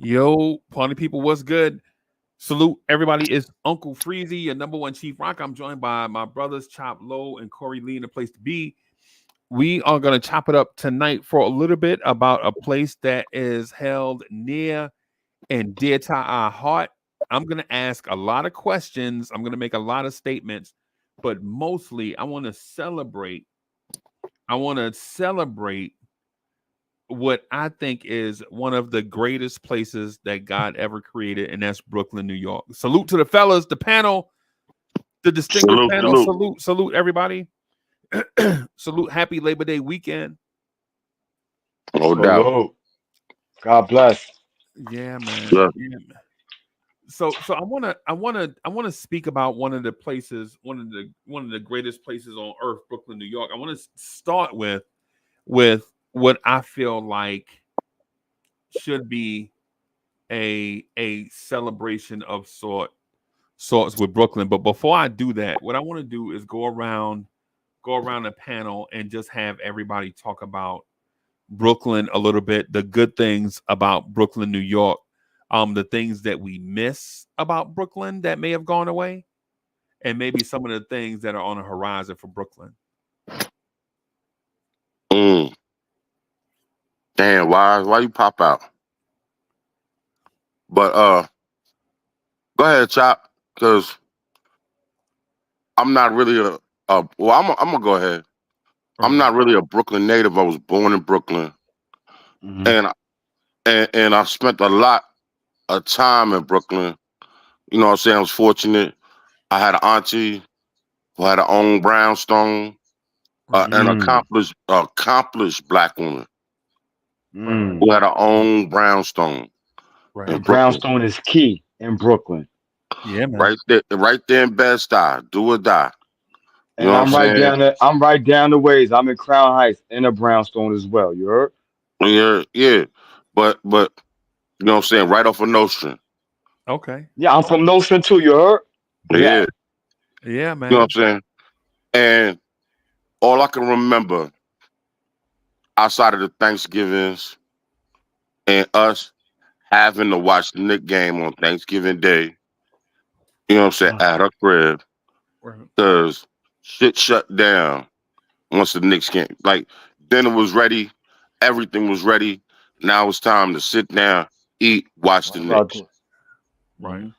Yo, party people, what's good? Salute everybody. It's Uncle Freezy, your number one chief rock. I'm joined by my brothers Chop Low and Corey Lee in the place to be. We are gonna chop it up tonight for a little bit about a place that is held near and dear to our heart. I'm gonna ask a lot of questions. I'm gonna make a lot of statements, but mostly I want to celebrate. I want to celebrate what I think is one of the greatest places that God ever created, and that's Brooklyn, New York. Salute to the fellas, the panel, the distinguished Salute, panel. salute. Salute everybody. Salute. Happy Labor Day weekend. No doubt. Salute. God bless. Yeah, man. Yeah. Yeah, man. So I wanna speak about one of the places, one of the greatest places on earth, Brooklyn, New York. I want to start with what I feel like should be a celebration of sorts with Brooklyn. But before I do that, what I want to do is go around the panel and just have everybody talk about Brooklyn a little bit, the good things about Brooklyn, New York, the things that we miss about Brooklyn that may have gone away, and maybe some of the things that are on the horizon for Brooklyn. Mm. Damn, why you pop out? But go ahead, Chop, because I'm not really I'm gonna go ahead. I'm not really a Brooklyn native. I was born in Brooklyn, Mhm. and and I spent a lot of time in Brooklyn. You know what I'm saying? I was fortunate. I had an auntie who had her own brownstone, Right, an Mm. accomplished black woman right, right, Mm. who had her own brownstone right. in And Brooklyn. brownstone is key in Brooklyn. Yeah, man. Right there in Bed-Stuy, do or die. You know And what I'm saying? I'm right down the ways. I'm in Crown Heights in a brownstone as well. You heard? Yeah, yeah. But you know what I'm saying? Right off of Nostrand. Okay. Yeah, I'm from Nostrand too. You heard? Yeah. Yeah. Yeah, You know what man. I'm saying? And all I can remember outside of the Thanksgivings and us having to watch the Knick game on Thanksgiving Day, you know what I'm saying, Uh, at her crib, Right, because shit shut down once the Knicks came. Like, dinner was ready, everything was ready. Now it's time to sit down, eat, watch the what about Knicks. this? right, Mhm.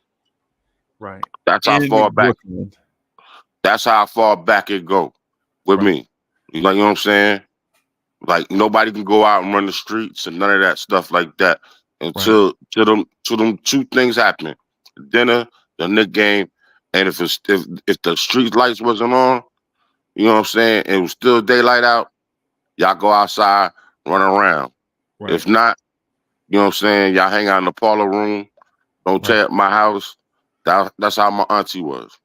right. That's how In far back. Brooklyn. That's how far back it go with Right, me. You know what I'm saying? Like nobody can go out and run the streets and none of that stuff like that right, until till them two things happen: dinner, the Knick game, and if the street lights wasn't on, you know what I'm saying, it was still daylight out. Y'all go outside, run around. right, If not, you know what I'm saying, y'all hang out in the parlor room. Don't right, tear up my house. That's how my auntie was.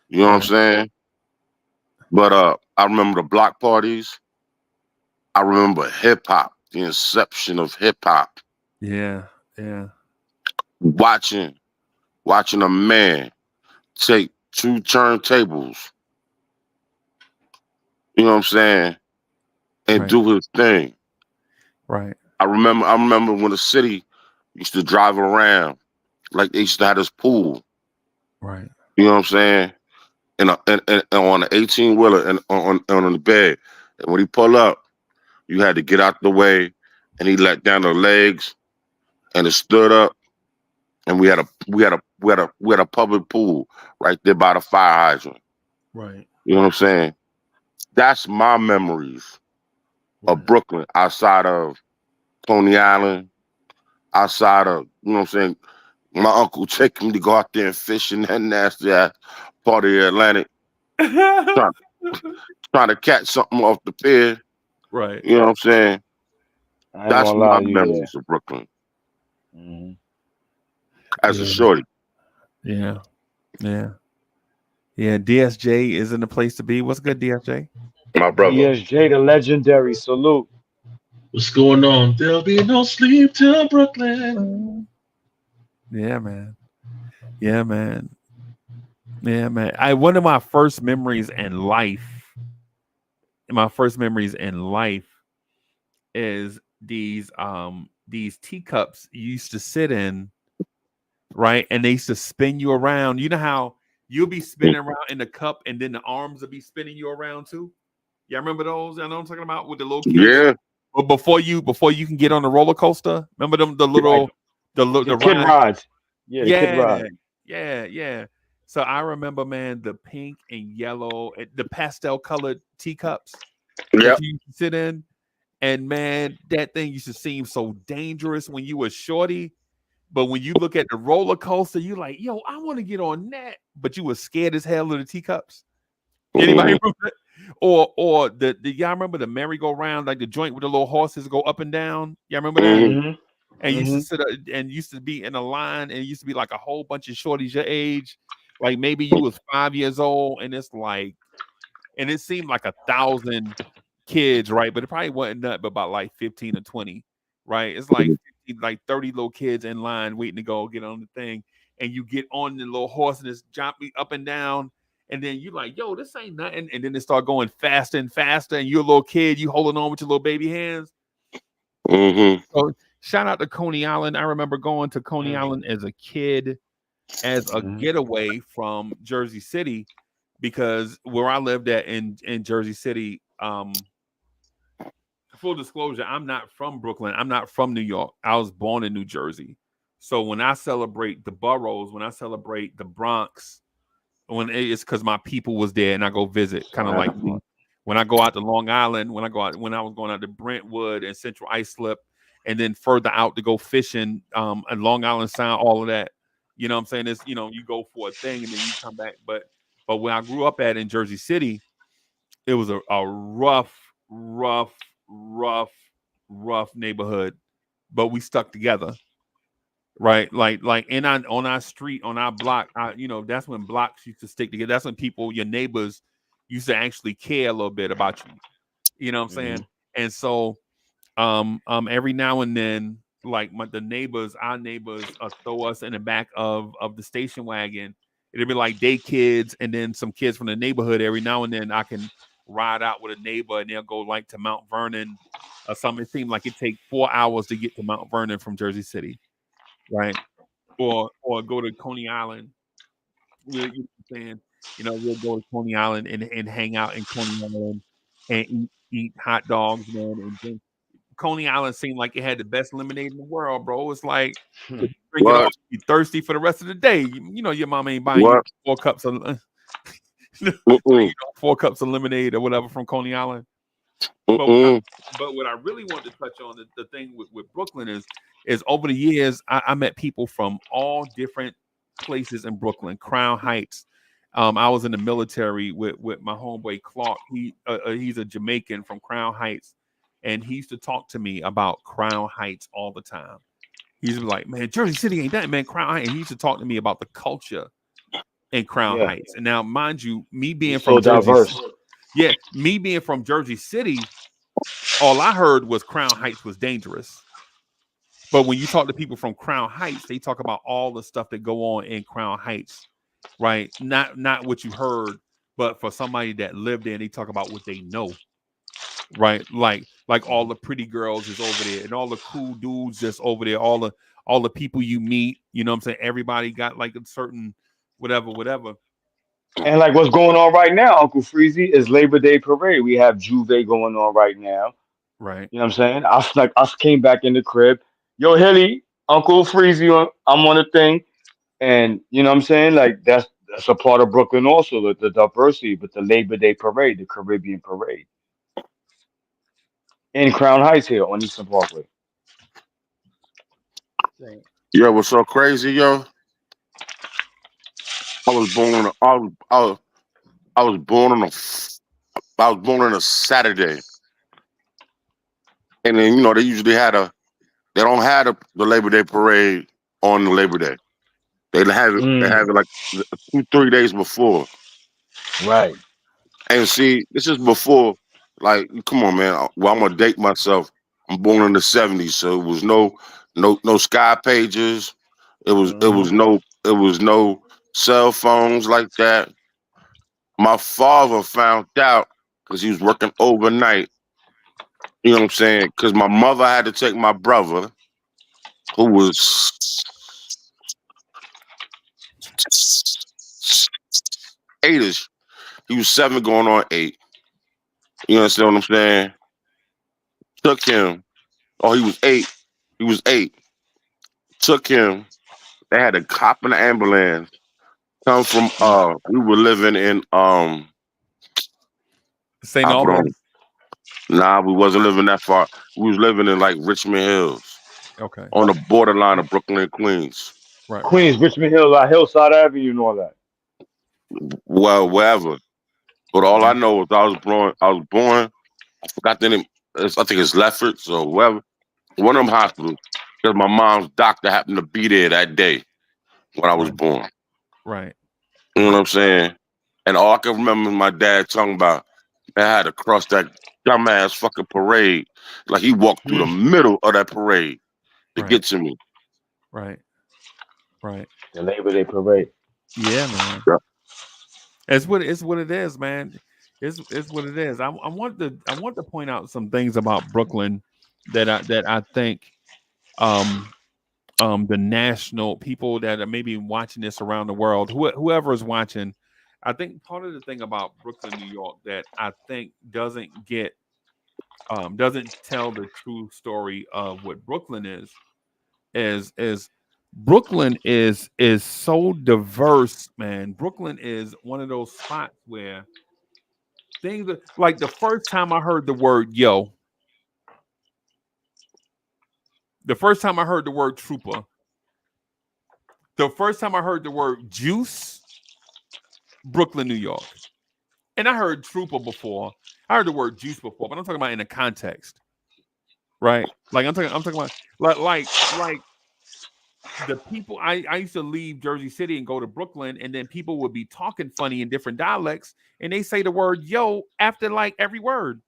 You know what I'm right. saying? But I remember the block parties. I remember hip hop, the inception of hip hop. Yeah, yeah. Watching watching a man take two turntables, you know what I'm saying, and Right, do his thing. right, I remember when the city used to drive around like they used to have this pool, right, you know what I'm saying? And on the 18 wheeler and on the bed. And when he pull up, you had to get out the way and he let down the legs and it stood up and we had a public pool right there by the fire hydrant. right, You know what I'm saying? That's my memories of right, Brooklyn outside of Coney Island, outside of, you know what I'm saying, my uncle taking me to go out there and fish in that nasty ass part of the Atlantic, trying, trying to catch something off the pier. right. You know what I'm saying? I ain't That's gonna lie my to you. Yeah. memories of Brooklyn Mhm. as a Yeah, shorty. yeah, yeah, yeah. DSJ isn't a place to be. What's good, DSJ? My brother. DSJ, the legendary. Salute. What's going on? There'll be no sleep till Brooklyn. Yeah, man. Yeah, man. Yeah, man. I one of my first memories in life is these these teacups you used to sit in, right? And they used to spin you around. You know how you'll be spinning around in the cup, and then the arms will be spinning you around too. Yeah, remember those? I know what I'm talking about with the little kids. Yeah. But before you can get on the roller coaster, remember them the little the kid ride? rides. Yeah, the kid Yeah, ride. yeah. So I remember, man, the pink and yellow, the pastel colored teacups Yeah. that you used to sit in. And man, that thing used to seem so dangerous when you were shorty. But when you look at the roller coaster, you like, yo, I want to get on that. But you were scared as hell of the teacups. Anybody remember that? Or the y'all remember the merry-go-round, like the joint with the little horses go up and down? Y'all remember that? Mm-hmm. And used to sit up, and used to be in a line, and it used to be like a whole bunch of shorties your age. Like maybe you was 5 years old, and it's like, and it seemed like 1,000 kids, right? But it probably wasn't nothing but about like 15 or 20, right? It's like 50, like 30 little kids in line waiting to go get on the thing, and you get on the little horse and it's jumping up and down, and then you like, yo, this ain't nothing, and then it start going faster and faster, and you're a little kid, you holding on with your little baby hands. So shout out to Coney Island. I remember going to Coney Island as a kid, as a getaway from Jersey City, because where I lived at in Jersey City, full disclosure, I'm not from Brooklyn. I'm not from New York. I was born in New Jersey. So when I celebrate the boroughs, when I celebrate the Bronx, when it's because my people was there and I go visit, kind of like when I go out to Long Island, when I was going out to Brentwood and Central Islip, and then further out to go fishing, and Long Island Sound, all of that. You know what I'm saying? It's, you go for a thing and then you come back. But when I grew up in Jersey City, it was a rough neighborhood, but we stuck together, right? Like on our street, on our block, that's when blocks used to stick together. That's when your neighbors used to actually care a little bit about you. You know what I'm saying? And so every now and then, like our neighbors throw us in the back of the station wagon. It'll be like day kids and then some kids from the neighborhood. Every now and then I can ride out with a neighbor and they'll go like to Mount Vernon or something. It seemed like it take 4 hours to get to Mount Vernon from Jersey City, right? Or go to Coney Island. We'll go to Coney Island and hang out in Coney Island and eat hot dogs, man, and drink. Coney Island seemed like it had the best lemonade in the world, bro. It's like drink it all, be thirsty for the rest of the day. Your mom ain't buying you 4 cups of 4 cups of lemonade or whatever from Coney Island. But what I really want to touch on, the thing with Brooklyn is over the years I met people from all different places in Brooklyn. Crown Heights. I was in the military with my homeboy Clark. He's a Jamaican from Crown Heights. And he used to talk to me about Crown Heights all the time. He used to be like, man, Jersey City ain't that, man. Crown Heights. And he used to talk to me about the culture in Crown Heights. And now, mind you, me being from Jersey, me being from Jersey City, all I heard was Crown Heights was dangerous. But when you talk to people from Crown Heights, they talk about all the stuff that go on in Crown Heights, right? Not what you heard, but for somebody that lived there, they talk about what they know. Right, like all the pretty girls is over there, and all the cool dudes just over there. All the people you meet, you know what I'm saying. Everybody got like a certain whatever. And like what's going on right now, Uncle Freezy, is Labor Day parade. We have Juve going on right now. Right. You know what I'm saying? I came back in the crib. Yo, Hilly, Uncle Freezy, I'm on the thing, and you know what I'm saying. Like that's a part of Brooklyn also, the diversity, but the Labor Day parade, the Caribbean parade. In Crown Heights here on Eastern Parkway. Yo, what's so crazy, yo? I was born on a Saturday, and then they usually they don't have the Labor Day parade on the Labor Day. They have it like 2-3 days before. Right. And see, this is before. Like, come on, man. Well, I'm gonna date myself. I'm born in the '70s, so it was no sky pages. It was no cell phones like that. My father found out because he was working overnight. You know what I'm saying? Because my mother had to take my brother, who was 8ish. He was 7 going on 8. You understand what I'm saying? Took him. Oh, he was 8. He was 8. Took him. They had a cop in the ambulance come from we were living in St. Albans. Nah, we wasn't living that far. We was living in like Richmond Hills. Okay. On the borderline of Brooklyn and Queens. Right. Queens, Richmond Hill, Hillside Avenue, and all that. Well, wherever. But all I know is I was born. I forgot the name. I think it's Lefferts or wherever. One of them hospitals. Because my mom's doctor happened to be there that day when I was born. Right. You know what I'm saying? And all I can remember is my dad talking about I had to cross that dumbass fucking parade. Like he walked through the middle of that parade to get to me. Right. Right. The Labor Day parade. Yeah, man. Yeah. It's what it is, man. It's what it is. I want to point out some things about Brooklyn that I think the national people that are maybe watching this around the world, whoever is watching, I think part of the thing about Brooklyn, New York, that I think doesn't tell the true story of what Brooklyn is Brooklyn is so diverse, man. Brooklyn is one of those spots where things are, like the first time I heard the word yo, the first time I heard the word trooper, the first time I heard the word juice, Brooklyn, New York. And I heard trooper before. I heard the word juice before, but I'm talking about in a context. Right? Like I'm talking about like the people I used to leave Jersey City and go to Brooklyn, and then people would be talking funny in different dialects, and they say the word yo after like every word.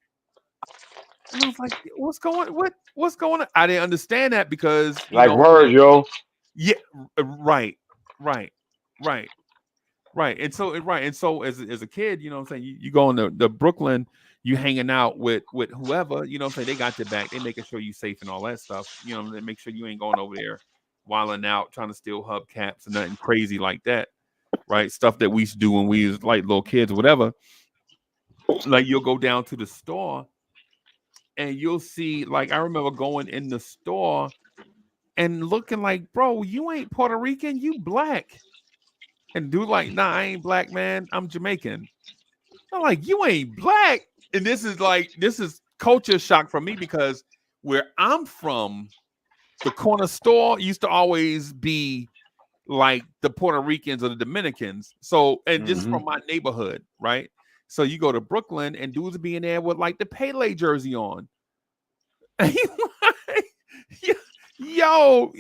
And I was like, what's going on? I didn't understand that because like words, yo. Yeah, right. And so as a kid, you know what I'm saying, you go into the Brooklyn, you hanging out with whoever, you know what I'm saying, they got your back, they making sure you safe and all that stuff, you know, they make sure you ain't going over there wilding out trying to steal hubcaps and nothing crazy like that, right? Stuff that we used to do when we was like little kids or whatever. Like you'll go down to the store and you'll see, like I remember going in the store and looking like, bro, you ain't Puerto Rican, you black. And dude like, nah, I ain't black, man, I'm Jamaican. I'm like, you ain't black. And this is culture shock for me because where I'm from, the corner store used to always be like the Puerto Ricans or the Dominicans. So, and just from my neighborhood, right? So you go to Brooklyn and dudes being there with like the Pele jersey on. Yo,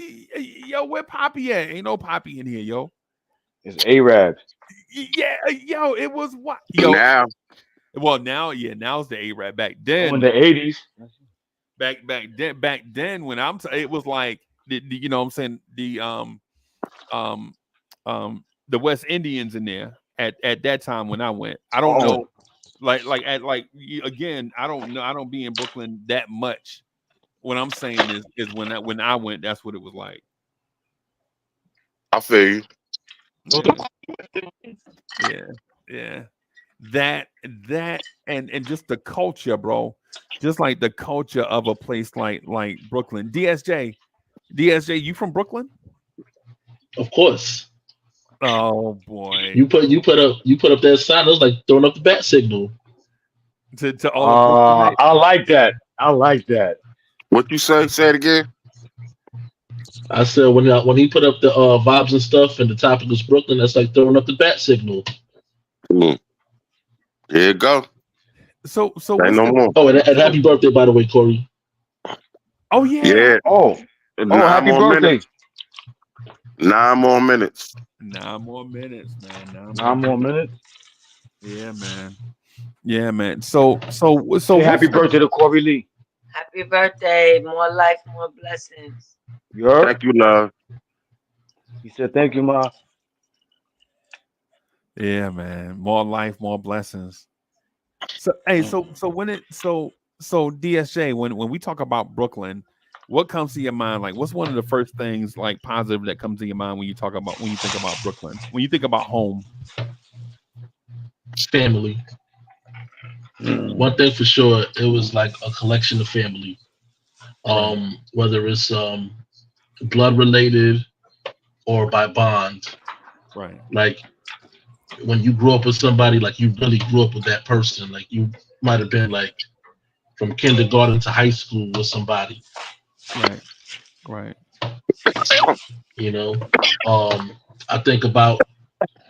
where Poppy at? Ain't no Poppy in here, yo. It's Arabs. Yeah, yo, it was what? Yo, now. Well, now it's the Arab. Back then, in the 80s. Back then, when it was like you know what I'm saying, the West Indians in there at that time when I went. I don't know, again, I don't know. I don't be in Brooklyn that much. What I'm saying is when I went, that's what it was like. I feel you. Yeah. That and just the culture, bro. Just like the culture of a place like Brooklyn. DSJ, you from Brooklyn? Of course. Oh boy. You put up that sign. It was like throwing up the bat signal. To all I like that. What you say? Say it again. I said when he put up the vibes and stuff and the topic was Brooklyn, that's like throwing up the bat signal. Here you go. So ain't no more. Oh, and happy birthday, by the way, Corey. Oh yeah. Yeah. Oh, happy birthday. Minutes. 9 more minutes. 9 more minutes, man. 9 more minutes. Yeah, man. So Say happy birthday to Corey Lee. Happy birthday. More life, more blessings. You heard? Thank you, love. He said thank you, Ma. Yeah, man. More life, more blessings. So hey, so DSJ, when we talk about Brooklyn, what comes to your mind? Like, what's one of the first things like positive that comes to your mind when you think about Brooklyn? When you think about home? Family. One thing for sure, it was like a collection of family. Whether it's blood related or by bond. Right. Like when you grew up with somebody, like you really grew up with that person. Like you might have been like from kindergarten to high school with somebody. Right. Right. You know, I think about,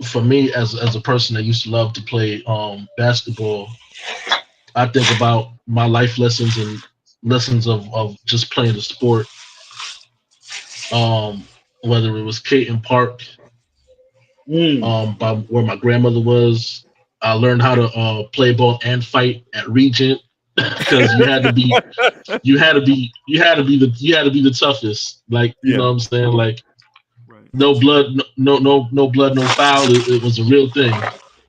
for me as a person that used to love to play basketball, I think about my life lessons and lessons of just playing the sport. Whether it was Caton Park, by where my grandmother was. I learned how to play ball and fight at Regent because you had to be the toughest. Like, you know what I'm saying? Like, Right. no blood, no blood, no foul. It was a real thing.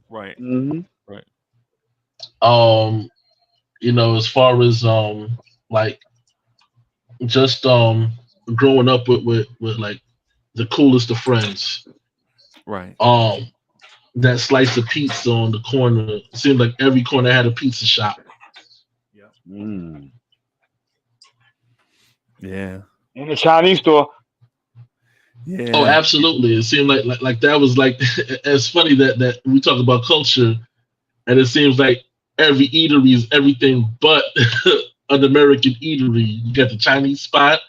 Right. Mm-hmm. Right. You know, as far as like just growing up with like the coolest of friends. Right. That slice of pizza on the corner. It seemed like every corner had a pizza shop. Yeah. Yeah. In the Chinese store. Yeah. Oh, absolutely. It seemed like that was like it's funny that we talk about culture, and it seems like every eatery is everything but an American eatery. You got the Chinese spot,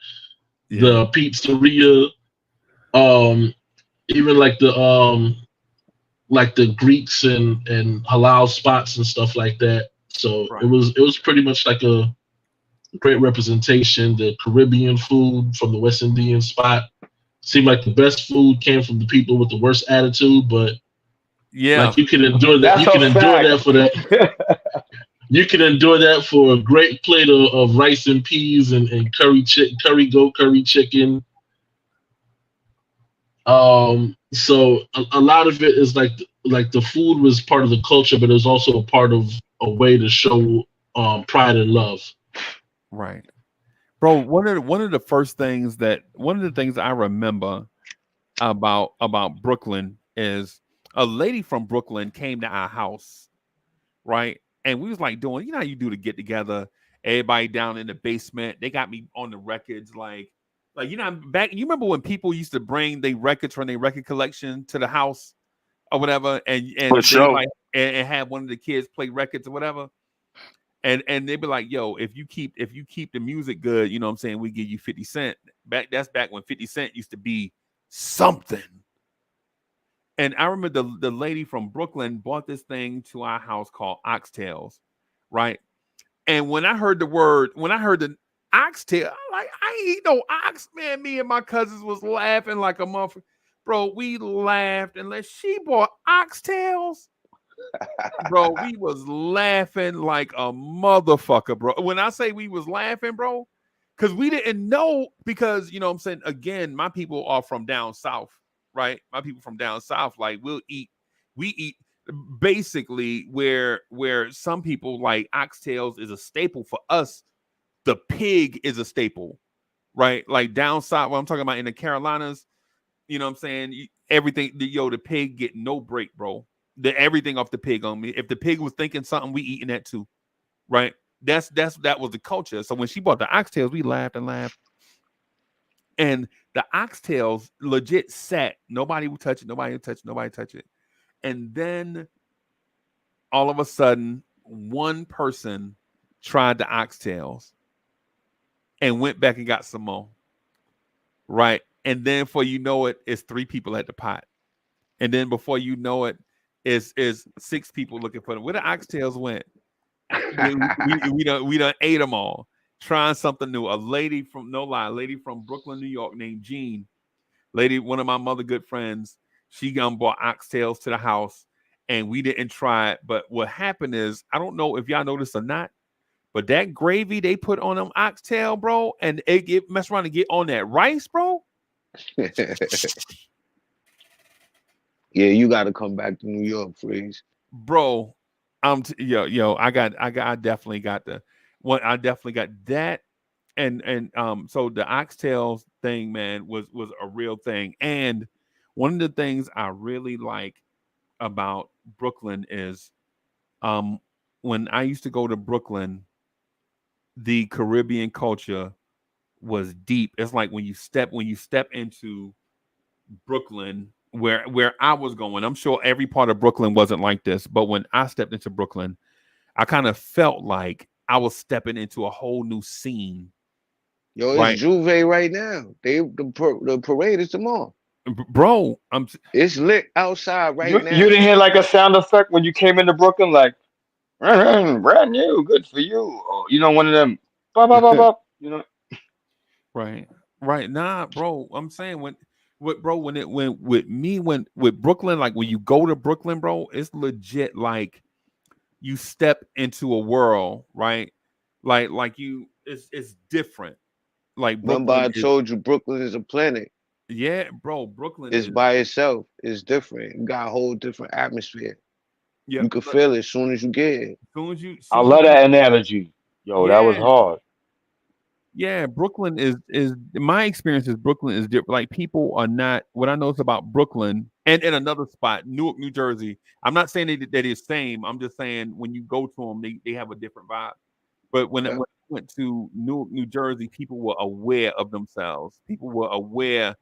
the pizzeria, even like the Greeks and halal spots and stuff like that. So it was pretty much like a great representation. The Caribbean food from the West Indian spot seemed like the best food came from the people with the worst attitude, but like you can endure that. You can endure that for that. You can endure that for a great plate of rice and peas and curry goat curry chicken. So a lot of it is like the food was part of the culture, but it was also a part of a way to show pride and love. Right. Bro, one of the things I remember about Brooklyn is a lady from Brooklyn came to our house, right? And we was like doing, you know how you do to get together, everybody down in the basement. They got me on the records, like you know, back. You remember when people used to bring their records from their record collection to the house or whatever, and have one of the kids play records or whatever. And they'd be like, yo, if you keep the music good, you know what I'm saying, we give you 50 cents. That's back when 50 cents used to be something. And I remember the lady from Brooklyn bought this thing to our house called oxtails, right? And when I heard the oxtail, I'm like, I ain't eat no ox, man. Me and my cousins was laughing like a motherfucker. Bro, we laughed unless she bought oxtails. Bro, we was laughing like a motherfucker, bro. When I say we was laughing, bro, because we didn't know, because, you know what I'm saying, again, my people are from down south, right? My people from down south, like we eat basically where some people like oxtails is a staple. For us, the pig is a staple, right? Like down south, what I'm talking about in the Carolinas, you know what I'm saying? Everything, the pig get no break, bro. Everything off the pig on me. If the pig was thinking something, we eating that too, right? That was the culture. So when she bought the oxtails, we laughed and laughed. And the oxtails legit sat. Nobody would touch it. Nobody would touch it. And then all of a sudden, one person tried the oxtails and went back and got some more, right? And then before you know it, it's 3 people at the pot. And then before you know it, is 6 people looking for them. Where the oxtails went? we done ate them all. Trying something new. A lady from Brooklyn, New York, named Jean. One of my mother good friends. She bought oxtails to the house, and we didn't try it. But what happened is, I don't know if y'all noticed or not, but that gravy they put on them oxtail, bro, and it mess around and get on that rice, bro. Yeah, you got to come back to New York, Freeze. Bro, I definitely got I definitely got that. so the oxtails thing, man, was a real thing. And one of the things I really like about Brooklyn is when I used to go to Brooklyn, the Caribbean culture was deep. It's like when you step into Brooklyn, where I was going. I'm sure every part of Brooklyn wasn't like this, but when I stepped into Brooklyn, I kind of felt like I was stepping into a whole new scene. Yo, it's Right. Juve right now. The parade is tomorrow. Bro, It's lit outside right You now. didn't hear like a sound effect when you came into Brooklyn, like brand new, good for you. Or, one of them. Bop, bop, bop, bop, right. Nah, bro. I'm saying when with Brooklyn, like when you go to Brooklyn, bro, it's legit like you step into a world, right? It's different. Like Remember, I Brooklyn is, told you Brooklyn is a planet. yeah, bro. Brooklyn It's is, by itself. It's different. You got a whole different atmosphere. yeah. You can feel it as soon as you get it. I love that analogy. Yo, that was Yeah, hard. yeah. Brooklyn is my experience is Brooklyn is different. Like people are not what I notice about Brooklyn and in another spot, Newark, New Jersey. I'm not saying that it's same. I'm just saying when you go to them, they have a different vibe. But when Yeah. I went to Newark, New Jersey, people were aware of themselves. People were aware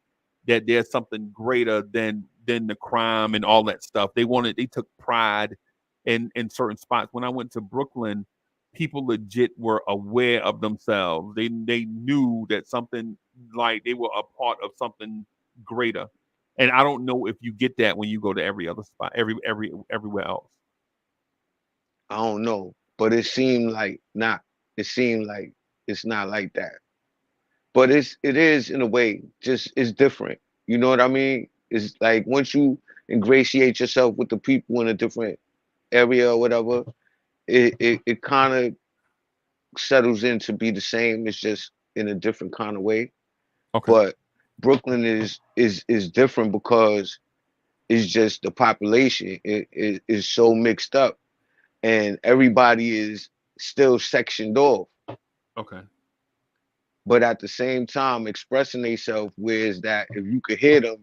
that there's something greater than the crime and all that stuff. They took pride in certain spots. When I went to Brooklyn, people legit were aware of themselves. They knew that something like they were a part of something greater. And I don't know if you get that when you go to every other spot, everywhere else. I don't know, but it seemed like not. It seemed like it's not like that. But it is in a way. Just it's different. You know what I mean? It's like once you ingratiate yourself with the people in a different area or whatever, it kind of settles in to be the same. It's just in a different kind of way. Okay. But Brooklyn is different because it's just the population is so mixed up, and everybody is still sectioned off. Okay. But at the same time, expressing themselves, whereas that if you could hear them,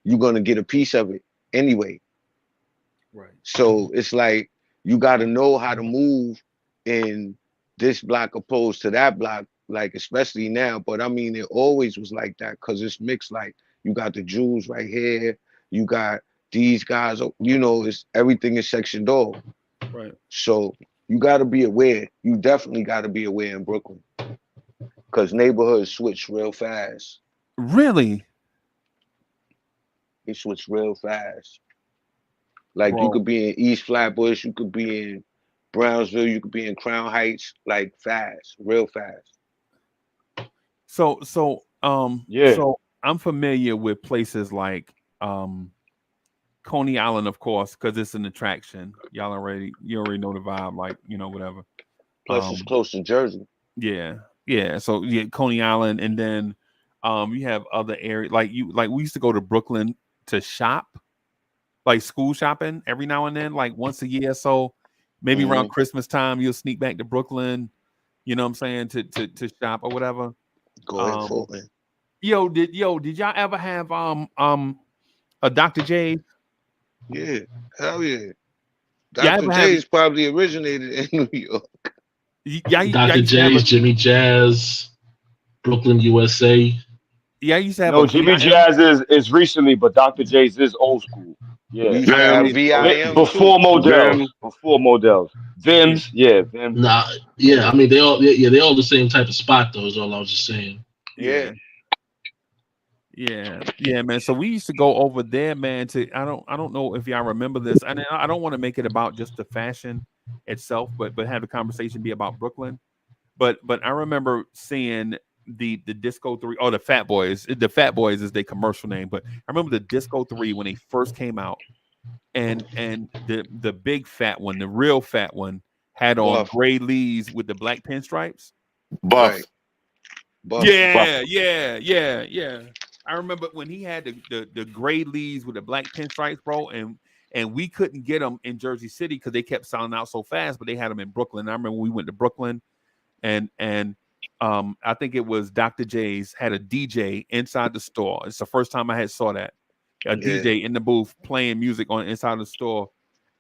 you're gonna get a piece of it anyway. Right. So it's like you got to know how to move in this block opposed to that block, like especially now. But I mean, it always was like that because it's mixed. Like you got the Jews right here, you got these guys. It's everything is sectioned off. Right. So you got to be aware. You definitely got to be aware in Brooklyn because neighborhoods switch real fast. Really? They switch real fast. Like you Bro. could be in East Flatbush, you could be in Brownsville, you could be in Crown Heights, like fast, real fast. So Yeah. so I'm familiar with places like Coney Island, of course, because it's an attraction. You already know the vibe, like whatever. Plus, it's close to Jersey. Yeah. So yeah, Coney Island, and then you have other areas like we used to go to Brooklyn to shop, like school shopping every now and then, like once a year. So maybe around Christmas time, you'll sneak back to Brooklyn. You know what I'm saying to shop or whatever. Go ahead, Fulton. Did y'all ever have a Dr. J? Yeah, hell yeah. Yeah, Dr. J's probably originated in New York. Dr. J's, Jimmy Jazz, Brooklyn, USA. Yeah, I used to have No, Jimmy Jazz is recently, but Dr. J's is old school. Yeah. We used to have VIM before too. Models. Before Models. Vims, yeah, Vims. Nah, yeah, I mean they all the same type of spot though, is all I was just saying. Yeah. Yeah, man. So we used to go over there, man. I don't know if y'all remember this, and I don't want to make it about just the fashion itself, but have the conversation be about Brooklyn. But I remember seeing the Disco 3 or the Fat Boys. The Fat Boys is their commercial name, but I remember the Disco 3 when they first came out, and the big fat one, the real fat one, had on gray Lees with the black pinstripes. Buff. Right. Buff. Yeah. I remember when he had the gray Lees with the black pinstripes, bro, and we couldn't get them in Jersey City because they kept selling out so fast, but they had them in Brooklyn. I remember we went to Brooklyn, and I think it was Dr. J's had a DJ inside the store. It's the first time I had saw that. A DJ in the booth playing music on inside the store.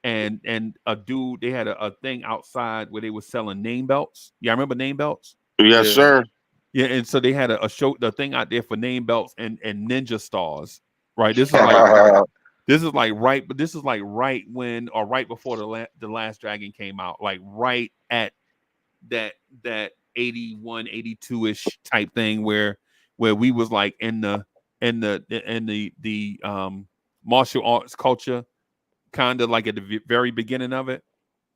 And a dude, they had a thing outside where they were selling name belts. Yeah, I remember name belts. Yes, sir. Yeah, and so they had a show, the thing out there for name belts and ninja stars. Right. This is like right when or right before the Last Dragon came out, like right at that 81, 82-ish type thing where we was like in the martial arts culture, kind of like at the very beginning of it.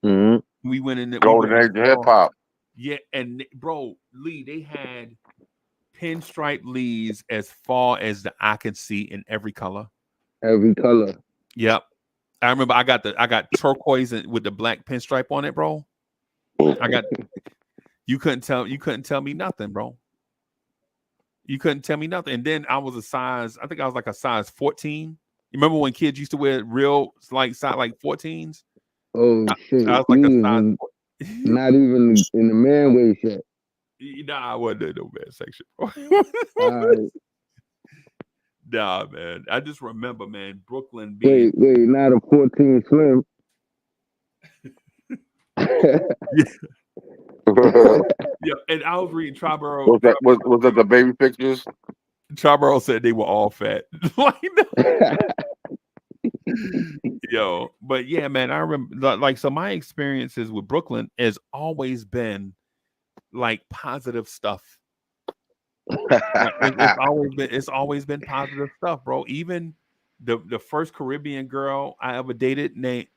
Mm-hmm. We went in the golden age of hip hop. Yeah, and bro, Lee, they had pinstripe Lees as far as the eye can see in every color. Every color. Yep. I remember I got turquoise with the black pinstripe on it, bro. You couldn't tell me nothing, bro. You couldn't tell me nothing. And then I was I think I was like a size 14. You remember when kids used to wear real like 14s? Oh shit. I was like a size not even in the man waist yet. Nah, I wasn't in no man section, bro. Nah, man. I just remember, man, Brooklyn being wait, not a 14 slim. Yeah, and I was reading Triborough. Was that the baby pictures? Triborough said they were all fat. Yo, but yeah, man, I remember like so my experiences with Brooklyn has always been like positive stuff. It's always been positive stuff, bro. Even the first Caribbean girl I ever dated, named.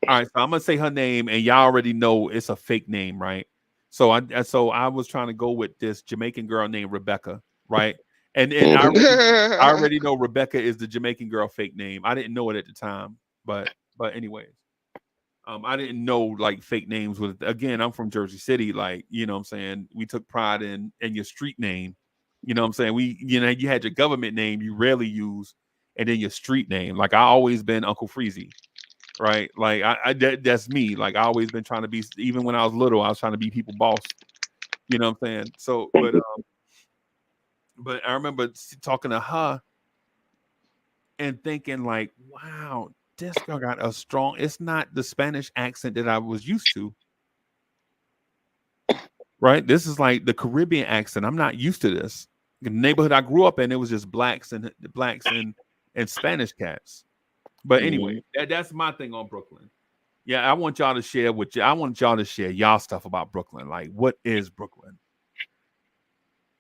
All right, so I'm gonna say her name, and y'all already know it's a fake name, right? So I was trying to go with this Jamaican girl named Rebecca, right? And I already know Rebecca is the Jamaican girl fake name. I didn't know it at the time, but anyways, I didn't know like fake names was. Again, I'm from Jersey City, like you know what I'm saying. We took pride in your street name, you know what I'm saying. You had your government name you rarely use, and then your street name. Like I always been Uncle Freezy. Right, like that's me. Like I always been trying to be. Even when I was little, I was trying to be people boss. You know what I'm saying? So, but I remember talking to her and thinking like, wow, this girl got a strong. It's not the Spanish accent that I was used to. Right, this is like the Caribbean accent. I'm not used to this. The neighborhood I grew up in, it was just blacks and Spanish cats. But anyway, that's my thing on Brooklyn. Yeah, I want y'all to share y'all stuff about Brooklyn. Like, what is Brooklyn?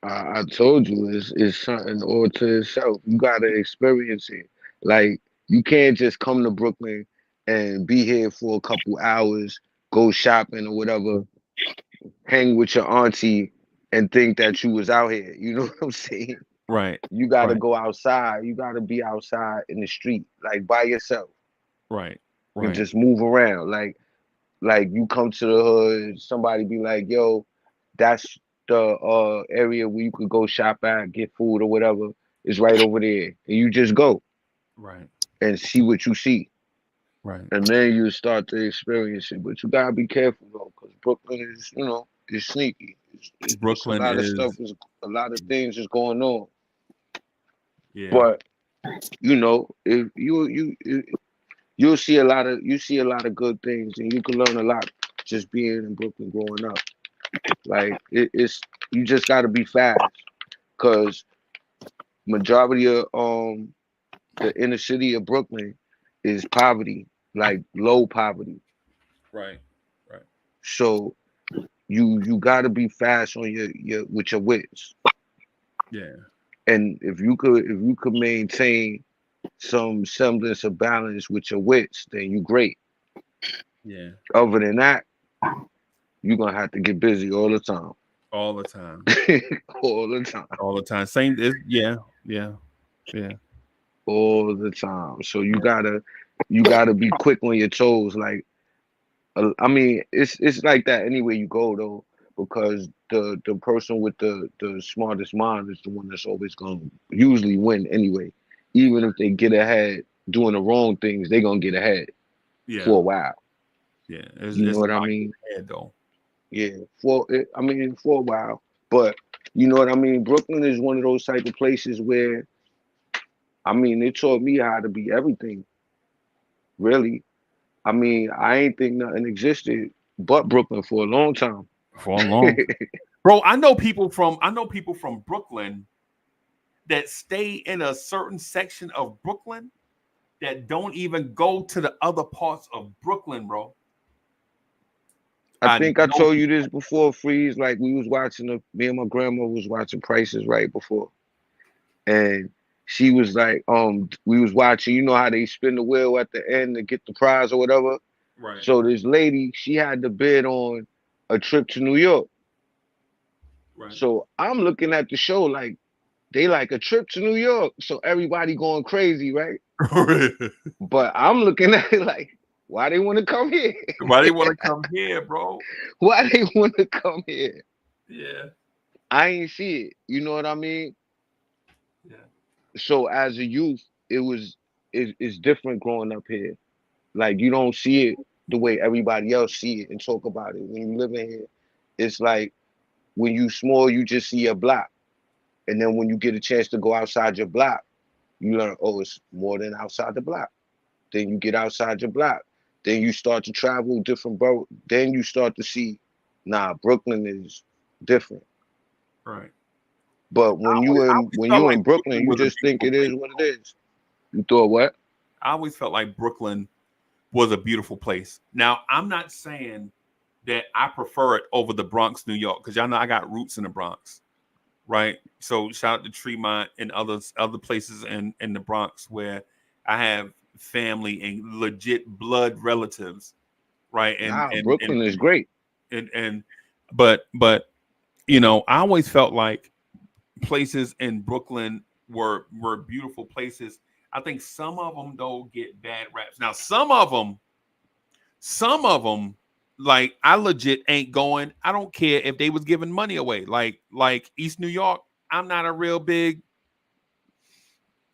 I told you it's something all to itself. You gotta experience it. Like you can't just come to Brooklyn and be here for a couple hours, go shopping or whatever, hang with your auntie and think that you was out here. You know what I'm saying? Right. You got to go outside. You got to be outside in the street, like by yourself. Right. And just move around. Like you come to the hood, somebody be like, yo, that's the area where you could go shop at, get food or whatever. It's right over there. And you just go. Right. And see what you see. Right. And then you start to experience it. But you got to be careful, though, because Brooklyn is, it's sneaky. Brooklyn a lot is... of stuff is a lot of things is going on. Yeah. But if you'll see a lot of good things, and you can learn a lot just being in Brooklyn growing up. Like it's you just got to be fast, because majority of the inner city of Brooklyn is poverty, like low poverty. Right. So you got to be fast on your with your wits. Yeah. And if you could maintain some semblance of balance with your wits, then you great. Yeah. Other than that, you're gonna have to get busy all the time. All the time. All the time. All the time. Same. Yeah. All the time. So you gotta be quick on your toes. Like, I mean, it's like that anywhere you go though, because the person with the smartest mind is the one that's always gonna usually win anyway. Even if they get ahead doing the wrong things, they're gonna get ahead for a while. Yeah, you know what I mean? Head, though. Yeah, for a while, but you know what I mean. Brooklyn is one of those type of places where it taught me how to be everything. Really, I ain't think nothing existed but Brooklyn for a long time. For a long, bro. I know people from Brooklyn that stay in a certain section of Brooklyn that don't even go to the other parts of Brooklyn, bro. I I think I know. told you this before, Freeze. Like we was watching me and my grandma was watching Prices Right before, and she was like, we was watching. You know how they spin the wheel at the end to get the prize or whatever. Right. So this lady, she had to bid on a trip to New York. Right. So I'm looking at the show like they like a trip to New York. So everybody going crazy, right? But I'm looking at it like, why they want to come here? Why they want to come here, bro? Why they want to come here? Yeah. I ain't see it. You know what I mean? Yeah. So as a youth, it's different growing up here. Like you don't see it the way everybody else see it and talk about it. When you live in here, it's like when you small, you just see a block. And then when you get a chance to go outside your block, you learn, oh, it's more than outside the block. Then you get outside your block. Then you start to travel different boroughs. Then you start to see, nah, Brooklyn is different. Right. But when you in Brooklyn, you just think it is what it is. You thought what? I always felt like Brooklyn was a beautiful place. Now, I'm not saying that I prefer it over the Bronx, New York, because y'all know I got roots in the Bronx, right? So shout out to Tremont and other places in the Bronx where I have family and legit blood relatives, right? Brooklyn is great. But you know, I always felt like places in Brooklyn were beautiful places. I think some of them though get bad raps. Now some of them, like I legit ain't going. I don't care if they was giving money away. Like East New York, I'm not a real big,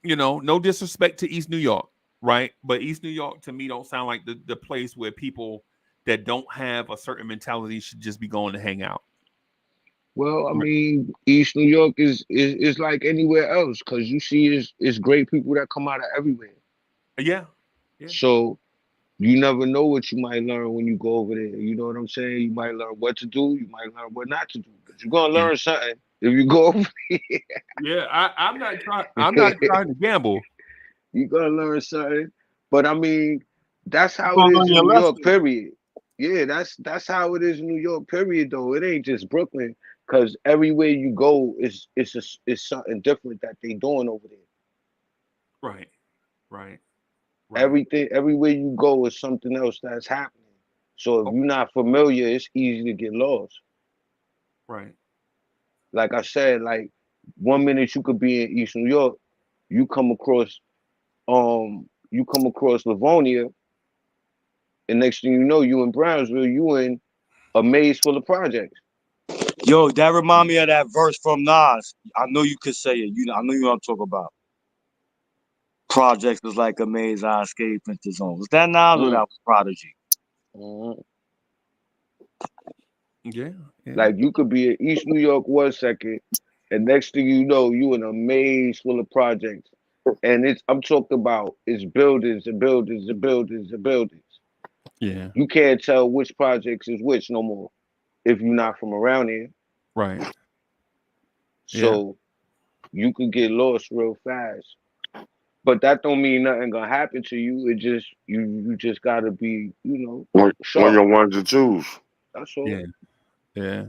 you know, no disrespect to East New York, right? But East New York to me don't sound like the place where people that don't have a certain mentality should just be going to hang out. Well, East New York is like anywhere else because you see it's great people that come out of everywhere. Yeah. So you never know what you might learn when you go over there. You know what I'm saying? You might learn what to do. You might learn what not to do. But you're gonna learn something if you go over there. Yeah, I'm not trying to gamble. You're gonna learn something. But that's how it is in New York, period. Yeah, that's how it is in New York, period, though. It ain't just Brooklyn. Because everywhere you go is something different that they doing over there. Right. Everything, everywhere you go is something else that's happening. So if you're not familiar, it's easy to get lost. Right. Like I said, like 1 minute you could be in East New York, you come across Livonia, and next thing you know, you in Brownsville, you in a maze full of projects. Yo, that remind me of that verse from Nas. I know you could say it. I know you know what I'm talking about. Projects was like a maze I escaped into zone. Was that Nas or that was Prodigy? Yeah. Like you could be in East New York 1 second, and next thing you know, you in a maze full of projects. And I'm talking about it's buildings and buildings and buildings and buildings. Yeah. You can't tell which projects is which no more if you're not from around here. Right. So you could get lost real fast. But that don't mean nothing gonna happen to you. It just you just gotta be, on your ones and twos. That's all. Yeah.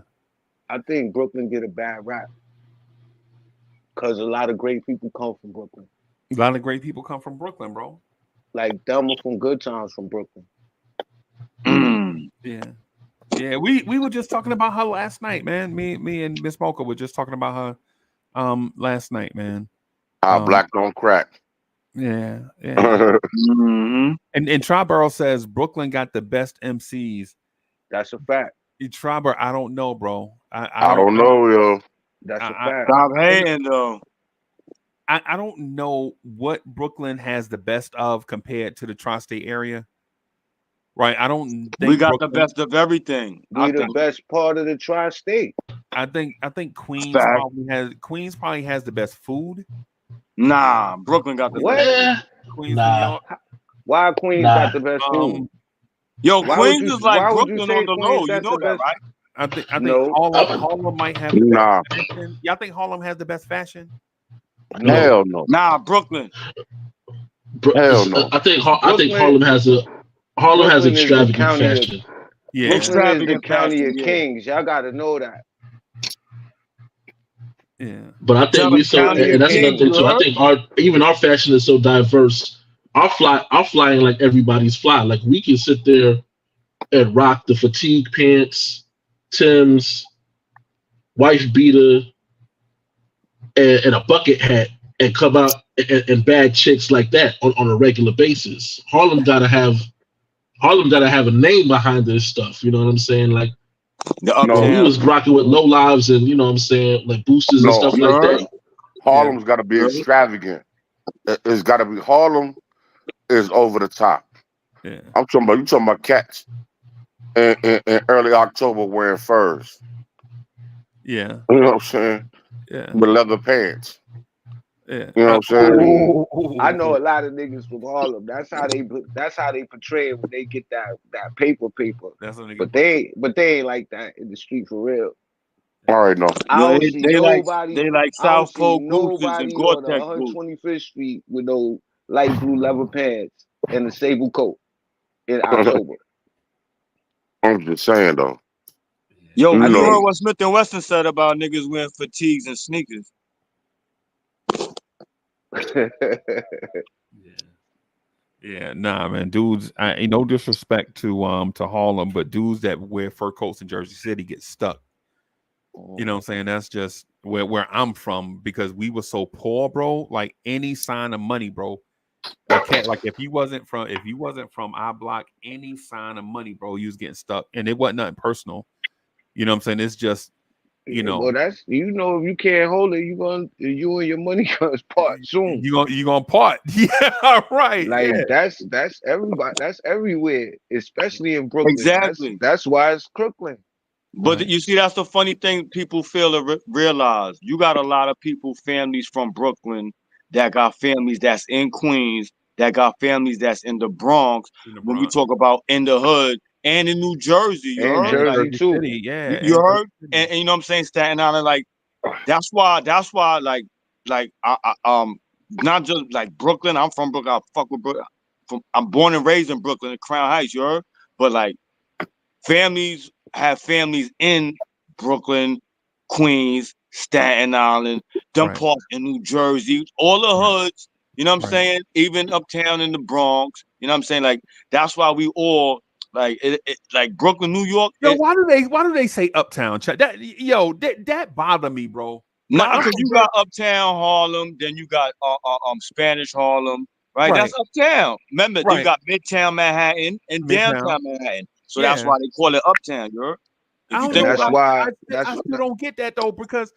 I think Brooklyn get a bad rap because a lot of great people come from Brooklyn. A lot of great people come from Brooklyn, bro. Like Thelma from Good Times from Brooklyn. Yeah. We were just talking about her last night, man. Me and Miss Mocha were just talking about her last night, man. How black don't crack. Yeah. And Triborough says Brooklyn got the best MCs. That's a fact. Triborough, I don't know, bro. I don't know, yo. That's a fact. Stop hating, though. I don't know what Brooklyn has the best of compared to the tri-state area. right? I don't think We got the Brooklyn, best of everything. We the best part of the tri-state. I think Queens Fact. probably has the best food. Nah, Brooklyn got the What? best. Eh, Queens, New nah, York. Why Queens nah. got the best food? Yo, Why would Queens you? is like Why would you Brooklyn say on the Queens low. You got know the that, best? right? I think No, Harlem might have the Nah, best fashion. Y'all think Harlem has the best fashion? No. hell no, Nah, Brooklyn. hell no. I think Brooklyn- Harlem has Brooklyn is the extravagant county of- fashion. Yeah, Brooklyn is the Extravagant county fashion, of yeah. kings. Y'all got to know that. yeah. But I think Tell we them so, County and that's another Kings, thing too. I you think our fashion is so diverse. Our flying like everybody's fly. Like we can sit there and rock the fatigue pants, Tim's, wife beater, and a bucket hat, and come out and bag chicks like that on a regular basis. Harlem gotta have a name behind this stuff. You know what I'm saying? Like The No. uptown. we was rocking with low lives and you know what I'm saying, like boosters and No. stuff You like heard? that. Harlem's got to be Yeah. extravagant. It's got to be Harlem is over the top. Yeah. You talking about cats in early October wearing furs. Yeah. You know what I'm saying? Yeah. With leather pants. Yeah. You know what I'm saying? I know a lot of niggas from Harlem. That's how they portray it when they get that paper. That's what But they ain't like that in the street for real. All right, no. I No, don't see they like nobody. they like I don't South see Pole boosters nobody and on Gore-Tex boots. 125th Street with no light blue leather pants and a sable coat in October. I'm just saying though. Yo, You you know. heard what Smith and Wesson said about niggas wearing fatigues and sneakers. Yeah, nah, man, dudes. Ain't no disrespect to Harlem, but dudes that wear fur coats in Jersey City get stuck. You know what I'm saying? That's just where I'm from because we were so poor, bro. Like any sign of money, bro. Like if you wasn't from our block, any sign of money, bro, you was getting stuck, and it wasn't nothing personal. You know what I'm saying? It's just Well, that's if you can't hold it, you and your money gonna part soon. you gonna part. Yeah, right. Like Yeah. that's everybody. That's everywhere, especially in Brooklyn. Exactly. That's why it's Crooklyn. But Right. you see, that's the funny thing people fail to realize. You got a lot of people, families from Brooklyn that got families that's in Queens, that got families that's in the Bronx. When we talk about in the hood and in New Jersey, you And heard? Jersey Like, too. City, yeah. you heard? And you know what I'm saying? Staten Island, like that's why like not just like Brooklyn. I'm from Brooklyn. I fuck with Brooklyn. I'm born and raised in Brooklyn, Crown Heights, you heard? But like families have families in Brooklyn, Queens, Staten Island, them Right. parts in New Jersey, all the hoods, you know what I'm Right. saying? Even uptown in the Bronx, you know what I'm saying? Like that's why we all like like Brooklyn, New York. Yo, why do they say uptown? That bother me, bro. Nah, I'm because from you got uptown Harlem, then you got Spanish Harlem, right? That's uptown. Remember, then you Right. got Midtown Manhattan and Midtown. downtown Manhattan. So Yeah. that's why they call it uptown, you heard? If you I think don't That's know. about why. I still don't get that though because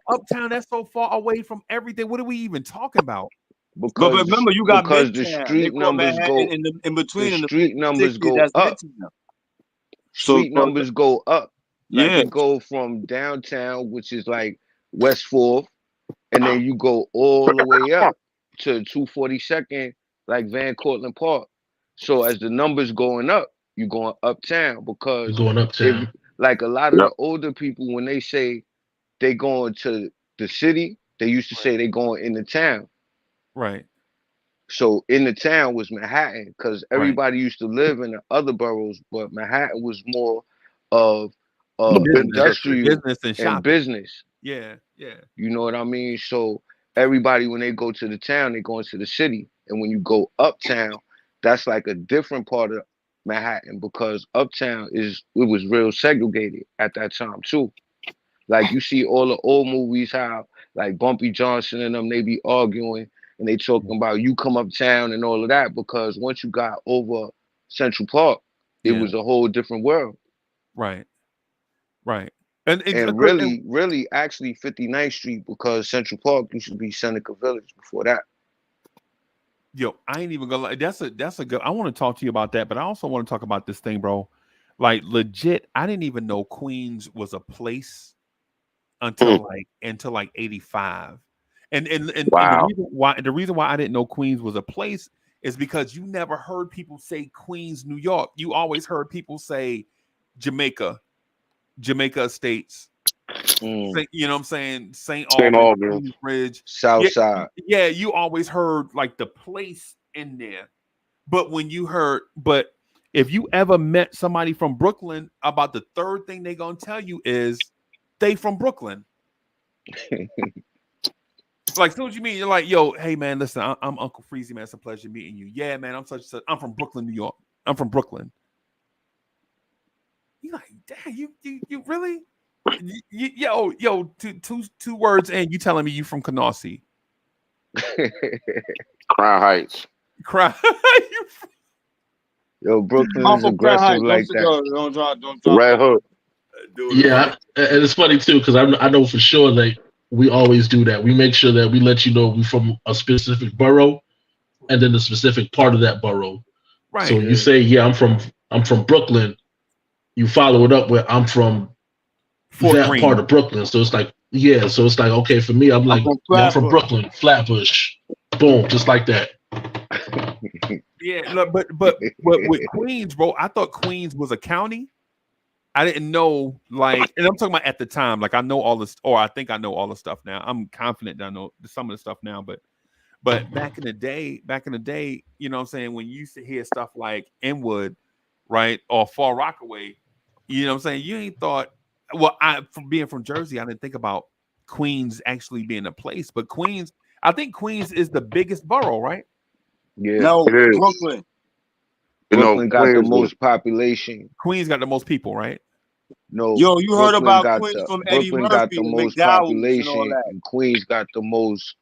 uptown that's so far away from everything. What are we even talking about? But Because remember, you got the Midtown. They street call numbers Manhattan go. in between The in the street numbers 60s, go that's up. Midtown. Street numbers go up. Like Yeah. it go from downtown, which is like West 4th, and then you go all the way up to 242nd, like Van Cortlandt Park. So as the numbers going up, you're going uptown because Going uptown. like a lot of the older people, when they say they going to the city, they used to say they going in the town. Right. So in the town was Manhattan because Right. everybody used to live in the other boroughs, but Manhattan was more of industrial business and and shopping. business. Yeah. Yeah. You know what I mean? So everybody, when they go to the town, they go into the city. And when you go uptown, that's like a different part of Manhattan because uptown it was real segregated at that time too. Like you see all the old movies, how like Bumpy Johnson and them, they be arguing and they talking about you come uptown and all of that because once you got over Central Park, it was a whole different world. Right. Right. And really, actually 59th Street because Central Park used to be Seneca Village before that. Yo, I ain't even gonna lie. That's a good. I want to talk to you about that, but I also want to talk about this thing, bro. Like legit, I didn't even know Queens was a place until like 85. And Wow. the reason why I didn't know Queens was a place is because you never heard people say Queens, New York. You always heard people say Jamaica Estates. You know what I'm saying? St. Albans, Bridge, Southside. Yeah, you always heard like the place in there. But if you ever met somebody from Brooklyn, about the third thing they're gonna tell you is they from Brooklyn. Like, so what you mean? You're like, yo, hey man, listen, I'm Uncle Freezy, man. It's a pleasure meeting you. Yeah, man, I'm from Brooklyn, New York. I'm from Brooklyn. You're like, damn, you really? Yo, two words, and you telling me you from Canarsie? Crown Heights. Yo, Brooklyn is aggressive like that. Don't drop. Red Hook. Yeah, and it's funny too because I know for sure like we always do that. We make sure that we let you know we from a specific borough, and then the specific part of that borough. Right. So you say, yeah, I'm from Brooklyn. You follow it up with I'm from that part of Brooklyn. So it's like, yeah. So it's like, okay, for me, I'm like, I'm from Brooklyn, Flatbush, boom, just like that. Yeah, but with Queens, bro, I thought Queens was a county. I didn't know, like, and I'm talking about at the time, like I know all this, or I think I know all the stuff now. I'm confident that I know some of the stuff now, but back in the day, you know what I'm saying, when you used to hear stuff like Inwood, right, or Far Rockaway, you know what I'm saying, you ain't thought, well, from being from Jersey, I didn't think about Queens actually being a place, but Queens, I think Queens is the biggest borough, right? Yeah. No, Brooklyn. Brooklyn got the most population. Queens got the most people, right? No. Yo, you heard about Queens from Eddie Brooklyn Murphy, got the most population, and Queens got the most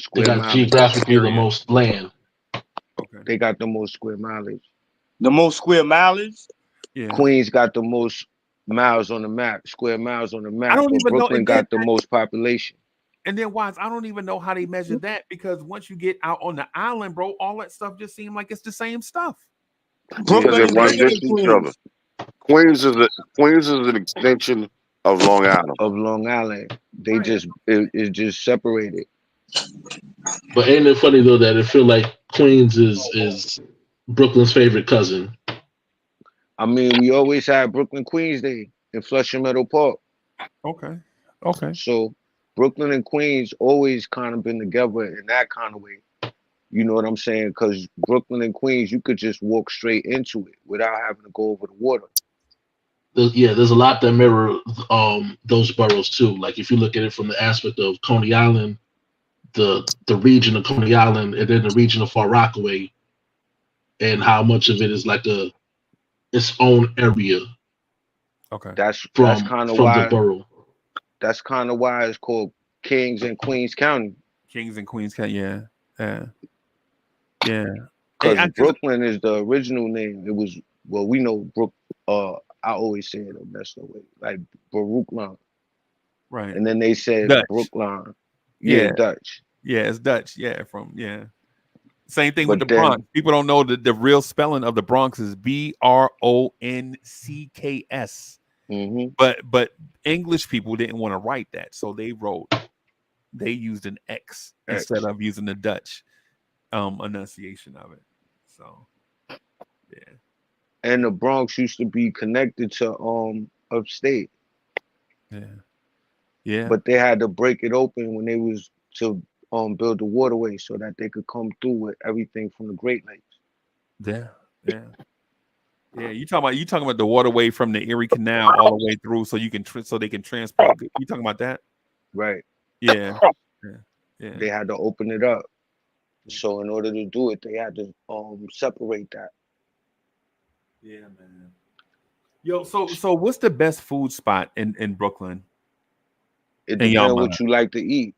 square mileage. Geographically the most land. Okay. They got the most square mileage. The most square mileage? Yeah. Queens got the most miles on the map, square miles on the map. I don't even know. Brooklyn got the most population. And then Wise, I don't even know how they measure that because once you get out on the island, bro, all that stuff just seems like it's the same stuff. Because it runs into each other. Queens is an extension of Long Island. Of Long Island, they just it's just separated. But ain't it funny though that it feel like Queens is Brooklyn's favorite cousin? I mean, we always had Brooklyn Queens Day in Flushing Meadow Park. Okay. So Brooklyn and Queens always kind of been together in that kind of way. You know what I'm saying? Because Brooklyn and Queens, you could just walk straight into it without having to go over the water. There's a lot that mirror those boroughs too. Like if you look at it from the aspect of Coney Island, the region of Coney Island, and then the region of Far Rockaway, and how much of it is like its own area. Okay. That's kind of why the borough. That's kind of why it's called Kings and Queens County. Kings and Queens County, yeah. Because Brooklyn is the original name. It was, well, we know I always say it a messed up way, like Brooklyn. Right. And then they said Dutch. Brooklyn. Yeah. Dutch. Yeah, it's Dutch. Yeah, Same thing with the Bronx. People don't know that the real spelling of the Bronx is BRONCKS. Mm-hmm. But English people didn't want to write that, so they used an X instead of using the Dutch enunciation of it. So yeah. And the Bronx used to be connected to upstate. Yeah. But they had to break it open when they was to build the waterway so that they could come through with everything from the Great Lakes. Yeah. You talking about the waterway from the Erie Canal all the way through, so you can so they can transport. You talking about that? Right. Yeah. They had to open it up. So in order to do it, they had to separate that. Yeah, man. Yo, so what's the best food spot in Brooklyn? It depends what you like to eat.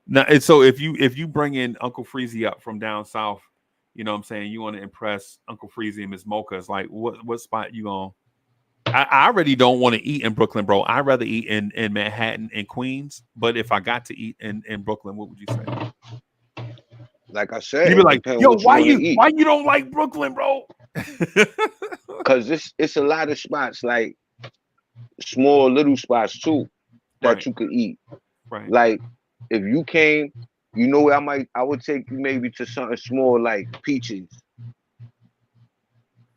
Now, so if you bring in Uncle Freezy up from down south, you know what I'm saying, you want to impress Uncle Freezy and Miss Mocha, it's like what spot you going? I already don't want to eat in Brooklyn, bro. I'd rather eat in Manhattan and Queens. But if I got to eat in Brooklyn, what would you say? Like I said, You'd be it like, depends yo, what you want to eat. why you don't like Brooklyn, bro? Cause it's a lot of spots, like small little spots too, that Right. you could eat. Right. Like if you came, you know where I would take you maybe to something small like Peaches.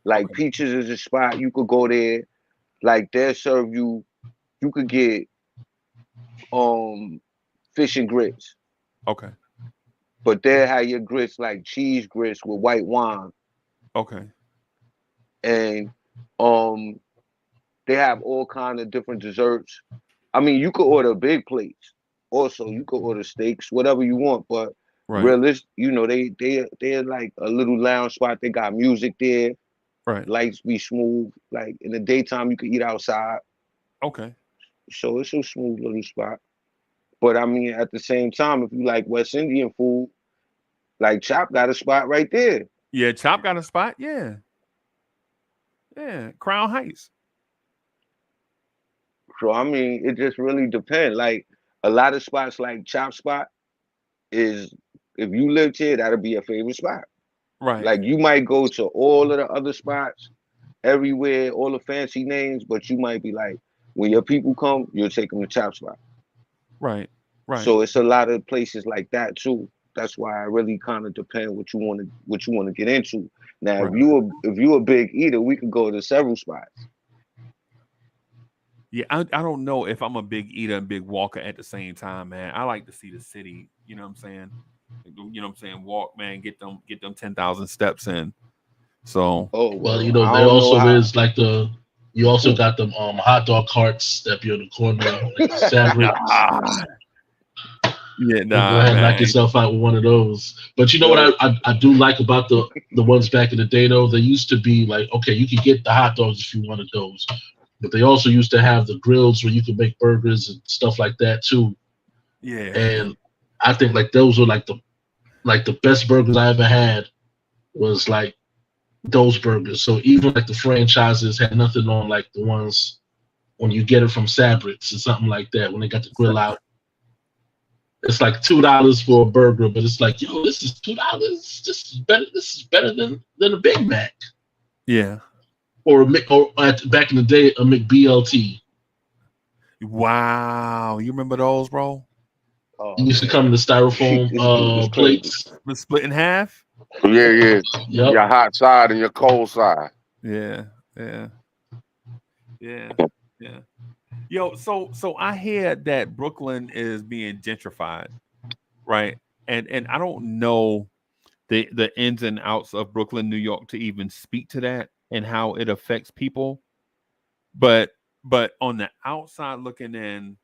Like Okay. Peaches is a spot you could go there. Like they'll serve you. You could get fish and grits, Okay. but they'll have your grits like cheese grits with white wine, Okay. and they have all kind of different desserts. I mean, you could order big plates. Also, you could order steaks, whatever you want. But Right. they're like a little lounge spot. They got music there. Right. Lights be smooth. Like in the daytime, you could eat outside. Okay. So it's a smooth little spot. But I mean, at the same time, if you like West Indian food, like Chop got a spot right there. Yeah, Chop got a spot. Yeah. Yeah. Crown Heights. So I mean, it just really depends. Like a lot of spots, like Chop spot, is if you lived here, that'll be your favorite spot. Right. Like you might go to all of the other spots, everywhere, all the fancy names, but you might be like, when your people come, you'll take them to Chop spot. Right. Right. So it's a lot of places like that too. That's why I really kind of depend what you want to get into. Now, Right. if you a big eater, we could go to several spots. Yeah, I don't know if I'm a big eater and big walker at the same time, man. I like to see the city. You know what I'm saying? You know what I'm saying? Walk, man. Get them 10,000 steps in. So. Oh Well, you I know, don't there also how. is like you also got them hot dog carts that be on the corner, like the sandwich. Yeah, Go ahead and knock yourself out with one of those. But you know what I do like about the ones back in the day though? They used to be like, okay, you could get the hot dogs if you wanted those. But they also used to have the grills where you could make burgers and stuff like that too. Yeah. And I think like those were like the best burgers I ever had was like those burgers. So even like the franchises had nothing on like the ones when you get it from Sabrits or something like that, when they got the grill out. It's like $2 for a burger, but it's like, yo, this is $2. This is better than a Big Mac. Yeah. Or back in the day, a McBLT. Wow, you remember those, bro? Oh, You used to come in the styrofoam plates. Was split in half. Yeah. Yep. Your hot side and your cold side. Yeah. Yo, so I hear that Brooklyn is being gentrified, right? And I don't know the ins and outs of Brooklyn, New York, to even speak to that and how it affects people. But on the outside looking in,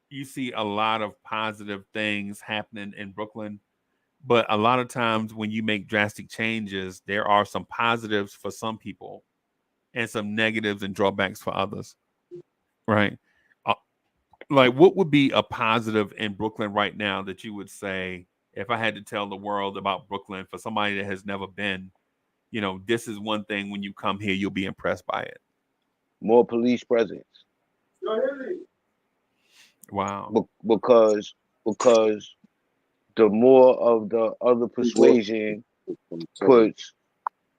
you see a lot of positive things happening in Brooklyn. But a lot of times when you make drastic changes, there are some positives for some people and some negatives and drawbacks for others. Right. Like what would be a positive in Brooklyn right now that you would say, if I had to tell the world about Brooklyn for somebody that has never been, you know, this is one thing when you come here, you'll be impressed by it. more police presence. Wow. Because the more of the other persuasion puts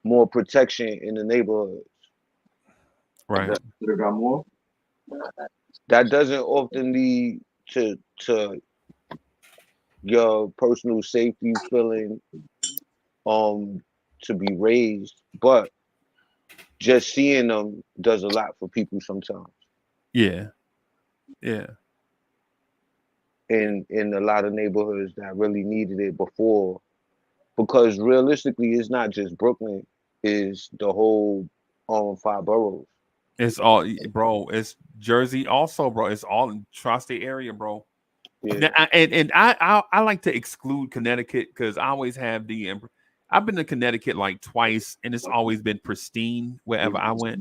more protection in the neighborhoods. Right. That doesn't often lead to your personal safety feeling to be raised, but just seeing them does a lot for people sometimes. Yeah. In a lot of neighborhoods that really needed it before, because realistically, it's not just Brooklyn; it's the whole 5 boroughs. It's all, bro. It's Jersey also, bro. It's all in tri-state area, bro. Yeah. I like to exclude Connecticut because I always have I've been to Connecticut like twice, and it's always been pristine wherever I went.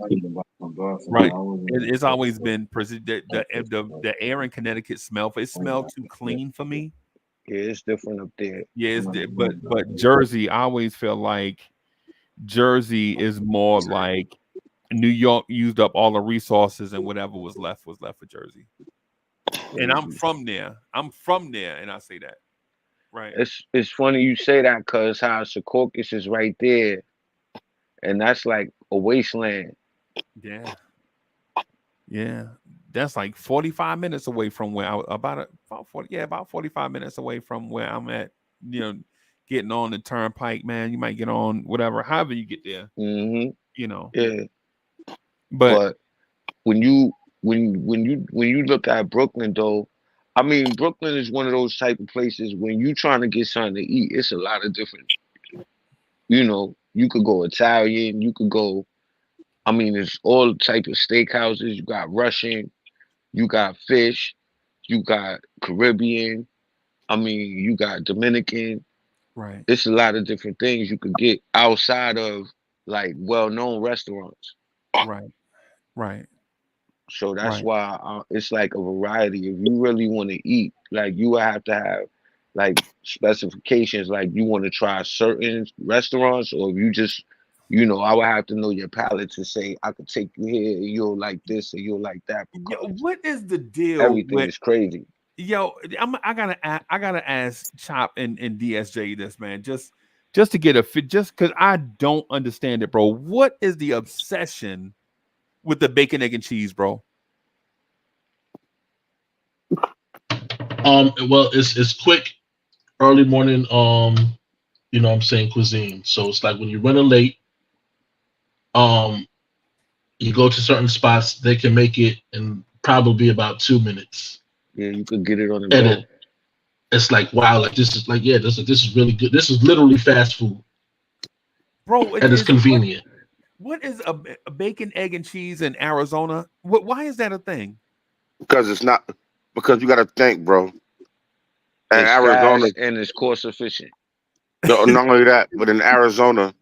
Right, it's always been the air in Connecticut smelled too clean for me. Yeah, it's different up there. Yeah, but Jersey, I always feel like Jersey is more like New York used up all the resources, and whatever was left for Jersey. And I'm from there, and I say that. Right. It's funny you say that because how Secaucus is right there, and that's like a wasteland. Yeah. Yeah. That's like 45 minutes away from where about 40, yeah, about 45 minutes away from where I'm at, you know, getting on the turnpike, man. You might get on whatever, however you get there, Hmm. you know. Yeah, But but when you look at Brooklyn though, I mean Brooklyn is one of those type of places when you trying to get something to eat, it's a lot of different. You could go Italian, you could go. I mean, it's all type of steakhouses. You got Russian, you got fish, you got Caribbean. I mean, you got Dominican. right, It's a lot of different things you could get outside of like well-known restaurants. right, right, So that's right. why it's like a variety. If you really want to eat, like you would have to have like specifications. Like you want to try certain restaurants, or if you just, I would have to know your palate to say I could take you here and you'll like this and you'll like that Yo, because what is the deal everything with is crazy. yo? I gotta ask Chop and DSJ this, man. Just to get a fit, just because I don't understand it, bro. What is the obsession with the bacon, egg, and cheese, bro? Well, it's quick, early morning. What I'm saying, cuisine. So it's like when you're running late. You go to certain spots, they can make it in probably about 2 minutes. Yeah, you could get it on the And go. it's like, wow, like this is like, yeah, this is really good. This is literally fast food. Bro, And it's convenient. what is a bacon, egg, and cheese in Arizona? Why is that a thing? Because it's not. Because you got to think, bro. In It's Arizona, fast and it's cost efficient. not only that, but in Arizona,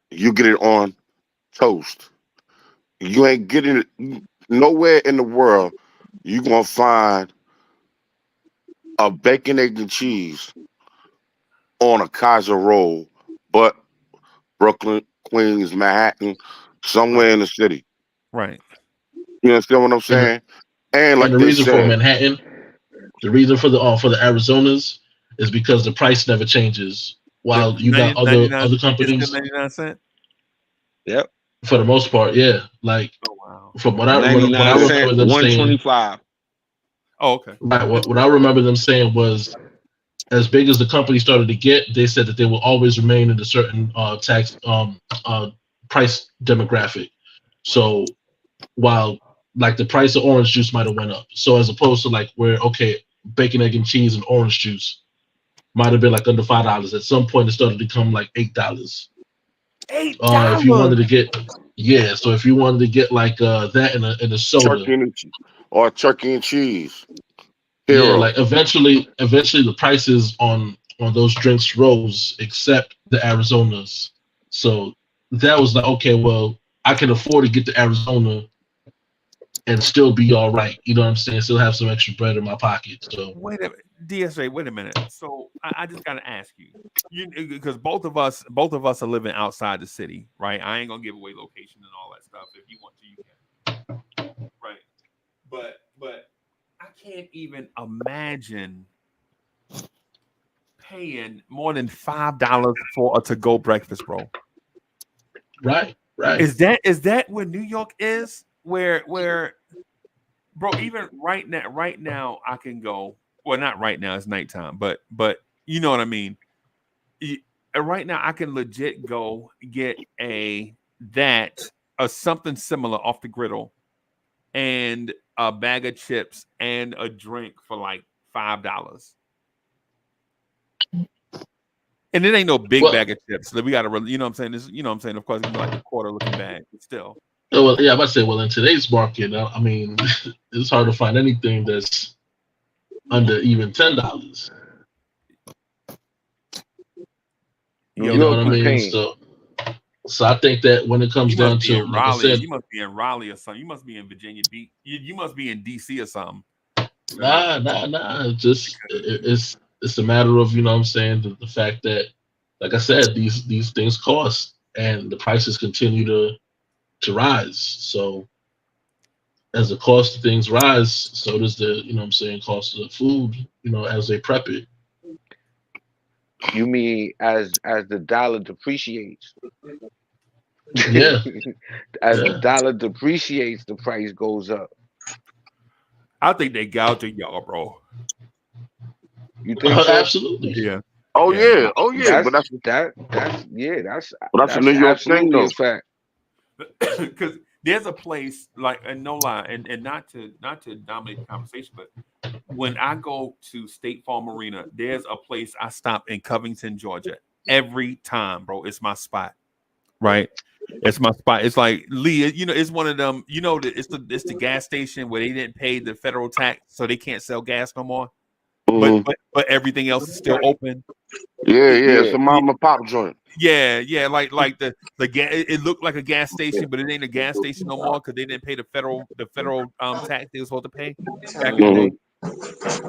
you get it on toast. You ain't getting it nowhere in the world. You gonna find a bacon, egg, and cheese on a Kaiser roll, but Brooklyn, Queens, Manhattan, somewhere Right, in the city. right. You understand what I'm And the, saying? And and like the they reason for said, Manhattan, the reason for the Arizonas is because the price never changes. The While you got 90, other 99, it's still companies, 99 cents. Yep. for the most part, yeah. Like Oh wow. from what I 99 cent, remember them saying, 125. Oh, okay. right? What I remember them saying was, as big as the company started to get, they said that they will always remain in a certain tax price demographic. So while like the price of orange juice might have went up, so as opposed to like where okay, bacon, egg, and cheese and orange juice might have been like under $5. At some point, it started to become like $8. $8. If you wanted to get, yeah, so if you wanted to get like that in a soda, turkey and cheese. yeah, Hero. like eventually the prices on those drinks rose, except the Arizonas. So that was like, okay, well, I can afford to get to Arizona and still be all right. You know what I'm saying? Still have some extra bread in my pocket. So Wait a minute, DSJ. Wait a minute. So I just gotta ask you, because both of us are living outside the city, right? I ain't gonna give away location and all that stuff. If you want to, you can, right? But I can't even imagine paying more than $5 for a to-go breakfast, bro. right. Is that where New York is? Where bro, even right now I can go. Well, not right now, it's nighttime, but you know what I mean. Right now I can legit go get a something similar off the griddle and a bag of chips and a drink for like $5. And it ain't no big Well, bag of chips. So we got to, you know what I'm saying? This, you know what I'm saying? Of course, it's gonna be like a quarter looking bag, but still. well, yeah, I'm about to say, well, in today's market, I mean, it's hard to find anything that's under even $10. Yo, You know what I York is mean? paying. So I think that when it comes you must down be to, in like I Raleigh. said, You must be in Raleigh or something. You must be in Virginia Beach. You must be in DC or something. nah. It's a matter of, you know what I'm saying, the fact that, like I said, these things cost and the prices continue to rise. So as the cost of things rise, so does the, you know what I'm saying, cost of the food, as they prep it. You mean as the dollar depreciates? Yeah. As Yeah. the dollar depreciates, the price goes up. I think they gouging y'all, bro. You think so? Absolutely. Yeah. Oh Yeah. yeah. But that's That's a New York thing, absolutely though. a fact. Because there's a place like, and no lie, and not to dominate the conversation, but when I go to State Farm Arena, there's a place I stop in Covington, Georgia. Every time, bro, it's my spot. Right? It's my spot. It's like Lee, it's one of them, it's the gas station where they didn't pay the federal tax, so they can't sell gas no more. Mhm. But everything else is still open. Yeah, it's Yeah. a mom and pop joint. Yeah, like the gas. It looked like a gas station, but it ain't a gas station no more because they didn't pay the federal tax they were supposed to pay back in the day.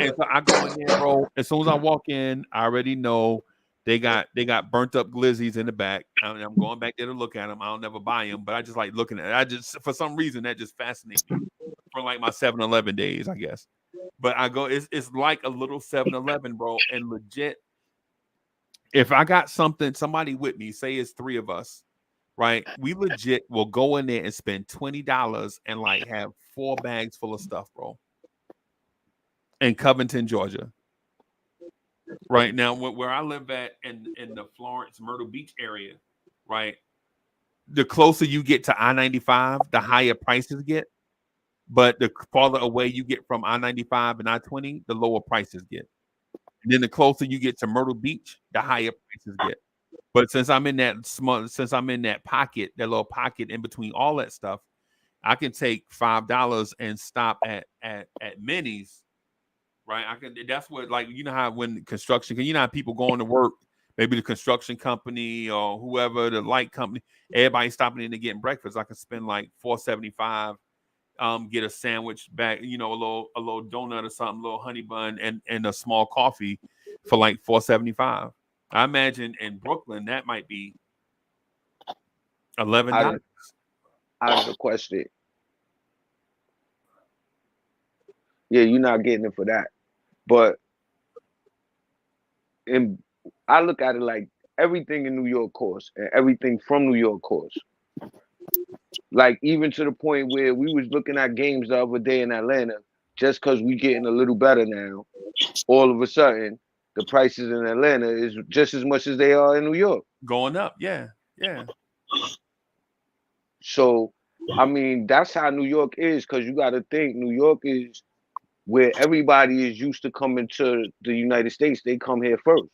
And so I go in there, bro. As soon as I walk in, I already know they got burnt up glizzies in the back. I'm going back there to look at them. I'll never buy them, but I just like looking at it. I just, for some reason, that just fascinates me for like my 7-Eleven days, I guess. But I go, it's like a little 7-Eleven, bro, and legit. If I got somebody with me, say it's 3 of us, right? We legit will go in there and spend $20 and like have 4 bags full of stuff, bro. In Covington, Georgia. Right now, where I live at in the Florence, Myrtle Beach area, right? The closer you get to I-95, the higher prices get. But the farther away you get from I-95 and I-20, the lower prices get. And then the closer you get to Myrtle Beach, the higher prices get. But since I'm in that pocket, that little pocket in between all that stuff, I can take $5 and stop at Minnie's, right? That's what, like, how when construction, how people going to work, maybe the construction company or whoever, the light company, everybody stopping in and getting breakfast. I can spend like $4.75. Get a sandwich back, a little donut or something, a little honey bun, and a small coffee for like $4.75. I imagine in Brooklyn that might be $11. Out of the question. Yeah, you're not getting it for that. But I look at it like everything in New York costs and everything from New York costs. Like even to the point where we was looking at games the other day in Atlanta, just because we getting a little better now, all of a sudden the prices in Atlanta is just as much as they are in New York. Going up, yeah. So, I mean, that's how New York is, because you got to think New York is where everybody is used to coming to the United States. They come here first,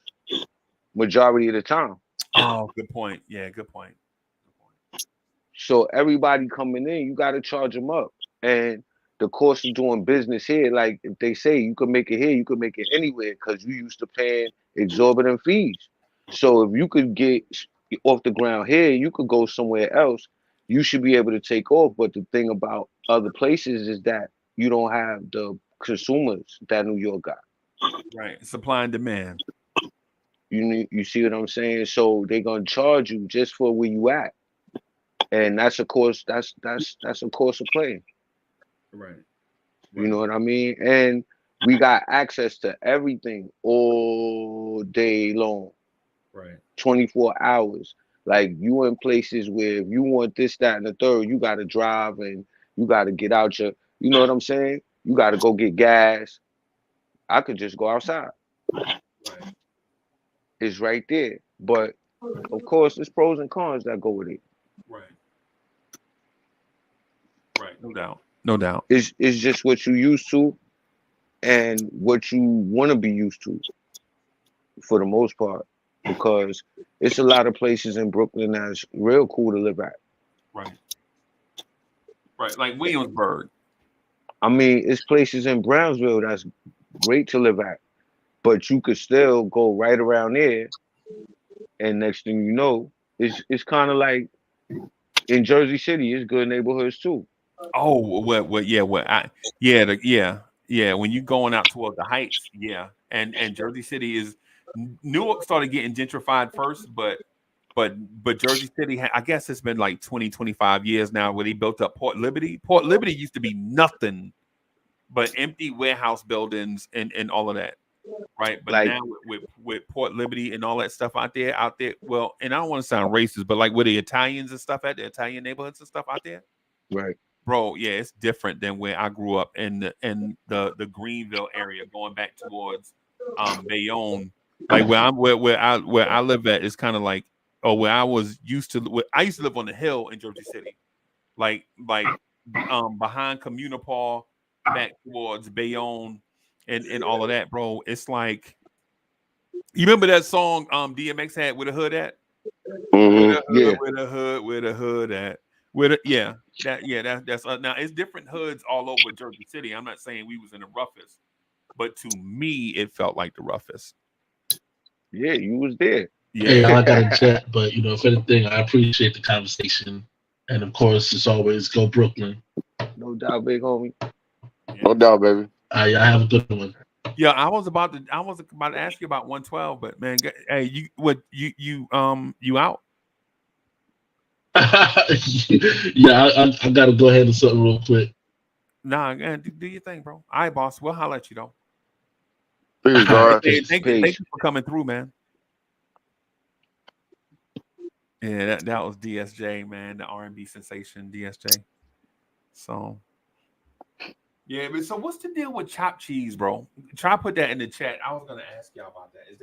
majority of the time. Oh, good point. Yeah, good point. So everybody coming in, you got to charge them up. And the cost of doing business here, like if they say you can make it here, you can make it anywhere because you used to paying exorbitant fees. So if you could get off the ground here, you could go somewhere else. You should be able to take off. But the thing about other places is that you don't have the consumers that New York got. Right, supply and demand. You see what I'm saying? So they're gonna charge you just for where you at. And that's a course. That's a course of play. Right. You know what I mean? And we got access to everything all day long. Right. 24 hours. Like you in places where if you want this, that, and the third, you got to drive and you got to get out your. You know what I'm saying? You got to go get gas. I could just go outside. Right. It's right there. But of course, there's pros and cons that go with it. Right. No doubt. It's just what you used to and what you want to be used to for the most part, because it's a lot of places in Brooklyn that's real cool to live at. Right, like Williamsburg. I mean, it's places in Brownsville that's great to live at, but you could still go right around there, and next thing you know, it's kind of like in Jersey City, it's good neighborhoods too. Oh, what? When you're going out toward the Heights, yeah, and Jersey City is. Newark started getting gentrified first, but Jersey City, I guess it's been like 20, 25 years now where they built up Port Liberty. Port Liberty used to be nothing but empty warehouse buildings and all of that, right? But Like now with Port Liberty and all that stuff out there, well, and I don't want to sound racist, but like with the Italians and stuff at the Italian neighborhoods and stuff out there, right. bro, yeah, it's different than where I grew up in the Greenville area, going back towards Bayonne, like where I live at is kind of like, or where I was used to. I used to live on the hill in Jersey City, like behind Communipol, back towards Bayonne, and all of that, bro. It's like, you remember that song DMX had, "Where the Hood At?" Mm-hmm. Yeah. Where the hood at? That's now it's different hoods all over Jersey City. I'm not saying we was in the roughest, but to me it felt like the roughest. Yeah, you was there. Hey, Yeah. I got to jet, but if anything, I appreciate the conversation, and of course, it's always go Brooklyn. No doubt, big homie. No doubt, baby. I have a good one. Yeah, I was about to ask you about 112, but man, hey, you out? Yeah, I got to go ahead and something real quick. Nah, do your thing, bro. All right, boss. We'll holler at you though. Peace, God. Thank you for coming through, man. Yeah, that was DSJ, man, the R&B sensation, DSJ. So, yeah, but so what's the deal with chopped cheese, bro? Try to put that in the chat. I was gonna ask y'all about that. Is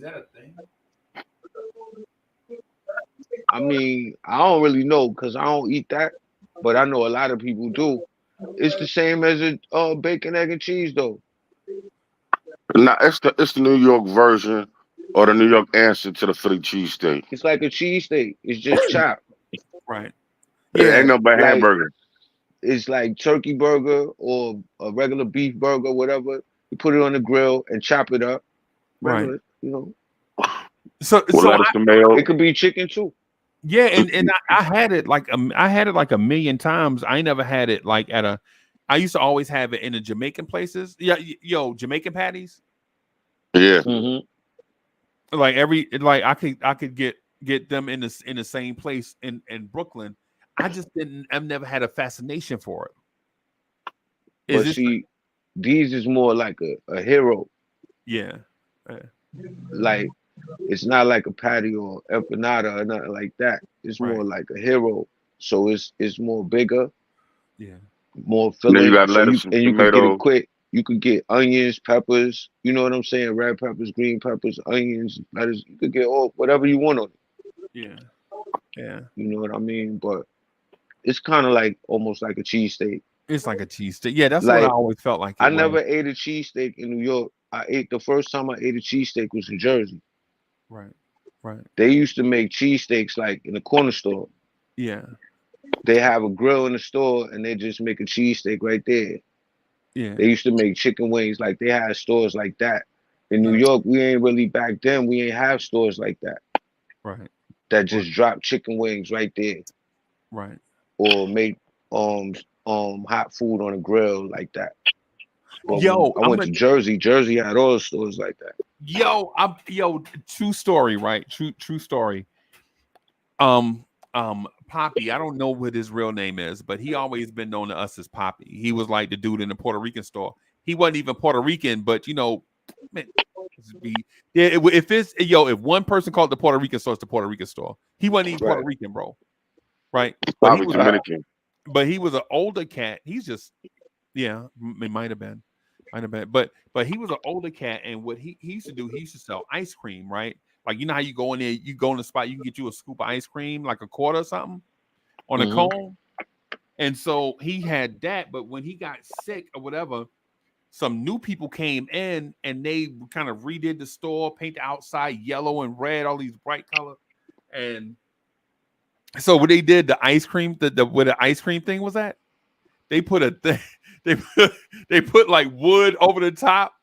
that a thing? I mean, I don't really know because I don't eat that, but I know a lot of people do. It's the same as a bacon, egg, and cheese, though. Nah, it's the New York version or the New York answer to the Philly cheesesteak. It's like a cheesesteak. It's just chopped. Right. Yeah, ain't no but like- hamburger. It's like turkey burger or a regular beef burger, whatever. You put it on the grill and chop it up. Regular, Right. You know, So With lettuce, tomato. it could be chicken too. yeah, and I had it like a million times. I never had it like at a. I used to always have it in the Jamaican places. Yeah, Jamaican patties. Yeah. Mm-hmm. Like I could get them in the same place in Brooklyn. I've never had a fascination for it. But see, these is more like a hero. Yeah. Like it's not like a patty or empanada or nothing like that. It's more like a hero. So it's more bigger. Yeah. More filling. You got lettuce and you can get tomato. it quick. You could get onions, peppers. You know what I'm saying? Red peppers, green peppers, onions, lettuce. You could get whatever you want on it. Yeah. Yeah. You know what I mean? But it's kind of like almost like a cheesesteak. It's like a cheesesteak. Yeah, that's Like, what I always felt like. I never ate a cheesesteak in New York. The first time I ate a cheesesteak was in Jersey. Right. Right. They used to make cheesesteaks like in the corner store. Yeah. They have a grill in the store and they just make a cheesesteak right there. Yeah. They used to make chicken wings, like they had stores like that. In New York, we ain't really back then. We ain't have stores like that. Right. That just drop chicken wings right there. Right. Or make hot food on a grill like that. But I went to Jersey. Jersey had all the stores like that. True story, right? True story. Poppy, I don't know what his real name is, but he always been known to us as Poppy. He was like the dude in the Puerto Rican store. He wasn't even Puerto Rican, but man, if one person called the Puerto Rican store, it's the Puerto Rican store. He wasn't even Puerto Rican, bro. Right? Probably Dominican. But he was an older cat. He's just, it might have been. But he was an older cat, and what he used to do, he used to sell ice cream, right? Like, you know how you go in there, you go in the spot, you can get you a scoop of ice cream, like a quarter or something on a cone. And so he had that, but when he got sick or whatever, some new people came in and they kind of redid the store, paint the outside yellow and red, all these bright colors. And so what they did, the ice cream, where the ice cream thing was at, they put a thing, they put like wood over the top,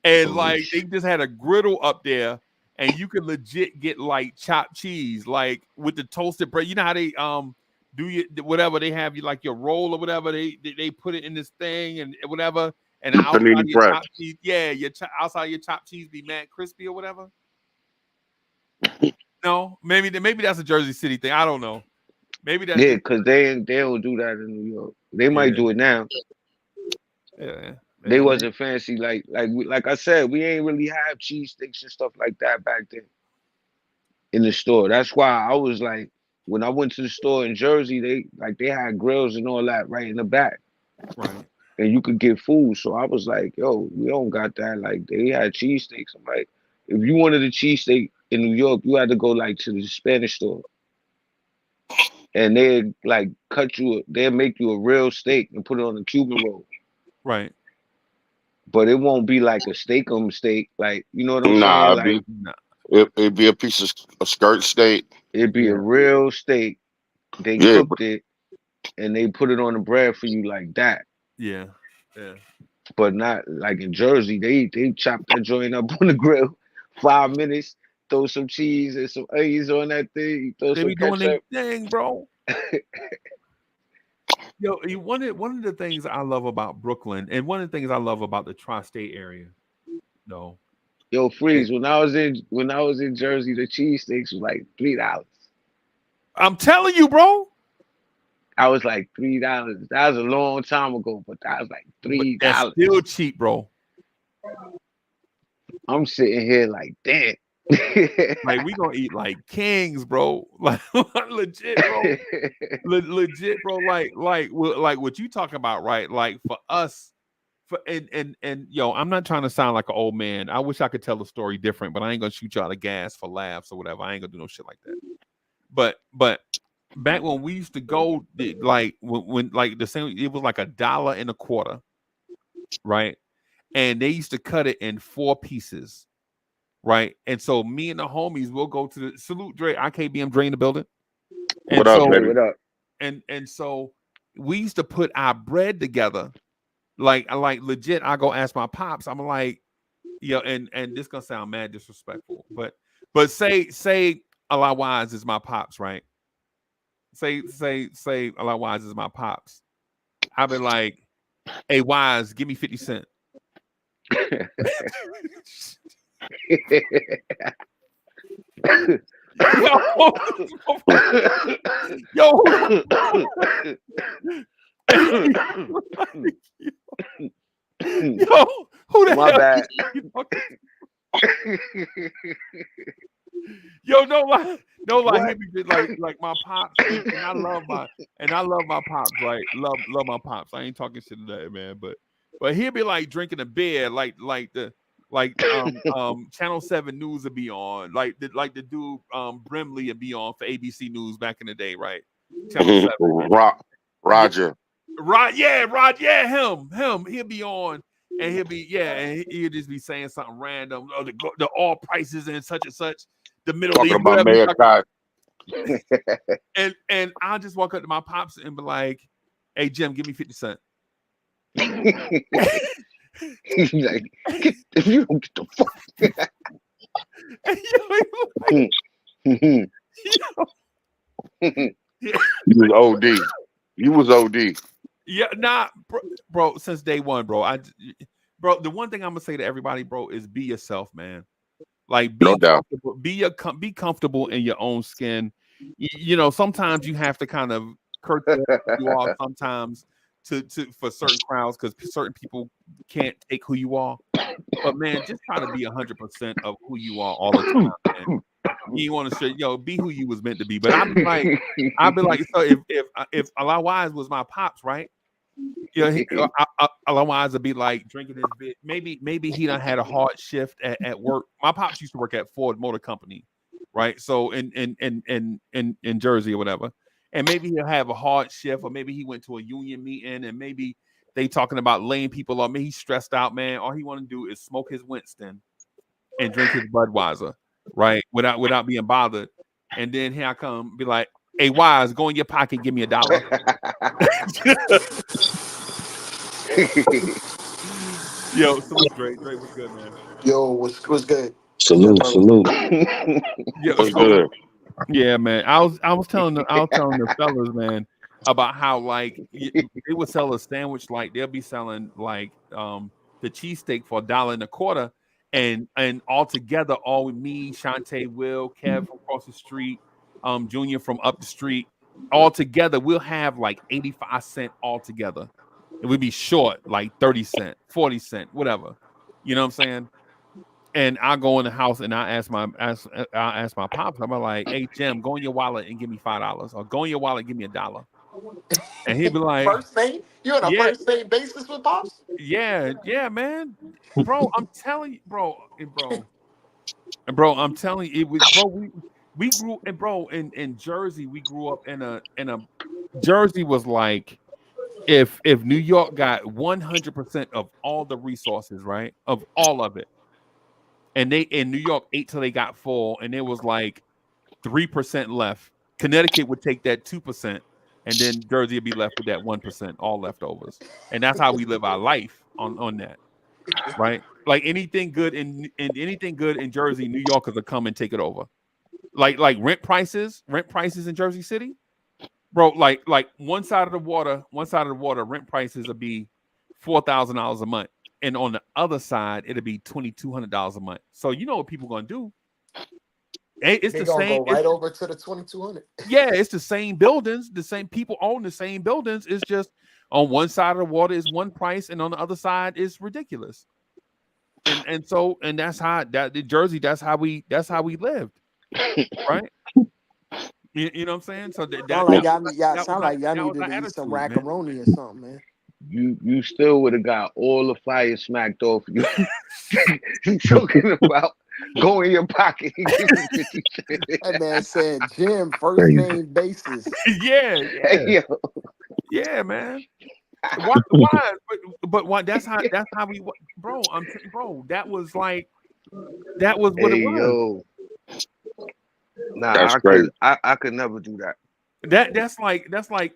and like they just had a griddle up there, and you could legit get like chopped cheese, like with the toasted bread. You know how they do whatever they have, you like your roll or whatever, they put it in this thing and whatever, and outside your chopped cheese, outside your chopped cheese be mad crispy or whatever. No, maybe that's a Jersey City thing. I don't know. Maybe that's because they don't do that in New York. They might do it now. Yeah, They wasn't fancy like I said. We ain't really have cheesesteaks and stuff like that back then in the store. That's why I was like, when I went to the store in Jersey, they had grills and all that right in the back, Right. and you could get food. So I was like, yo, we don't got that. Like they had cheesesteaks. I'm like, if you wanted a cheesesteak in New York, you had to go like to the Spanish store, and they'd like they'd make you a real steak and put it on a Cuban roll. Right. But it won't be like a steak-um steak, like, you know what I'm saying? It'd be a piece of a skirt steak. It'd be a real steak. They cooked it and they put it on the bread for you like that. Yeah. Yeah. But not like in Jersey, they chop that joint up on the grill, 5 minutes, throw some cheese and some onions on that thing, throw some ketchup. Doing their thing, bro. Yo, one of the things I love about Brooklyn, and one of the things I love about the tri-state area, no. Yo, Freeze, when I was in Jersey, the cheesesteaks was like $3. I'm telling you, bro. I was like $3. That was a long time ago, but that was like $3. That's still cheap, bro. I'm sitting here like, damn. Like we gonna eat like kings, bro. Like legit, bro. Legit, bro. Like what you talking about, right? Like for us, and yo, I'm not trying to sound like an old man. I wish I could tell the story different, but I ain't gonna shoot you out of gas for laughs or whatever. I ain't gonna do no shit like that. But back when we used to go, like when like the same, it was like $1.25, right? And they used to cut it in 4 pieces. Right. And so me and the homies will go to the salute Dre, IKBM Dre in the building. And What up, baby? What up? And so we used to put our bread together. Like legit, I go ask my pops. I'm like, yo, and this gonna sound mad disrespectful, but say Allah Wise is my pops, right? Say Allah Wise is my pops. I'll be like, hey Wise, give me 50 cents. Yo, who the My hell? bad. Yo, no lie, like my pops, and I love my pops, right? Love my pops. I ain't talking shit to that, man, but he'll be like drinking a beer, Channel 7 News would be on, like the dude Brimley would be on for ABC News back in the day, right? Channel 7. Roger. Right, yeah, him. He'll be on, and he'll just be saying something random. Oh, the oil prices and such, the Middle Talking East. about Mayor Kai. And I'll just walk up to my pops and be like, "Hey Jim, give me 50 cents." He's like, if you don't get the fuck. You was OD. Yeah, nah, bro. Since day one, bro. The one thing I'm gonna say to everybody, bro, is be yourself, man. Like, be comfortable, be comfortable in your own skin. You know, sometimes you have to kind of curtail who you are sometimes for certain crowds because certain people can't take who you are. But man, just try to be 100% of who you are all the time, man. You want to say, yo, be who you was meant to be. But I'd be like, so if Allah Wise was my pops, right? Yeah, Allah Wise would be like drinking his bit. Maybe he done had a hard shift at work. My pops used to work at Ford Motor Company, right? So in Jersey or whatever. And maybe he'll have a hard shift, or maybe he went to a union meeting, and maybe they talking about laying people off. Maybe he's stressed out, man. All he want to do is smoke his Winston and drink his Budweiser, right? Without being bothered. And then here I come, be like, "Hey, Wise, go in your pocket, give me $1." Yo, salute, Drake. Drake, what's good, man? Yo, what's good? Salute. Yeah, What's good? Yeah, man. I was telling the fellas, man, about how like they would sell a sandwich, like they'll be selling like the cheesesteak for $1.25, and all together, all with me, Shantae, Will, Kev from across the street, Junior from up the street, all together, we'll have like 85 cents all together. It would be short, like 30 cent, 40 cent, whatever. You know what I'm saying? And I go in the house and I ask my pops, I'm like, hey Jim, go in your wallet and give me $5. Or go in your wallet and give me $1. And he'd be like, First name? You on a yeah, first name basis with Pops? yeah, man. Bro, I'm telling you, bro, I'm telling you, it was bro, we grew and bro in Jersey, we grew up in a Jersey was like if New York got 100% of all the resources, right? Of all of it. And they in New York ate till they got full, and there was like 3% left. Connecticut would take that 2%, and then Jersey would be left with that 1%, all leftovers. And that's how we live our life on that, right? Like anything good in anything good in Jersey, New Yorkers will come and take it over. Like rent prices in Jersey City, bro. Like one side of the water, rent prices will be $4,000 a month. And on the other side, it'll be $2,200 a month. So you know what people gonna do? It's They the gonna same. go right over to the 2200. Yeah, it's the same buildings. The same people own the same buildings. It's just on one side of the water is one price, and on the other side is ridiculous. And so that's how Jersey. That's how we lived, right? You know what I'm saying? So Sound like y'all needed to eat attitude, some man. macaroni or something, man. You still would have got all the fire smacked off you. You talking about go in your pocket and give me 50 cents. That man said Jim, first name basis. Hey, yo. Yeah, man. Why? But why? That's how we, bro. Bro. That was what Hey, it was. yo. Nah, That's crazy. I could never do that. That's like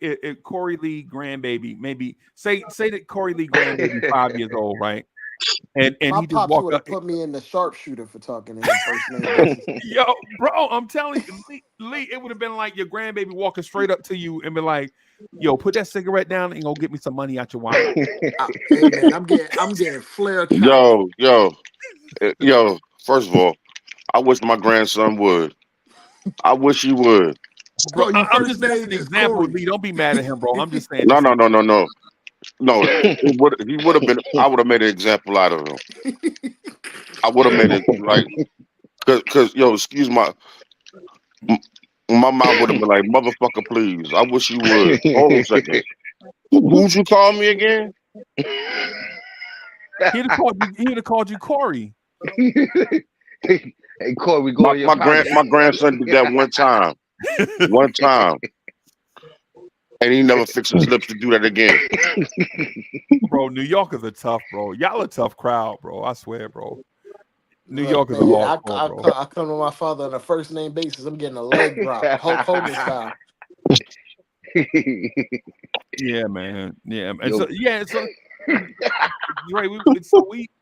if Corey Lee grandbaby, maybe say that Corey Lee grandbaby 5 years old, right? And My he just pops walked would have up. put me in the sharpshooter for talking to him first name basis. Yo, bro, I'm telling you, Lee, it would have been like your grandbaby walking straight up to you and be like, "Yo, put that cigarette down and go get me some money out your wallet." Hey man, I'm getting flare chopped. Yo. First of all, I wish my grandson would. I wish he would. Bro, your I'm first just name an is example, Corey. Lee. Don't be mad at him, bro. I'm just saying. No. No, he would have been. I would have made an example out of him. I would have made it like, cause yo, excuse my mom would have been like, motherfucker, please. I wish you would. Hold on a second. Who'd you call me again? He'd have called you Corey. Hey, Corey, we go in your pocket. My grandson did that one time. One time. And he never fixed his lips to do that again. Bro, New Yorkers are tough, bro. Y'all a tough crowd, bro. I swear, bro. New Look, Yorkers man, are hardcore, bro. I come to my father on a first name basis. I'm getting a leg drop, Hulk Hogan style. Yeah, man. Yeah, and Yo. so right.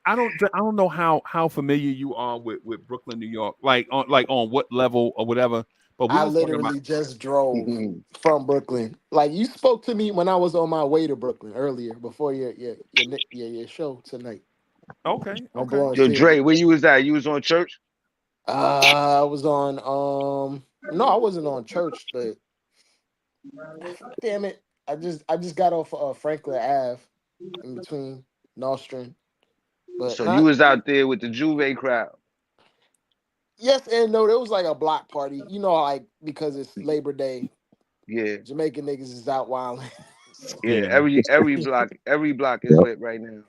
I don't know how familiar you are with Brooklyn, New York. Like on what level or whatever. But we I was talking about literally just drove from Brooklyn. Like you spoke to me when I was on my way to Brooklyn earlier before your show tonight. okay. Yo, Dre, where you was at? You was on church? I was on no, I wasn't on church, but damn it. I just got off Franklin Ave in between Nostrand. But So you was out there with the Juve crowd. Yes and no, there was like a block party. You know, like because it's Labor Day. Yeah. Jamaican niggas is out wilding. Yeah, every block is lit right now.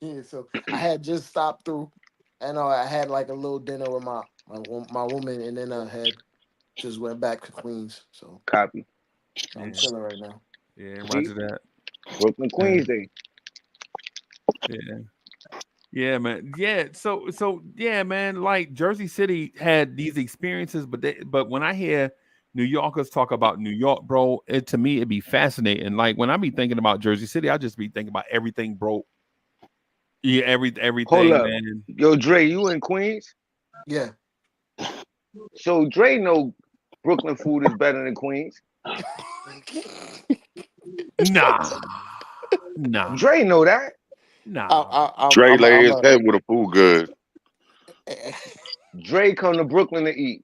Yeah, so I had just stopped through, and I had like a little dinner with my woman, and then I had just went back to Queens. So copy. I'm chilling right now. Yeah, roger that. Brooklyn Queens Day. Yeah. Yeah, man. Yeah. So yeah, man. Like Jersey City had these experiences, but when I hear New Yorkers talk about New York, bro, to me it'd be fascinating. Like when I be thinking about Jersey City, I just be thinking about everything broke. Yeah, everything, Hold up. man. Yo, Dre, you in Queens? Yeah. So Dre know Brooklyn food is better than Queens. Nah. Dre know that. Nah. Dre lay his head with a food good. Dre come to Brooklyn to eat.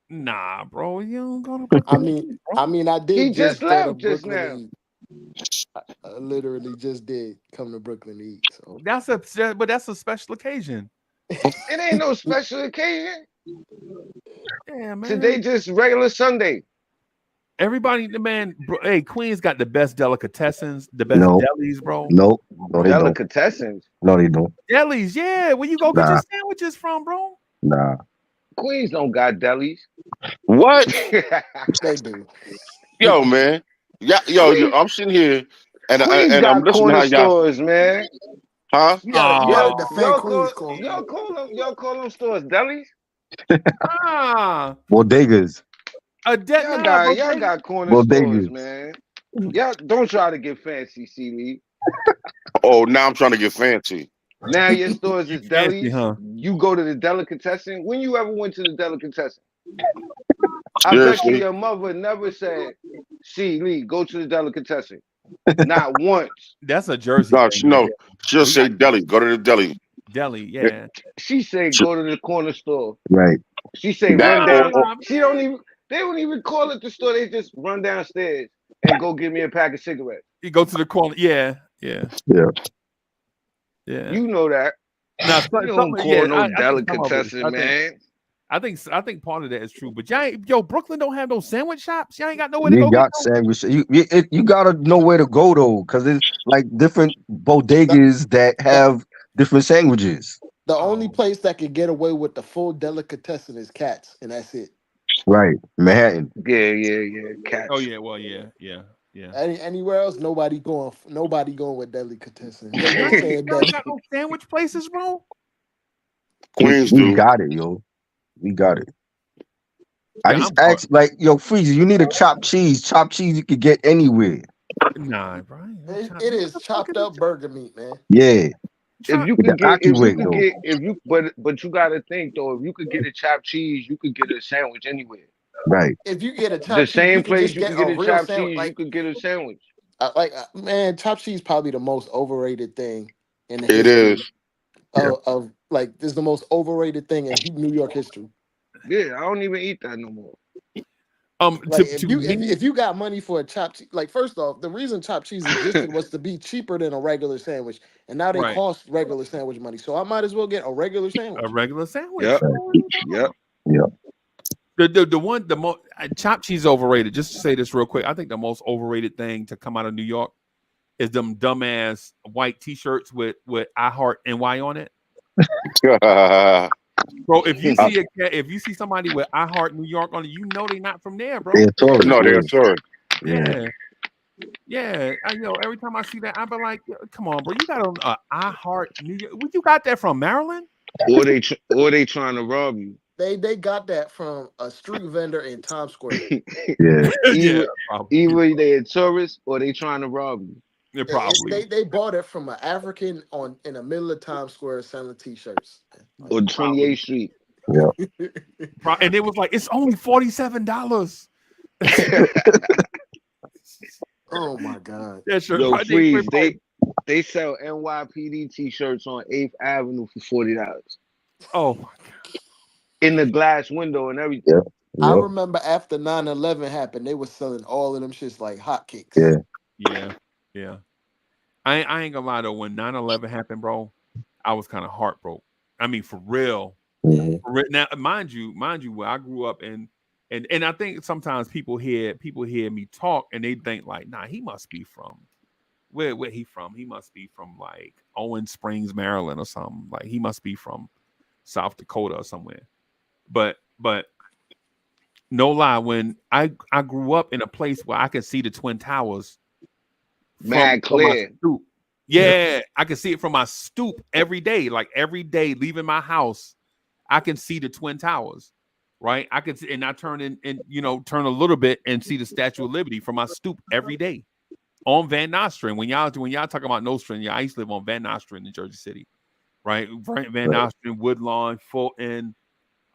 Nah, bro. You don't go to Brooklyn. I mean, I did He just go to left just Brooklyn now. to eat. I literally just did come to Brooklyn to eat. So but that's a special occasion. It ain't no special occasion. Yeah, man. Today just regular Sunday. Everybody, hey, Queens got the best delicatessens, the best No. delis, bro. No, they don't. Delicatessens. No, they don't. Delis, yeah. Where you go get Nah. your sandwiches from, bro? Nah. Queens don't got delis. What? they do. Yo, man. Yo, I'm sitting here and Queens I'm got listening to how corner y'all, stores, man. huh? You gotta defend Y'all Queens, call, Cole. y'all call them stores delis? Ah, Bodegas. a dead Y'all got corner Bodegas. stores, man. Y'all don't try to get fancy, C-Lee. Oh, now I'm trying to get fancy. Now your stores is Fancy, delis. huh? You go to the delicatessen. When you ever went to the delicatessen? I bet you Seriously? your mother never said, C-Lee, go to the delicatessen. Not once. That's a Jersey No, thing. no. She'll say deli. Go to the deli. Deli, yeah. She said go to the corner store. Right. She say That- run down. oh, They don't even call it the store. They just run downstairs and go give me a pack of cigarettes. You go to the corner, yeah. You know that. Now, You don't call no I think some of it- delicatessen, man. I think part of that is true, but Brooklyn don't have no sandwich shops. Y'all ain't got nowhere to You go. got sandwich. You gotta know where to go though, because it's like different bodegas that have different sandwiches. The only place that could get away with the full delicatessen is Cats, and that's it. Right, Manhattan. Yeah. Cats. Oh yeah, well yeah. Anywhere else, nobody going with delicatessen. Y'all got no sandwich places, bro. Queens we do. got it, yo. We got it. I Yeah, just I'm asked, like, yo, Freezy, you need a chopped cheese. Chopped cheese you could get anywhere. Nah, bro. It is chopped up burger meat, man. Yeah. If you With could the get, but you gotta think though, if you could get a chopped cheese, you could get a sandwich anywhere. Right. If you get a chopped The cheese, same you can place just you can get a real chopped sandwich. cheese, you could get a sandwich. Man, chopped cheese probably the most overrated thing in the It history is. of like this is the most overrated thing in New York history. Yeah, I don't even eat that no more. Like if you got money for a chopped cheese, like first off, the reason chopped cheese existed was to be cheaper than a regular sandwich, and now they cost regular sandwich money. So I might as well get a regular sandwich. A regular sandwich. Yep. The most chopped cheese overrated. Just to say this real quick, I think the most overrated thing to come out of New York is them dumbass white T-shirts with I Heart NY on it. Bro, if you see somebody with I Heart New York on it, you know they're not from there, bro. They're tourists. No, they're tourists. Yeah. Every time I see that, I be like, come on, bro, you got on I Heart New York. Where you got that from, Maryland? Or they trying to rob you. They got that from a street vendor in Times Square. Either they're tourists or they trying to rob you. Yeah, probably. They bought it from an African in the middle of Times Square selling T-shirts. Or 28th Street. Yeah. And it was like, it's only $47. Oh my God. Yeah, sure. Yo, Freeze, they sell NYPD T-shirts on 8th Avenue for $40. Oh my God. In the glass window and everything. Yeah. I remember after 9/11 happened, they were selling all of them shits like hotcakes. Yeah. I ain't gonna lie though, when 9/11 happened, bro, I was kind of heartbroken. I mean, for real. Now, mind you, where I grew up and I think sometimes people hear me talk and they think like, nah, he must be from where he from? He must be from like Owen Springs, Maryland or something. Like he must be from South Dakota or somewhere. But no lie, when I grew up in a place where I could see the Twin Towers mad clear. Yeah, I can see it from my stoop every day. Like every day leaving my house, I can see the Twin Towers. Right? I could see, and I turn turn a little bit and see the Statue of Liberty from my stoop every day on Van Nostrand. When y'all talking about Nostrand, I used to live on Van Nostrand in Jersey City. Right? Van Nostrand, Woodlawn, Fulton,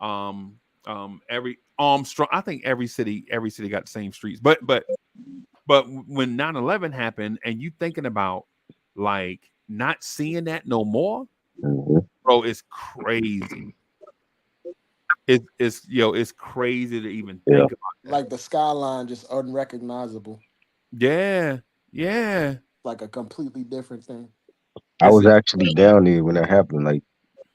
every Armstrong. I think every city got the same streets. But when 9/11 happened and you thinking about like not seeing that no more, bro, it's crazy. It's crazy to even think about that. Like the skyline just unrecognizable. Yeah. Yeah. Like a completely different thing. I was actually down there when that happened.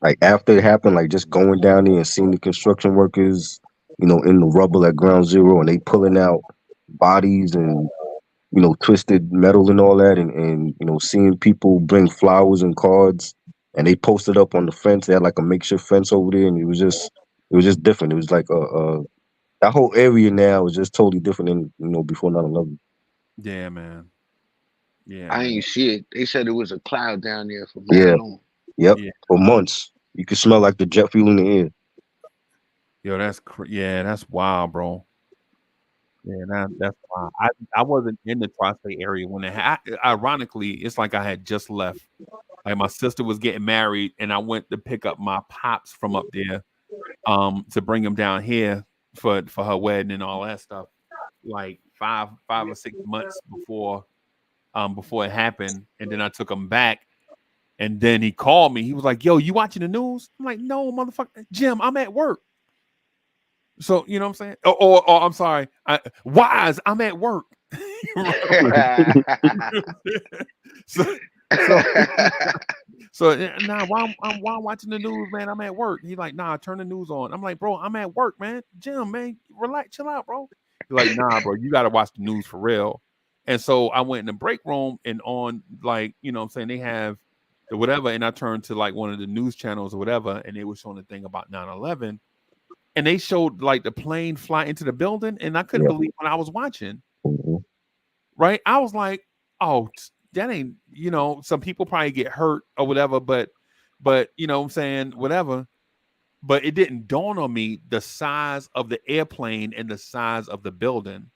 Like after it happened, like just going down there and seeing the construction workers, you know, in the rubble at Ground Zero, and they pulling out bodies and twisted metal and all that, and seeing people bring flowers and cards, and they posted up on the fence. They had like a makeshift fence over there, and it was just different. It was like that whole area now is just totally different than before 9/11. Yeah, man. Yeah, I man. ain't see it. They said it was a cloud down there for Yeah. long. Yep. Yeah. For months, you could smell like the jet fuel in the air. Yo, that's wild, bro. Yeah, that's wild. I wasn't in the tri-state area when it ironically, it's like I had just left. Like my sister was getting married, and I went to pick up my pops from up there, to bring him down here for her wedding and all that stuff. Like five or 6 months before it happened, and then I took him back, and then he called me. He was like, "Yo, you watching the news?" I'm like, "No, motherfucker, Jim, I'm at work." So you know what I'm saying? Or I'm sorry, Wise, I'm at work. so, nah, while I'm watching the news, man, I'm at work. He's like, "Nah, turn the news on." I'm like, "Bro, I'm at work, man. Jim, man, relax, chill out, bro." He's like, "Nah, bro, you got to watch the news for real." And so I went in the break room, and on, like, you know what I'm saying, they have the whatever, and I turned to like one of the news channels or whatever, and they were showing the thing about 9/11. And they showed like the plane fly into the building, and I couldn't believe what I was watching. Mhm. Right? I was like, "Oh, that ain't." Some people probably get hurt or whatever, but you know what I'm saying, whatever. But it didn't dawn on me the size of the airplane and the size of the building.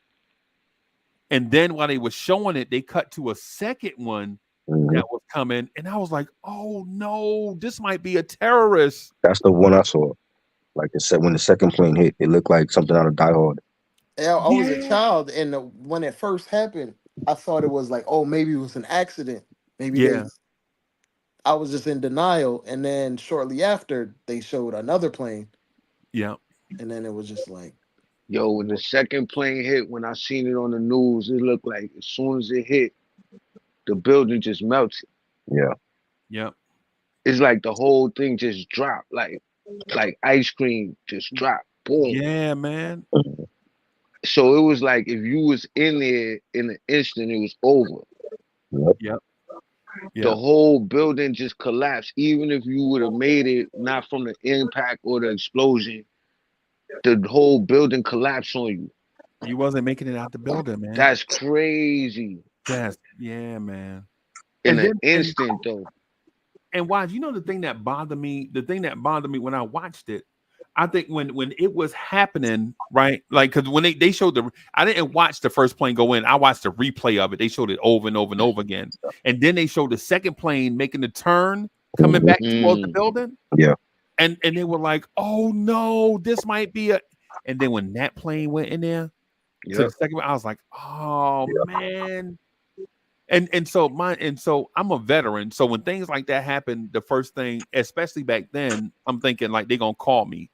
And then while they were showing it, they cut to a second one Mhm. that was coming, and I was like, "Oh no, this might be a terrorist." That's the one I saw. Like I said, when the second plane hit, it looked like something out of Die Hard. I was a Yeah. child, and when it first happened, I thought it was like, oh, maybe it was an accident. Maybe Yeah. I was just in denial, and then shortly after, they showed another plane, Yeah. and then it was just like, Yo, when the second plane hit, when I seen it on the news, it looked like as soon as it hit, the building just melted. Yeah. Yep. It's like the whole thing just dropped, like ice cream just dropped. Boom. Yeah, man. So it was like if you was in there in an instant, it was over. Yep. The whole building just collapsed. Even if you would have made it not from the impact or the explosion, the whole building collapsed on you. You wasn't making it out the building, man. That's crazy. Yeah, man. In an instant, though. And why? You know the thing that bothered me when I watched it, I think when it was happening, right? Like, because when they showed I didn't watch the first plane go in. I watched the replay of it. They showed it over and over and over again, and then they showed the second plane making the turn, coming back towards the building. Yeah. And they were like, "Oh no, this might be a." And then when that plane went in there to the second one, I was like, "Oh man." And so I'm a veteran. So when things like that happen, the first thing, especially back then, I'm thinking like they're gonna call me,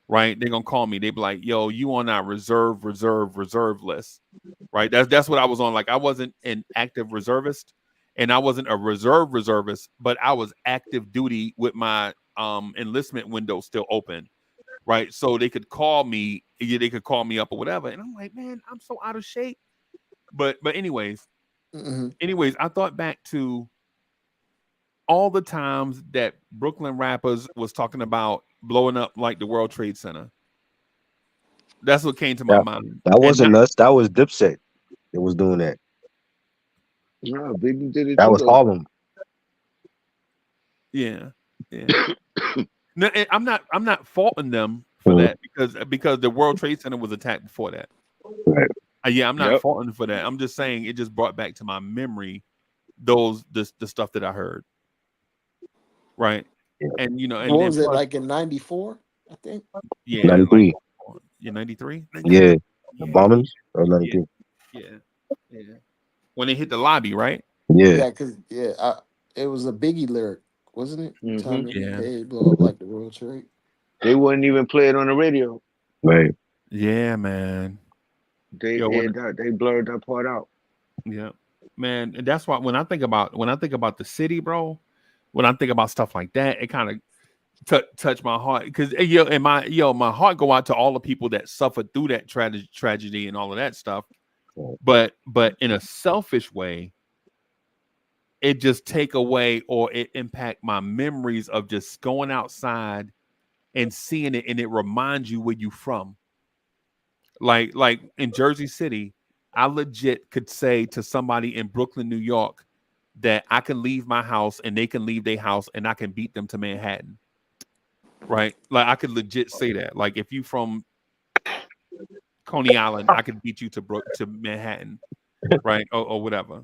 right? They're gonna call me. They be like, "Yo, you on our reserve list," right? That's what I was on. Like I wasn't an active reservist, and I wasn't a reservist, but I was active duty with my enlistment window still open, right? So they could call me, they could call me up or whatever, and I'm like, man, I'm so out of shape. But anyways. Anyways, I thought back to all the times that Brooklyn rappers was talking about blowing up like the World Trade Center. That's what came to my mind. That wasn't us. That was Dipset that was doing that. No, Biggie did it That too, was though. Harlem. Yeah. No, I'm not faulting them for that because the World Trade Center was attacked before that. Right. Yeah, I'm not faulting for that. I'm just saying it just brought back to my memory the stuff that I heard. Right. And and what was it like in '94? I think. Yeah. 93. Yeah, 93. Yeah. The bombings or 93. Yeah. When they hit the lobby, right? Yeah, because it was a Biggie lyric, wasn't it? Time to pay, blow up like the World Trade. They wouldn't even play it on the radio. Right. Yeah, man. They blurred that part out. Yeah. man, and that's why when I think about the city, bro, when I think about stuff like that, it kind of touch my heart because my heart go out to all the people that suffered through that tragedy and all of that stuff. But in a selfish way, it just take away or it impact my memories of just going outside and seeing it, and it reminds you where you from. Like in Jersey City, I legit could say to somebody in Brooklyn, New York, that I can leave my house and they can leave their house and I can beat them to Manhattan. Right? Like I could legit say that. Like if you from Coney Island, I could beat you to Manhattan, right? Or whatever.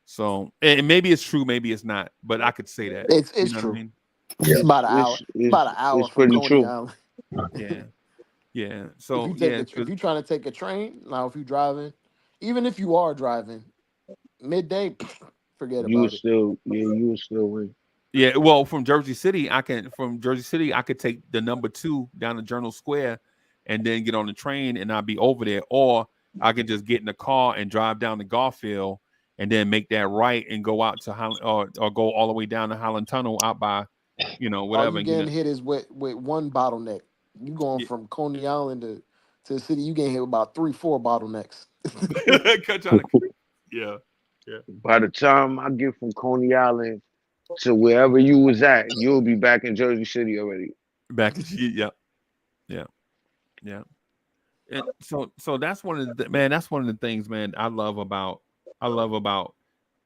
So and maybe it's true, maybe it's not, but I could say that. It's you know true. what I mean? It's about an hour. It's, About an hour it's from pretty Coney true. Island. Yeah. Yeah. If So you take yeah, if you're trying to take a train, now if you're driving, even if you are driving, midday, forget You would about it. still, yeah, you would still win. yeah. Well, from Jersey City, I could take the number 2 down to Journal Square and then get on the train and I'll be over there. Or I can just get in the car and drive down to Garfield and then make that right and go out to or go all the way down to Highland Tunnel out by, All whatever. you getting hit is with one bottleneck. You going Yeah. from Coney Island to the city, you getting hit with about 3-4 bottlenecks. Yeah. By the time I get from Coney Island to wherever you was at, you'll be back in Jersey City already. Back at you. Yeah. And so that's one of the things, man, I love about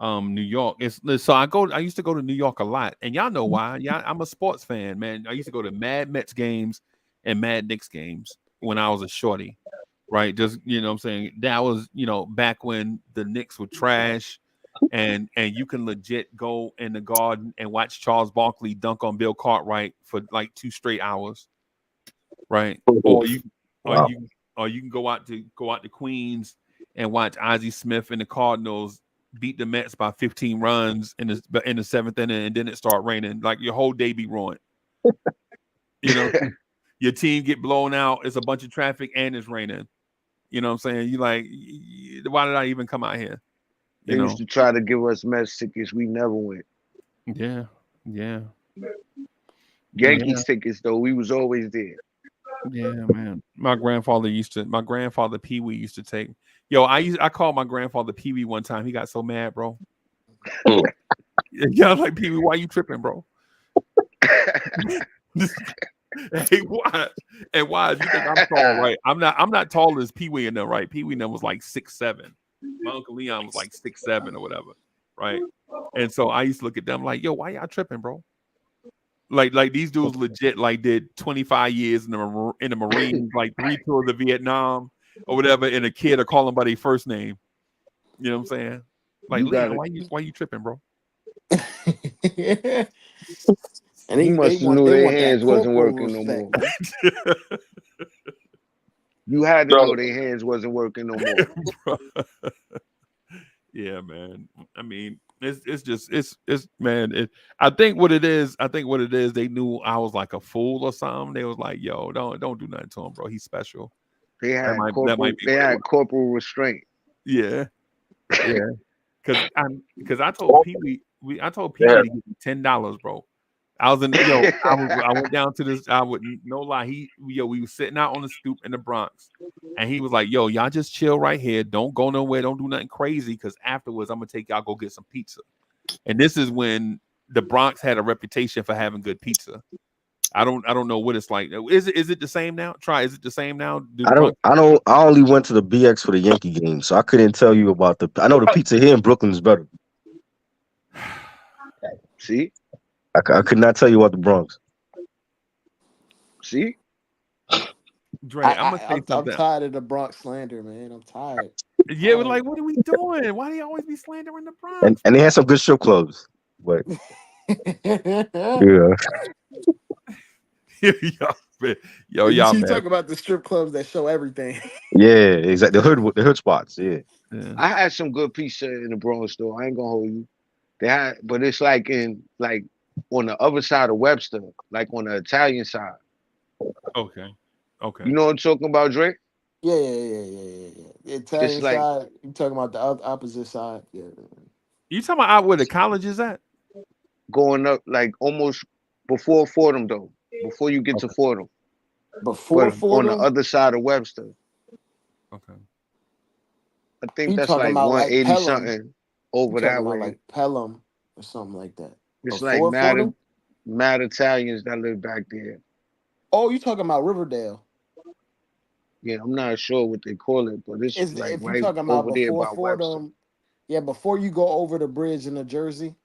New York. I used to go to New York a lot, and y'all know why. Yeah, I'm a sports fan, man. I used to go to Mad Mets games and Mad Knicks games when I was a shorty, right? Just what I'm saying, that was back when the Knicks were trash, and you can legit go in the Garden and watch Charles Barkley dunk on Bill Cartwright for like 2 straight hours, right? Or you can go out to Queens and watch Ozzie Smith and the Cardinals beat the Mets by 15 runs in the 7th inning, and then it start raining. Like your whole day be ruined. Your team get blown out. It's a bunch of traffic and it's raining. You know what I'm saying? You like, why did I even come out here? They used to try to give us Mets tickets. We never went. Yeah. Yankees tickets though, we was always there. Yeah, man. My grandfather Pee Wee used to take. Yo, I called my grandfather Pee Wee one time. He got so mad, bro. Yeah, I was like, Pee Wee, why you tripping, bro? Hey, why? And why? You think I'm tall, right? I'm not tall as Pee Wee in there, right? Pee Wee in there was like 6'7". My Uncle Leon was like 6'7" or whatever, right? And so I used to look at them like, yo, why y'all tripping, bro? Like these dudes legit like did 25 years in the Marines, like 3 tours of Vietnam or whatever, and a kid are calling by their first name. You know what I'm saying? Like, Leon, why you tripping, bro? And You must have knew their hands wasn't working no more. You had to know their hands wasn't working no more. Yeah, man. I mean, it's man. I think what it is, they knew I was like a fool or something. They was like, yo, don't do nothing to him, bro. He's special. They had corporal restraint. Yeah. Because I told Pee Wee to give me $10, bro. I went down to this. I would no lie. We were sitting out on the stoop in the Bronx, and he was like, "Yo, y'all just chill right here. Don't go nowhere. Don't do nothing crazy. Because afterwards, I'm gonna take y'all go get some pizza." And this is when the Bronx had a reputation for having good pizza. I don't know what it's like. Is it the same now? Is it the same now? I only went to the BX for the Yankee game, so I couldn't tell you about I know the pizza here in Brooklyn is better. See. I could not tell you about the Bronx. See? Dre, I'm tired of the Bronx slander, man. I'm tired. Yeah, we're like, what are we doing? Why do you always be slandering the Bronx? And they had some good strip clubs, but yeah. Y'all talk about the strip clubs that show everything. Yeah, exactly. The hood spots. Yeah. I had some good pizza in the Bronx though. I ain't gonna hold you. But it's like on the other side of Webster, like on the Italian side. Okay. You know what I'm talking about, Drake? Yeah. Italian like side. You talking about the opposite side? Yeah. You talking about out where the college is at? going up like almost before Fordham though. Before you get to Fordham. Before But on the Fordham, other side of Webster. Okay. I think you that's talking like about like 180 Pelham? something You over talking that about way. like Pelham or something like that? It's like Before Fordham? mad Italians that live back there. Oh, you talking about Riverdale? Yeah, I'm not sure what they call it, but it's Is like if you right talking about over there before by Webster. Fordham? Yeah, before you go over the bridge in New Jersey,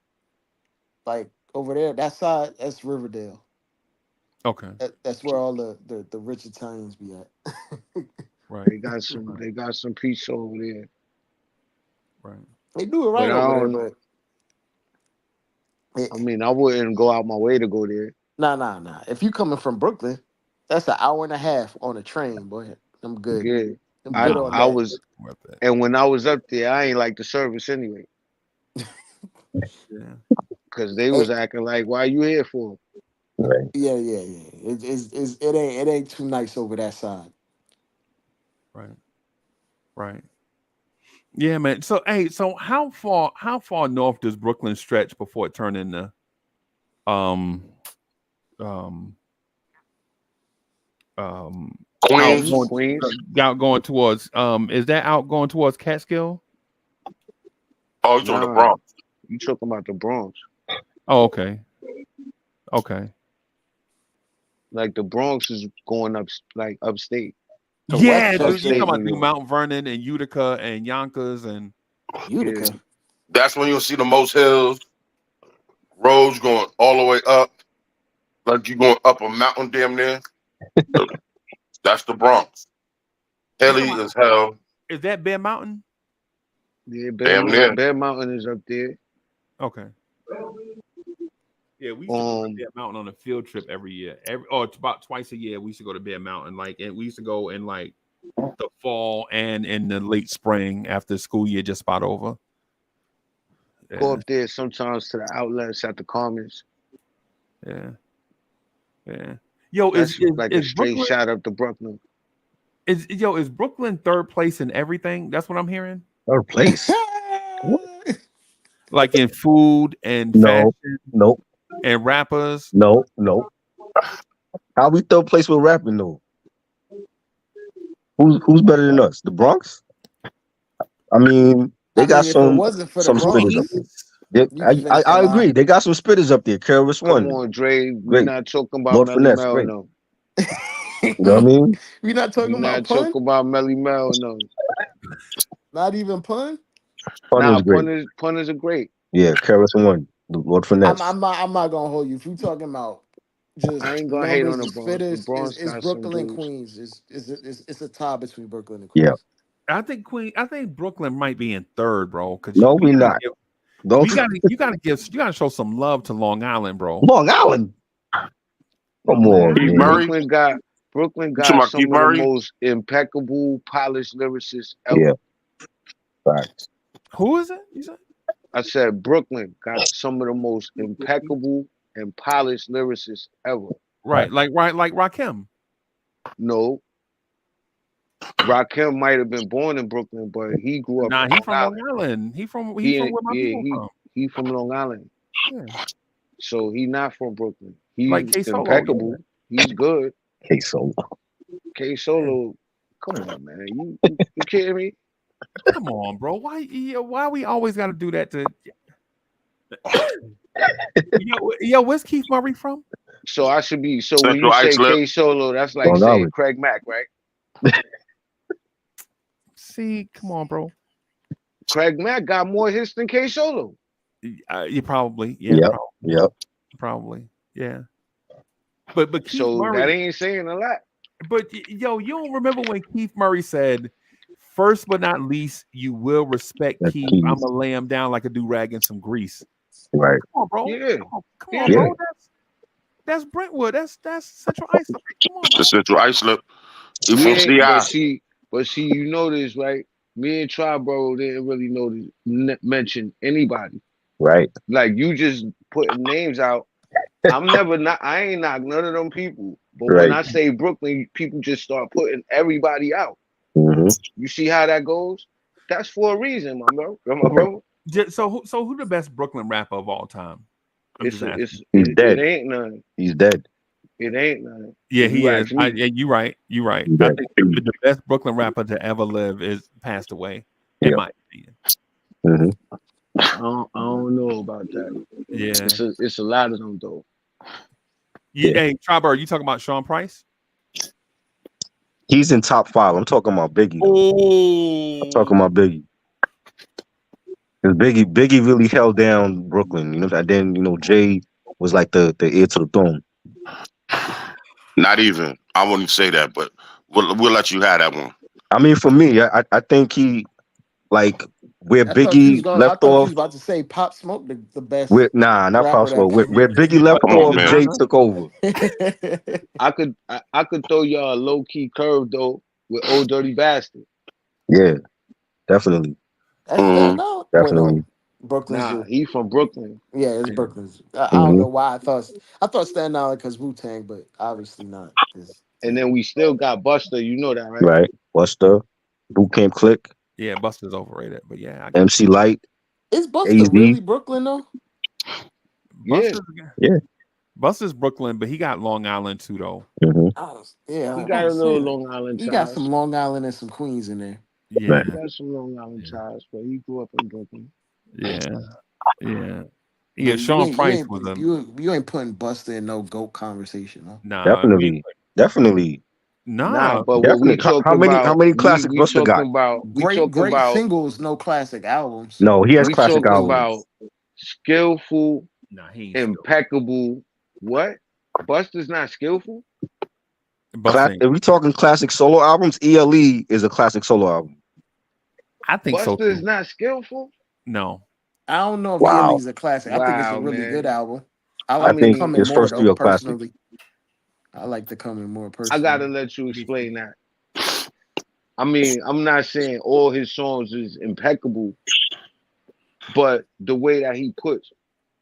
like over there, that side, that's Riverdale. Okay. That's where all the rich Italians be at. Right. They got some pizza over there. Right. They do it But right I over there, don't but I mean I wouldn't go out my way to go there. nah. If you coming from Brooklyn, that's an hour and a half on a train, boy. I'm good. Yeah. I'm good on I that. was and when I was up there, I ain't like the service anyway. Yeah. Cause they was acting like, why you here for? Right. Yeah. It ain't too nice over that side. Right. Yeah, man. So so how far north does Brooklyn stretch before it turn into um Queens. out going towards is that out going towards Catskill? Oh, you talking the Nah, Bronx? you talking about the Bronx. Oh, okay. Like the Bronx is going up like upstate. Yeah, dude, you Upstate talking about New through York. Mount Vernon and Utica and Yonkers and Utica. Yeah. That's when you'll see the most hills, roads going all the way up, like you going up a mountain damn near. That's the Bronx. Hilly as hell. Is that Bear Mountain? Yeah, Damn near. Bear Mountain is up there. Okay. Yeah, we used to go to Bear Mountain on a field trip every year. It's about twice a year. We used to go to Bear Mountain. And we used to go in like the fall and in the late spring after the school year just about over. Go up there sometimes to the outlets at the Commons. Yeah. Yo, That's is like a straight Brooklyn, shot up to Brooklyn. is Brooklyn third place in everything? That's what I'm hearing. Third place. Like in food and No. fashion Nope. and rappers. No. How we third place with rapping though? Who's better than us? The Bronx? I mean, they got if some it wasn't for the spitters up Bronx, there. you can finish I the agree. line. They got some spitters up there. Keras Come One. on, Dre. We're Great. not talking about Lord Melly Finesse, Mel, great. no. You know what I mean? We not talking We're about not pun. talking about Melly Mel, no. Not even pun. Pun is great. Punters are great. Yeah, Keras One. The Lord Finesse. I'm not gonna hold you. If you talking about just I ain't gonna hate on numbers the and Bronx. The fitters, Bronx is got some Brooklyn and dudes. Queens. It's a tie between Brooklyn and Queens. Yeah. I think Brooklyn might be in third, bro. Because No, we not. You gotta show some love to Long Island, bro. Long Island. Come on, Keith man. Murray. Brooklyn You talking got about some Keith of the Murray? most impeccable, polished lyricists ever. Yeah. Facts. Who is it? You said? I said Brooklyn got some of the most impeccable and polished lyricists ever. Right, like Rakim. No. Rakim might have been born in Brooklyn, but he grew up in He Long from Island. Long Island. He from where my people from. He from Long Island. Yeah. So he not from Brooklyn. He's Like K-Solo, impeccable. Yeah. He's good. K-Solo. K-Solo. Come on, man. You kidding me? Come on, bro. Why we always got to do that to? yo, where's Keith Murray from? So I should be. So Central when you say Islip. K-Solo, that's like Long saying Island. Craig Mack, right? See, come on, bro. Craig Mack got more hits than K-Solo. You probably, yeah, probably, yeah. But Keith So Murray, that ain't saying a lot. But yo, you don't remember when Keith Murray said, "First but not least, you will respect Keith. I'm gonna lay him down like a do-rag in some grease." Right. Come on, bro. Yeah. Come on, bro. That's Brentwood. That's Central Islip. Come on, bro. The Central Islip. He from CI. But see, you notice, right? Me and Triborough didn't really mention anybody. Right. Like you just putting names out. I ain't knock none of them people. But when I say Brooklyn, people just start putting everybody out. Mm-hmm. You see how that goes? That's for a reason, my bro. So who the best Brooklyn rapper of all time? He's dead. It ain't none. He's dead. It ain't none. Yeah, he is. Yeah, you're right. You're right. He's I dead. think the best Brooklyn rapper to ever live is passed away. In my opinion. I don't know about that. Yeah, it's a lot of them though. Hey, Tribert, you talking about Sean Price? He's in top 5. I'm talking about Biggie. I'm talking about Biggie. Because Biggie really held down Brooklyn, you know. And then Jay was like the ear to the throne. Not even. I wouldn't say that, but we'll let you have that one. I mean, for me, I think he like where Biggie left I thought you off. was about to say Pop Smoke, the best. Not Pop Smoke. Where Biggie left off, Jay took over. I could throw y'all a low key curve though with Old Dirty Bastard. Yeah, definitely. Definitely. Brooklyn's Nah, he from Brooklyn. Yeah, it's Brooklyn's. I don't know why I thought Staten Island because Wu-Tang, but obviously not. And then we still got Buster. You know that, right? Right. Buster, Boot Camp Click. Yeah, Buster's overrated, but yeah. MC Light. Is Buster really Brooklyn though? Yeah. Buster's Brooklyn, but he got Long Island too, though. Yeah, he got a little Long Island ties. He got some Long Island and some Queens in there. Yeah, he got some Long Island ties, but he grew up in Brooklyn. Yeah. Sean Price was a. You ain't putting Buster in no GOAT conversation, huh? Nah, definitely. Nah, but definitely. How many classic Buster got? Great singles, no classic albums. No, he has classic albums. About skillful, impeccable. What? Buster's not skillful. If we talking classic solo albums, ELE is a classic solo album. I think Buster so. Buster is not skillful. No, I don't know if ELE is a classic. I think it's a really good album. I think his first 3 are classic. I like the Coming more personally. I gotta let you explain that. I mean, I'm not saying all his songs is impeccable, but the way that he puts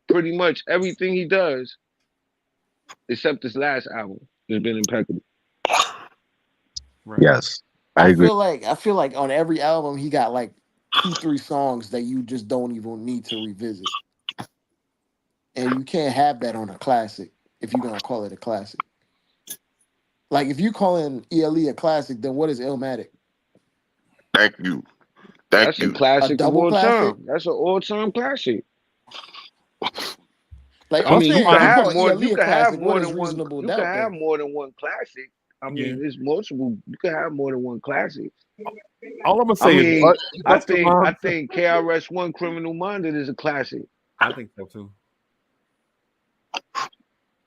pretty much everything he does, except this last album, has been impeccable. Right. Yes, I agree. I feel like on every album he got like 2-3 songs that you just don't even need to revisit, and you can't have that on a classic if you're gonna call it a classic. Like if you calling ELE a classic, then what is Illmatic? Thank you. That's a classic of all time. That's an all-time classic. Like I mean, you can have more. You can have more than one. You can have more than one classic. I mean, it's multiple. You can have more than one classic. All I'm gonna say is, I think KRS-One Criminal Minded is a classic. I think so too.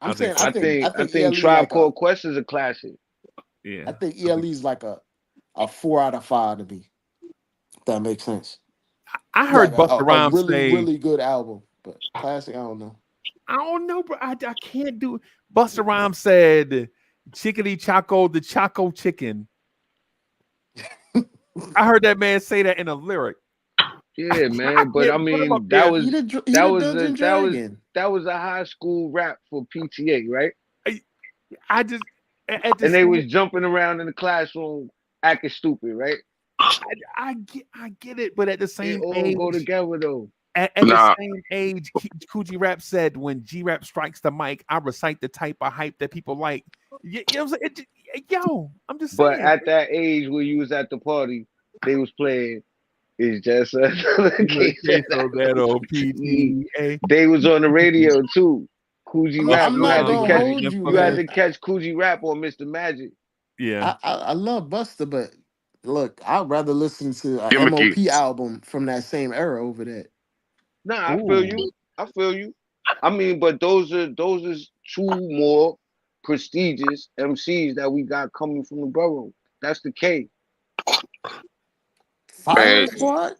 I think Tribe Called Quest is a classic. Yeah, I think ELE's like a 4 out of 5 to me. If that makes sense. I heard Busta Rhymes say really good album, but classic. I don't know, bro. I can't do. Busta Rhymes said, "Chickadee Choco, the Choco Chicken." I heard that man say that in a lyric. Yeah, man, but I mean that was a high school rap for PTA, right? And they was jumping around in the classroom acting stupid, right? I get it, but at the same age, go together though. At the same age, Coogee Rap said, "When G-Rap strikes the mic, I recite the type of hype that people like." You know what I'm saying? Yo, I'm just saying. But at that age when you was at the party, they was playing. It's just another case of that old PTA. They was on the radio too. Coogee Rap. You had to catch Coogee Rap on Mr. Magic. Yeah, I love Busta, but look, I'd rather listen to an MOP album from that same era over that. Nah, I feel you. I mean, but those are 2 more prestigious MCs that we got coming from the borough. That's the K. Fire Squad?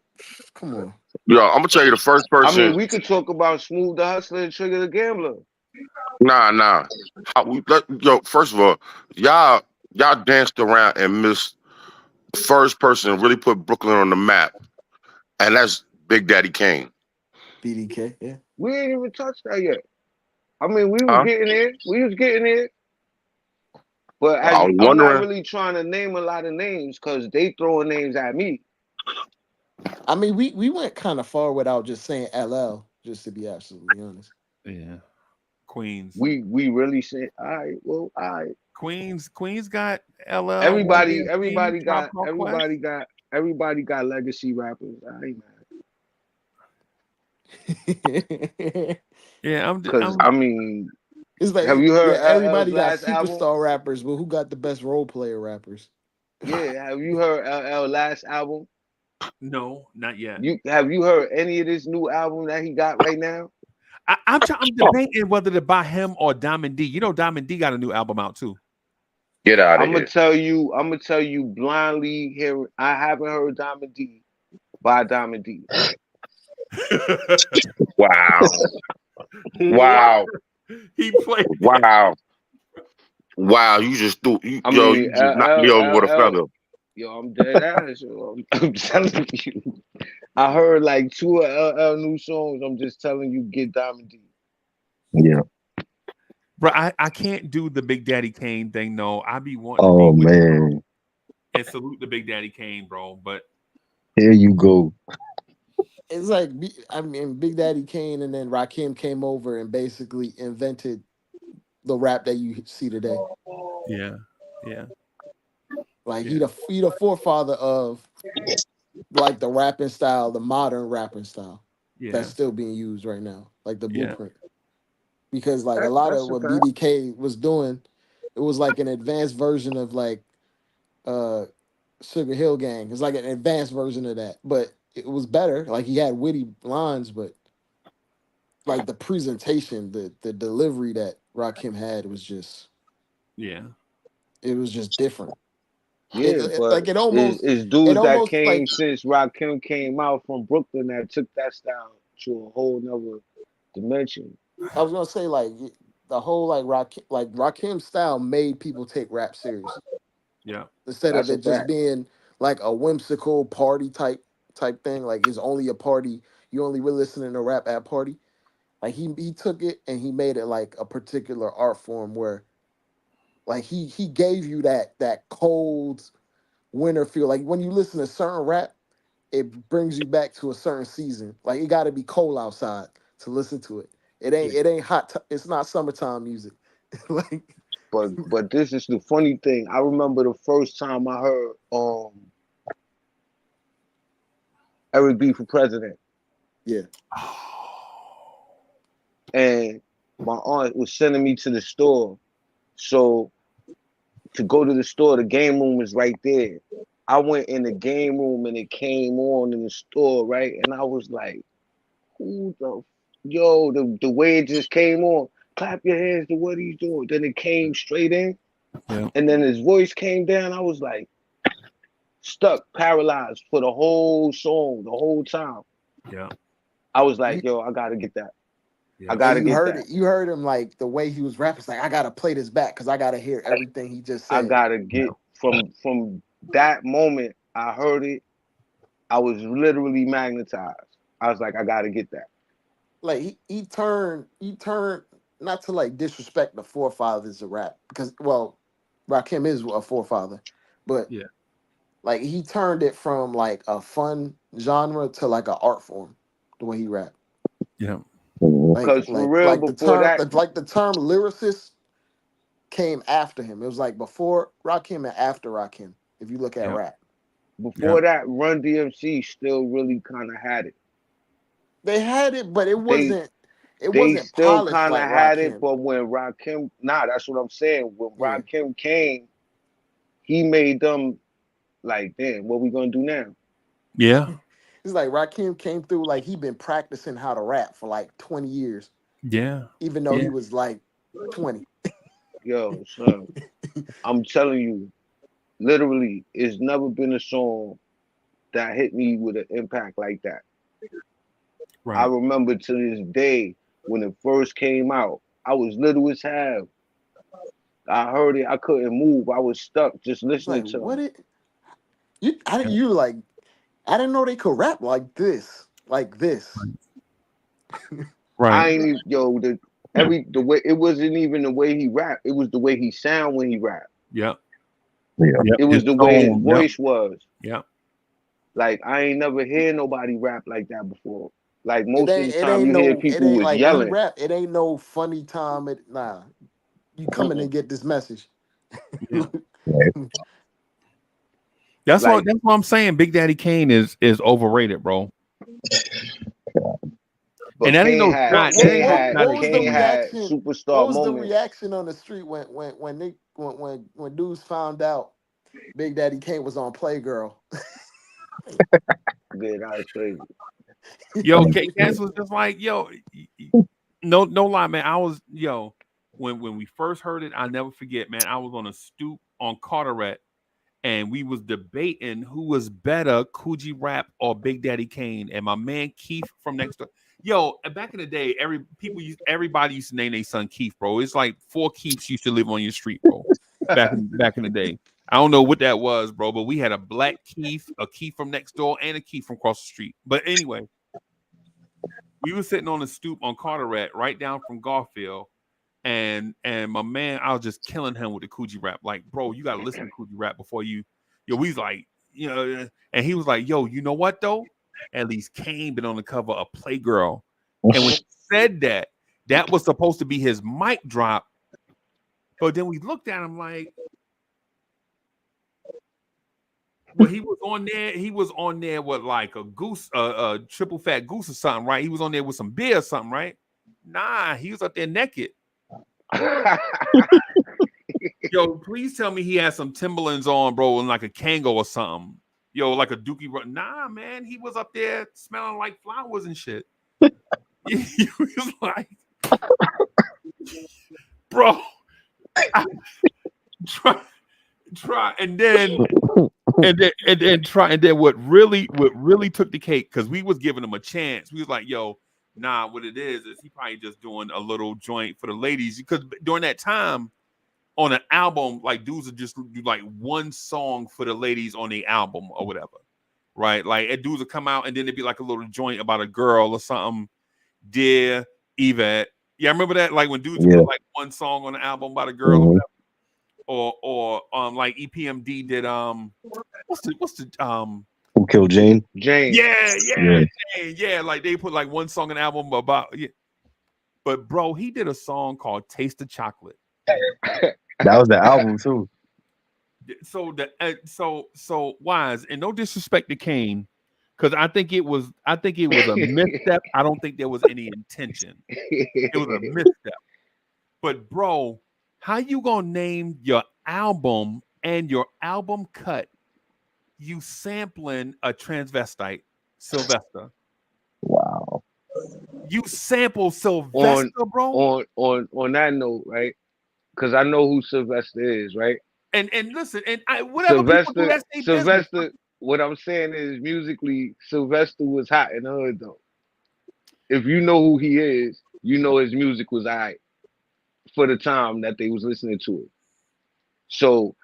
Come on. Yo, I'm gonna tell you the first person. I mean, we could talk about Smooth the Hustler and Trigger the Gambler. Nah. First of all, y'all danced around and missed the first person to really put Brooklyn on the map, and that's Big Daddy Kane. BDK, yeah. We ain't even touched that yet. I mean, we was getting there. We was getting there. But I was I'm not wondering. really trying to name a lot of names because they throwing names at me. I mean, we went kind of far without just saying LL, just to be absolutely honest. Yeah. Queens. We really say, all right, well, all right. Queens got LL. Everybody Tribe Called Quest. everybody got legacy rappers. I ain't mad. Yeah, Because I mean, It's like, have you heard yeah, everybody LL's got last album? superstar rappers, but who got the best role player rappers? Yeah, have you heard LL last album? No, not yet. Have you heard any of this new album that he got right now? I'm debating whether to buy him or Diamond D. You know, Diamond D got a new album out too. Get out of I'm here. gonna tell you blindly here. I haven't heard Diamond D by Diamond D. Wow. Wow. He played. Wow. Wow. You just threw. You just knocked me over with a feather. Yo, I'm dead ass. Yo. I'm telling you. I heard like 2 of LL new songs. I'm just telling you, get Diamond D. Yeah. Bro, I can't do the Big Daddy Kane thing. No, I be wanting Oh to be with man. you and salute the Big Daddy Kane, bro. But Here you go. It's like, I mean, Big Daddy Kane and then Rakim came over and basically invented the rap that you see today. yeah. Like he the forefather of like the rapping style, the modern rapping style that's still being used right now, like the blueprint. Because like a lot of what BDK was doing, it was like an advanced version of like Sugar Hill Gang. It's like an advanced version of that, but it was better. Like he had witty lines, but like the presentation, the delivery that Rakim had was just it was just different. Yeah, but like it almost it's dudes that came like, since Rakim came out from Brooklyn that took that style to a whole nother dimension. I was gonna say like the whole like Rakim style made people take rap serious. Yeah. Instead That's of a it just fact. being like a whimsical party type thing, like it's only a party. You only really listening to rap at party. Like he took it and he made it like a particular art form where like he gave you that cold winter feel. Like when you listen to certain rap, it brings you back to a certain season. Like it got to be cold outside to listen to it. It ain't hot. It's not summertime music. Like, but this is the funny thing. I remember the first time I heard Eric B for president. Yeah. And my aunt was sending me to the store. So to go to the store, the game room was right there. I went in the game room and it came on in the store, right? And I was like, who the way it just came on, clap your hands to what he's doing. Then it came straight in. Yeah. And then his voice came down. I was like stuck, paralyzed for the whole song, the whole time. Yeah. I was like, yo, I gotta get that. Yeah. I gotta get heard that. You heard him like the way he was rapping. It's like I gotta play this back because I gotta hear everything he just said. I gotta get from that moment. I heard it. I was literally magnetized. I was like, I gotta get that. Like he turned not to like disrespect the forefathers of rap because Rakim is a forefather, but like he turned it from like a fun genre to like an art form the way he rapped. Yeah. Because for real, like before the term lyricist came after him. It was like before Rakim and after Rakim. If you look at rap, before that, Run DMC still really kind of had it. They had it, but it wasn't. They still kind of like had Rakim. it, but when Rakim, that's what I'm saying. When Rakim came, he made them like, damn, what we gonna do now? Yeah. It's like Rakim came through like he been practicing how to rap for like 20 years. Yeah. Even though he was like 20. Yo, son, I'm telling you, literally, it's never been a song that hit me with an impact like that. Right. I remember to this day when it first came out, I was little as hell. I heard it, I couldn't move. I was stuck just listening to what it. I didn't know they could rap like this. Right. I ain't the way it wasn't even the way he rapped. It was the way he sound when he rapped. Yeah. It was His the way his tone, voice was. Yeah. Like I ain't never hear nobody rap like that before. Like It most of ain't the it time ain't you hear no it people ain't was like when he yelling. rap, it ain't no funny time. Nah. You come in and get this message. Yeah. Right. That's Like- what I'm saying. Big Daddy Kane is overrated, bro. But And that ain't Kane no had shot. Kane That had ain't what was the Kane Kane. had reaction? superstar What was the moments. reaction on the street when dudes found out Big Daddy Kane was on Playgirl? Yeah, that was crazy. Yo, Cass was just like, yo, no lie, man. I was, when we first heard it, I'll never forget, man. I was on a stoop on Carteret, and we was debating who was better, Coogee Rap or Big Daddy Kane. And my man Keith from next door. Yo, back in the day, everybody used to name their son Keith, bro. It's like 4 Keiths used to live on your street, bro. Back in the day. I don't know what that was, bro, but we had a black Keith, a Keith from next door, and a Keith from across the street. But anyway, we were sitting on the stoop on Carteret, right down from Garfield, and my man, I was just killing him with the Coogee Rap. Like, bro, you gotta listen to Coogee Rap before we was like, and he was like, yo, you know what though? At least Kane been on the cover of Playgirl. And when he said that was supposed to be his mic drop. But then we looked at him like, well, he was on there with like a goose, a triple fat goose or something, right? He was on there with some beer or something, right? Nah, he was up there naked. Yo, please tell me he had some Timberlands on, bro, and like a Kango or something. Yo, like a Dookie. Nah, man, he was up there smelling like flowers and shit. He was like, bro, try, and then what really took the cake, because we was giving him a chance. We was like, yo, nah, what it is he probably just doing a little joint for the ladies, because during that time on an album, like dudes would just do like one song for the ladies on the album or whatever, right? Like dudes would come out and then it'd be like a little joint about a girl or something. Dear Yvette, yeah, I remember that. Like when dudes would put like one song on the album about a girl, or whatever. Or like EPMD did what's the Who Killed Jane? Jane. Yeah, like they put like one song in the album about But bro, he did a song called Taste of Chocolate. That was the album too. So Wise, and no disrespect to Kane, because I think it was a misstep. I don't think there was any intention. It was a misstep. But bro, how you gonna name your album and your album cut you sampling a transvestite, Sylvester? Wow. You sample Sylvester, bro. On that note, right? Because I know who Sylvester is, right? And listen, and whatever people do, that's their business. Sylvester. What I'm saying is, musically, Sylvester was hot in the hood, though. If you know who he is, you know his music was alright for the time that they was listening to it. So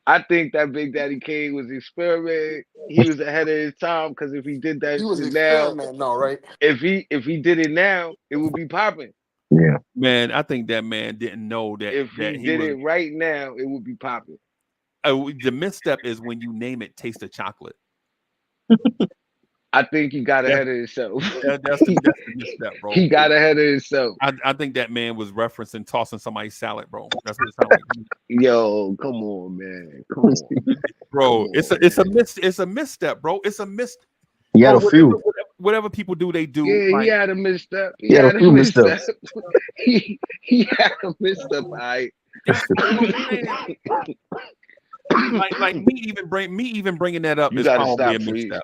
I think that Big Daddy Kane was experimenting. He was ahead of his time, because if he did that shit now, right? If he did it now, it would be popping. Yeah, man, I think that man didn't know that. If he did it right now, it would be popping. The misstep is when you name it Taste of Chocolate. I think he got ahead of himself. That's the misstep, bro. He got ahead of himself. I think that man was referencing tossing somebody's salad, bro. That's what it sounds like. Yo, come on, man. Come on. Bro. It's a misstep, bro. It's a misstep. He had a few. Whatever people do, they do. Yeah, like, he had a misstep. He had a few missteps. he had a misstep, all right. like me even bringing that up is probably a misstep.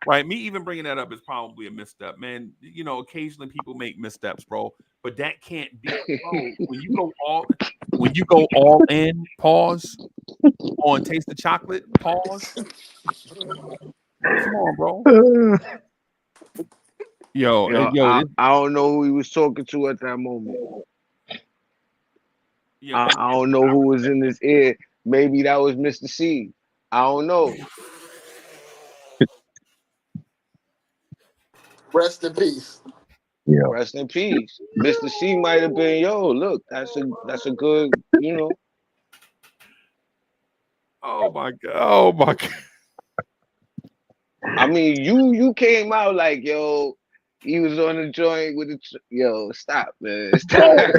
Right, me even bringing that up is probably a misstep, man. You know, occasionally people make missteps, bro, but that can't be, bro. When you go all in, pause on Taste the Chocolate, pause. Come on, bro. Yo, I don't know who he was talking to at that moment. I don't know who was in his ear. Maybe that was Mr. C. I don't know. Rest in peace. Yeah. Rest in peace. Mr. C might have been, yo, look, that's a good, you know. Oh my god! Oh my god! I mean, you came out like, yo, he was on the joint with the yo, stop, man. Stop.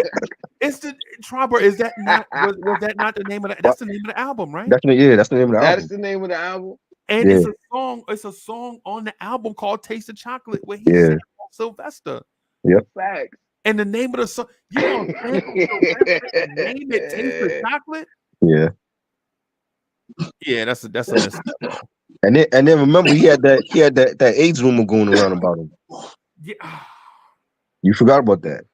It's the Tromper. Is that not was that not the name of that? That's the name of the album, right? That's the that's the name of the That's album. the name of the album. And Yeah. it's a song. It's a song on the album called "Taste of Chocolate" where he Yeah. sang Sylvester. Yep. Facts. And the name of the song, you gonna sample Sylvester and name it "Taste of Chocolate"? Yeah. Yeah, that's a mistake. And then remember he had that AIDS rumor going around about him. Yeah. You forgot about that.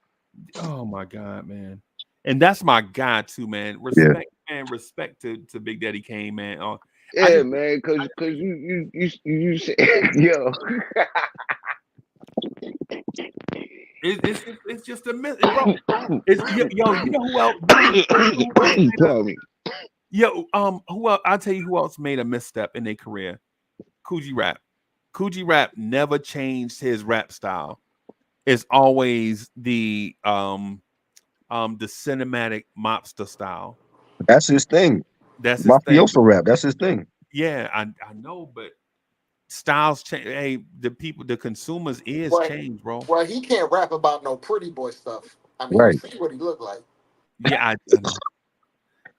Oh my god, man. And that's my guy too, man. Respect, man. Respect to Big Daddy Kane, man. Yeah, man, cause you say, yo. It's just a myth, bro. Yo, you know who else? Pardon me. Yo, who else? I'll tell you who else made a misstep in their career. Coogee Rap. Coogee Rap never changed his rap style. It's always the cinematic mobster style. That's his thing. That's his mafioso thing. rap. That's his thing. Yeah, I know, but styles change. Hey, the consumers' ears change, bro. Well, he can't rap about no pretty boy stuff. I mean, Right. you see what he look like. Yeah,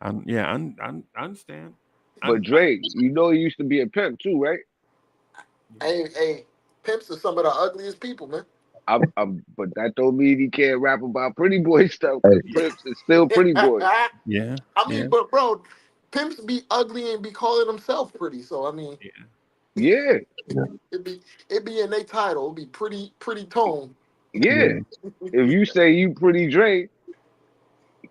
I understand. But Drake, you know he used to be a pimp too, right? Hey, pimps are some of the ugliest people, man. But that don't mean he can't rap about pretty boy stuff. Cause pimps is still pretty boy. Yeah. I mean, but bro, pimps be ugly and be calling themselves pretty. So I mean, yeah, it be in their title. It be pretty tone. yeah. If you say you pretty Drake,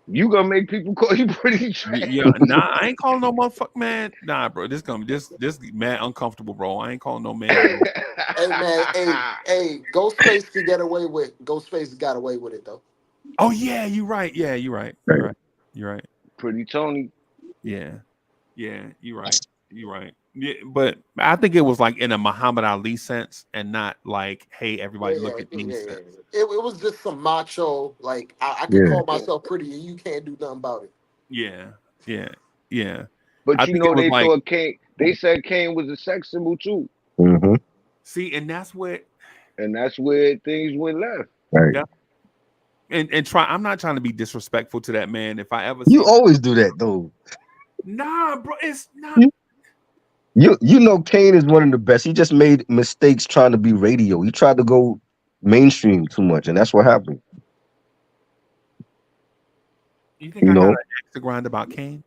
you gonna make people call you pretty Drake. Yeah, nah, I ain't calling no motherfucker, man. Nah, bro, this mad uncomfortable, bro. I ain't calling no man. Hey man, hey, Ghostface can get away with. Ghostface got away with it though. Oh yeah, you're right. Yeah, you're right. You're right. Pretty Tony. Yeah, you're right. You're right. Yeah, but I think it was like in a Muhammad Ali sense, and not like, hey, everybody look at me. It was just some macho. Like I can call myself pretty, and you can't do nothing about it. Yeah. But you know they thought Kane. They said Kane was a sex symbol too. Mm-hmm. See, and that's where things went left. Right. Yeah. And try. I'm not trying to be disrespectful to that man. If I ever, you always do that though. Nah, bro, it's not. You know Kane is one of the best. He just made mistakes trying to be radio. He tried to go mainstream too much, and that's what happened. You think I got an axe to grind about Kane?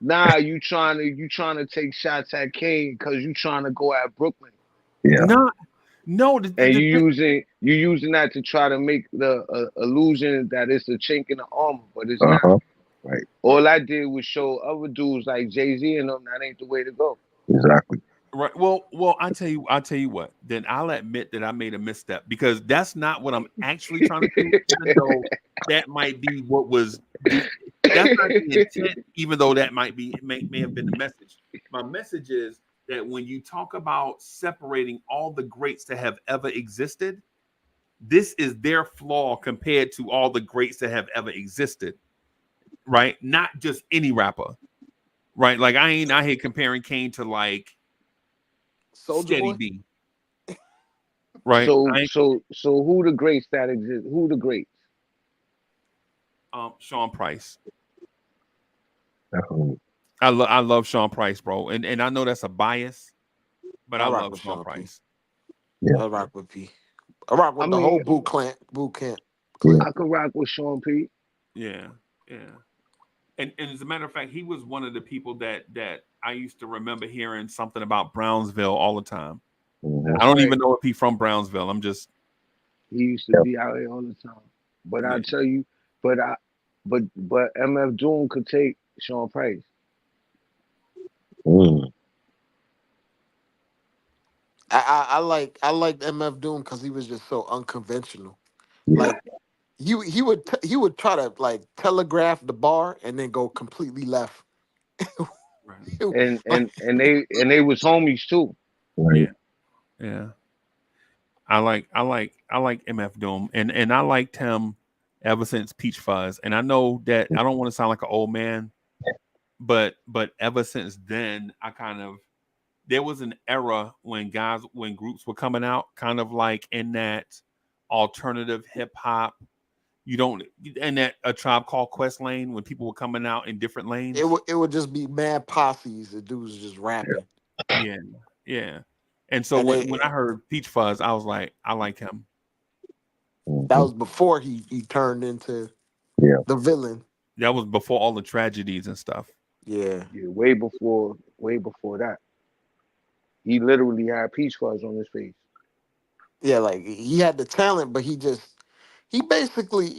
Nah, you trying to take shots at Kane because you trying to go at Brooklyn. Yeah. No. And you using that to try to make the illusion that it's a chink in the armor, but it's not. Right. All I did was show other dudes like Jay-Z and them that ain't the way to go. Exactly. Right. Well, I'll tell you what. Then I'll admit that I made a misstep because that's not what I'm actually trying to do. Even though that might be what was. That's not the intent. Even though that may have been the message. My message is that when you talk about separating all the greats that have ever existed, this is their flaw compared to all the greats that have ever existed. Right? Not just any rapper. Right? Like I ain't out here comparing Kane to like Steady B. Right. So who the greats that exist? Who the greats? Sean Price. Definitely. I love Sean Price, bro. And I know that's a bias, but I love Sean Price. Yeah. I rock with P. I rock with the whole boot camp. I could rock with Sean P. Yeah. And as a matter of fact, he was one of the people that I used to remember hearing something about Brownsville all the time. Mm-hmm. I don't even know if he's from Brownsville. I'm just. He used to be out here all the time. But I tell you, but MF Doom could take Sean Price. I like MF Doom because he was just so unconventional. Like he would try to like telegraph the bar and then go completely left. and they was homies too. Right. Yeah. I like MF Doom, and I liked him ever since Peach Fuzz. And I know that I don't want to sound like an old man, but ever since then, I kind of there was an era when groups were coming out, kind of like in that alternative hip hop. You don't in that A Tribe Called Quest lane when people were coming out in different lanes. It would just be mad posses. The dudes just rapping. Yeah, yeah. And so when I heard Peach Fuzz, I was like, I like him. That was before he turned into the villain. That was before all the tragedies and stuff. Yeah. Way before that. He literally had Peach Fuzz on his face. Yeah, like he had the talent, but he's basically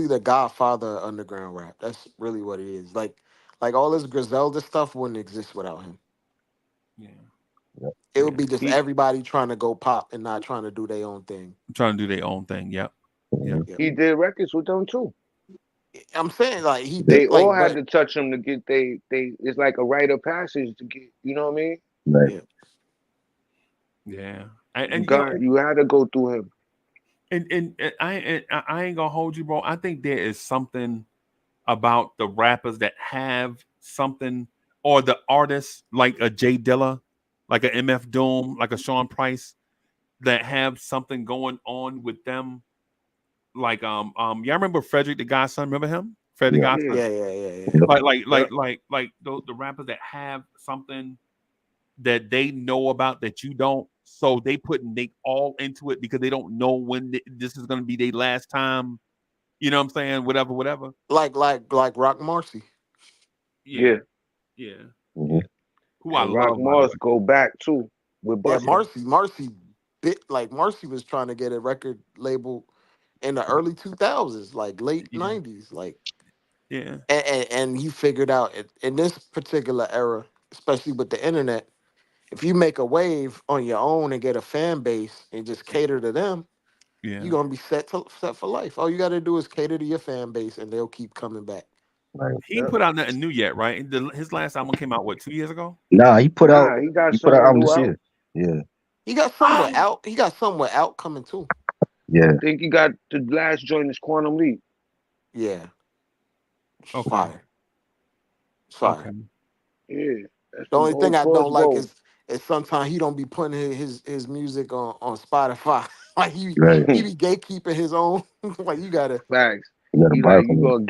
the godfather of underground rap. That's really what it is. Like all this Griselda stuff wouldn't exist without him. Yeah. It would be just everybody trying to go pop and not trying to do their own thing. Trying to do their own thing. Yep. He did records with them too. I'm saying like they all had to touch him to get they it's like a rite of passage to get, you know what I mean? Right. Yeah. You had to go through him. And I ain't gonna hold you, bro. I think there is something about the rappers that have something, or the artists like a Jay Dilla, like a MF Doom, like a Sean Price, that have something going on with them. Like y'all remember Frederick the Godson? Remember him? Frederick Godson? Yeah. Like the rappers that have something that they know about that you don't, so they all into it because they don't know when this is going to be their last time. You know what I'm saying? Whatever. Like Rock Marcy. Yeah. Mm-hmm. Who I Rock love. Mars go back too with Busta. Marcy Marcy was trying to get a record label in the early 2000s, like late 90s, like and he figured out in this particular era, especially with the internet, if you make a wave on your own and get a fan base and just cater to them, you're gonna be set for life. All you got to do is cater to your fan base, and they'll keep coming back. Right. He ain't put out nothing new yet, right? His last album came out 2 years ago? Nah, he put out he got album this year. Yeah. He got somewhere out. He got somewhere out coming too. Yeah. I think he got the last joint is Quantum Leap. Yeah. Okay. Fire. Okay. Yeah. The only thing I don't like is sometimes he don't be putting his music on Spotify. Like he be gatekeeping his own. Like you gotta facts. You gonna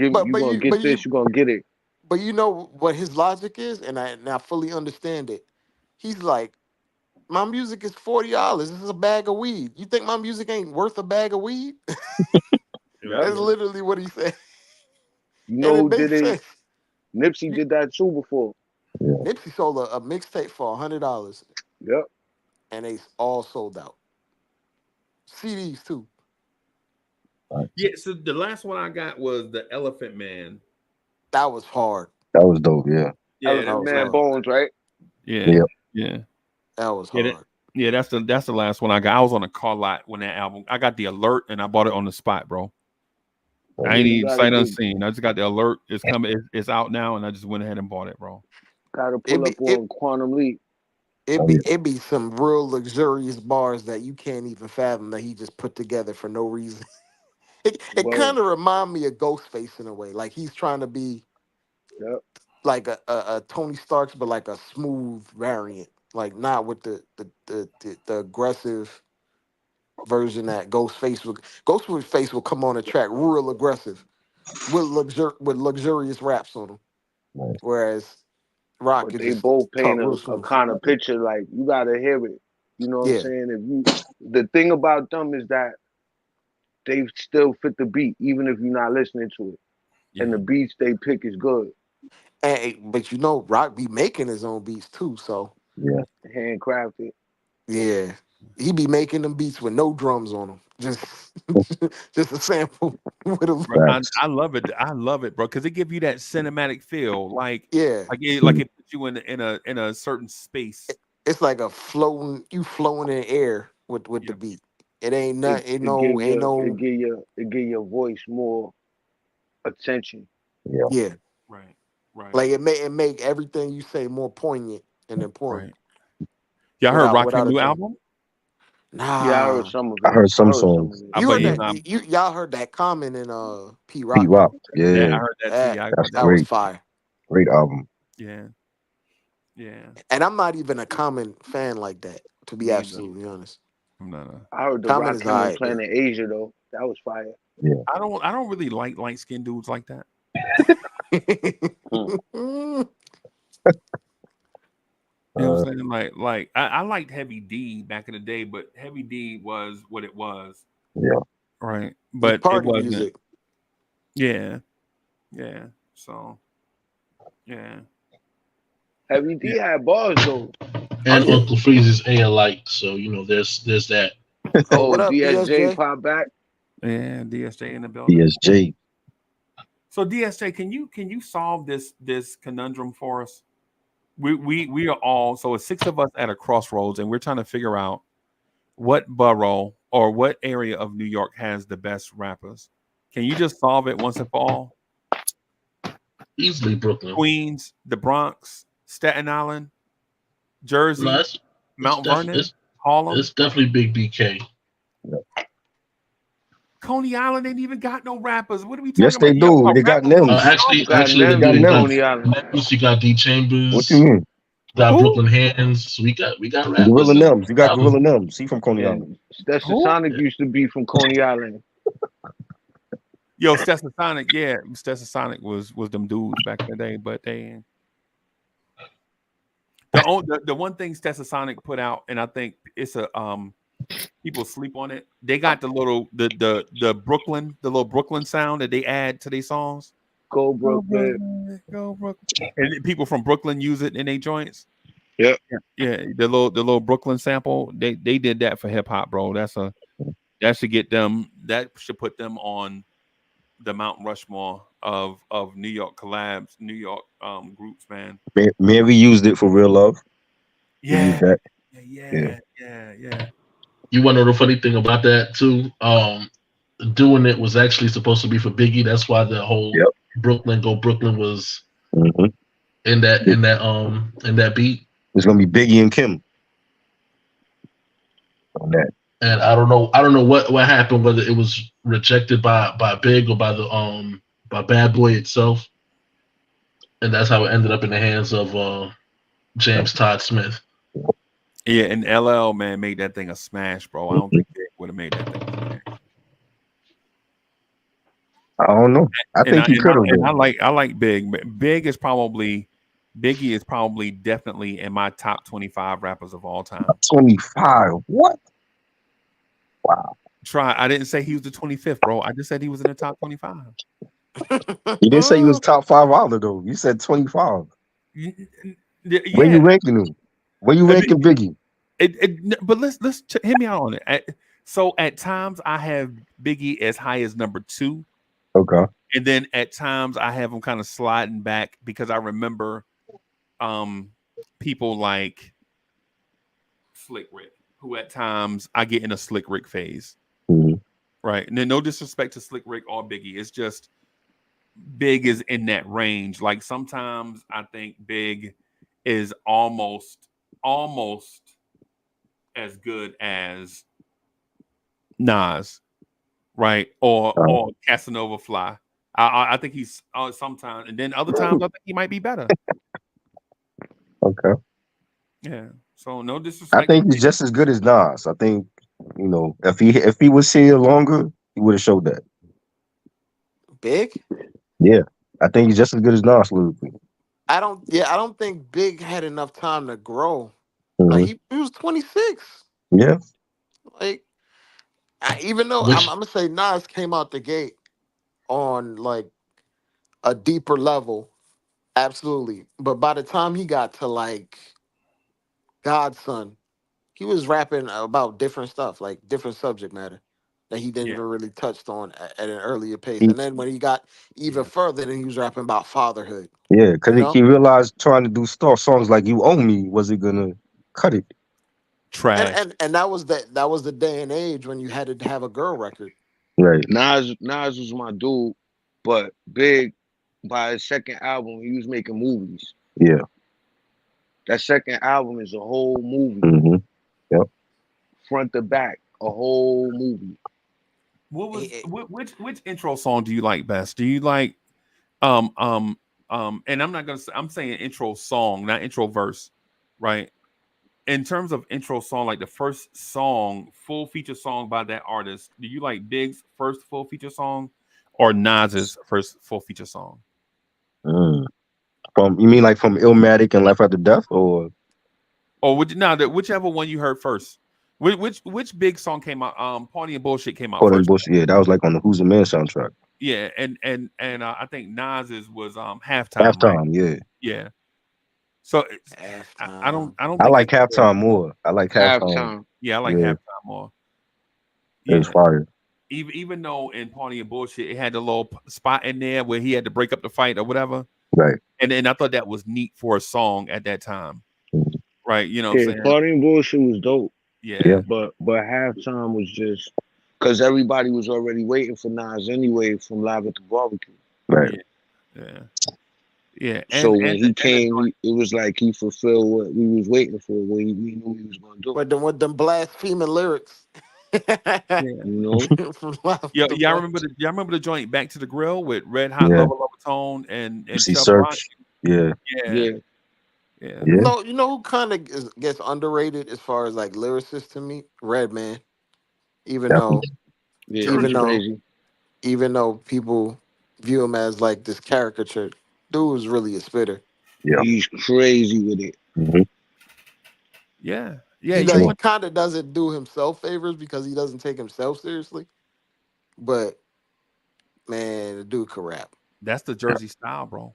get this, you gonna get it. But you know what his logic is, and I fully understand it. He's like, my music is $40. This is a bag of weed. You think my music ain't worth a bag of weed? That's literally what he said. You know who did it? Nipsey did that too before. Yeah. Nipsey sold a mixtape for $100. Yep. And they all sold out. CDs too. Yeah, so the last one I got was the Elephant Man. That was hard. That was dope, yeah. Elephant Man Bones, right? Yeah. That was hard. That's the last one I got. I was on a car lot when that album. I got the alert and I bought it on the spot, bro. I ain't even sight unseen. I just got the alert. It's coming. It's out now, and I just went ahead and bought it, bro. Gotta pull up on Quantum Leap. It be some real luxurious bars that you can't even fathom that he just put together for no reason. It kind of remind me of Ghostface in a way. Like he's trying to be like a Tony Stark, but like a smooth variant. Like not with the aggressive version that Ghostface will come on a track real aggressive with luxurious raps on them. Whereas Rock is they both paint a kind of picture like you gotta hear it. You know what I'm saying? The thing about them is that they still fit the beat, even if you're not listening to it. Yeah. And the beats they pick is good. But you know, Rock be making his own beats too, so handcrafted. Yeah, he be making them beats with no drums on them, just a sample with a. I love it. I love it, bro, because it gives you that cinematic feel, like it puts you in a certain space. It's like flowing in air with the beat. It ain't nothing. It give your voice more attention. Yeah. Right. Like it make everything you say more poignant and important. Y'all heard Rakim's new album? Yeah, I heard Nah. some of I it. heard I some heard some of songs. it. I You bet heard he's that? not. Y'all heard that Common and P Pete Rock Rock. though? Yeah, Yeah, I heard that too. That Yeah, I that's heard that. that was great. fire. Great album. Yeah, yeah. And I'm not even a Common fan like that, to be Me either. absolutely honest. I'm not a. I heard the Common is Rakim and alright, but Planet Asia though. That was fire. Yeah. I don't really like light skinned dudes like that. Hmm. You know Uh, what I'm saying? Like I liked Heavy D back in the day, but Heavy D was what it was, yeah. right? it's But it party wasn't. music. Yeah, yeah. So yeah, Heavy D had bars though. And yeah. Uncle Freeze's A alike. So there's that. Oh, what up, DSJ DSJ? pop back. yeah. DSJ in the building. DSJ. So DSJ, can you solve this conundrum for us? We are all, so it's 6 of us at a crossroads, and we're trying to figure out what borough or what area of New York has the best rappers. Can you just solve it once and for all? Easily Brooklyn. Queens, the Bronx, Staten Island, Jersey, No, Mount Vernon, it's Harlem. definitely Big BK. Coney Island ain't even got no rappers. What are we talking Yes, about? they You got do. They got rappers from Nems. Actually, Got they Nems got do. in Nems. Coney Island. Nems, you got D Chambers. What you mean? Got Who? Brooklyn Hands. So we got rappers. Gorilla in Nems. You got Island. Gorilla Nems. He from Coney Island. And Stetson Who? Sonic used to be from Coney Island. Yo, Stetson Sonic, yeah, Stetson Sonic was them dudes back in the day, but they the one thing Stetson Sonic put out, and I think it's a people sleep on it. They got the little the Brooklyn, the little Brooklyn sound that they add to their songs. Go Brooklyn. Go Brooklyn. And people from Brooklyn use it in their joints. Yeah. Yeah, the little Brooklyn sample. They did that for hip hop, bro. That should get them. That should put them on the Mount Rushmore of New York collabs, New York groups, man. Mary used it for Real Love. Yeah. That. Yeah. You want to know the funny thing about that too? Doing it was actually supposed to be for Biggie. That's why the whole Brooklyn Go Brooklyn was in that beat. It's gonna be Biggie and Kim on that. And I don't know what happened, whether it was rejected by Big or by Bad Boy itself. And that's how it ended up in the hands of James Todd Smith. Yeah, and LL, man, made that thing a smash, bro. I don't think they would have made that thing a smash. I don't know. I think he could have. And I like Big. Biggie is probably definitely in my top 25 rappers of all time. 25. What? Wow. I didn't say he was the 25th, bro. I just said he was in the top 25. You didn't say he was top 5 either, though. You said 25. Yeah. Where you ranking him? Where you ranking Biggie? But let's hit me out on it. So at times I have Biggie as high as number 2. Okay. And then at times I have him kind of sliding back because I remember people like Slick Rick, who at times I get in a Slick Rick phase. Mm-hmm. Right. And no disrespect to Slick Rick or Biggie. It's just Big is in that range. Like sometimes I think Big is almost as good as Nas, right? Or Casanova Fly. I think he's sometimes, and then other times I think he might be better. Okay. Yeah. So no disrespect. I think he's just as good as Nas. I think, if he was here longer, he would have showed that. Big? Yeah. I think he's just as good as Nas lyrically. I don't think Big had enough time to grow. Mm-hmm. Like he was 26. Yeah. Like even though I'm gonna say Nas came out the gate on like a deeper level, absolutely. But by the time he got to like Godson, he was rapping about different stuff, like different subject matter that he didn't even really touched on at an earlier pace. And then when he got even further, then he was rapping about fatherhood. Yeah, because he realized trying to do songs like "You Owe Me" wasn't gonna cut it. Trash. And that was the day and age when you had to have a girl record. Right. Nas was my dude, but Big, by his second album, he was making movies. Yeah. That second album is a whole movie. Mm-hmm. Yep. front to back, a whole movie. What was which intro song do you like best? Do you like and I'm not gonna say, I'm saying intro song, not intro verse, right? In terms of intro song, like the first song, full feature song by that artist, do you like Big's first full feature song or Nas's first full feature song? From, you mean like from Illmatic and Life After Death, or whichever one you heard first. Which big song came out? Party and Bullshit came out Party and first. Bullshit? Yeah, that was like on the Who's the Man soundtrack. Yeah, and I think Nas's was halftime. Halftime, right? Yeah. So I don't I think like halftime more. I like halftime. Halftime. Yeah, I like halftime more. It was fire. Even though in Party and Bullshit it had the little spot in there where he had to break up the fight or whatever. Right. And I thought that was neat for a song at that time. Right. You know Yeah, what I'm saying? Party and Bullshit was dope. Yeah. But halftime was just because everybody was already waiting for Nas anyway from Live at the Barbecue. Right. Yeah. So when he came, it was like he fulfilled what we was waiting for, what we knew he was going to do. But with them blaspheming lyrics. You know? Y'all remember the joint Back to the Grill with Red Hot Lover Tone and See Chubb Rock? Search. Yeah. No, you know who kind of gets underrated as far as like lyricists to me? Redman. Even though people view him as like this caricature, dude was really a spitter. Yeah, he's crazy with it. Yeah. He kind of doesn't do himself favors because he doesn't take himself seriously. But man, the dude can rap. That's the Jersey style, bro.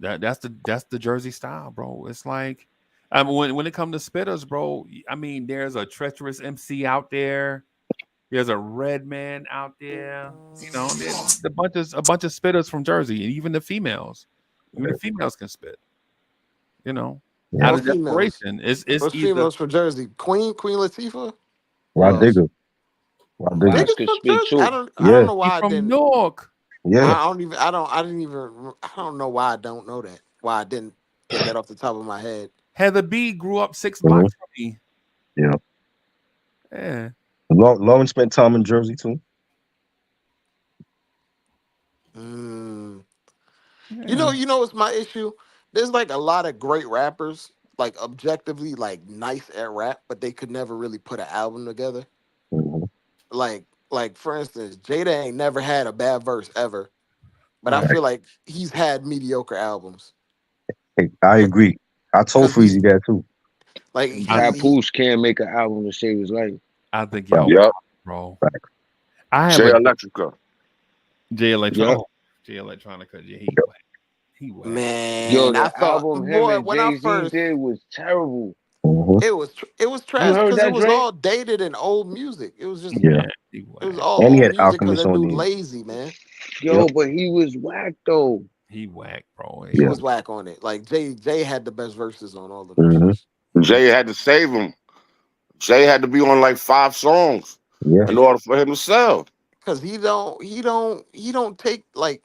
That's the Jersey style, bro. It's like, I mean, when it comes to spitters, bro, I mean, there's a treacherous MC out there. There's a Redman out there. You know, there's a bunch of spitters from Jersey, and even the females. Even the females can spit. You know, out of desperation. It's those females from Jersey. Queen Latifah. Rod Digger. Niggas from Jersey? I don't know why I from didn't. New York. Yeah. I don't know why I don't know that. Why I didn't get that off the top of my head. Heather B grew up 6 blocks from me. Yeah. Yeah. Lauren spent time in Jersey too. You know what's my issue? There's like a lot of great rappers, like objectively like nice at rap, but they could never really put an album together. Like for instance, Jada ain't never had a bad verse ever, but I feel like he's had mediocre albums. Hey, I agree. I told Freezy that too. Like Papoose can't make an album to save his life. I think y'all, bro. I have Jay Electrica. Jay Electronica. Jay Electronica. Yeah, he whack. Man, yo, I the thought album him boy, and when I Jay-Z first did was terrible. it was trash heard because that, it was Drake? all dated and old music. It was just it was all And he old had music because Alchemist that on dude there. lazy, man. Yo, but he was whack though. He whack, bro. He was whack on it. Like Jay had the best verses on all of them. Jay had to save him. Jay had to be on like 5 songs in order for him to sell. Cause he don't take like.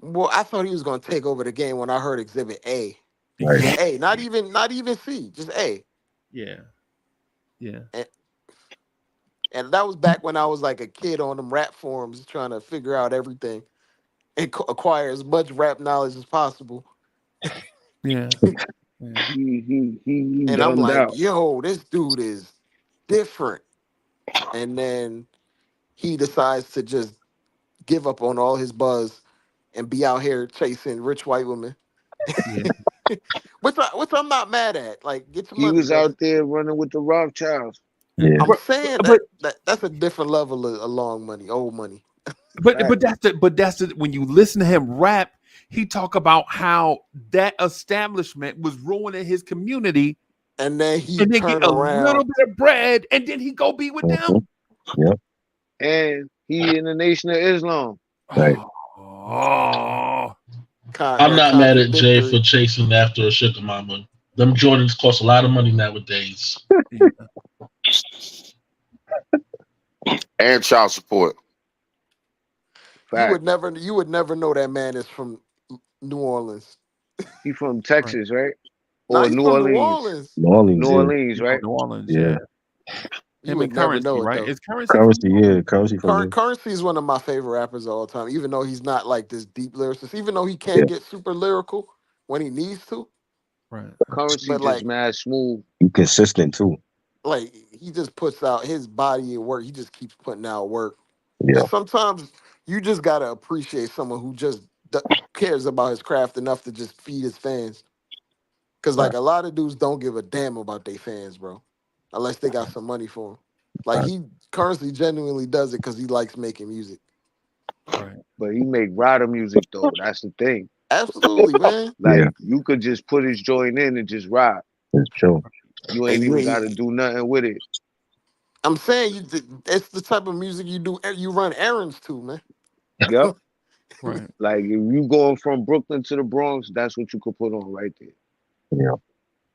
Well, I thought he was gonna take over the game when I heard Exhibit A. Right. A, not even C, just A. Yeah. And that was back when I was like a kid on them rap forums trying to figure out everything and acquire as much rap knowledge as possible. Yeah. He And I'm like, out. yo, this dude is different. And then he decides to just give up on all his buzz and be out here chasing rich white women. Which I'm not mad at. Like, get your money. He was brother. out there running with the Rothschilds. Yeah. I'm saying that's a different level of long money, old money. But that's the when you listen to him rap, he talk about how that establishment was ruining his community, and then he get a little bit of bread, and then he go be with them. Yeah. And he in the Nation of Islam. Right. Oh. I'm not mad at Jay for chasing after a sugar mama. Them Jordans cost a lot of money nowadays. And child support. You would never know that man is from New Orleans. He from Texas, right? Nah, Or he's New from Orleans. New Orleans. New Orleans, right? New Orleans, Yeah. You Him would and never Currency, know it right? though. Is Currency from New York? Currency from there. Currency is one of my favorite rappers of all time, even though he's not like this deep lyricist, even though he Yeah, can get super lyrical when he needs to. Right. Currency But just mad smooth. you consistent too. like he just puts out his body and work. He just keeps putting out work. Yeah, And sometimes you just gotta appreciate someone who just cares about his craft enough to just feed his fans. Cause right, like a lot of dudes don't give a damn about their fans, bro, unless they got some money for them. Like right. he currently genuinely does it because he likes making music. Right. But he make rider music though. That's the thing. Absolutely, man. Yeah, Like you could just put his joint in and just ride. it's true. You And ain't you even ain't. gotta do nothing with it. I'm saying it's the type of music you do. You run errands to, man. Yep. Right. Like if you going from Brooklyn to the Bronx, that's what you could put on right there Yeah.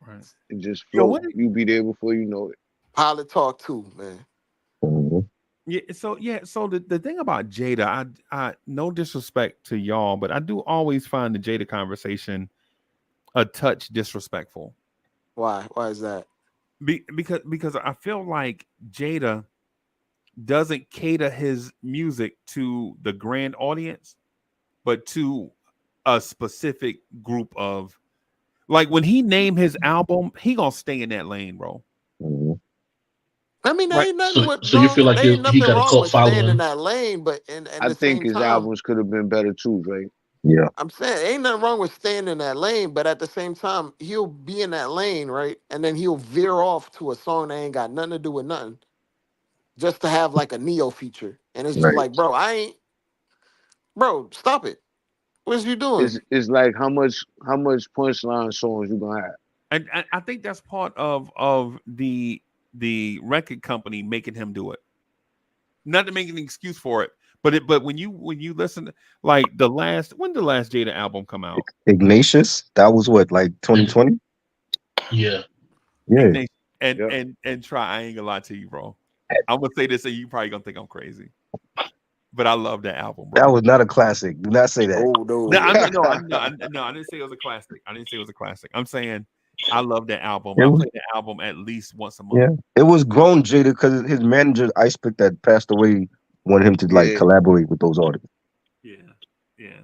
Right. and just Yo, flow. what is, You be there before you know it. Pilot talk too, man. hmm so the thing about Jada, I no disrespect to y'all, but I do always find the Jada conversation a touch disrespectful. Why? Why is that? Because I feel like Jada doesn't cater his music to the grand audience, but to a specific group of, like, when he named his album, he gonna stay in that lane, bro. hmm I mean, there Right. ain't nothing with So you feel wrong. like There ain't he nothing got a wrong cult with staying in following? that lane, but in at I the think same his time, albums could have been better too, right? Yeah. I'm saying ain't nothing wrong with staying in that lane, but at the same time, he'll be in that lane, right? And then he'll veer off to a song that ain't got nothing to do with nothing, just to have like a Neo feature. And it's just Right. like, bro, bro, stop it. What's you doing? It's like how much punchline songs you gonna have? And I think that's part of the record company making him do it. Not to make an excuse for it, but when you listen to, like, when did the last Jada album come out? Ignatius. That was what, like 2020? Yeah. Yeah. Ignatius. And Yep. and try, I ain't gonna lie to you, bro. I'm gonna say this, and you probably gonna think I'm crazy, but I love that album, bro. That was not a classic. Do not say that. Oh No, no. I'm not, no, no, I didn't say it was a classic. I didn't say it was a classic. I'm saying I love that album. It I was, play the album at least once a yeah. month. It was grown Jada because his manager, Ice Pick, that passed away, wanted him to like Yeah. collaborate with those artists. Yeah, yeah,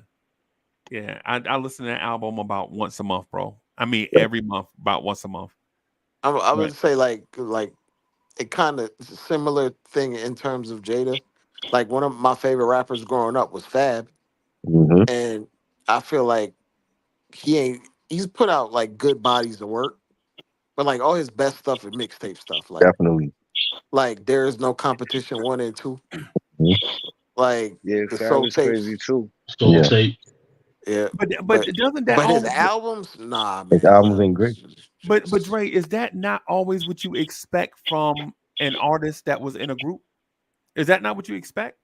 yeah. I listen to that album about once a month, bro. I mean, Yeah. every month, about once a month. I would Right. say like it kind of similar thing in terms of Jada. Like one of my favorite rappers growing up was Fab, hmm and I feel like he's put out like good bodies of work, but like all his best stuff is mixtape stuff. Definitely. Like there is no competition 1 and 2. Mhm. Like Yeah, the Fab soul is crazy tapes, too. Soul Yeah. tape. yeah. But doesn't that But his always? albums, nah, His man. albums ain't great. But Dre, is that not always what you expect from an artist that was in a group? Is that not what you expect?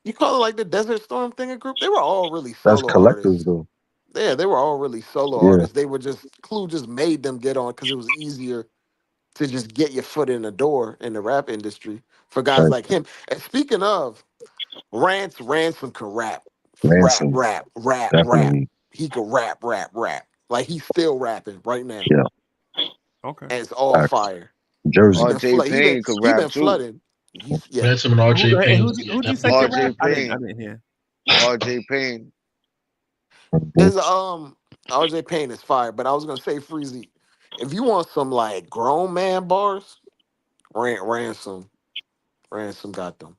You call it like the Desert Storm thing a group? They were all really That's solo collective artists. though. Yeah, they were all really solo Yeah. artists. They were just Clue just made them get on because it was easier to just get your foot in the door in the rap industry for guys Right. like him. And speaking of, Ransom could rap, Ransom. rap. Definitely. He could rap. Like he's still rapping right now, Yeah. Okay. and it's all Facts. fire. Jersey. RJ Payne could He rap been too. flooding. He's yeah. Ransom and RJ And Payne. Yeah, who'd you say definitely. could rap? RJ I Payne. didn't hear. RJ Payne. Mhm. Is RJ Payne is fire, but I was gonna say Freezy. If you want some like grown man bars, Ransom got them.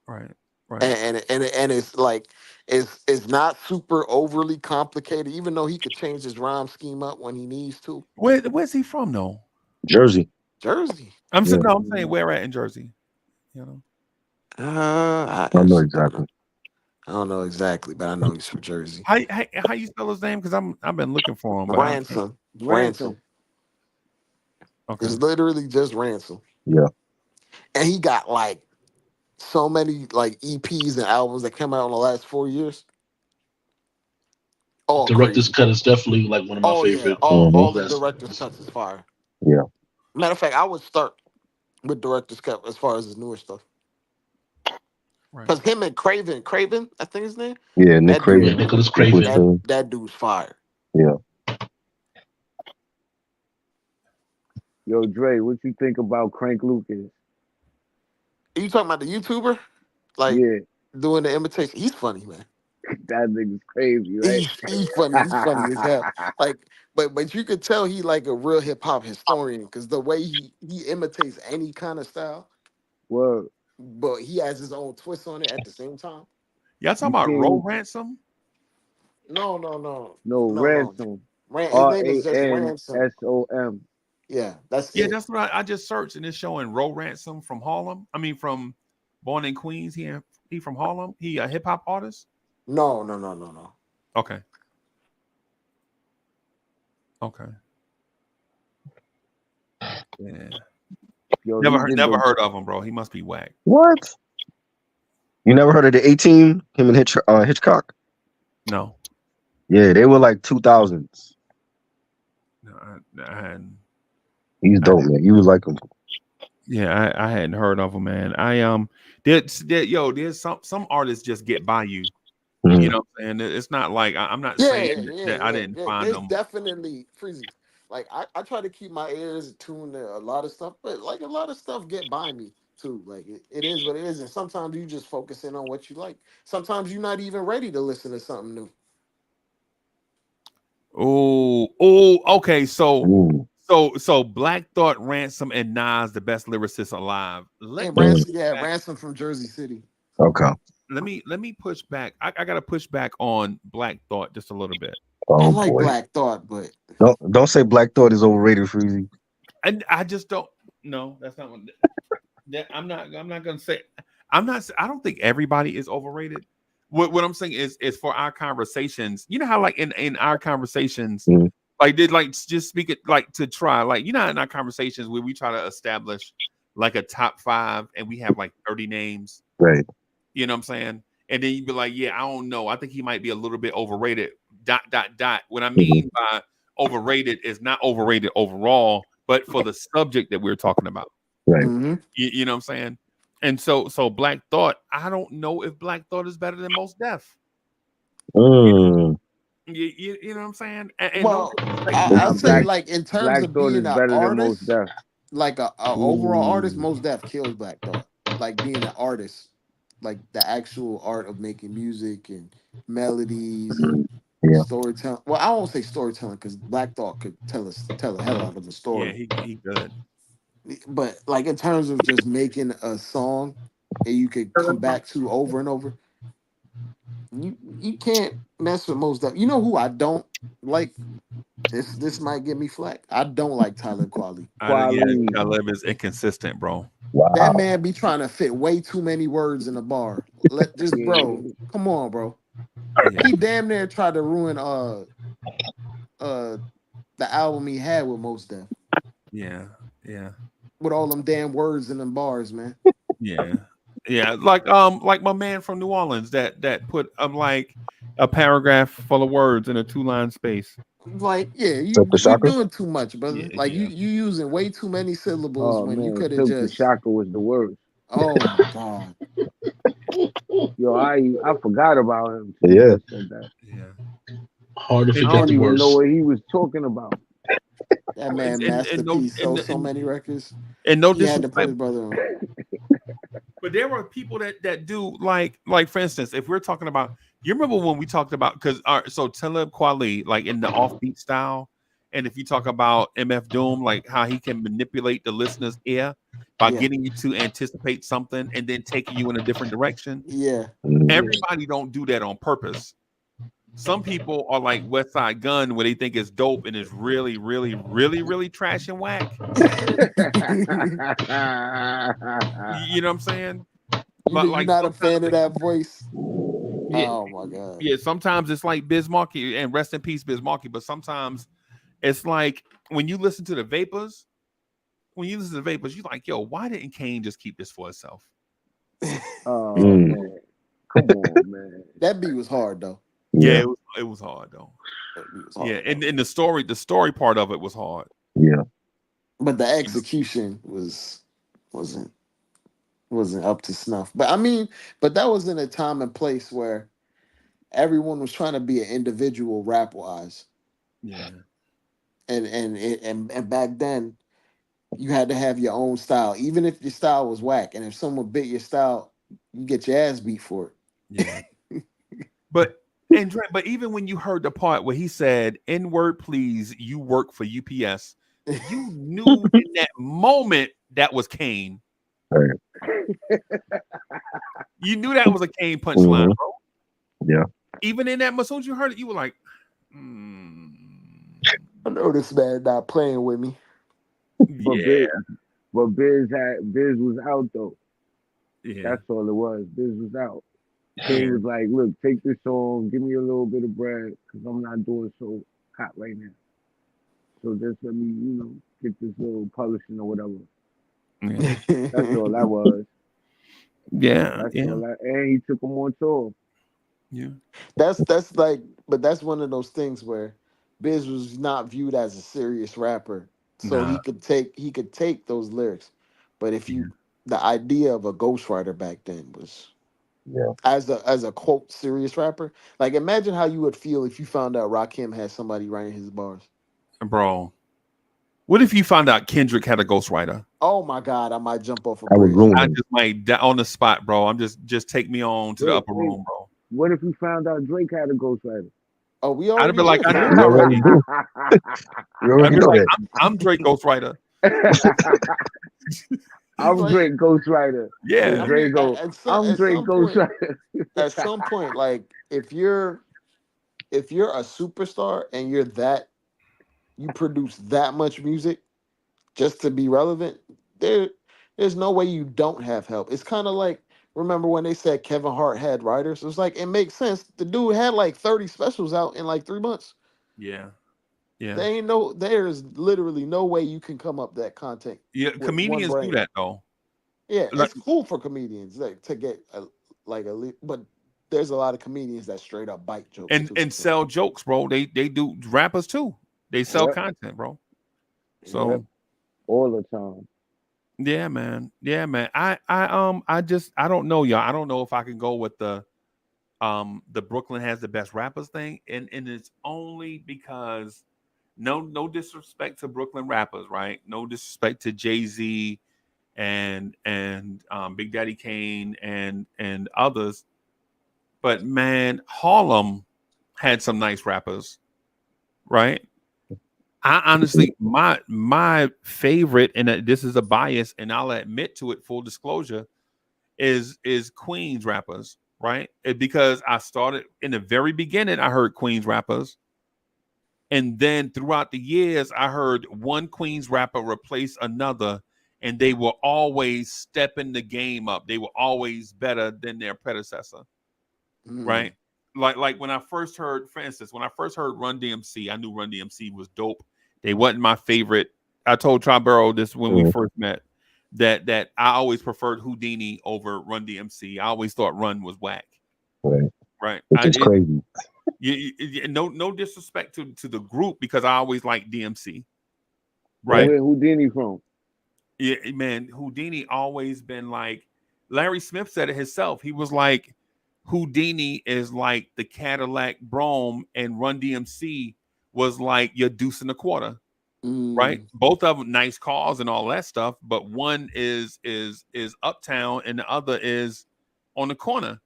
Right. Right. And it's like it's not super overly complicated, even though he could change his rhyme scheme up when he needs to. Where's he from though? Jersey. Jersey. I'm saying Yeah. no. I'm saying where at in Jersey. You know. I I know actually don't know. exactly. I don't know exactly, but I know he's from Jersey. How you spell his name? Because I've been looking for him, but I can't. Ransom. Okay. It's literally just Ransom, Yeah. and he got like so many like EPs and albums that came out in the last 4 years. All Director's crazy. Cut is definitely like one of my Oh yeah, favorite. all the That's director's cuts is fire. Yeah. Matter of fact, I would start with director's cut as far as his newer stuff. Right. Because him and Craven, I think his name. Yeah. Nick That dude, yeah, Craven. Nicholas Nicholas Craven. Craven. that dude's fire. Yeah. Yo, Dre, what you think about Crank Lucas? Are you talking about the YouTuber? Like Yeah, doing the imitation? He's funny, man. that nigga's crazy, right? He's funny. He's funny as hell. Like, but you could tell he like a real hip hop historian because the way he imitates any kind of style, Well, but he has his own twist on it at the same time. Y'all talking you about Roll seen Ransom? No. no Ransom? His name is just Ransom. RANSOM. Yeah, that's Yeah, it. that's what I just searched, and it's showing Roll Ransom from Harlem. I mean, from born in Queens. He from Harlem. He a hip hop artist. No. Okay. Okay. Yeah. Yo, Never he heard, did never the heard of him, bro. He must be whack. What? You never heard of the 18? Him and Hitchcock? No. Yeah, they were like 2000s. No, I hadn't. He's dope, man. You was like him. Yeah, I hadn't heard of him, man. There's some artists just get by you. Mhm. You know what I'm saying? It's not like I'm not saying that I didn't find There's them. definitely Freezy. Like I try to keep my ears attuned to a lot of stuff, but like a lot of stuff get by me too. Like it is what it is, and sometimes you just focus in on what you like. Sometimes you're not even ready to listen to something new. Okay. So Ooh. Black Thought, Ransom, and Nas, the best lyricists alive. And Mm. Ransom from Jersey City. Okay. Let me push back. I gotta push back on Black Thought just a little bit. I Oh like boy. Black Thought, but Don't say Black Thought is overrated, Freezy. And I just don't. No, that's not what. I'm not gonna say. I don't think everybody is overrated. What I'm saying is for our conversations. You know how like in our conversations, Mhm. like did like just speak it like to try like in our conversations where we try to establish like a top 5 and we have like 30 names. Right. You know what I'm saying? And then you'd be like, yeah, I don't know. I think he might be a little bit overrated. ... What I mean by overrated is not overrated overall, but for the subject that we're talking about. Right. You know what I'm saying? And so Black Thought, I don't know if Black Thought is better than Mos Def. Mm. You know what I'm saying? And well, no, I'll say like in terms Black of Thought being is an better than artist, Most Def. like a overall artist, Mos Def kills Black Thought. Like being an artist, like the actual art of making music and melodies and Yeah. storytelling. Well, I won't say storytelling because Black Thought could tell a hell out of a yeah, story. he good. But like in terms of just making a song and you could come back to over and over, you can't mess with Mos Def. You know who I don't like? This might get me flack. I don't like Tyler Quali. Talib is inconsistent, bro. That Wow. man be trying to fit way too many words in a bar. Bro, come on, bro. Yeah. He damn near tried to ruin the album he had with Mos Def Yeah. with all them damn words in them bars, man. Yeah. Like my man from New Orleans that put like a paragraph full of words in a 2-line space. Like, yeah, Silk the you're Shocker? doing too much, brother. Like you using way too many syllables Oh when you man, could have Silk the just. Shocker was the worst. Oh my god. Yo, I forgot about him. Yeah. Said that. Yeah. Hard to I forget don't the even worst. know what he was talking about. That man Master P sold so many records. And no He had to put disrespect, his brother on. but there are people that do like for instance, if we're talking about, you remember when we talked about so Talib Kweli like in the offbeat style, and if you talk about MF Doom, like how he can manipulate the listener's ear by getting you to anticipate something and then taking you in a different direction. Yeah. Everybody don't do that on purpose. Some people are like West Side Gun, where they think it's dope and it's really, really, really, really trash and whack. You know what I'm saying? But you're not a fan of that voice. Yeah, oh my god. Yeah, sometimes it's like Biz Markie, and rest in peace, Biz Markie. But sometimes it's like when you listen to the Vapors, you're like, yo, why didn't Kane just keep this for himself? Oh man, come on, man. That beat was hard though. Yeah, it was hard though. Hard, and the story part of it was hard. Yeah, but the execution wasn't up to snuff. But I mean, that was in a time and place where everyone was trying to be an individual rap wise. Yeah. And back then, you had to have your own style, even if your style was whack. And if someone bit your style, you get your ass beat for it. Yeah. But even when you heard the part where he said, "N-word, please, you work for UPS," you knew in that moment that was Kane. Right. You knew that was a Kane punchline, bro. Yeah. Even in that, as soon as you heard it, you were like, I know this man not playing with me. yeah. But Biz was out though. Yeah. That's all it was. Biz was out. Kane was like, look, take this song, give me a little bit of bread, because I'm not doing so hot right now. So just let me, get this little publishing or whatever. Yeah. That's all that was. Yeah. That's all that, and he took him on tour. Yeah. That's like, but that's one of those things where Biz was not viewed as a serious rapper, so he could take those lyrics. But if you, the idea of a ghostwriter back then was, as a quote serious rapper, like imagine how you would feel if you found out Rakim had somebody writing his bars. Bro, what if you found out Kendrick had a ghostwriter? Oh my God, I might jump off a I would bridge. ruin I him. just might on the spot, bro. I'm just take me on to the upper room, bro. What if we found out Drake had a ghostwriter? Oh, we I'd already have been like, I knew knew it You that. already already. do. You I'd already be know like, that. I'm Drake ghostwriter. I'm like- Drake ghostwriter. Yeah. I Drake mean, go, I'm Drake ghostwriter. at some point, like if you're a superstar and you produce that much music just to be relevant, there's no way you don't have help. It's kind of like, remember when they said Kevin Hart had writers? It was like, it makes sense. The dude had like 30 specials out in like 3 months. Yeah. Yeah. There's literally no way you can come up that content. Yeah. with Comedians one do brain. that though. Yeah, Like- it's cool for comedians to get but there's a lot of comedians that straight up bite jokes too, and so. sell jokes, bro. They do rappers too. They sell Yep. content, bro. So Yep. All the time. yeah, man. Yeah, man. I don't know, y'all. I don't know if I can go with the Brooklyn has the best rappers thing, and it's only because no disrespect to Brooklyn rappers, right? No disrespect to Jay-Z and Big Daddy Kane and others. But man, Harlem had some nice rappers, right? I honestly, my favorite, and this is a bias, and I'll admit to it, full disclosure, is Queens rappers, right? Because I started in the very beginning, I heard Queens rappers, and then throughout the years, I heard one Queens rapper replace another, and they were always stepping the game up. They were always better than their predecessor, right? Like when I first heard, for instance, when I first heard Run DMC, I knew Run DMC was dope. They wasn't my favorite. I told Tribero this when we first met, that I always preferred Houdini over Run DMC. I always thought Run was whack. Right. Which is crazy. No disrespect to the group, because I always liked DMC. Right. Where Houdini from? Yeah, man, Houdini always been like, Larry Smith said it himself. He was like, Houdini is like the Cadillac Brougham, and Run DMC was like your Deuce and a Quarter. Right. Both of them nice cars and all that stuff, but one is uptown and the other is on the corner.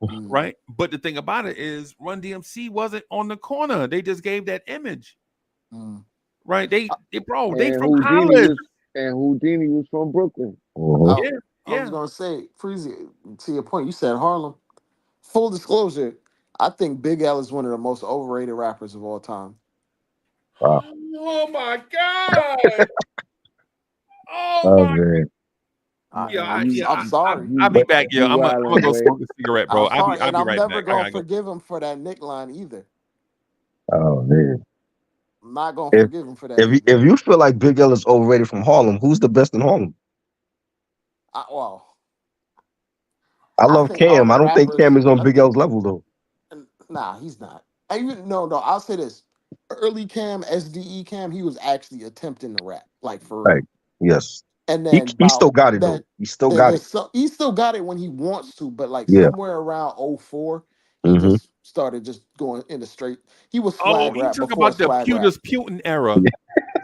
Right. But the thing about it is Run DMC wasn't on the corner. They just gave that image. Right. They from Hollis. And Houdini was from Brooklyn. I was gonna say, Freezy, to your point, you said Harlem. Full disclosure, I think Big L is one of the most overrated rappers of all time. Wow. Oh my God. Oh my man. I'm sorry. I'll be back. Yeah, I'm gonna go smoke a cigarette, bro. I'm sorry, I'll be I'm right never back. gonna forgive him for that Nick line either. Oh man. I'm not gonna forgive him for that. If you feel like Big L is overrated from Harlem, who's the best in Harlem? I love Cam. I don't think Cam is on Big L's level though. Nah, he's not. No. I'll say this: early Cam, SDE Cam, he was actually attempting to rap, like for real. Right. Yes. And then he still got it though. He still got it. He still got it when he wants to, but like somewhere around 04, he just started just going into straight. He was swag rap. You talk before about the swag Pewter's rap. Putin era.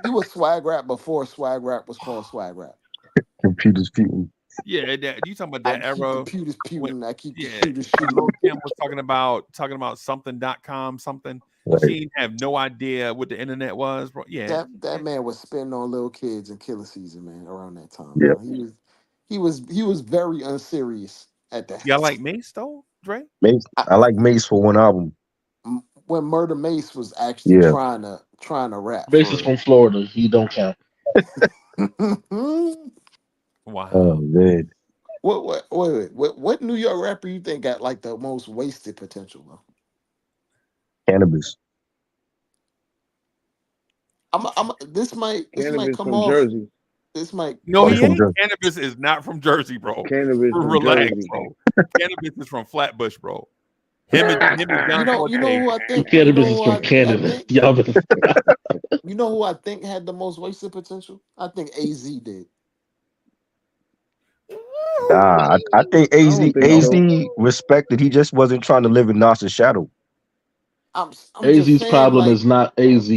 He was swag rap before swag rap was called swag rap. Computers feuding. Yeah, that, you talking about I that keep era computers when, puting. I keep yeah, computers when shooting. Lil Kim was talking about something.com, something. Right. She didn't have no idea what the internet was, bro. Yeah. That man was spitting on little kids in Killer Season, man. Around that time, Yep. bro. He was very unserious at that. Y'all like Mace though, Dre? Mace, I like Mace for one album. When Murder Mace was actually Yeah. trying to rap. Mace For is from Florida. He don't count. real. Wow. Oh man. What New York rapper you think got like the most wasted potential, bro? Cannabis. This might Cannabis come from off. Jersey. This might No, Oh, come he's he from off. ain't. Jersey. Cannabis is not from Jersey, bro. Cannabis from Relax, Jersey. bro. Cannabis is from Flatbush, bro. Him and John You know who I think. Cannabis is from Canada. think. Y'all better You know who I think had the most wasted potential? I think AZ did. I think I AZ don't think so. respected. He just wasn't trying to live in Nas's shadow. I'm just AZ's saying, problem like, is not AZ.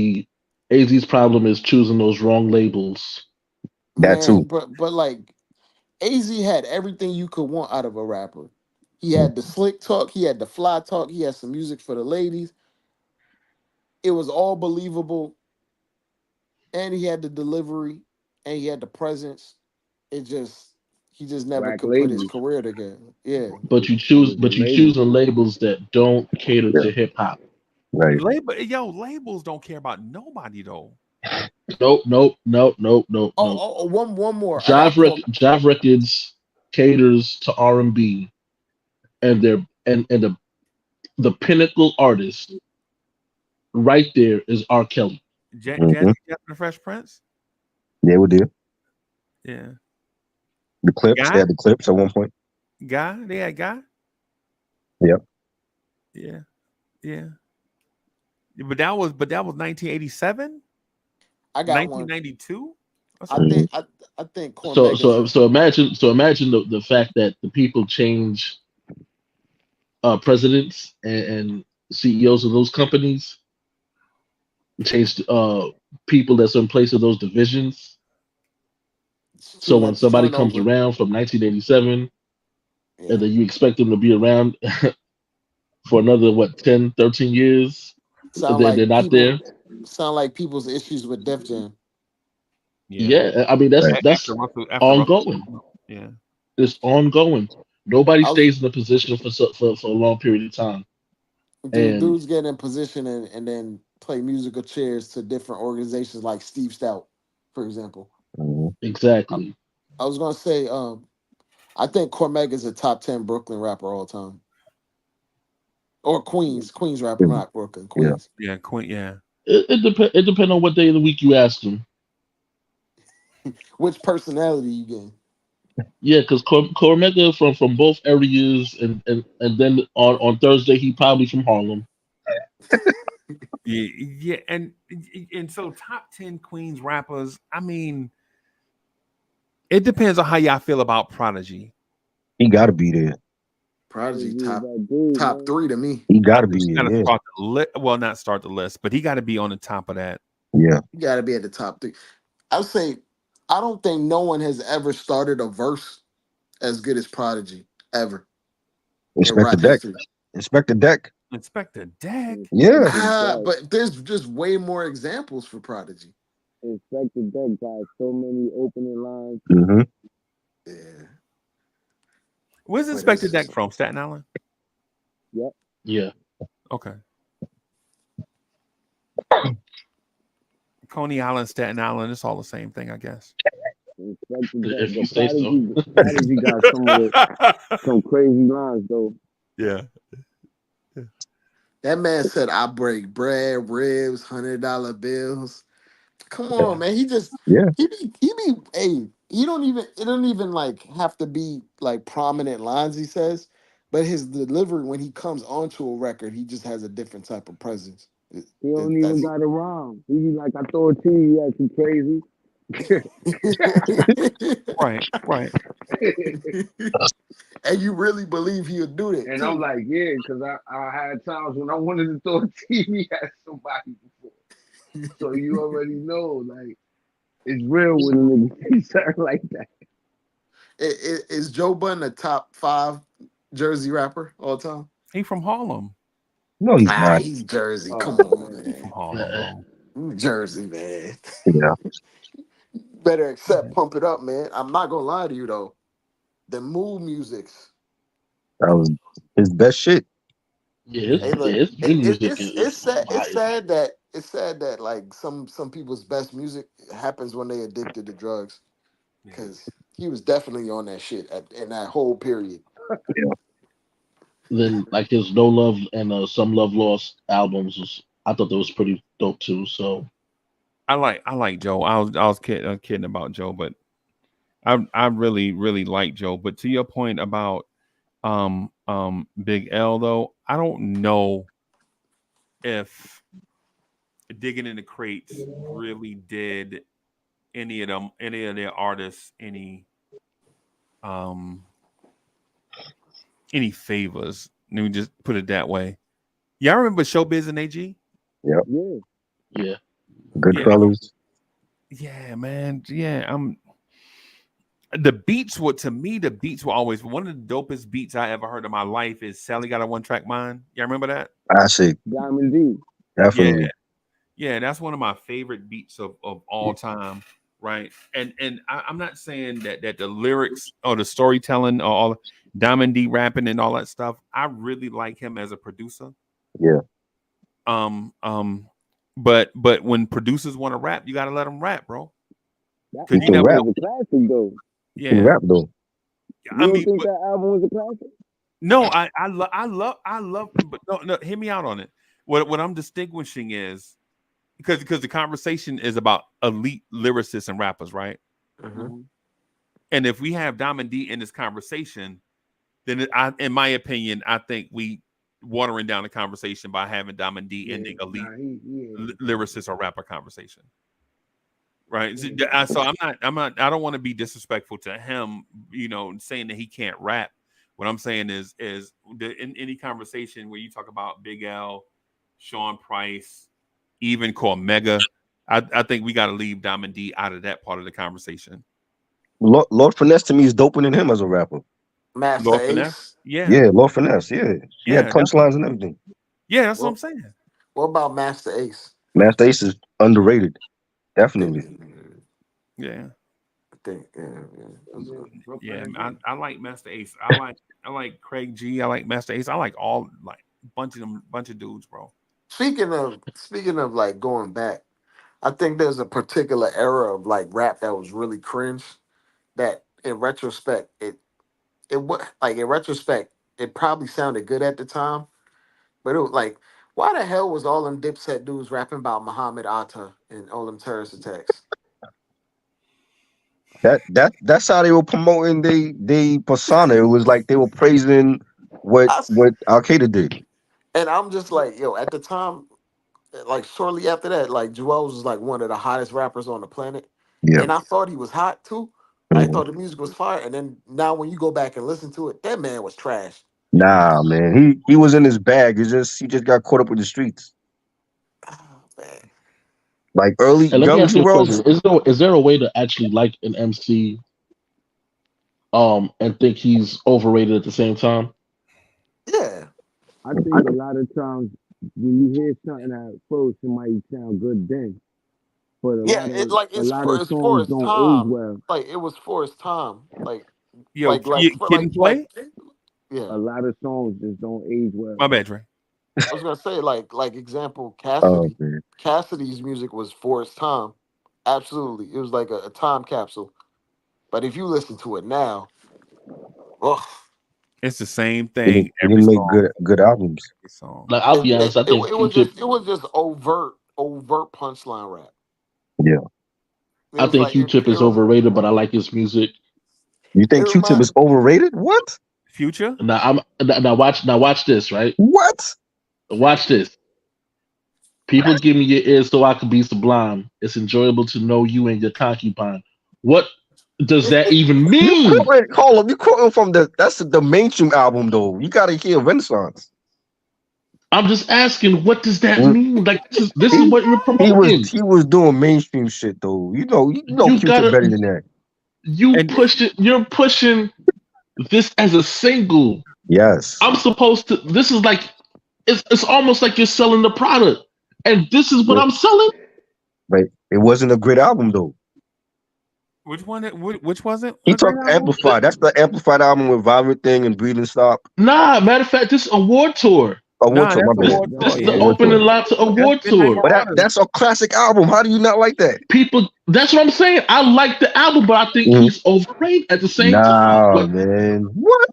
AZ's problem is choosing those wrong labels. That man, too. but like AZ had everything you could want out of a rapper. He had the slick talk, he had the fly talk, he had some music for the ladies. It was all believable, and he had the delivery, and he had the presence. He just never Black could put his labels. career together. Yeah. But you It was the labels. choosing labels that don't cater Yeah. to hip hop. Right. Labels don't care about nobody though. Nope. One more. I got Jive Records caters to R&B, and the pinnacle artist right there is R. Kelly. Jazzy Jeff and the Fresh Prince. Yeah, we did. Yeah. The clips. Guy? They had the clips at one point. Guy. They had Guy. Yep. Yeah. Yeah. But that was 1987. I got one. 1992. I think Cormega. So imagine the fact that the people change presidents and CEOs of those companies, changed people that's in place of those divisions. So when somebody comes around from 1987, and then you expect them to be around for another 10, 13 years, and then they're not there. Sound like people's issues with Def Jam. Yeah, I mean that's after ongoing. Yeah, it's ongoing. Nobody stays in a position for a long period of time. Dudes get in position and then play musical chairs to different organizations like Steve Stout, for example. Exactly. I was gonna say, I think Cormega is a top 10 Brooklyn rapper all time. Or Queens rapper, not Brooklyn. Queens. Yeah, Queen. Yeah. It depends on what day of the week you ask him. Which personality you get? Yeah, because Cormega from both areas, and then on Thursday he probably from Harlem. Yeah, and so top 10 Queens rappers. I mean, it depends on how y'all feel about Prodigy. He got to be there. Prodigy top 3 to me. He got to be there. Yeah. Start not start the list, but he got to be on the top of that. Yeah, he got to be at the top 3. I would say, I don't think no one has ever started a verse as good as Prodigy ever. Inspector Deck. Inspector Deck. Inspector Deck. Yeah. But there's just way more examples for Prodigy. Inspector Deck got so many opening lines. Mm-hmm. Yeah. Where's Inspector Deck from? Staten Island? Yep. Yeah. Okay. Coney Island, Staten Island, it's all the same thing, I guess. If you say so. Prodigy got some crazy lines though. Yeah. That man said, "I break bread, ribs, $100 bills." Come on, man. He just he be hey. It don't even like have to be like prominent lines he says, but his delivery when he comes onto a record, he just has a different type of presence. He don't even got a rhyme. He be like, I throw a TV at you crazy. Right. And you really believe he'll do that? And too. I'm like, yeah, because I had times when I wanted to throw a TV at somebody So you already know, like, it's real when a nigga say something like that. Is Joe Budden a top 5 Jersey rapper all time? He from Harlem. No, he's not. He's Jersey. Oh, Come on, man. He from man. Harlem, bro. Jersey, man. Yeah, Better accept Pump It Up, man. I'm not gonna lie to you though. The mood musics. that was his best shit. Yeah, Hey, look, his new music it's sad. fire. It's sad that like some people's best music happens when they addicted to drugs. Because he was definitely on that shit in that whole period. Then like his No Love and Some Love Lost albums I thought that was pretty dope too. So I like Joe. I was kidding about Joe, but I really like Joe. But to your point about Big L though, I don't know if Digging in the Crates really did any of their artists any favors. Let me just put it that way. Y'all remember Showbiz and AG? Yep. yeah. Goodfellas. Yeah, man. Yeah, the beats were always one of the dopest beats I ever heard in my life is Sally Got a One Track Mind. Y'all remember that? Classic. Diamond D. Definitely. Yeah, that's one of my favorite beats of all time, right? And I'm not saying that the lyrics or the storytelling or all Diamond D rapping and all that stuff. I really like him as a producer. Yeah. But when producers want to rap, you gotta let them rap, bro. That Cause you never album was a classic though. He yeah. rap though. You don't think that album was a classic? No, I love him, but no, hear me out on it. What I'm distinguishing is because the conversation is about elite lyricists and rappers, right? Mm-hmm. And if we have Diamond D in this conversation, then in my opinion, I think we watering down the conversation by having Diamond D in the elite lyricist or rapper conversation, right? So I'm not. I don't want to be disrespectful to him, saying that he can't rap. What I'm saying is in any conversation where you talk about Big L, Sean Price, even Cormega, I think we got to leave Diamond D out of that part of the conversation. Lord Finesse to me is doper than him as a rapper. Master Lord Ace. Finesse? Yeah. Yeah, Lord Finesse. Yeah. He had Yeah, punchlines and everything. Yeah, that's what I'm saying. What about Master Ace? Master Ace is underrated. Definitely. Yeah. I think, Yeah, I like Master Ace. I like Craig G. I like Master Ace. I like all bunch of dudes, bro. Speaking of like going back, I think there's a particular era of like rap that was really cringe. That in retrospect, it probably sounded good at the time, but it was like, why the hell was all them Dipset dudes rapping about Muhammad Atta and all them terrorist attacks? That's how they were promoting they persona. It was like they were praising what Al Qaeda did. And I'm just like, yo, at the time, like shortly after that, like Juelz was like one of the hottest rappers on the planet. Yeah. And I thought he was hot too. I thought the music was fire. And then now when you go back and listen to it, that man was trash. Nah, man. He was in his bag. He just got caught up with the streets. Oh, man. Like early And let me young ask you a Juelz. question. Is there a way to actually like an MC and think he's overrated at the same time? Yeah. I think a lot of times when you hear something at first, it might sound good then. But a lot of songs don't age well. Like it was for its time. Like Yo, Kid and Play? Yeah. A lot of songs just don't age well. My bad, Dre. I was gonna say, like example, Cassidy. man. Cassidy's music was for its time. Absolutely. It was like a time capsule. But if you listen to it now, it's the same thing. He didn't make good albums. Like I'll be honest, I think it was just overt punchline rap. Yeah. I think Q-Tip is overrated, but I like his music. You think Q-Tip is overrated? What? Future? Now watch this, right? What? Watch this. People give me your ears so I can be sublime. It's enjoyable to know you and your concubine. What does that even mean? Hold on, you quoting from that's the mainstream album though. You gotta hear Renaissance. I'm just asking, what does that mean? Like this is He, what you're promoting. he was doing mainstream shit though. You know You Q-Tip better gotta than that. you're pushing this as a single. Yes. I'm supposed to. This is like it's almost like you're selling the product, and this is what I'm selling. But it wasn't a great album though. Which one? Which wasn't? He talked Amplified. That's the Amplified album with Violent Thing and Breathing Stop. Nah, matter of fact, this award tour. Award tour, my bad. This is the opening line to award tour. But that's a classic album. How do you not like that? People, that's what I'm saying. I like the album, but I think he's overrated at the same time. Nah, man. What?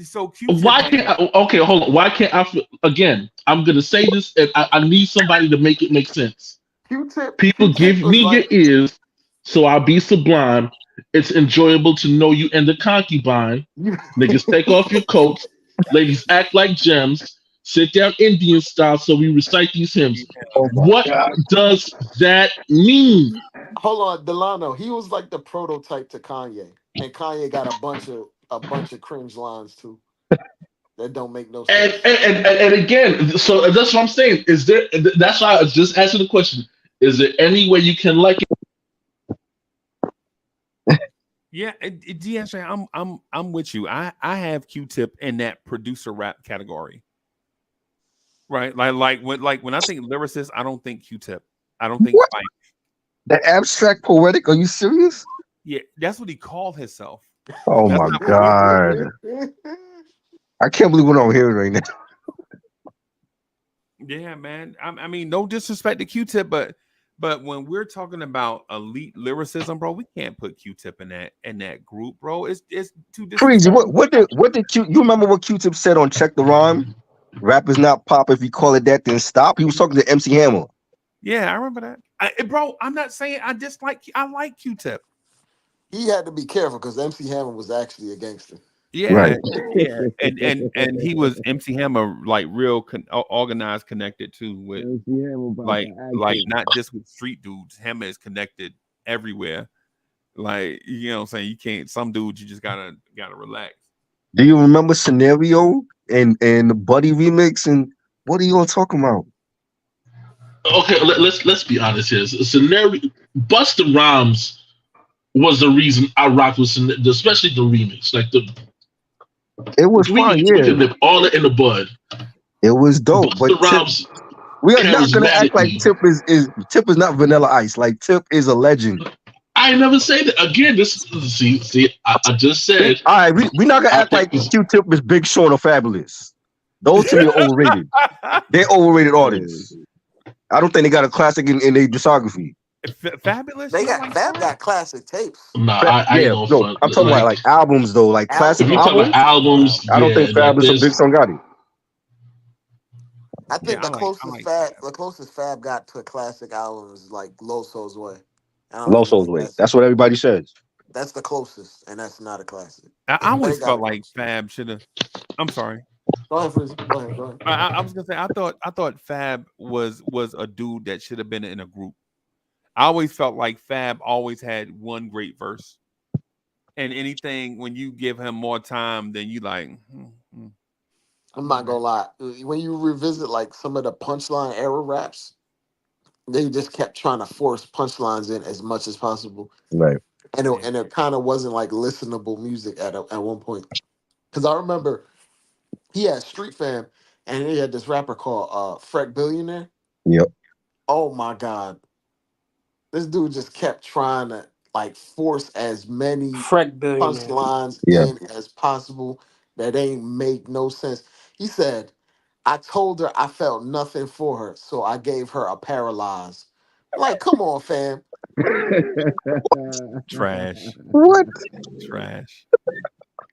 So Q-Tip, why can't I, okay, hold on. Why can't I again, I'm gonna say this and I need somebody to make it make sense. Q-Tip, People give me your ears, so I'll be sublime. It's enjoyable to know you and the concubine. Niggas take off your coats. Ladies act like gems. Sit down Indian style so we recite these hymns. What does that mean? Hold on, Delano. He was like the prototype to Kanye. And Kanye got a bunch of cringe lines too. That don't make no sense. And again, so that's what I'm saying. Is there that's why I just answered the question. Is there any way you can like it? Yeah, DSJ, I'm with you. I have Q-Tip in that producer rap category. Right, like when I think lyricist, I don't think Q-Tip. I don't think What? The abstract poetic. Are you serious? Yeah, that's what he called himself. Oh my god! I can't believe what I'm hearing right now. Yeah, man. I mean, no disrespect to Q-Tip, but when we're talking about elite lyricism, bro, we can't put Q-Tip in that group, bro. It's too Crazy. disrespectful. What did you remember what Q-Tip said on Check the Rhyme? Rap is not pop. If you call it that, then stop. He was talking to MC Hammer. Yeah, I remember that. Bro, I'm not saying I like Q-Tip. He had to be careful because MC Hammer was actually a gangster. Yeah, Right. yeah, and he was MC Hammer, like real organized, connected too with like not just with street dudes. Hammer is connected everywhere. Like, you know what I'm saying? You can't. Some dudes you just gotta relax. Do you remember Scenario and the Buddy remix? And what are you all talking about? Okay, let's be honest here. Scenario Busta Rhymes was the reason I rocked with especially the remix. Like it was fun, yeah. All in the bud. It was dope. But Rhymes, we are not gonna act like Tip is not Vanilla Ice. Like Tip is a legend. I never say that again. I just said. All right, we're not gonna act like Q-Tip is Big Sean or Fabulous. Those to me are overrated. They're overrated artists. I don't think they got a classic in their discography. Fabulous. Fab got classic tapes. Nah, I'm talking about like albums though, like classic albums. I don't think Fabulous or Big Sean got it. I think the closest Fab got to a classic album is like Low Soul's Way. Low Soul's Way. That's what everybody says. That's the closest, and that's not a classic. I always felt like Fab should have. I'm sorry. Go ahead, Frizzy. Go ahead. I was gonna say I thought Fab was a dude that should have been in a group. I always felt like Fab always had one great verse, and anything when you give him more time, then you like. I'm not gonna lie. When you revisit like some of the punchline era raps, they just kept trying to force punchlines in as much as possible. Right. And it kind of wasn't like listenable music at one point. Because I remember he had Street Fam and he had this rapper called Freck Billionaire. Yep. Oh my God. This dude just kept trying to like force as many punchlines in as possible that ain't make no sense. He said, I told her I felt nothing for her, so I gave her a paralyze. Like, come on, fam. Trash. What? Trash.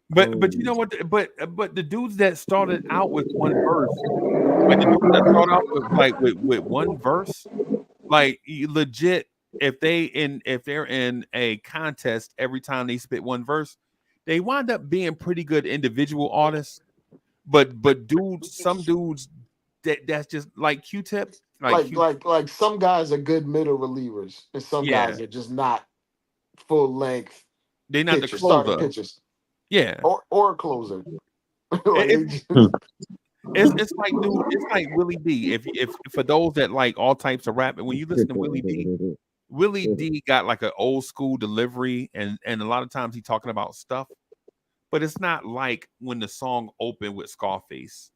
But you know what? But the dudes that started out with one verse, when the dudes that started out with one verse, like legit, if they're in a contest every time they spit one verse, they wind up being pretty good individual artists. But some dudes that's just like Q-Tip. Like some guys are good middle relievers, and some guys are just not full length. They're not the closer. Pitchers. Yeah, or a closer. It's like new. It's like Willie D. If for those that like all types of rap, and when you listen to Willie D got like an old school delivery, and a lot of times he talking about stuff, but it's not like when the song opened with Scarface.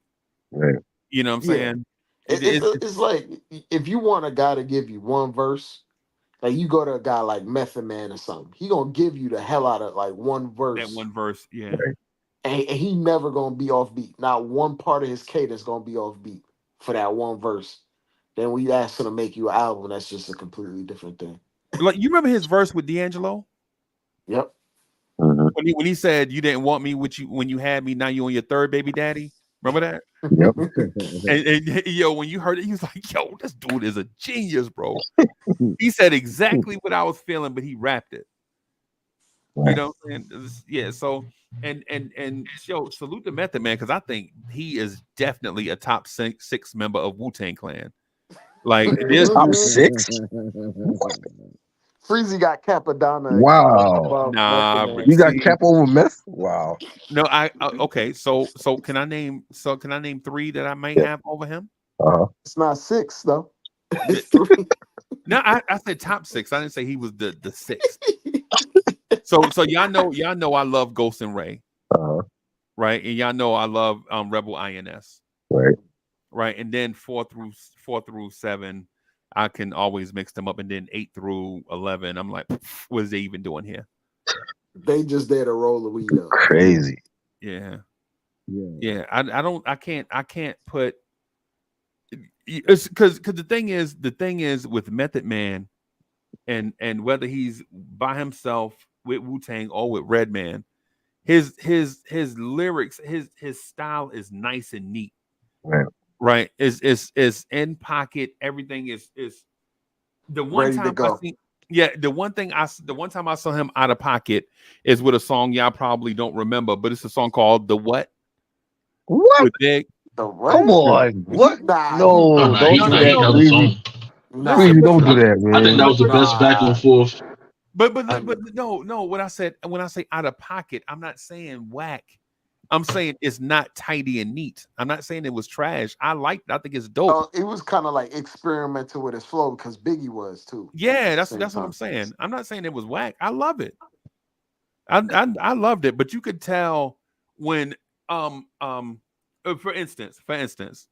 Right. You know what I'm Yeah. saying? It's like if you want a guy to give you one verse, like you go to a guy like Method Man or something, he gonna give you the hell out of like one verse. That one verse, yeah. Right. And he never gonna be off beat. Not one part of his cadence gonna be off beat for that one verse. Then when you ask him to make you an album, that's just a completely different thing. Like you remember his verse with D'Angelo? Yep. Mm-hmm. When he said you didn't want me with you when you had me, now you on your third baby daddy. Remember that? Yep. And yo, when you heard it, he was like, "Yo, this dude is a genius, bro." He said exactly what I was feeling, but he rapped it. You know what I'm saying? Yeah. So and yo, salute the Method Man, because I think he is definitely a top six member of Wu-Tang Clan. Like top 6. Freezy got Capadonna. Wow. Nah, Method Man. You got Cap over Meth? Wow. No, okay. So can I name 3 that I might have over him? It's not 6 though. It's 3. No, I said top 6. I didn't say he was the 6th. So y'all know I love Ghost and Ray. Right? And y'all know I love Rebel INS. Right. And then 4 through 7, I can always mix them up. And then 8 through 11, I'm like, what is they even doing here? They just there to roll the weed up. Crazy. Yeah. I can't put. It's because the thing is with Method Man, and whether he's by himself with Wu-Tang or with Redman, his lyrics, his style is nice and neat. Right. Is in pocket. Everything is the one ready time to go. I seen. Yeah, the one time I saw him out of pocket is with a song y'all probably don't remember, but it's a song called "The What." What? With Big. The what? Come on. What? Nah, No, don't do that, Freezy. Freezy, don't do that, man. I think that was the best back and forth. But no. When I say out of pocket, I'm not saying whack. I'm saying it's not tidy and neat. I'm not saying it was trash. I liked it. I think it's dope. It was kind of like experimental with his flow because Biggie was too. Yeah, that's what I'm saying. I'm not saying it was whack. I love it. I loved it, but you could tell when for instance,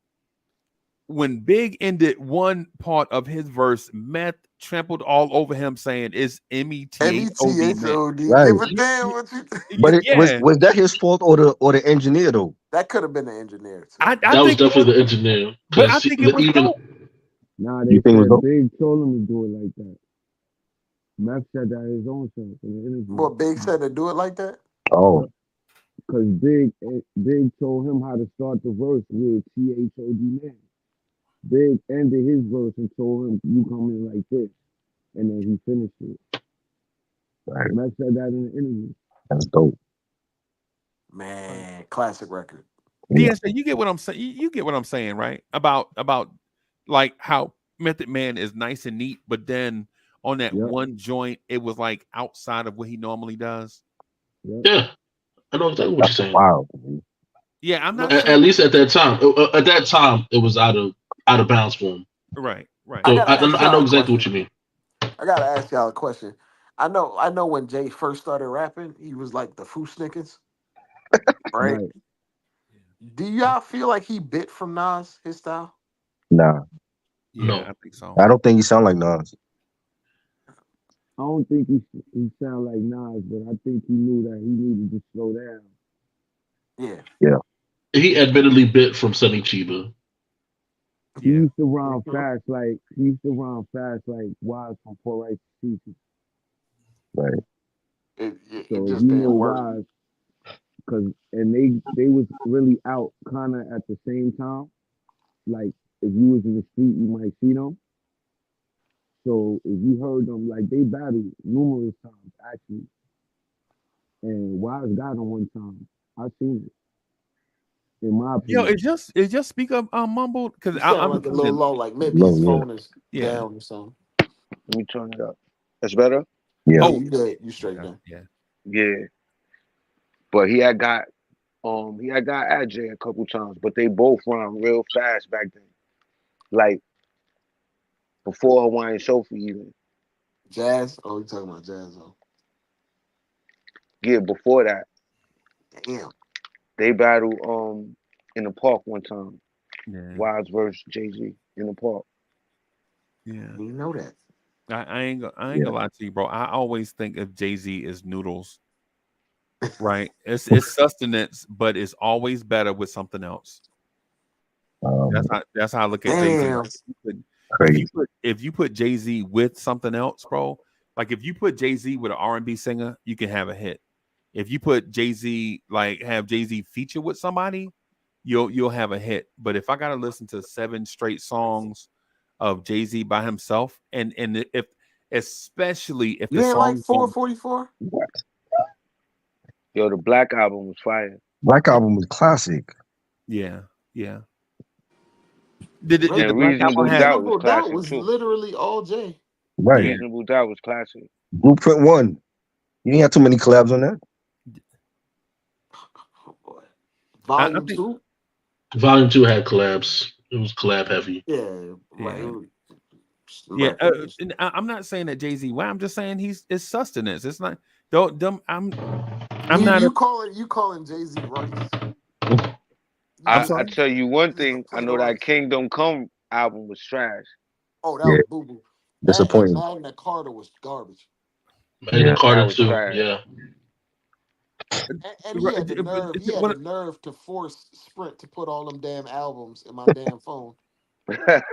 when Big ended one part of his verse, Meth trampled all over him saying it's METHOD. Right. Give a damn what you think. But was that his fault or the engineer though? That could have been the engineer too. That was definitely the engineer. But I think it was even dope. Nah, they said Big told him to do it like that. Meth said that his own self in the interview. What Big said to do it like that? Oh. Because Big told him how to start the verse with THOD man. Big ended his verse and told him, you come in like this. And then he finished it. Right. Meth said that in the interview. That's dope. Man, classic record. Yeah, so you get what I'm saying. You get what I'm saying, right? About like how Method Man is nice and neat, but then on that one joint, it was like outside of what he normally does. Yeah, I know exactly what you're saying. Wow. Yeah, I'm not. At least at that time. At that time, it was out of bounds for him. Right. So I know exactly what you mean. I gotta ask y'all a question. I know when Jay first started rapping, he was like the Foo Snickers, right? Do y'all feel like he bit from Nas, his style? Nah. Yeah, no. I think so. I don't think he sound like Nas. I don't think he sound like Nas, but I think he knew that he needed to slow down. Yeah. He admittedly bit from Sonny Chiba. He used to rhyme fast like Wise from Poor Rice Pieces. Right. It so just you didn't know work. Wise, and they was really out kind of at the same time. Like if you was in the street, you might see them. So if you heard them, like they battled numerous times actually, and Wise got them one time. I seen it. In my opinion. Yo, it just speak of mumbled because I'm like a little low, like maybe his phone is down or something. Let me turn it up. That's better? Yeah. Oh, you good? You straight now? Yeah. But he had got He had got at Jay a couple times, but they both run real fast back then. Like before Hawaiian Sophie even. Jazz? Oh, you talking about Jazz? Oh, Yeah, before that. damn. They battled in the park one time. Yeah. Wilds versus Jay-Z in the park. Yeah. You know that. I ain't gonna lie to you, bro. I always think of Jay-Z as noodles. Right. It's sustenance, but it's always better with something else. That's how I look at Jay-Z. Damn. If you put Jay-Z with something else, bro, like if you put Jay-Z with an R&B singer, you can have a hit. If you put Jay-Z, like have Jay-Z feature with somebody, you'll have a hit. But if I gotta listen to 7 straight songs of Jay-Z by himself, and if especially if You the ain't like song 444? Yo, the Black album was fire. Black album was classic. yeah. Did And the Black Album Reasonable have Doubt was Reasonable Doubt classic was too. literally all Jay. Right. Yeah. Reasonable Doubt was classic. Blueprint 1. You ain't had too many collabs on that. Oh, boy. I Volume think 2? Volume 2 had collabs. It was collab heavy. Yeah, right. Yeah, and I'm not saying that Jay-Z. Well, I'm just saying it's sustenance. It's not. I'm not. You calling Jay-Z Rice? I tell you one thing. I know that Kingdom Come album was trash. Oh, that was boo boo. Disappointing. Magna Carta was garbage. Magna Carta was too. trash. Yeah. And he had the nerve. He had the nerve to force Sprint to put all them damn albums in my damn phone. I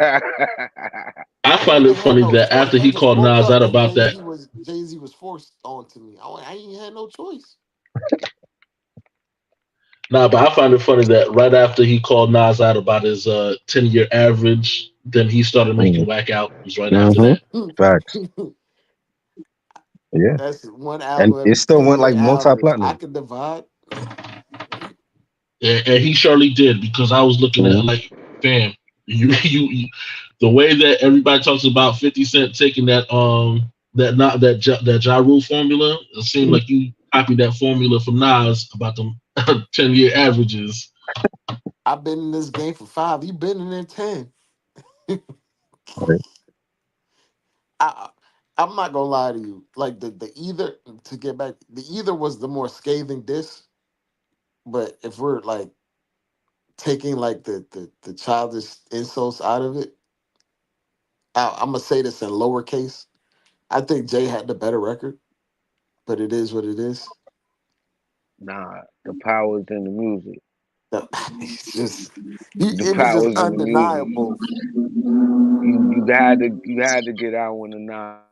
find it funny that after he called Nas out about that, Jay-Z was forced onto me. I ain't had no choice. but I find it funny that right after he called Nas out about his 10-year average, then he started making whack albums right after that. Facts. Yeah. That's one album. And it still went like multi-platinum. I could divide. And he surely did, because I was looking at it like, fam, you the way that everybody talks about 50 Cent taking that Ja Rule formula, it seemed like you copied that formula from Nas about them 10-year averages. I've been in this game for 5. You've been in there 10. I'm not gonna lie to you. Like the either, to get back, the either was the more scathing diss. But if we're like taking like the childish insults out of it, I'm gonna say this in lowercase. I think Jay had the better record, but it is what it is. Nah, the power's in the music. It's just The it was power's in just the undeniable. music. You had to get out on the Nas.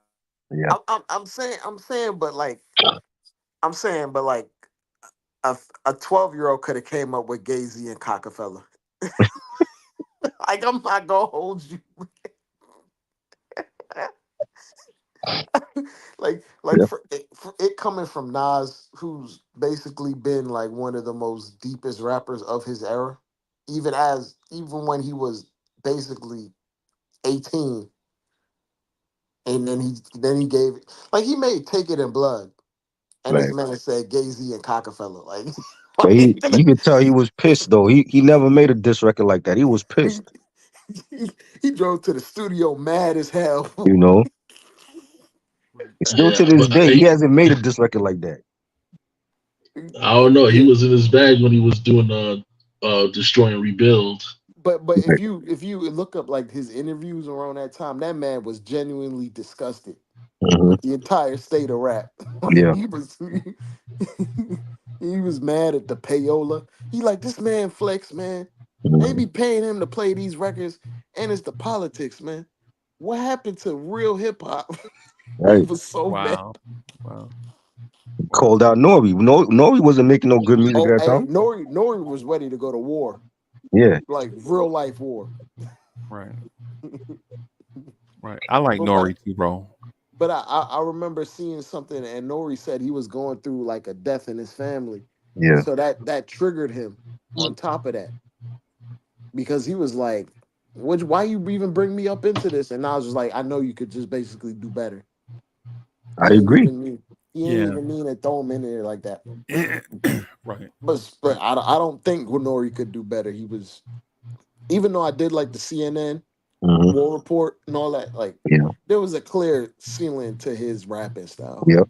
Yeah. I'm saying, but like a 12-year-old could have came up with Gazy and Cockafella. Like, I'm not gonna hold you. For it coming from Nas, who's basically been like one of the most deepest rappers of his era, even when he was basically 18, and then he gave it, like, he made Take It in Blood, and this man said Gazy and Cockafella, like. But you could tell he was pissed though. He never made a diss record like that. He was pissed. He drove to the studio mad as hell. You know. Still to this day, he hasn't made a diss record like that. I don't know. He was in his bag when he was doing Destroy and Rebuild. But if you look up like his interviews around that time, that man was genuinely disgusted with the entire state of rap. Yeah. He was mad at the payola. He like, this man flex, man. They be paying him to play these records, and it's the politics, man. What happened to real hip hop? Right. He was so mad. Wow. Called out Nori. Nori wasn't making no good music at that time. Nori was ready to go to war. Yeah. Like real life war. Right. Right. I like Nori too, bro. But I remember seeing something, and Nori said he was going through like a death in his family. Yeah. So that triggered him on top of that. Because he was like, why you even bring me up into this? And I was just like, I know you could just basically do better. I agree. He ain't even mean to throw him in there like that. Right. But I don't think Nori could do better. He was, even though I did like the CNN War Report and all that, like there was a clear ceiling to his rapping style. Yep.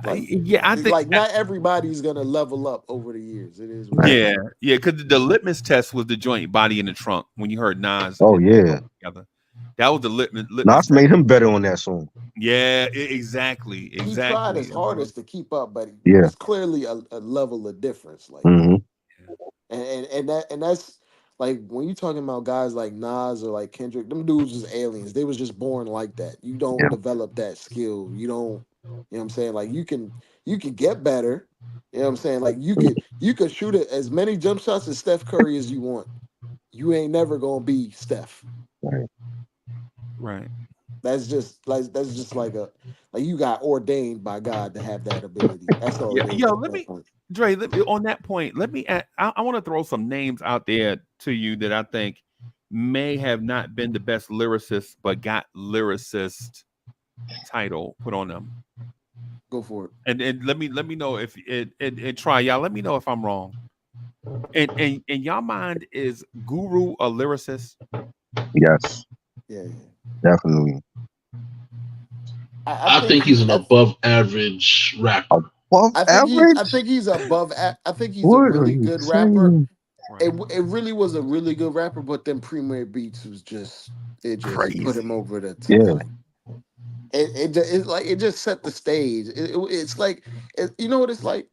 Like I think like not everybody's gonna level up over the years. It is yeah, because the litmus test was the joint Body in the Trunk when you heard Nas. Oh yeah, together. That was the litmus. Nas made him better on that song. Yeah, exactly. He tried his hardest to keep up, but Yeah. there's clearly a level of difference. Like, and that's like when you're talking about guys like Nas or like Kendrick, them dudes was aliens. They was just born like that. You don't develop that skill. You don't. You know what I'm saying? Like you can get better. You know what I'm saying? Like you could shoot it as many jump shots as Steph Curry as you want. You ain't never gonna be Steph. Right. That's just like you got ordained by God to have that ability. That's all. Yo, Dre, on that point, let me add, I want to throw some names out there to you that I think may have not been the best lyricist, but got lyricist title put on them. Go for it. And let me know if it try y'all. Let me know if I'm wrong. And in y'all mind, is Guru a lyricist? Yes. Yeah. Definitely. I think he's an above average rapper. I think he's above. I think he's a really good rapper. It really was a really good rapper, but then Premier Beats was just crazy. Put him over the top. Yeah. It just set the stage. It's like you know what it's like.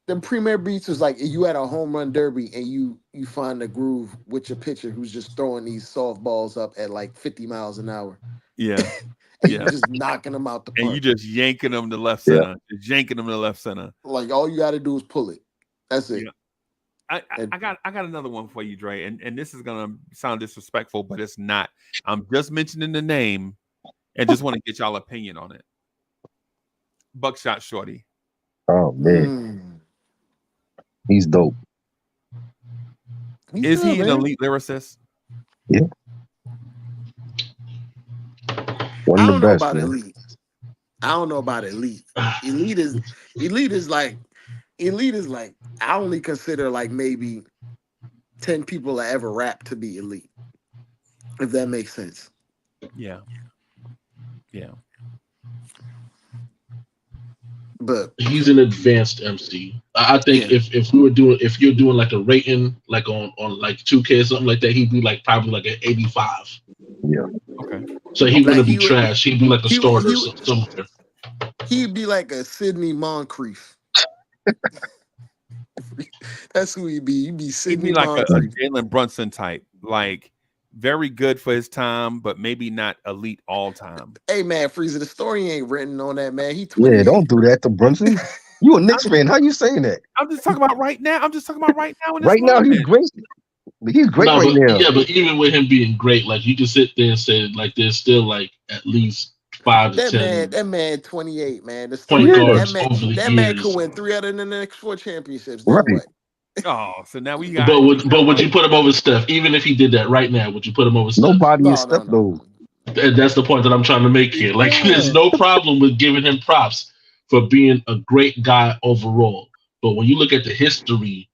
Then Premier Beats was like you had a home run derby and you find the groove with your pitcher who's just throwing these softballs up at like 50 miles an hour. Yeah. And you just knocking them out the park. And you just yanking them to left center. Just yanking them to left center. Like all you got to do is pull it. That's it. Yeah. I got another one for you, Dre, and this is gonna sound disrespectful, but it's not. I'm just mentioning the name and just want to get y'all opinion on it. Buckshot Shorty. Oh man, he's dope. Is he an elite lyricist? Yeah. I don't know about elite. I don't know about elite. Elite is like I only consider like maybe 10 people that ever rap to be elite. If that makes sense. Yeah. Yeah. But he's an advanced MC. I think if you're doing like a rating like on like 2K or something like that, he'd be like probably like an 85. Yeah. Okay. So he wouldn't be trash. He'd be like a starter somewhere. He'd be like a Sidney Moncrief. That's who he'd be. He'd be Sidney like Moncrief. a Jalen Brunson type, like very good for his time, but maybe not elite all time. Hey man, Freezer, the story ain't written on that man. He don't do that to Brunson. You a Knicks fan? How you saying that? I'm just talking about right now. Right now, he's great. He's great now. Yeah, but even with him being great, like you can sit there and say like there's still like at least 5 to 10. That man 28, man. That man could win 3 out of the next 4 championships. Then what? Oh, so now we got. But would you put him over Steph? Even if he did that right now, would you put him over Steph? Nobody is Steph though. That's the point that I'm trying to make here. Like, there's no problem with giving him props for being a great guy overall. But when you look at the history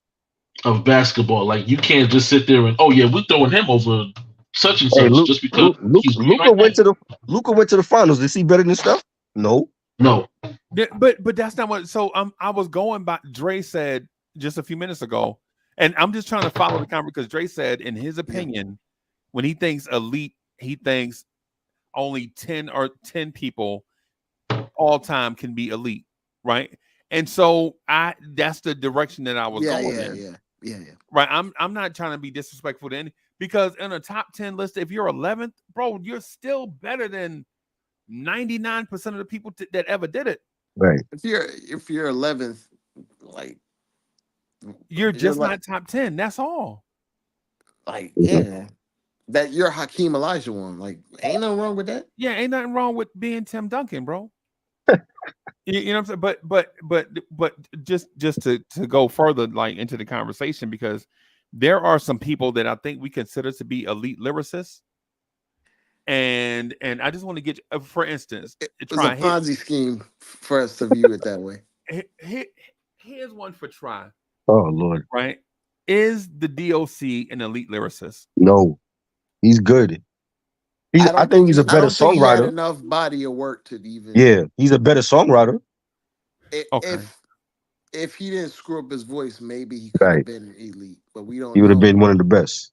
of basketball, like you can't just sit there and we're throwing him over such and such just because Luka went to the finals. Is he better than Steph? No. But that's not what. So I was going by. Dre said just a few minutes ago, and I'm just trying to follow the conversation because Dre said, in his opinion, when he thinks elite, he thinks only 10 people all time can be elite, right? And so that's the direction that I was going in. Yeah. Right. I'm not trying to be disrespectful to any, because in a top 10 list, if you're 11th, bro, you're still better than 99% of the people that ever did it. Right. If you're 11th, like you're just not top 10. That's all. Like that you're Hakeem Olajuwon. Like ain't nothing wrong with that. Yeah, ain't nothing wrong with being Tim Duncan, bro. You know what I'm saying? But just to go further like into the conversation, because there are some people that I think we consider to be elite lyricists. And I just want to get, for instance, it's a Ponzi scheme for us to view it that way. Here's one for Try. Oh Lord. right? Is the DOC an elite lyricist? No, he's good. I think he's a I better don't think he had songwriter. enough body of work to even. Yeah, he's a better songwriter. Okay. If he didn't screw up his voice, maybe he could have Right. been elite, but we don't He would have know. been one of the best.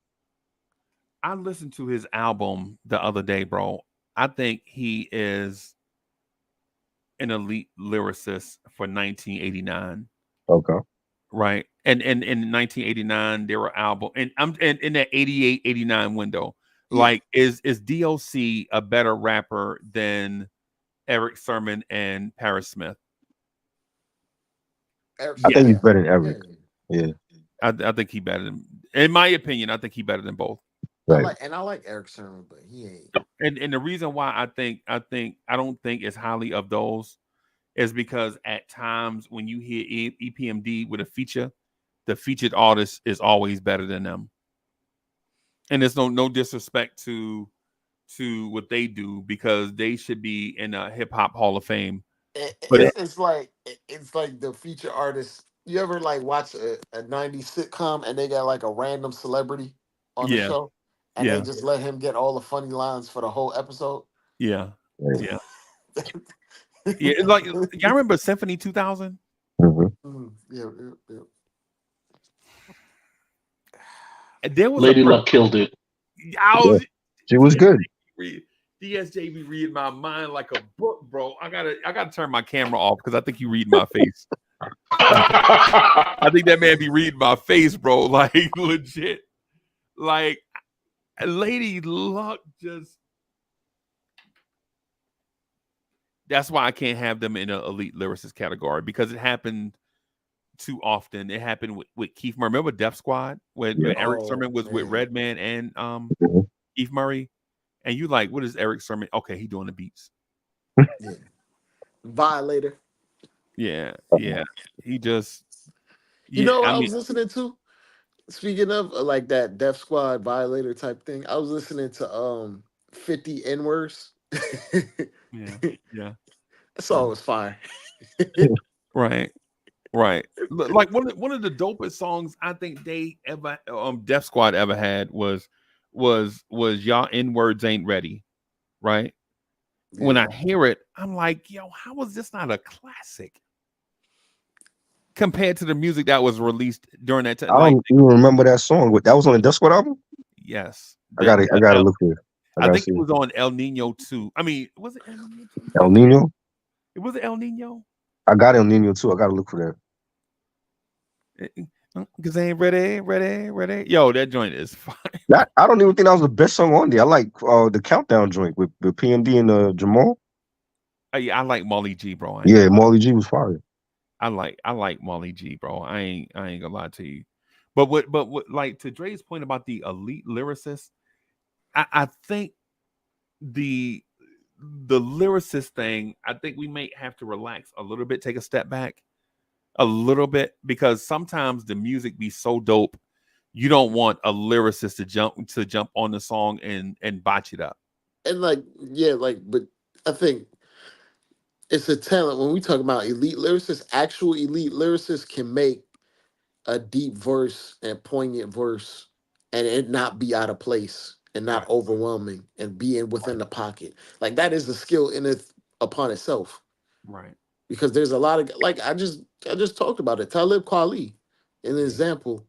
I listened to his album the other day, bro. I think he is an elite lyricist for 1989. Okay. Right. And in 1989, there were album and I'm in that 88, 89 window. Yeah. Like, is DOC a better rapper than Eric Sermon and Paris Smith? I think he's better than Eric. Yeah. I think he better than, in my opinion, I think he better than both. Right. I like Eric Sermon, but he ain't. And the reason why I don't think it's highly of those is because at times when you hear EPMD with a feature, the featured artist is always better than them. And there's no disrespect to what they do, because they should be in a hip hop Hall of Fame. But It's like the feature artist. You ever like watch a 90s sitcom and they got like a random celebrity on the show and they just let him get all the funny lines for the whole episode? Yeah. Yeah. Yeah, it's like, y'all remember Symphony 2000? Yeah. There was Lady Luck killed it. She was good. DSJ be reading my mind like a book, bro. I gotta turn my camera off because I think you read my face. I think that man be reading my face, bro. Like, legit. Like, Lady Luck just. That's why I can't have them in an elite lyricist category, because it happened too often. It happened with Keith Murray. Remember Def Squad when Eric Sermon was with Redman and Keith Murray, and you like, what is Eric Sermon? Okay, he doing the beats. Yeah. Violator. Yeah. He just. You know what I was listening to? Speaking of like that Def Squad Violator type thing, I was listening to 50 N-words. Yeah. That song was fire. Right. Like one of the dopest songs I think they ever Def Squad ever had was Y'all N-words Ain't Ready. Right. Yeah. When I hear it, I'm like, yo, how was this not a classic compared to the music that was released during that time? I don't even remember that song. That was on the Def Squad album? Yes. I gotta look for it. I think it was on El Nino too. I mean, was it El Nino too? El Nino? It was El Nino. I got El Nino too. I gotta look for that. Cause they ain't ready. Yo, that joint is fine. I don't even think that was the best song on there. I like the Countdown joint with PMD and Jamal. Yeah, I like Molly G, bro. Yeah, Molly G was fire. I like Molly G, bro. I ain't gonna lie to you. But what like, to Dre's point about the elite lyricist, I think the lyricist thing, I think we may have to relax a little bit, take a step back a little bit, because sometimes the music be so dope, you don't want a lyricist to jump on the song and botch it up. And but I think it's a talent. When we talk about elite lyricists, actual elite lyricists can make a deep verse and poignant verse and it not be out of place and not overwhelming and being within the pocket. Like, that is a skill in it upon itself. Right. Because there's a lot of, like, I just talked about it. Talib Kweli, an example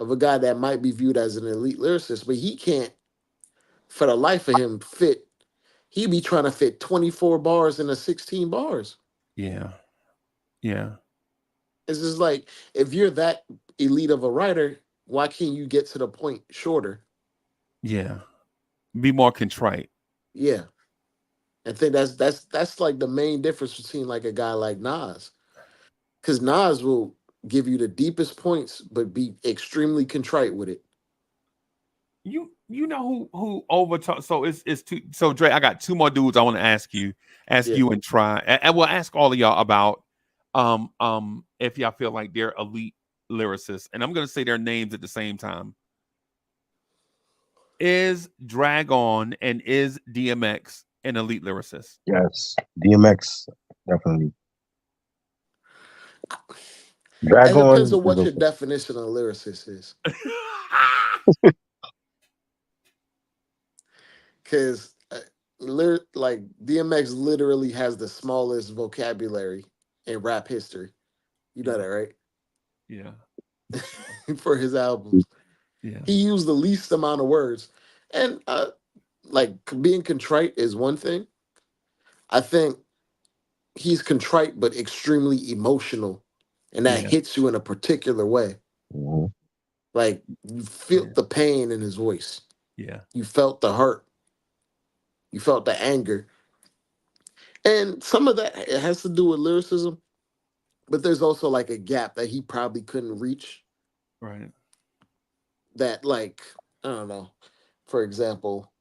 of a guy that might be viewed as an elite lyricist, but he can't, for the life of him, he be trying to fit 24 bars into 16 bars. Yeah. It's just like, if you're that elite of a writer, why can't you get to the point shorter? Yeah. Be more contrite. Yeah. I think that's like the main difference between like a guy like Nas. Because Nas will give you the deepest points, but be extremely contrite with it. You know who overtalk? So it's two. So Dre, I got two more dudes I want to ask you and try, and we'll ask all of y'all about if y'all feel like they're elite lyricists, and I'm gonna say their names at the same time. Is Dragon and is DMX an elite lyricist? Yes, DMX definitely. It depends Dragon on is what your okay. definition of lyricist is. Because like DMX literally has the smallest vocabulary in rap history. You know that, right? Yeah. For his albums, Yeah. he used the least amount of words, and like being contrite is one thing. I think he's contrite but extremely emotional, and that Yeah. hits you in a particular way. Mhm. Like you felt the pain in his voice, Yeah. you felt the hurt, you felt the anger, and some of that it has to do with lyricism. But there's also like a gap that he probably couldn't reach. Right. That like I don't know. For example,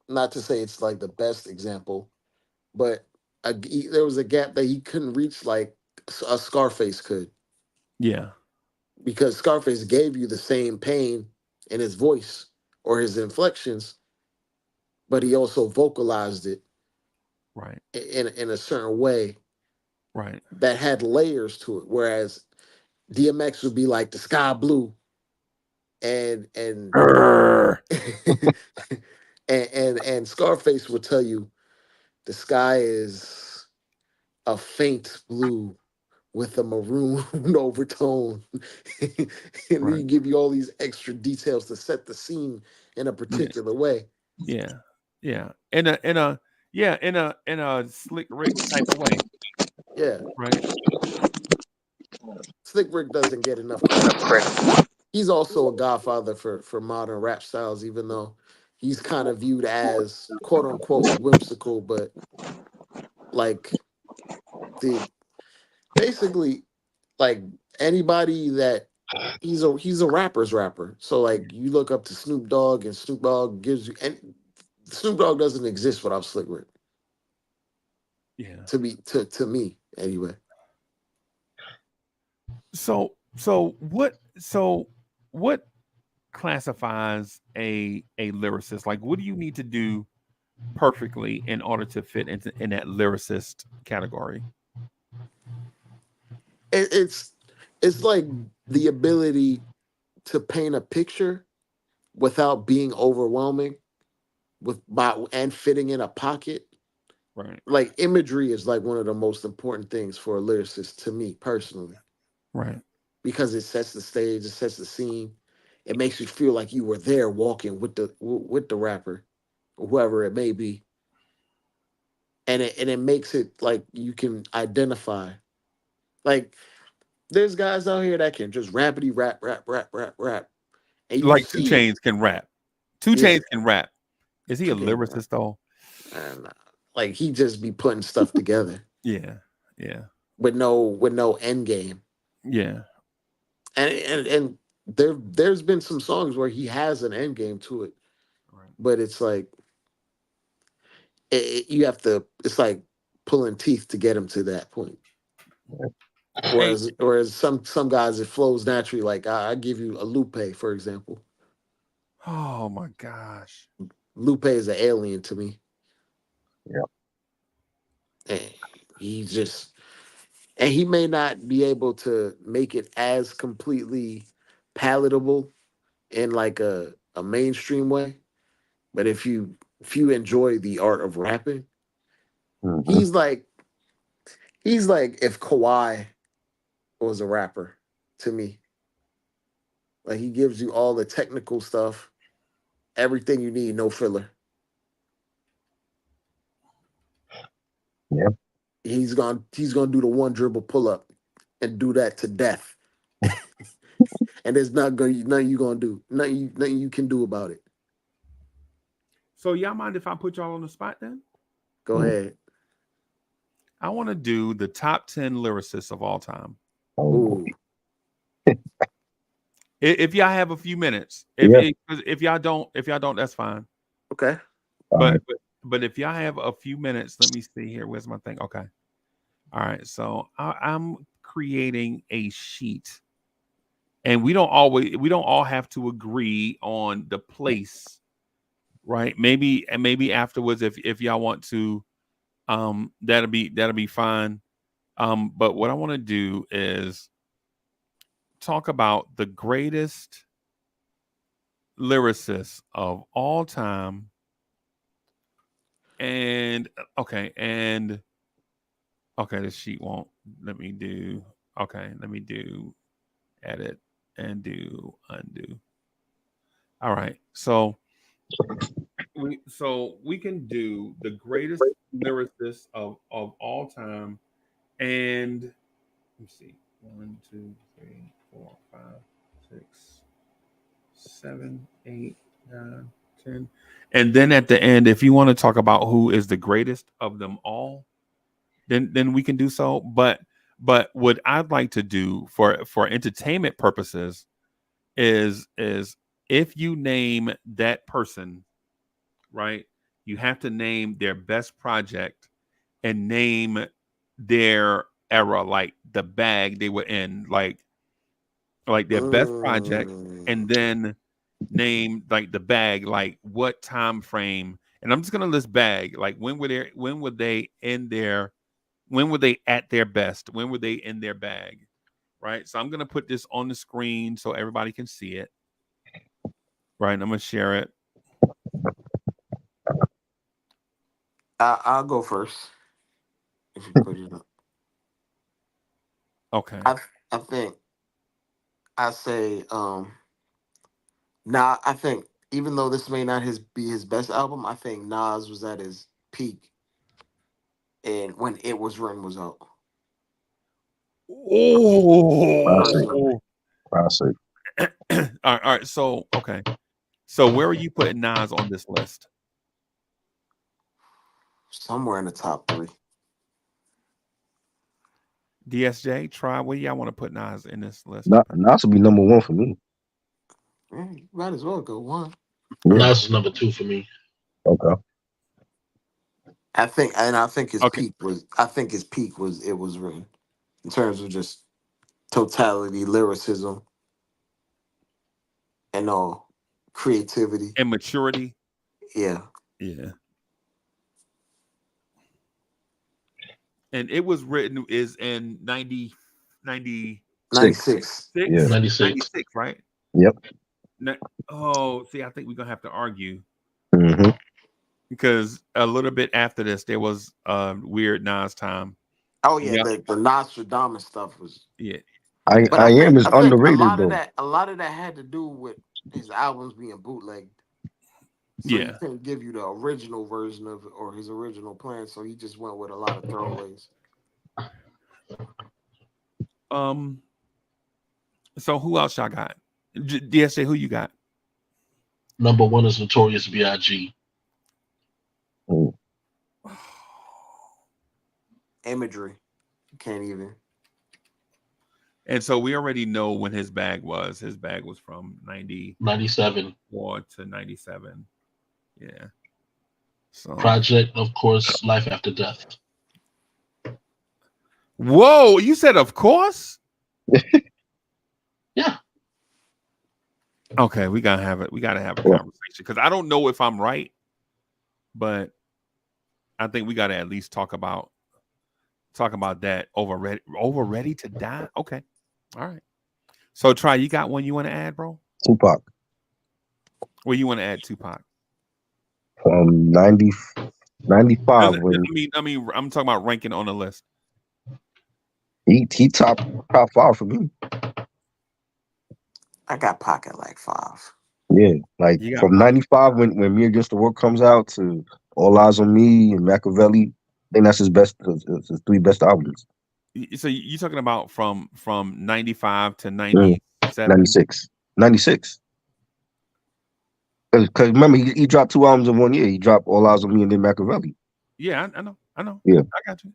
not to say it's like the best example, but there was a gap that he couldn't reach like a Scarface could, Yeah. because Scarface gave you the same pain in his voice or his inflections, but he also vocalized it Right. in a certain way Right. that had layers to it. Whereas DMX would be like the sky blue, and Grr. and Scarface would tell you the sky is a faint blue with a maroon overtone. And he Right. give you all these extra details to set the scene in a Yeah. particular way. Yeah. Yeah. In a Slick Rick type of way. Yeah. Right. Slick Rick doesn't get enough credit. He's also a godfather for modern rap styles, even though he's kind of viewed as quote unquote whimsical, but like the basically like anybody that he's a rapper's rapper. So like you look up to Snoop Dogg, and Snoop Dogg gives you, and Snoop Dogg doesn't exist without Slick Rick. Yeah. To me anyway. So what classifies a lyricist? Like what do you need to do perfectly in order to fit in that lyricist category? It's like the ability to paint a picture without being overwhelming and fitting in a pocket. Right. Like imagery is like one of the most important things for a lyricist to me personally, Right. because it sets the stage, it sets the scene, it makes you feel like you were there walking with the rapper, or whoever it may be, and it makes it like you can identify. Like there's guys out here that can just rapidy rap, and you Like Two see it. Chains can rap. Two Yeah, Chains can rap. Is he a 2K rap, lyricist though? and like he just be putting stuff together Yeah. Yeah. with no end game. Yeah. And there's been some songs where he has an end game to it, Right. but it's like you have to. It's like pulling teeth to get him to that point. Hey, Whereas some guys it flows naturally. Like I give you a Lupe, for example. oh my gosh. Lupe is an alien to me. Yeah. And he's just, and he may not be able to make it as completely palatable in like a mainstream way, but if you enjoy the art of rapping, Mhm. he's like if Kawhi was a rapper to me. Like he gives you all the technical stuff, everything you need, no filler. Yeah. He's gonna do the one dribble pull up and do that to death. And there's nothing you gonna do. Nothing you can do about it. So y'all mind if I put y'all on the spot then? Go ahead. I want to do the top 10 lyricists of all time. Oh, Ooh. If y'all have a few minutes. Yeah. If y'all don't, that's fine. Okay. all right. But if y'all have a few minutes, let me see here. Where's my thing? Okay. All right. So I'm creating a sheet. And we don't all have to agree on the place, right? Maybe afterwards, if y'all want to, that'll be fine. But what I want to do is talk about the greatest lyricists of all time. And okay, this sheet won't let me do. Okay, let me do edit and do undo. All right, so we can do the greatest lyricists of all time, and let me see, 1, 2, 3, 4, 5, 6, 7, 8, 9, 10. And then at the end, if you want to talk about who is the greatest of them all, then we can do so. But what I'd like to do for entertainment purposes is if you name that person, right, you have to name their best project and name their era, like the bag they were in, like their best project, and then name like the bag, like what time frame. And I'm just gonna list bag, like when were they at their best, when were they in their bag, right? So I'm gonna put this on the screen so everybody can see it, right? And I'm gonna share it. I'll go first if you put it up. Okay. I think I say now I think even though this may not be his best album, I think Nas was at his peak and when It Was Written was out. Oh, classic. all right. So okay. So where are you putting Nas on this list? Somewhere in the top 3. DSJ, try where y'all want to put Nas in this list? Nas will be number 1 for me. Might as well go 1. Nas is number 2 for me. Okay. I think his peak was It Was Written in terms of just totality, lyricism, and all creativity and maturity. Yeah. And It Was Written is in 96. Yeah. 96, right? Yep. See, I think we're gonna have to argue. Mm-hmm. Because a little bit after this, there was weird Nas time. Oh yeah, the Nostradamus stuff was. Yeah, I Am is underrated though. A lot of that had to do with his albums being bootlegged. So he couldn't give you the original version of it or his original plan, so he just went with a lot of throwaways. So who else y'all got? DSJ, who you got? Number 1 is Notorious B.I.G. Imagery. Can't even. And so we already know when his bag was. His bag was from 97 to 97. Yeah. So Project, of course, Life After Death. Whoa, you said of course? Yeah. Okay, we gotta have it. We gotta have a conversation because I don't know if I'm right, but I think we gotta at least talk about that. Over ready to die. Okay, all right. So Try, you got one you want to add, bro? Tupac. Well, you want to add Tupac? 95. I mean, I'm talking about ranking on the list. He top 5 for me. I got Pac at like 5. Yeah, like from 95 when Me Against the World comes out to All Eyes on Me and Machiavelli. I think that's his 3 best albums. So you're talking about from 95 to 97? 96. Because remember, he dropped 2 albums in 1 year. He dropped All Eyes on Me and then Machiavelli. Yeah, I know. Yeah, I got you.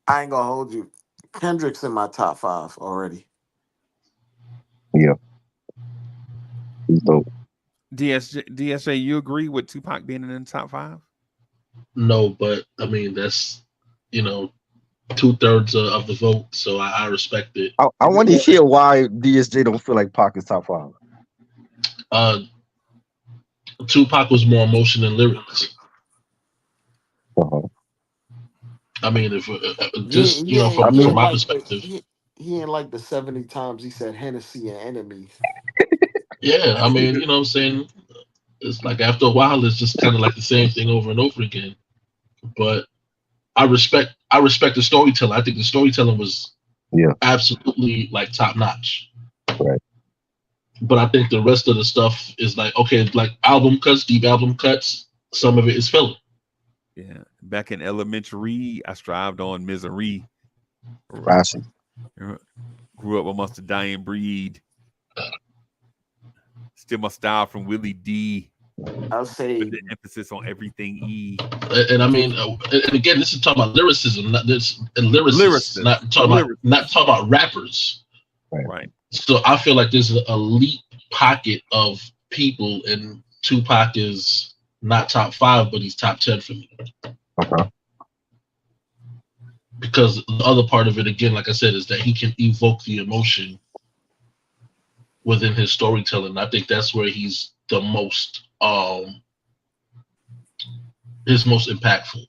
I ain't gonna hold you. Kendrick's in my top 5 already. Yeah. He's dope. DSJ, you agree with Tupac being in the top 5? No, but I mean that's 2/3 of the vote, so I respect it. I want to hear why DSJ don't feel like Pac is top 5. Tupac was more emotion than lyrics. I mean, if He, just he ain't I he from ain't mean, my like the perspective, he ain't like the 70 times he said Hennessy and enemies. yeah. I mean, what I'm saying, it's like after a while, it's just kind of like the same thing over and over again. But I respect the storytelling. I think the storytelling was yeah, absolutely like top notch. right. But I think the rest of the stuff is like, okay, like album cuts, deep album cuts. Some of it is filler. Yeah. Back in elementary, I strived on misery. Classic. Grew up amongst the dying breed. Still my style from Willie D. I'll say With the emphasis on everything E. And I mean, and again, this is talking about lyricism, not this and lyricists, Lyricist. not talking about rappers. Right. So I feel like there's an elite pocket of people, and Tupac is not top 5, but he's top 10 for me. Okay. Because the other part of it, again, like I said, is that he can evoke the emotion within his storytelling. I think that's where he's the most his most impactful.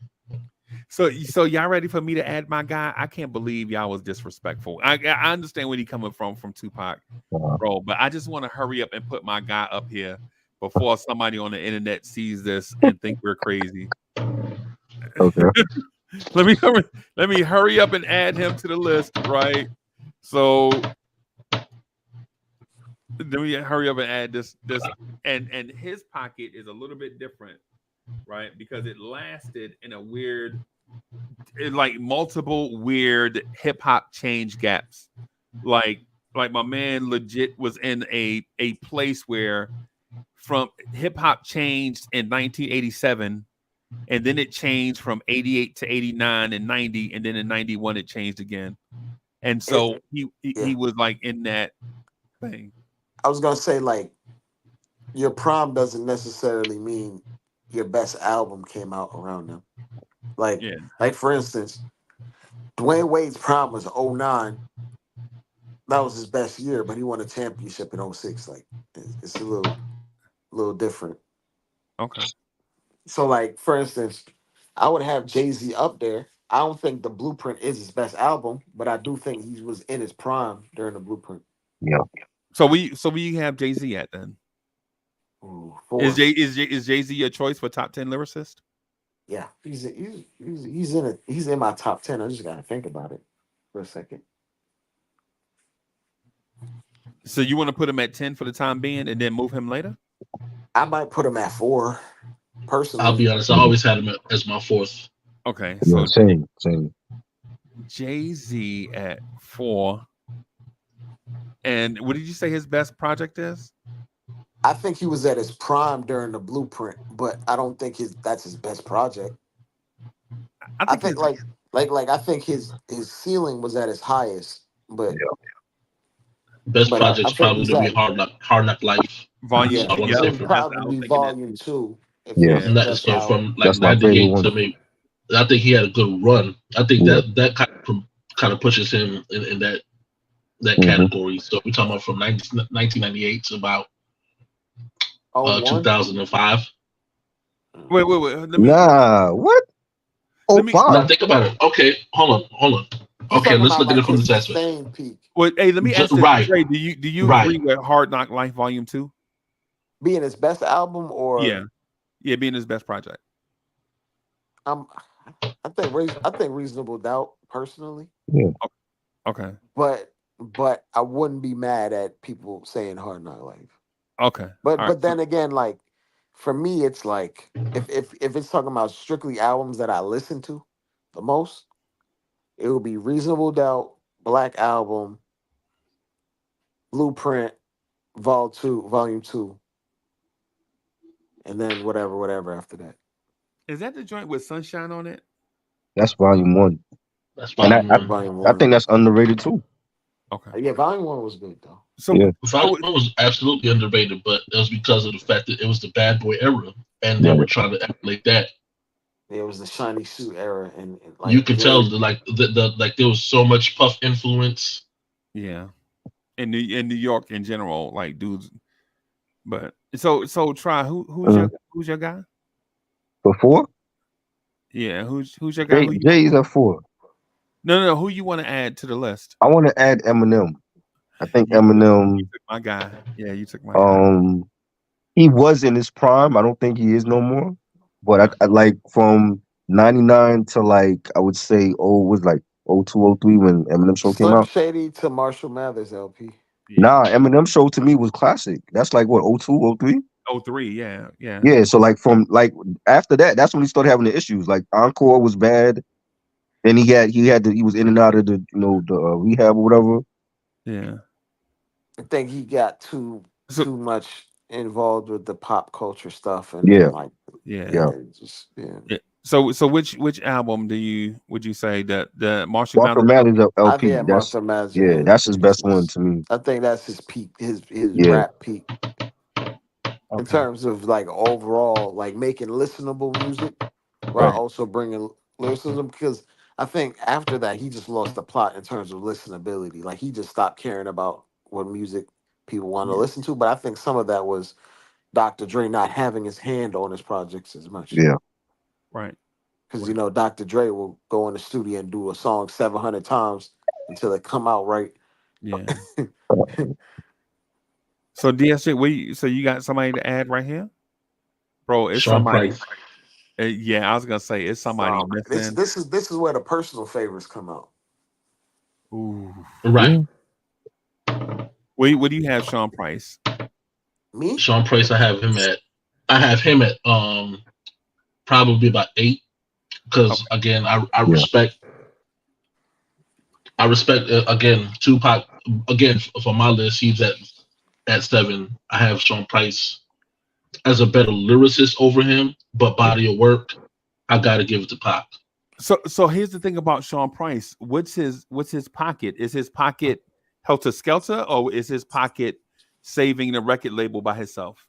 So y'all ready for me to add my guy? I can't believe y'all was disrespectful. I understand where he coming from Tupac, bro, but I just want to hurry up and put my guy up here before somebody on the internet sees this and think we're crazy. Okay. Let me hurry up and add him to the list, right? So let me hurry up and add this and his pocket is a little bit different, right? Because it lasted in a weird, like multiple weird hip hop change gaps. Like my man legit was in a place where from hip hop changed in 1987, and then it changed from 88 to 89 and 90, and then in 91 it changed again. And so he was like in that thing. I was gonna say, like, your prime doesn't necessarily mean your best album came out around them. Like, like for instance, Dwayne Wade's prime was 09. That was his best year, but he won a championship in 06. Like, it's a little different. Okay. So, like, for instance, I would have Jay-Z up there. I don't think The Blueprint is his best album, but I do think he was in his prime during The Blueprint. Yeah. So we have Jay-Z at then. Ooh, is Jay-Z your choice for top 10 lyricist? Yeah, he's in it. He's in my top 10. I just gotta think about it for a second. So you want to put him at 10 for the time being and then move him later? I might put him at 4. Personally, I'll be honest. I always had him as my 4th. Okay, so same. Jay-Z at 4. And what did you say his best project is? I think he was at his prime during The Blueprint, but I don't think that's his best project. I think I think his ceiling was at his highest, but best project's probably gonna be Hard Knock Life. Volume. Yeah, it would probably be Volume 2. Yeah, and that, so from like that's my favorite 98 one. to maybe, I think he had a good run. I think that kind of pushes him in that category. So we're talking about from 1998 to about 2005. Wait. Nah, what? Now think about it. Okay, hold on. Okay, let's look at it from this aspect. Well, hey, let me ask this. Right. Trey, do you agree with Hard Knock Life Volume 2 being his best album, or being his best project? I think Reasonable Doubt personally. Yeah. Okay. But I wouldn't be mad at people saying Hard Knock Life. Okay. But then again, like for me, it's like if it's talking about strictly albums that I listen to the most, it would be Reasonable Doubt, Black Album, Blueprint, Volume 2, and then whatever after that. Is that the joint with Sunshine on it? That's Volume 1. That's Volume 1. Volume 1. I think that's underrated too. Okay. Yeah, Volume 1 was good though. So Volume 1 was absolutely underrated, but it was because of the fact that it was the Bad Boy era, and they were trying to emulate that. It was the shiny suit era, and like, you could tell the there was so much Puff influence. Yeah, in New York in general, like dudes. But so try who's your guy? Before? Yeah, who's your guy? Who you, Jay's at 4. no. Who you want to add to the list? I want to add Eminem. I think You Eminem. took my guy. Yeah, you took my guy. He was in his prime. I don't think he is no more. But I like from 99 to like I would say was like 02, 03 when Eminem Show came Slim out. Shady to Marshall Mathers LP. Yeah. Nah, Eminem Show to me was classic. That's like what 02, 03? 03, yeah. Yeah, so like from like after that, that's when he started having the issues. Like Encore was bad. Then he was in and out of the the rehab or whatever. Yeah. I think he got too much involved with the pop culture stuff and Yeah. like Yeah. just So which album would you say that the Marshall Marshall Mathers Mathers I LP. think That's Martha Mathers. yeah, that's his best one to me. I think that's his peak, his Yeah. rap peak. In terms of like overall, like making listenable music while also bringing lyricism, because I think after that he just lost the plot in terms of listenability. Like he just stopped caring about what music people want to listen to. But I think some of that was Dr. Dre not having his hand on his projects as much. Yeah. Right. Because Dr. Dre will go in the studio and do a song 700 times until it come out right. Yeah. So DSJ, so you got somebody to add right here, bro? It's Sean somebody. Price. Yeah, I was gonna say it's somebody missing. This is where the personal favorites come out. Ooh, right. What do you have, Sean Price? Me? Sean Price. I have him at probably about 8 because again I respect again Tupac again for my list. He's at 7. I have Sean Price as a better lyricist over him, but body of work, I gotta give it to Pac. So here's the thing about Sean Price. What's his pocket? Is his pocket Helter Skelter, or is his pocket saving the record label by himself?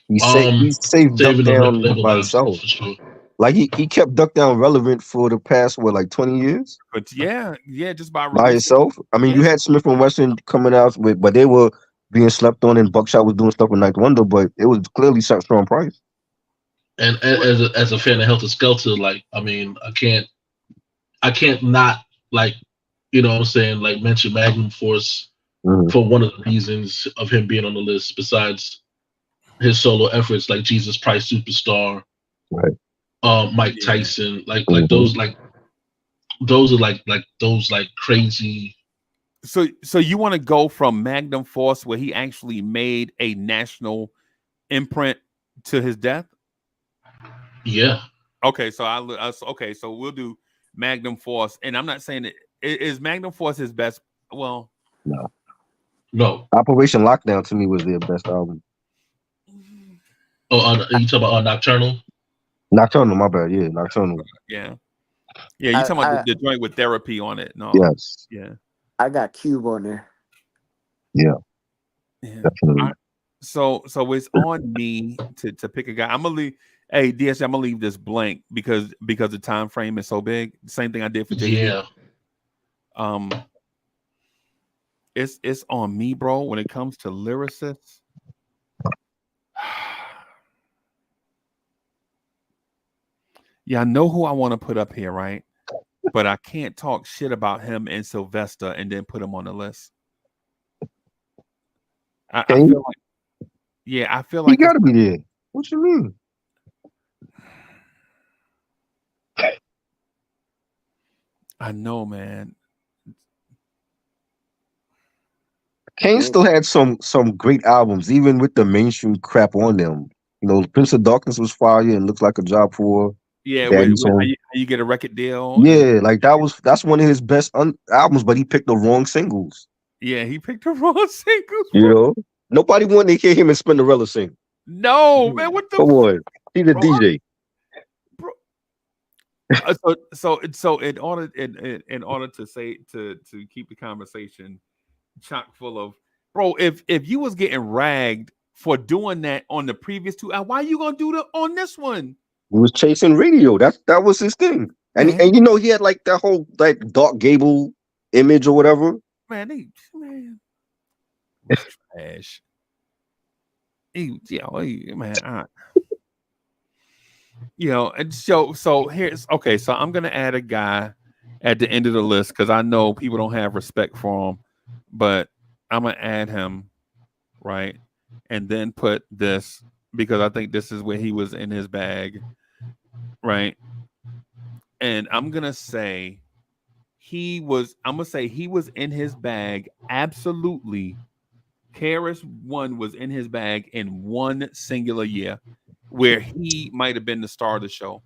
He saved Duck Down by himself. For sure. Like he kept Duck Down relevant for the past 20 years. But yeah, just by himself. I mean, you had Smith and Wesson coming out with, but they were being slept on, and Buckshot was doing stuff with Ninth Wonder, but it was clearly Sean Price. And as a fan of Helter Skelter, like I mean, I can't not like what I'm saying, like mention Magnum Force for one of the reasons of him being on the list, besides his solo efforts like Jesus Christ Superstar, right? Mike Tyson, like those are those crazy. So you want to go from Magnum Force, where he actually made a national imprint, to his death? Yeah. Okay, so so we'll do Magnum Force, and I'm not saying that is Magnum Force his best. Well, no. Operation Lockdown to me was their best album. Oh, you talking about Nocturnal? Nocturnal, my bad. Yeah, Nocturnal. Yeah. You talking about the joint with Therapy on it? No. Yes. Yeah. I got Cube on there. Yeah. Definitely. So it's on me to pick a guy. I'm gonna leave. Hey, DSJ, I'm gonna leave this blank because the time frame is so big. Same thing I did for JD. Yeah. It's on me, bro. When it comes to lyricists, yeah, I know who I want to put up here, right? But I can't talk shit about him and Sylvester and then put him on the list. I feel like, I feel like he got to be there. What you mean? I know, man. Kane still had some great albums, even with the mainstream crap on them. Prince of Darkness was fire and looks like a job for. Yeah, with how you get a record deal. Yeah, like that's one of his best albums, but he picked the wrong singles. Yeah, he picked the wrong singles. Nobody wanted to hear him and Spinderella sing. No, man, what the? Come on, he's a DJ. Bro. So in order to keep the conversation chock full of, bro, if you was getting ragged for doing that on the previous 2, why are you gonna do that on this one? He was chasing radio. That was his thing. And he had like that whole like Dark Gable image or whatever. Man, trash. Man. You know, and so here's okay. So I'm gonna add a guy at the end of the list because I know people don't have respect for him, but I'm gonna add him, right, and then put this because I think this is where he was in his bag, right, and I'm gonna say he was. I'm gonna say he was in his bag absolutely. KRS-One was in his bag in one singular year where he might have been the star of the show.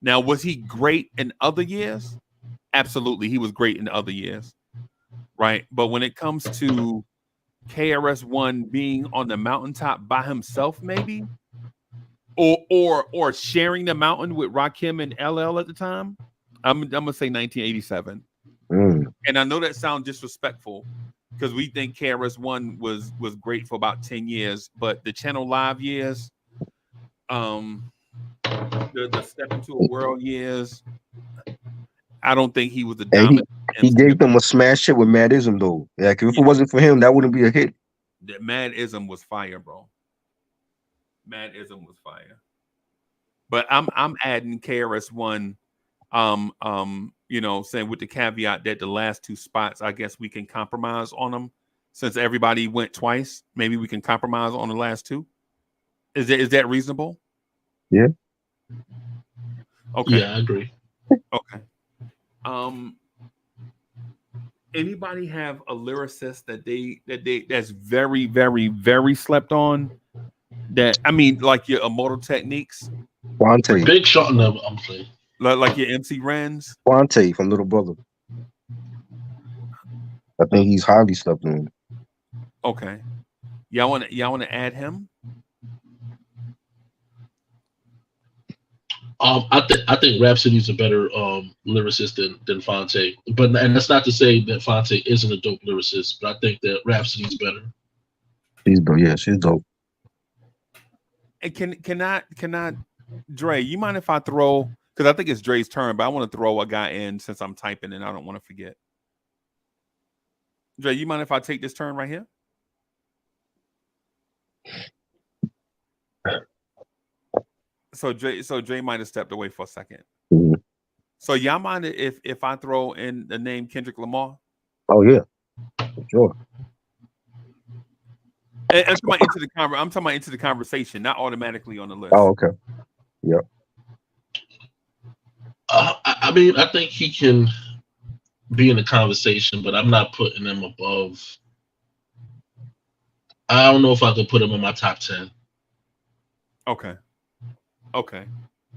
Now, was he great in other years? Absolutely, he was great in other years, right? But when it comes to KRS-One being on the mountaintop by himself, maybe, or sharing the mountain with Rakim and LL at the time, I'm gonna say 1987. And I know that sounds disrespectful because we think KRS-One was great for about 10 years, but the Channel Live years, the Step Into a World years, I don't think he was the dominant. He gave them a smash hit with Madism though. Like if it wasn't for him, that wouldn't be a hit. That Madism was fire, bro. Madism was fire. But I'm adding KRS-One, you know, saying with the caveat that the last two spots, I guess we can compromise on them. Since everybody went twice, maybe we can compromise on the last two. Is that reasonable? Yeah. Okay. Yeah, I agree. Okay. Anybody have a lyricist that's very, very, very slept on? That I mean, like your Immortal Techniques, Quante. Big Shot in them. I'm saying. like your MC Rens, Quante from Little Brother. I think he's highly slept on. Okay, y'all want to add him? I think Rhapsody's a better lyricist than Fonte, and that's not to say that Fonte isn't a dope lyricist, but I think that Rhapsody's better. She's dope. Yeah, she's dope. And can I, Dre? You mind if I throw? Because I think it's Dre's turn, but I want to throw a guy in since I'm typing and I don't want to forget. Dre, you mind if I take this turn right here? So Dre might have stepped away for a second. Mm-hmm. So y'all mind if I throw in the name Kendrick Lamar? Oh yeah, sure. And I'm talking about into the conversation, not automatically on the list. Oh, okay. Yep. I mean, I think he can be in the conversation, but I'm not putting him above. I don't know if I could put him in my top 10. Okay.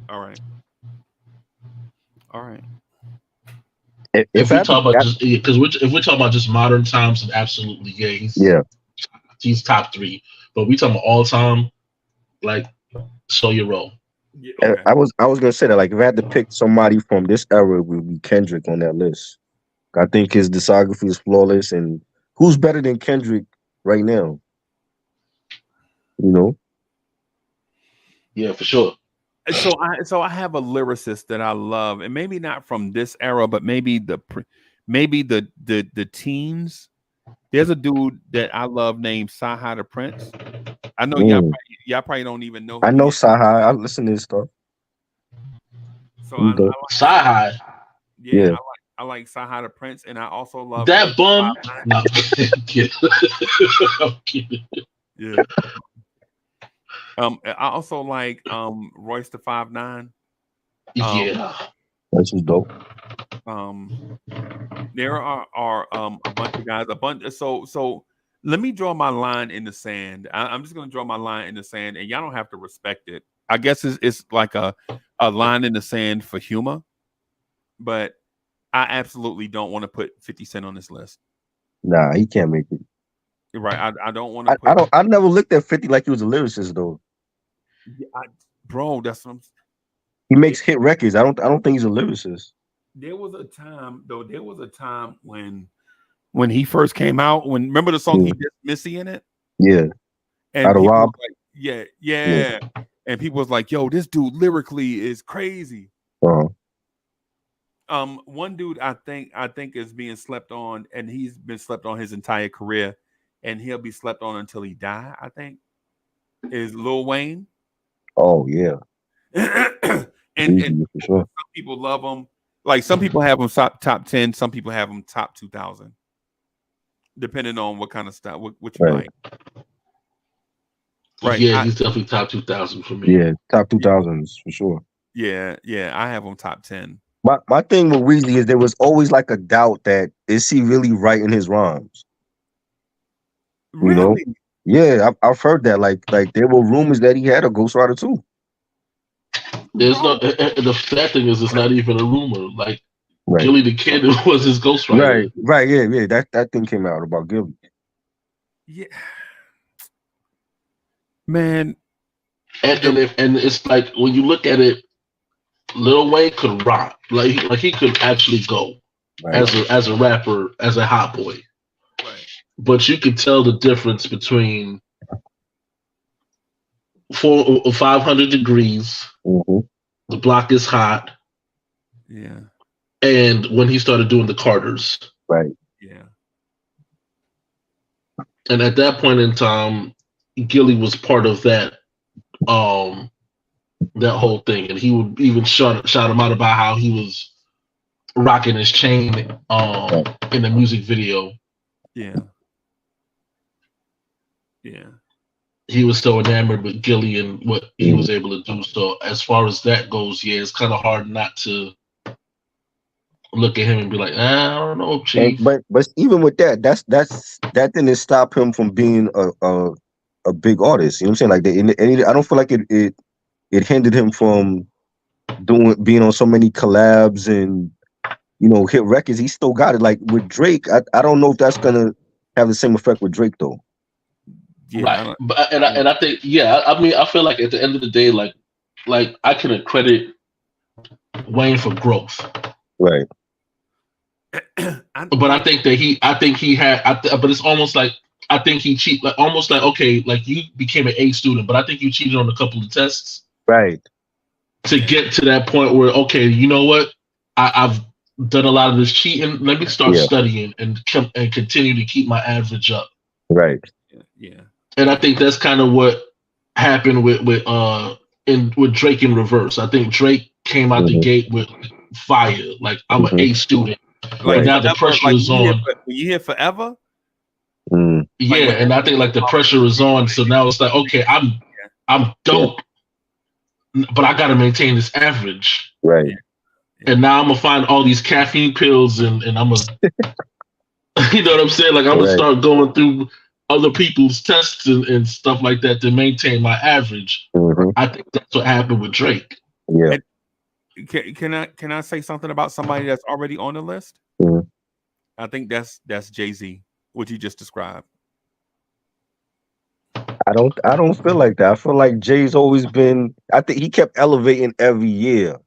All right. If we talk about if we're talking about just modern times, and absolutely, yeah, he's top 3. But we talking about all time, like show your role. Yeah, okay. I was gonna say that, like, if I had to pick somebody from this era, it would be Kendrick on that list. I think his discography is flawless, and who's better than Kendrick right now? You know? Yeah, for sure. So I have a lyricist that I love, and maybe not from this era, but maybe the teens. There's a dude that I love named Saha the Prince. I know y'all probably don't even know. I know Saha. I listen to his stuff. So I like Saha. Yeah. I like Saha the Prince, and I also love that bum. No. I'm kidding. Yeah. I also like Royce the 5'9". Yeah. That's just dope. There are a bunch of guys, so let me draw my line in the sand. I'm just gonna draw my line in the sand, and y'all don't have to respect it. I guess it's like a line in the sand for humor, but I absolutely don't want to put 50 Cent on this list. Nah, he can't make it. You're right. I don't want to. I never looked at 50 like he was a lyricist though. Bro, that's what he makes hit records. I don't think he's a lyricist. There was a time when he first came out. Remember the song he did Missy in it? Yeah. And Out of Rob. Like, yeah. And people was like, "Yo, this dude lyrically is crazy." One dude I think is being slept on, and he's been slept on his entire career, and he'll be slept on until he die. I think is Lil Wayne. Oh yeah. and Easy, for sure. some people love them. Like some people have them top 10, some people have them top 2,000, depending on what kind of style, what you Right. like. Right. Yeah, he's definitely top 2,000 for me. Yeah, top 2000s for sure. Yeah, I have him top 10. My thing with Weezy is there was always like a doubt that is he really writing his rhymes? You know? Really? Yeah, I've heard that. Like there were rumors that he had a ghostwriter too. There's no. The sad thing is, it's not even a rumor. Like Right. Gilly the Kid was his ghostwriter. Right, yeah. That thing came out about Gilly. Yeah. Man. And it's like when you look at it, Lil Wayne could rock. Like he could actually go as a rapper, as a hot boy. Right. But you could tell the difference between 500 degrees. Mm-hmm. The block is hot. Yeah. And when he started doing the Carters. Right. Yeah. And at that point in time, Gilly was part of that that whole thing. And he would even shout him out about how he was rocking his chain in the music video. Yeah. Yeah. He was so enamored with Gilly and what he was able to do. So as far as that goes, yeah, it's kind of hard not to look at him and be like, I don't know, Chief. But even with that, that didn't stop him from being a big artist. You know what I'm saying? Like I don't feel like it hindered him from being on so many collabs and hit records. He still got it. Like with Drake, I don't know if that's gonna have the same effect with Drake though. Yeah, right. But I think I mean I feel like at the end of the day, like I can credit Wayne for growth. Right. But I think he had but it's almost like I think he cheated, like almost like okay, like you became an A student, but I think you cheated on a couple of tests. Right. To get to that point where okay, you know what? I've done a lot of this cheating. Let me start studying and continue to keep my average up. Right. Yeah. And I think that's kind of what happened with Drake in reverse. I think Drake came out the gate with fire. Like I'm an A student. Like now the pressure is on. You here forever? Yeah, and I think like the pressure is on. So now it's like, okay, I'm dope, but I got to maintain this average. Right. And now I'm gonna find all these caffeine pills, and I'm gonna, you know what I'm saying? Like I'm gonna start going through other people's tests and stuff like that to maintain my average. Mm-hmm. I think that's what happened with Drake. Yeah. Can I say something about somebody that's already on the list? Mm-hmm. I think that's Jay-Z, what you just described. I don't feel like that. I feel like Jay's always been. I think he kept elevating every year,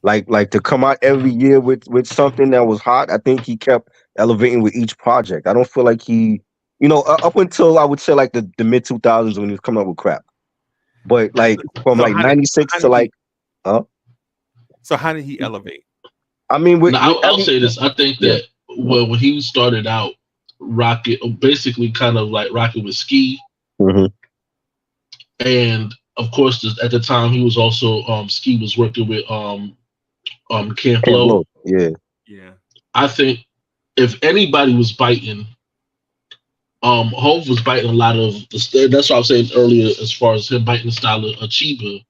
like to come out every year with something that was hot. I think he kept elevating with each project. I don't feel like he, up until I would say like the mid 2000s when he was coming up with crap. But like from like 96 to like, So how did he elevate? I mean, I'll say this. I think that when he started out basically kind of like rocking with Ski. Mm-hmm. And of course, at the time, he was also Ski was working with Camp Lo. Yeah. I think if anybody was biting, Hov was biting a lot of the. That's what I was saying earlier, as far as him biting the style of Chiba.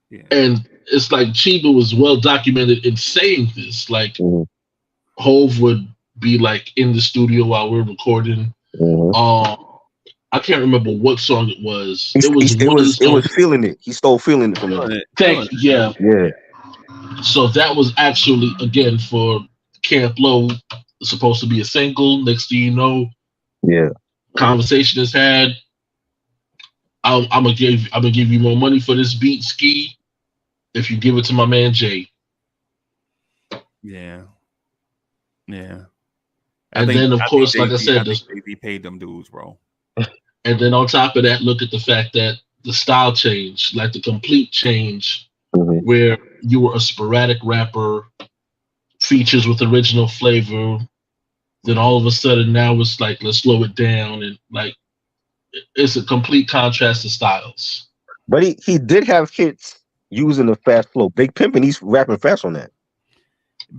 Yeah. And it's like Chiba was well documented in saying this. Like Hov would be like in the studio while we're recording. I can't remember what song it was. It was Feeling It. He stole Feeling It from him. Yeah. Yeah. So that was actually again for Camp Lo, supposed to be a single. Next thing you know, conversation is had. I'm gonna give you more money for this beat, Ski, if you give it to my man Jay. Yeah. And then of course, like I said, he paid them dudes, bro. And then on top of that, look at the fact that the style change, like the complete change, where you were a sporadic rapper, features with original flavor. Then all of a sudden now it's like, let's slow it down. And like, it's a complete contrast to styles. But he did have hits using the fast flow. Big Pimpin', he's rapping fast on that.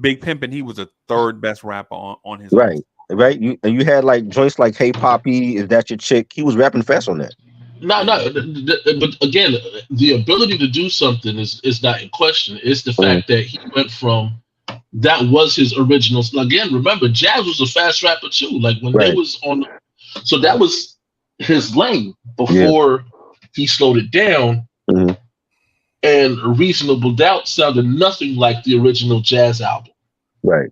Big Pimpin', he was a third best rapper on his Right. own. Right. You had like joints like Hey Poppy, Is That Your Chick? He was rapping fast on that. No, but again, the ability to do something is not in question. It's the fact that he went from that was his original. Again, remember, Jazz was a fast rapper too. Like when they was on, so that was his lane before he slowed it down. And Reasonable Doubt sounded nothing like the original Jazz album. Right.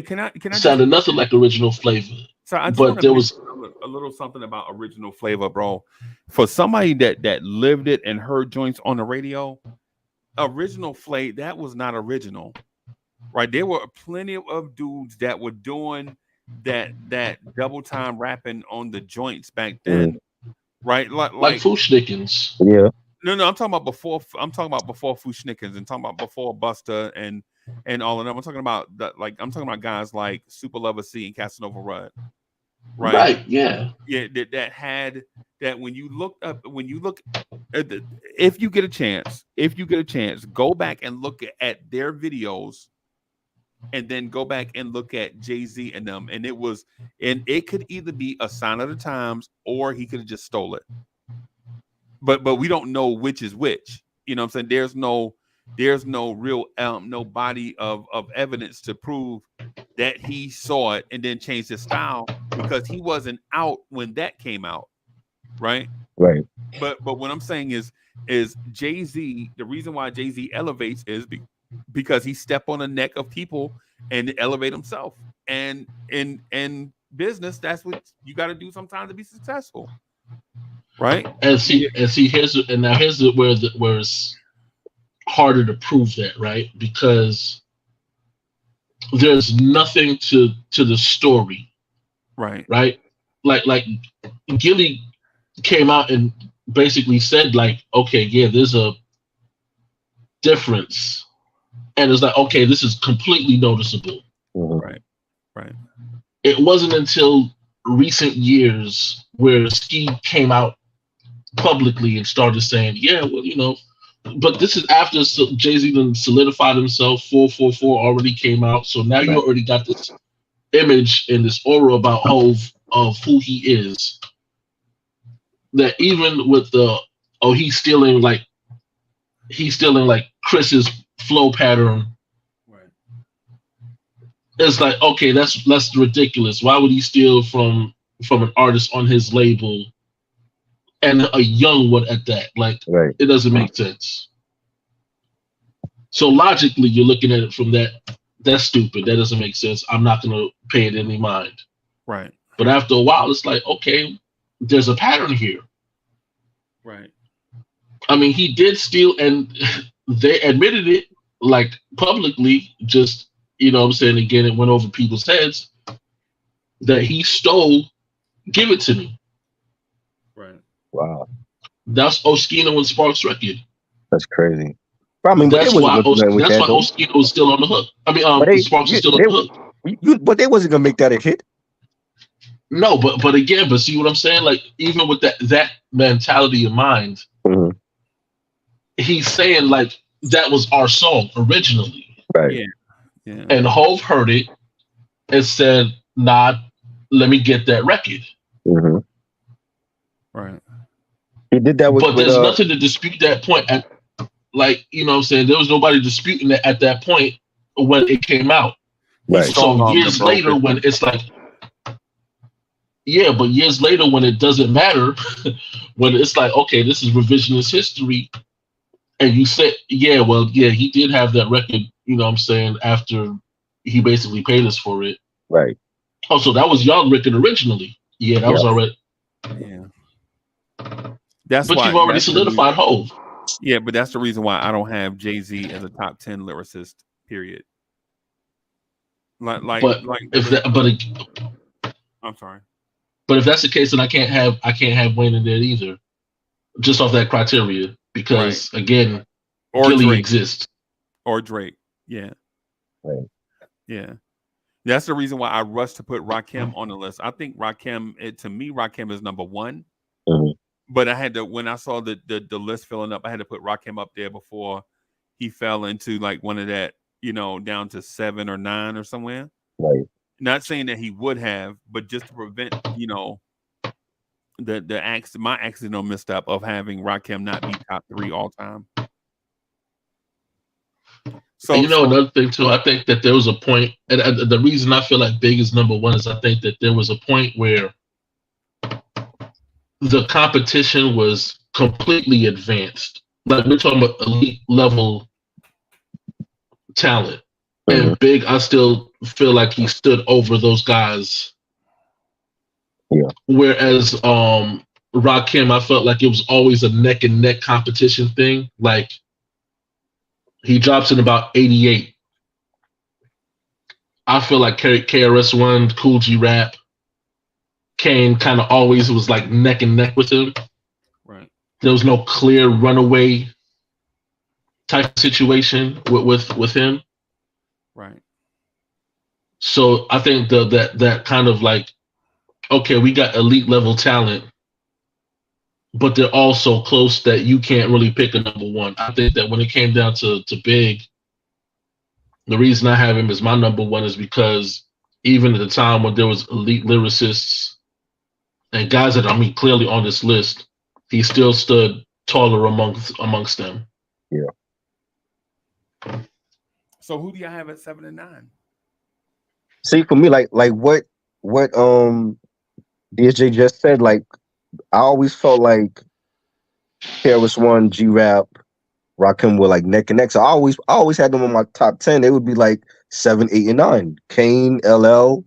Can I sounded nothing like original Flavor. So I just but there was a little something about Original Flavor, bro. For somebody that lived it and heard joints on the radio, Original Flavor, that was not original, right? There were plenty of dudes that were doing that double time rapping on the joints back then, right? Like Fushnikins. Yeah. No, I'm talking about before. I'm talking about before Fushnikins and talking about before Busta and all of them. I'm talking about I'm talking about guys like Super Lover C and Casanova Rudd. Right. Yeah. Yeah. That had that when you look at if you get a chance, go back and look at their videos, and then go back and look at Jay-Z and them, and it could either be a sign of the times or he could have just stole it. But we don't know which is which. You know what I'm saying? There's no real no body of evidence to prove that he saw it and then changed his style, because he wasn't out when that came out, right? Right. But what I'm saying is Jay-Z, the reason why Jay-Z elevates is because he stepped on the neck of people and elevate himself. And in business, that's what you got to do sometimes to be successful. Right. And see, here's where it's harder to prove that, right? Because there's nothing to the story. Right. Right. Like Gilly came out and basically said, like, okay, yeah, there's a difference. And it's like, okay, this is completely noticeable. Right. It wasn't until recent years where Ski came out publicly and started saying, yeah, well, but this is after Jay-Z then solidified himself. 444 already came out. So now you already got this image and this aura about Hov of who he is. That even with he's stealing like Chris's flow pattern. Right. It's like, okay, that's ridiculous. Why would he steal from an artist on his label? And a young one at that. Like, It doesn't make sense. So logically, you're looking at it from that's stupid. That doesn't make sense. I'm not going to pay it any mind. Right. But after a while, it's like, okay, there's a pattern here. Right. I mean, he did steal, and they admitted it, like, publicly, just, what I'm saying, again, it went over people's heads, that he stole Give It To Me. Right. Wow. That's Oskino and Sparks' record. That's crazy. I mean, that's why Oskino was still on the hook. I mean, Sparks is still on the hook. But they wasn't gonna make that a hit. No, but again, see what I'm saying? Like, even with that mentality in mind, he's saying like that was our song originally. Right. Yeah. And Hov heard it and said, "Nah, let me get that record." Right. He did that with. But there's nothing to dispute that point. Like, what I'm saying, there was nobody disputing that at that point when it came out. Right. So years later, when it's like, yeah, but years later when it doesn't matter, when it's like, okay, this is revisionist history, and you said, yeah, he did have that record, what I'm saying, after he basically paid us for it. Right. Oh, so that was y'all record originally. Yeah, that was already. Yeah. But you've already solidified Hov. Yeah, but that's the reason why I don't have Jay-Z as a top 10 lyricist, period. I'm sorry. But if that's the case, then I can't have Wayne in there either, just off that criteria, because again, Gilly exists. Or Drake, yeah, right, yeah. That's the reason why I rushed to put Rakim on the list. I think Rakim, to me, Rakim is number one. But I had to, when I saw the list filling up, I had to put Rakim up there before he fell into like one of that, down to 7 or 9 or somewhere. Right. Not saying that he would have, but just to prevent, my accidental misstep of having Rakim not be top 3 all time. So another thing too, I think that there was a point, and the reason I feel like Big is number 1 is I think that there was a point where the competition was completely advanced. Like we're talking about elite level talent. Mm-hmm. And Big, I still feel like he stood over those guys. Yeah. Whereas Rakim, I felt like it was always a neck and neck competition thing. Like he drops in about 88. I feel like KRS-One, Kool G Rap, Kane kind of always was like neck and neck with him. Right. There was no clear runaway type of situation with him. Right. So I think that kind of like, okay, we got elite level talent, but they're all so close that you can't really pick a number 1. I think that when it came down to Big, the reason I have him as my number 1 is because even at the time when there was elite lyricists and guys that clearly on this list, he still stood taller amongst them. Yeah. So who do you have at 7 and 9? See, for me, like what DSJ just said, like I always felt like KRS-One, G-Rap, Rakim were like neck and neck. So I always had them in my top 10. They would be like 7, 8, and 9. Kane, LL.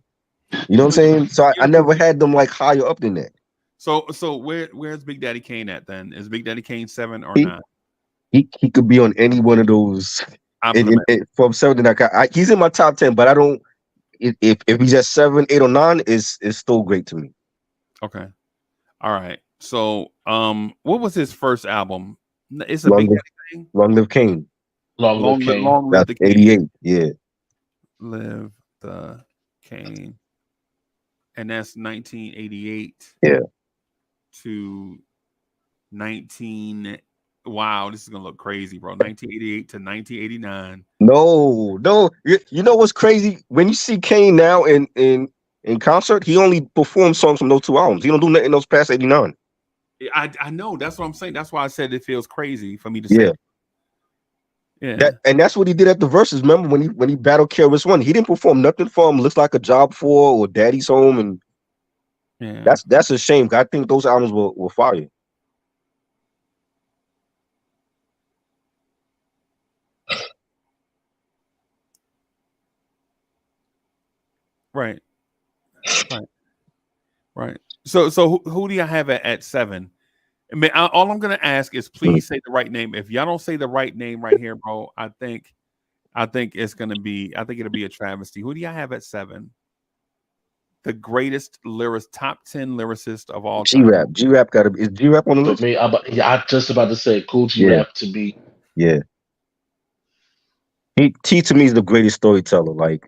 You know what I'm saying? So I never had them like higher up than that. So where's Big Daddy Kane at then? Is Big Daddy Kane 7 or 9? He could be on any one of those. From 7 to 9. He's in my top 10, but I don't. If he's at 7, 8, or 9, is still great to me. Okay. All right. So what was his first album? It's a Big Daddy thing. Long Live Kane. Long Live Kane. Long Live the Kane. 88. Yeah. Live the Kane. And that's 1988. Yeah. To 19. Wow, this is gonna look crazy, bro. 1988 to 1989. No. You know what's crazy? When you see Kane now in concert, he only performs songs from those 2 albums. He don't do nothing else past 89. I know. That's what I'm saying. That's why I said it feels crazy for me to say. Yeah. That's what he did at the Versus. Remember when he battled KRS-One? He didn't perform nothing from Looks Like a Job 4 or Daddy's Home, and that's a shame. I think those albums were fire. Right. So who do you have at 7? I mean, all I'm gonna ask is please say the right name. If y'all don't say the right name right here, bro, I think it's gonna be. I think it'll be a travesty. Who do y'all have at 7? The greatest top 10 lyricist of all time. G-Rap gotta be. Is G-Rap on the list? For me, I just about to say Kool G Rap to be. Yeah. He to me is the greatest storyteller. Like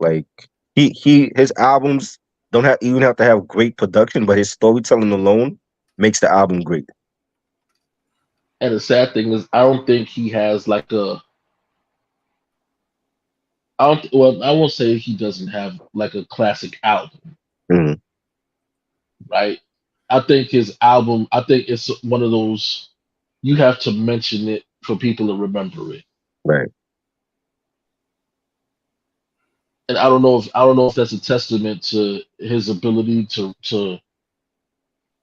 his albums don't even have to have great production, but his storytelling alone makes the album great. And the sad thing is, I don't think he has like a. I won't say he doesn't have like a classic album. Mm-hmm. Right? I think his album. I think it's one of those. You have to mention it for people to remember it. Right. And I don't know if that's a testament to his ability to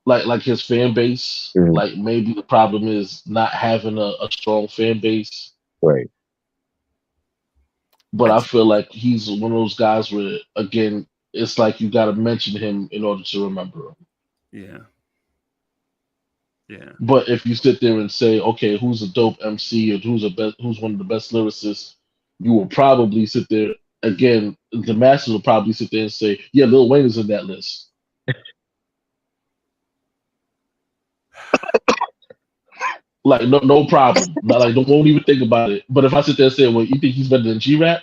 like his fan base. Mm-hmm. Like maybe the problem is not having a strong fan base. Right. But I feel like he's one of those guys where again, it's like you gotta mention him in order to remember him. Yeah. But if you sit there and say, okay, who's a dope MC or who's one of the best lyricists, you will probably sit there again, the masses will probably sit there and say, yeah, Lil Wayne is in that list. Like no problem. Not like won't even think about it. But if I sit there and say, well, you think he's better than G-Rap?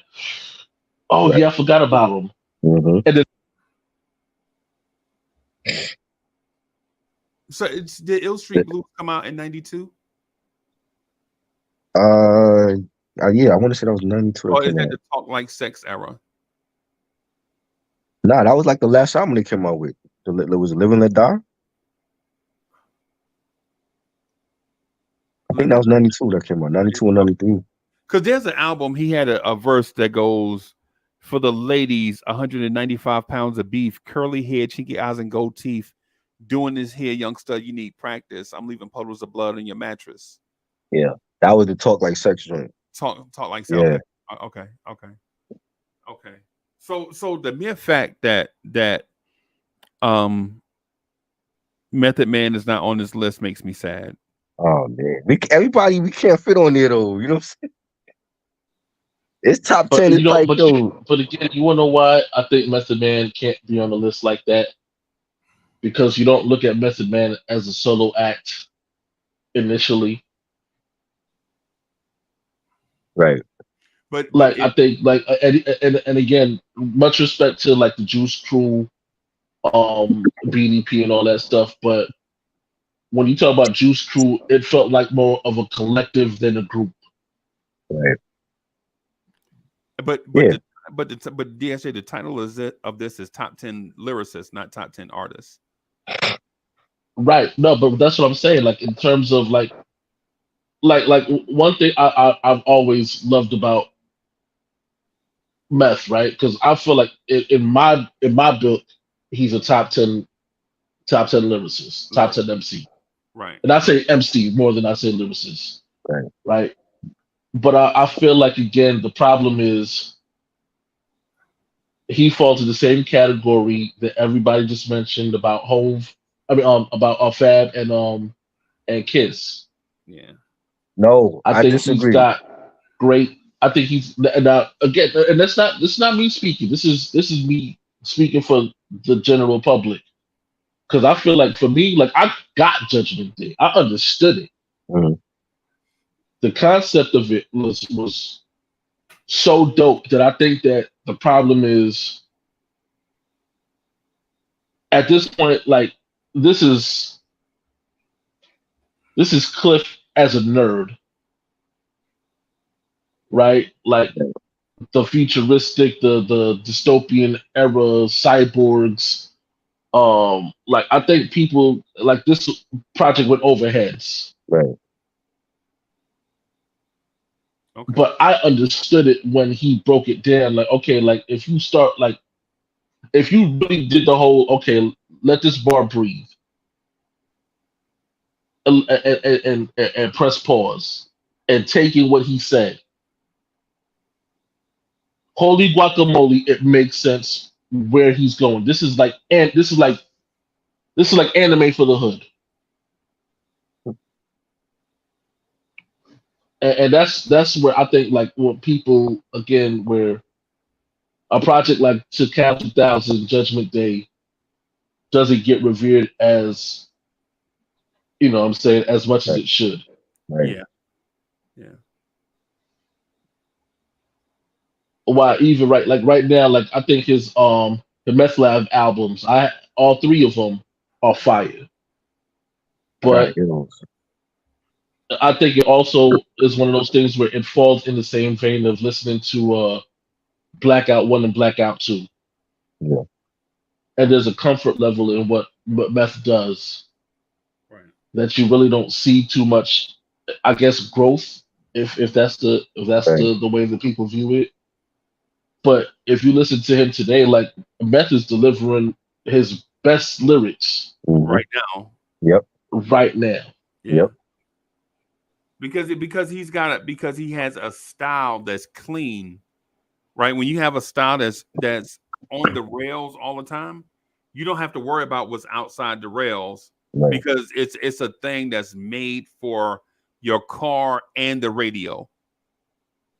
Oh yeah, I forgot about him. Mm-hmm. And then So did Ill Street Blues come out in 92? Yeah, I want to say that was 92. Or is that the Talk Like Sex era? Nah, that was like the last album they came out with. It was Live and Let Die. I think that was 92 that came out. 92 or 93. Because there's an album, he had a verse that goes, for the ladies, 195 pounds of beef, curly hair, cheeky eyes, and gold teeth. Doing this here, youngster, you need practice. I'm leaving puddles of blood on your mattress. Yeah, that was the Talk Like Sex joint. Talk like sex. Yeah. Okay. So the mere fact that Method Man is not on this list makes me sad. Oh man, we can't fit on there though. You know what I'm saying? It's top 10. It's like but again, you wanna know why I think Method Man can't be on the list like that? Because you don't look at Method Man as a solo act initially. Right. But like I think like and again, much respect to like the Juice Crew, BDP and all that stuff, but when you talk about Juice Crew, it felt like more of a collective than a group. Right. But DSJ, the title of this is top 10 lyricists, not top 10 artists. Right. No, but that's what I'm saying. Like in terms of like one thing I've always loved about Meth, right? Because I feel like in my book, he's a top 10 lyricist, top 10 MC. Right. And I say MC more than I say lyricist. Right. Right. But I feel like again the problem is he falls in the same category that everybody just mentioned about Hove. I mean about Fab and Kiss. Yeah. No, I think disagree. He's got great. I think he's now again, and this is not me speaking. This is me speaking for the general public. Because I feel like for me, like I got Judgment Day. I understood it. Mm-hmm. The concept of it was so dope that I think that the problem is at this point, like this is Cliff as a nerd, right? Like the futuristic, the dystopian era cyborgs. Like I think people like this project went over heads. Right. Okay. But I understood it when he broke it down. Like, okay, like if you start like if you really did the whole okay, let this bar breathe and press pause and taking what he said. Holy guacamole, it makes sense where he's going. This is like anime for the hood. And that's where I think like when people again where a project like To Count 2000 Judgment Day doesn't get revered as you know what I'm saying as much as it should. Right. Yeah. Why even right now like I think his the Meth Lab albums all three of them are fire. But I think it also is one of those things where it falls in the same vein of listening to Blackout 1 and Blackout 2. Yeah. And there's a comfort level in what Meth does. Right. That you really don't see too much, I guess, growth, if that's the way that people view it. But if you listen to him today, like Meth is delivering his best lyrics right now. Yep. Right now. Yep. Because he has a style that's clean, right? When you have a style that's on the rails all the time, you don't have to worry about what's outside the rails because it's a thing that's made for your car and the radio,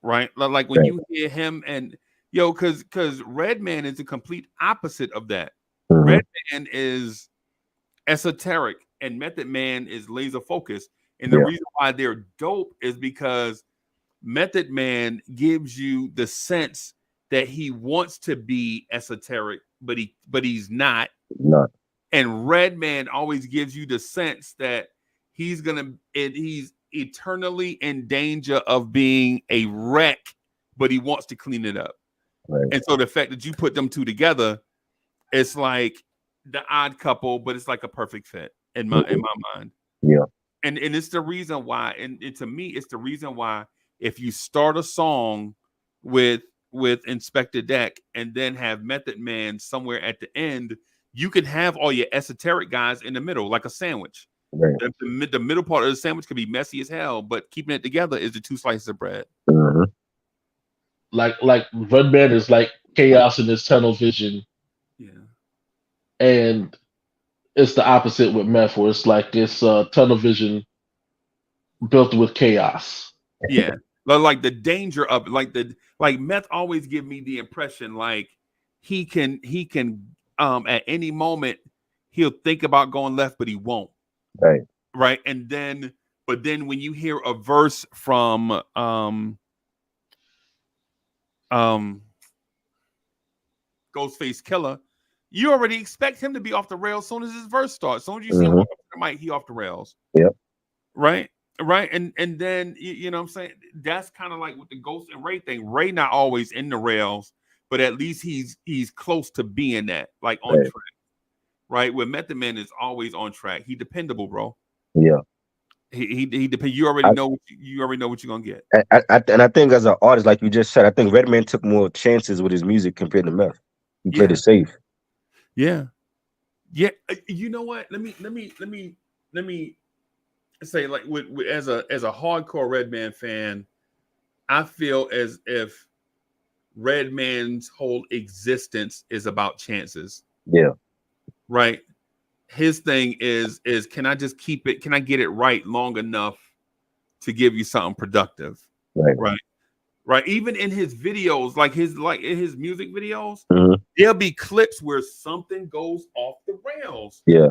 right? Like when you hear him and because Redman is the complete opposite of that. Mm-hmm. Redman is esoteric and Method Man is laser focused. And the reason why they're dope is because Method Man gives you the sense that he wants to be esoteric, but he's not. And Redman always gives you the sense that he's eternally in danger of being a wreck, but he wants to clean it up. Right. And so the fact that you put them two together, it's like the odd couple, but it's like a perfect fit in my mind. Yeah. And it's the reason why, and to me, it's the reason why if you start a song with Inspector Deck and then have Method Man somewhere at the end, you can have all your esoteric guys in the middle, like a sandwich. Right. The middle part of the sandwich could be messy as hell, but keeping it together is the two slices of bread. Mm-hmm. Like Redman is like chaos in his tunnel vision. Yeah. And it's the opposite with Meth, where it's like it's tunnel vision built with chaos. Yeah. Like the danger of like Meth always give me the impression like he can at any moment he'll think about going left, but he won't. Right. Right. And then when you hear a verse from Ghostface Killer, you already expect him to be off the rails as soon as his verse starts. As soon as you see him walk up to the mic, he off the rails. Yep. Right. And then you know what I'm saying? That's kind of like with the Ghost and Ray thing. Ray not always in the rails, but at least he's close to being that, like on track. Right. Where Method Man is always on track. He dependable, bro. Yeah. He depend. You already know what you're gonna get. And I think as an artist, like you just said, I think Redman took more chances with his music compared to Meth. He played it safe. Yeah. Yeah. You know what? Let me say, like, with as a hardcore Redman fan, I feel as if Redman's whole existence is about chances. Yeah. Right. His thing is can I just keep it? Can I get it right long enough to give you something productive? Right. Even in his videos, like in his music videos, there'll be clips where something goes off the rails. Yeah.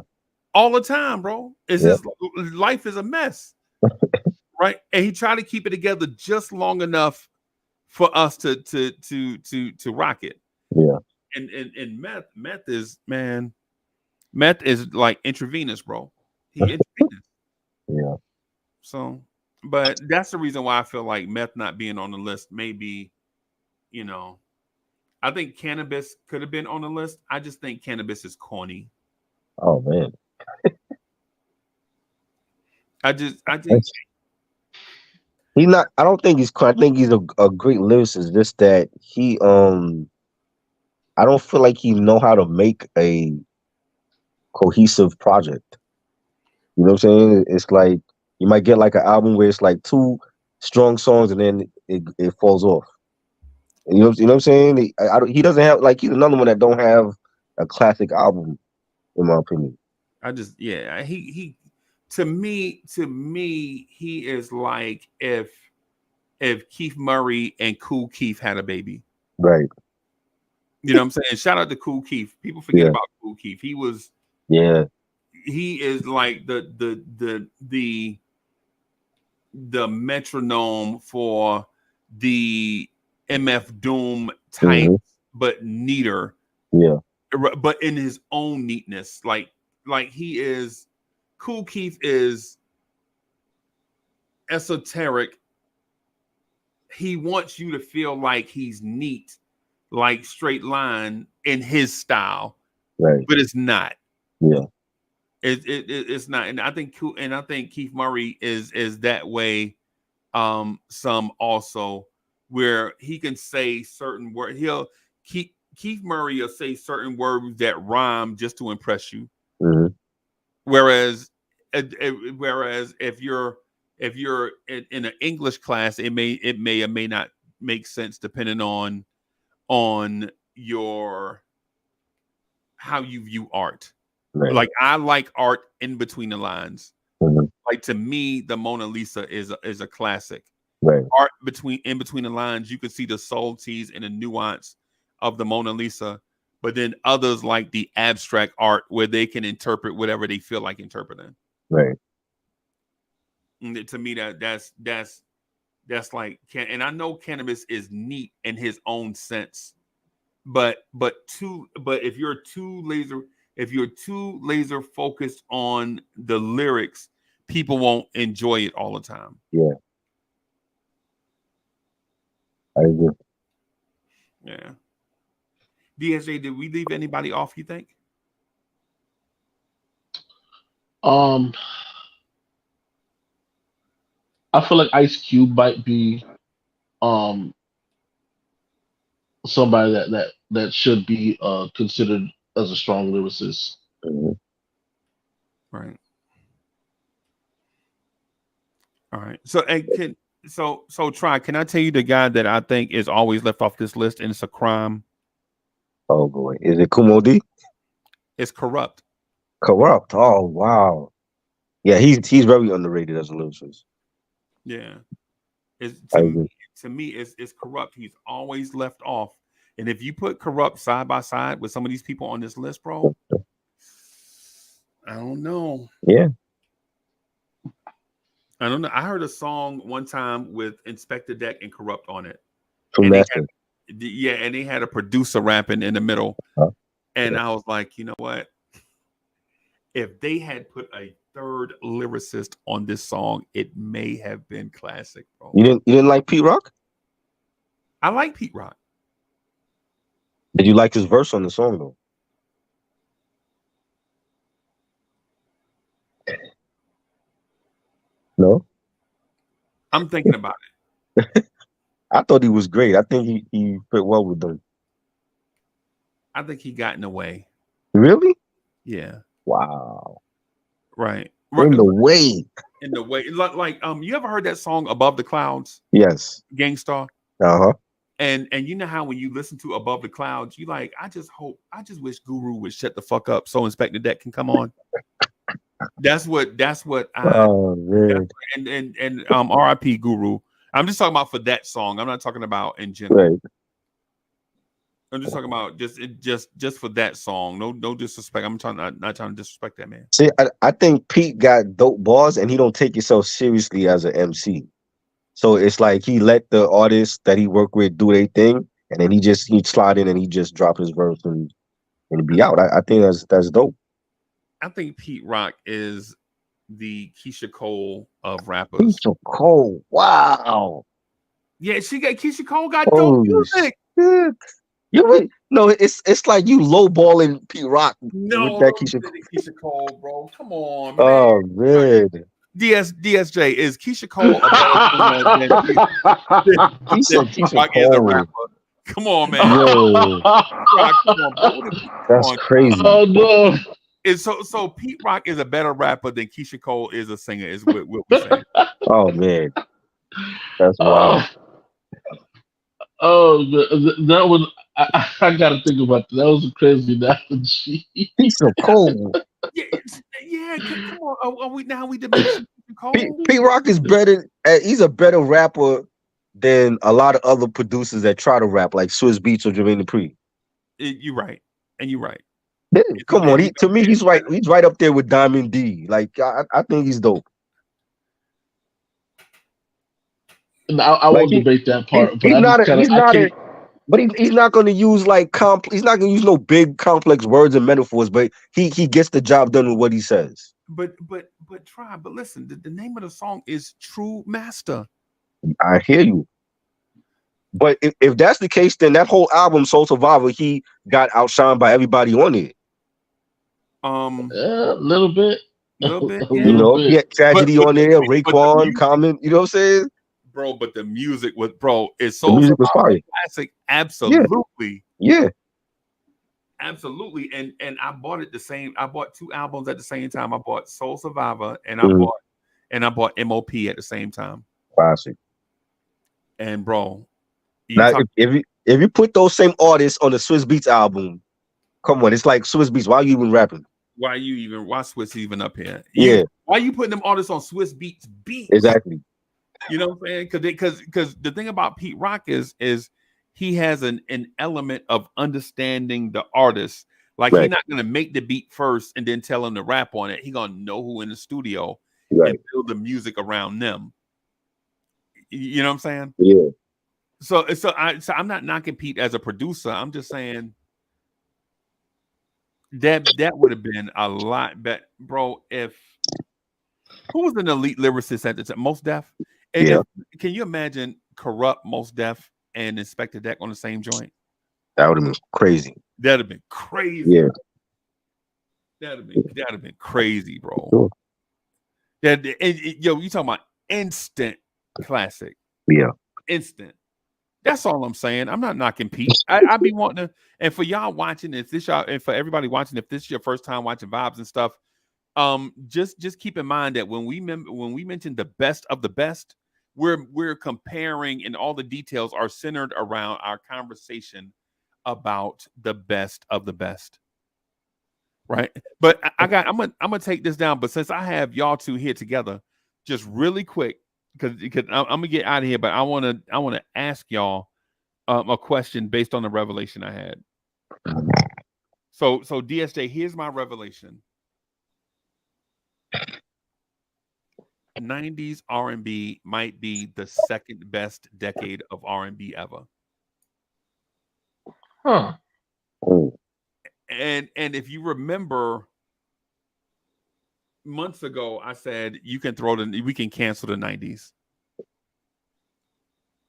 All the time, bro. It's his life is a mess. Right. And he tried to keep it together just long enough for us to rock it. Yeah. And meth is, man. Meth is like intravenous, bro. He intravenous. Yeah. So, but that's the reason why I feel like Meth not being on the list. Maybe, I think Cannabis could have been on the list. I just think Cannabis is corny. Oh man. I think he's not. I don't think he's. I think he's a great lyricist. Just that he. I don't feel like he know how to make a cohesive project. You know what I'm saying? It's like you might get like an album where it's like two strong songs and then it falls off. And you know what I'm saying? He doesn't have, like, he's another one that don't have a classic album, in my opinion. He to me he is like if Keith Murray and Kool Keith had a baby. Right. You know what I'm saying? Shout out to Kool Keith. People forget about Kool Keith. He was he is like the metronome for the MF Doom type, but neater. Yeah. But in his own neatness. Like he is, Kool Keith is esoteric. He wants you to feel like he's neat, like Straight Line in his style. Right. But it's not. Yeah. It's not. And I think Keith Murray is that way. Some also, where he can say certain words. Keith Murray will say certain words that rhyme just to impress you. Whereas if you're in an English class, it may or may not make sense depending on your how you view art. Right. Like I like art in between the lines. Like to me, the Mona Lisa is a classic. Right. Art in between the lines, you can see the subtleties and the nuance of the Mona Lisa. But then others like the abstract art where they can interpret whatever they feel like interpreting. Right. And to me, that's like, and I know Cannabis is neat in his own sense, but if you're too laser, If you're too laser focused on the lyrics, people won't enjoy it all the time. Yeah, I agree. Yeah. DSJ, did we leave anybody off, you think? I feel like Ice Cube might be somebody that should be considered as a strong lyricist. Right. All right. So and Try, can I tell you the guy that I think is always left off this list and it's a crime? Oh boy, is it Kumo D? It's Corrupt. Corrupt. Oh wow. Yeah, he's very underrated as a lyricist. Yeah. It's I to agree. me, it's Corrupt. He's always left off. And if you put Corrupt side by side with some of these people on this list, bro, I don't know. Yeah. I don't know. I heard a song one time with Inspector Deck and Corrupt on it. True Master. And they had a producer rapping in the middle. Huh? And I was like, you know what? If they had put a third lyricist on this song, it may have been classic, bro. You didn't like Pete Rock? I like Pete Rock. Did you like his verse on the song though? No? I'm thinking about it. I thought he was great. I think he fit well with them. I think he got in the way. Really? Yeah. Wow. Right. In the way. In the way. Like you ever heard that song Above the Clouds? Yes. Gangstar? Uh-huh. And you know how when you listen to Above the Clouds, you like, I just wish Guru would shut the fuck up so Inspector Deck can come on. That's what oh man. And RIP Guru. I'm just talking about for that song. I'm not talking about in general. Right. I'm just talking about just for that song. No disrespect. I'm not trying to disrespect that man. See, I think Pete got dope bars and he don't take himself seriously as an MC. So it's like he let the artists that he worked with do their thing, and then he'd slide in and he just drop his verse and be out. I think that's dope. I think Pete Rock is the Keisha Cole of rappers. Keisha Cole, wow. Yeah, Keisha Cole got dope music. No, it's like you lowballing Pete Rock with that Keisha Cole, bro. Come on, man. Oh man. DSJ, is Keisha Cole Keisha Rock is a rapper? Come on, man. Yo. That's crazy. Oh no. So Pete Rock is a better rapper than Keisha Cole is a singer, is what we're saying. Oh man. That's wild. That was I gotta think about that. That was a crazy analogy. Keisha Cole. Yeah, come on. Are we diminishing Cole? Pete Rock is better. He's a better rapper than a lot of other producers that try to rap, like Swizz Beatz or Jermaine Dupri. You're right, and you're right. Come on, to me, he's right. He's right up there with Diamond D. Like I think he's dope. I won't debate that part. But he's not going to use he's not going to use no big complex words and metaphors. But he gets the job done with what he says. But listen, the name of the song is True Master. I hear you. But if that's the case, then that whole album, Soul Survivor, he got outshined by everybody on it. A little bit. Yeah. He had Tragedy on there, Raekwon, Common. You know what I'm saying? Bro, but the music is so fire. Classic. Absolutely. Yeah. Absolutely. And I bought it I bought two albums at the same time. I bought Soul Survivor and I bought MOP at the same time. Classic. And bro, if you put those same artists on the Swizz Beatz album, come on, it's like Swizz Beatz. Why are you even rapping? Why Swizz even up here? Yeah. Why you putting them artists on Swizz Beatz beats? Exactly. You know what I'm saying? Because the thing about Pete Rock is he has an element of understanding the artist. Like He's not gonna make the beat first and then tell him to rap on it. He gonna know who in the studio and build the music around them. You know what I'm saying? Yeah. So I'm not knocking Pete as a producer. I'm just saying That would have been a lot better, bro. If who was an elite lyricist at the time? Mos Def. And Yeah. Can you imagine Corrupt, Mos Def, and Inspector Deck on the same joint? That would have been crazy. That'd have been crazy. Yeah. That'd have been crazy, bro. Sure. Yo, you talking about instant classic? Yeah. Instant. That's all I'm saying. I'm not knocking Pete. I be wanting to, and for y'all watching, if this y'all, and for everybody watching, if this is your first time watching Vibes and stuff, just keep in mind that when we mention the best of the best, we're comparing, and all the details are centered around our conversation about the best of the best. Right. But I'm gonna take this down. But since I have y'all two here together, just really quick, because I'm gonna get out of here, but I wanna ask y'all a question based on the revelation I had. So DSJ, here's my revelation. 90s R&B might be the second best decade of R&B ever. Huh. Oh. And if you remember, months ago, I said we can cancel the 90s.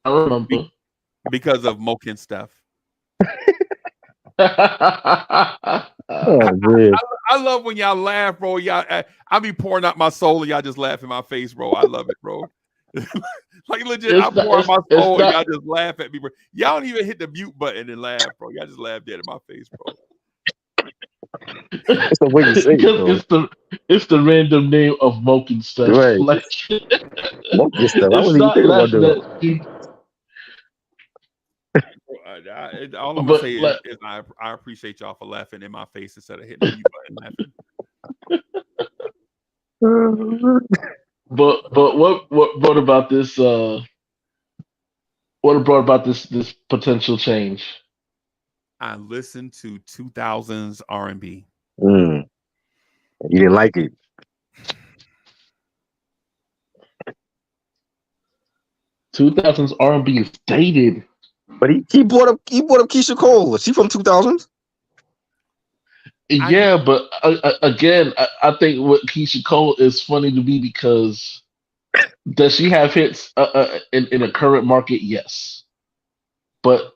I remember. Because of Moke and Steph. Oh, man. I love when y'all laugh, bro. Y'all, I be pouring out my soul and y'all just laugh in my face, bro. I love it, bro. Like legit, I pour out my soul and y'all just laugh at me, bro. Y'all don't even hit the mute button and laugh, bro. Y'all just laugh dead in my face, bro. It's the way you say it, it's the random name of Moke and Steph. Right. Like, Moke and Steph. I wasn't even thinking about that. All I'm gonna say is I appreciate y'all for laughing in my face instead of hitting the mute button laughing. But what brought about this? What brought about this potential change? I listened to 2000s R&B. You didn't like it. $2000s R&B is dated. But he brought up Keisha Cole. Is she from 2000s? Yeah, but again, I think what Keisha Cole is funny to me because does she have hits in a current market? Yes, but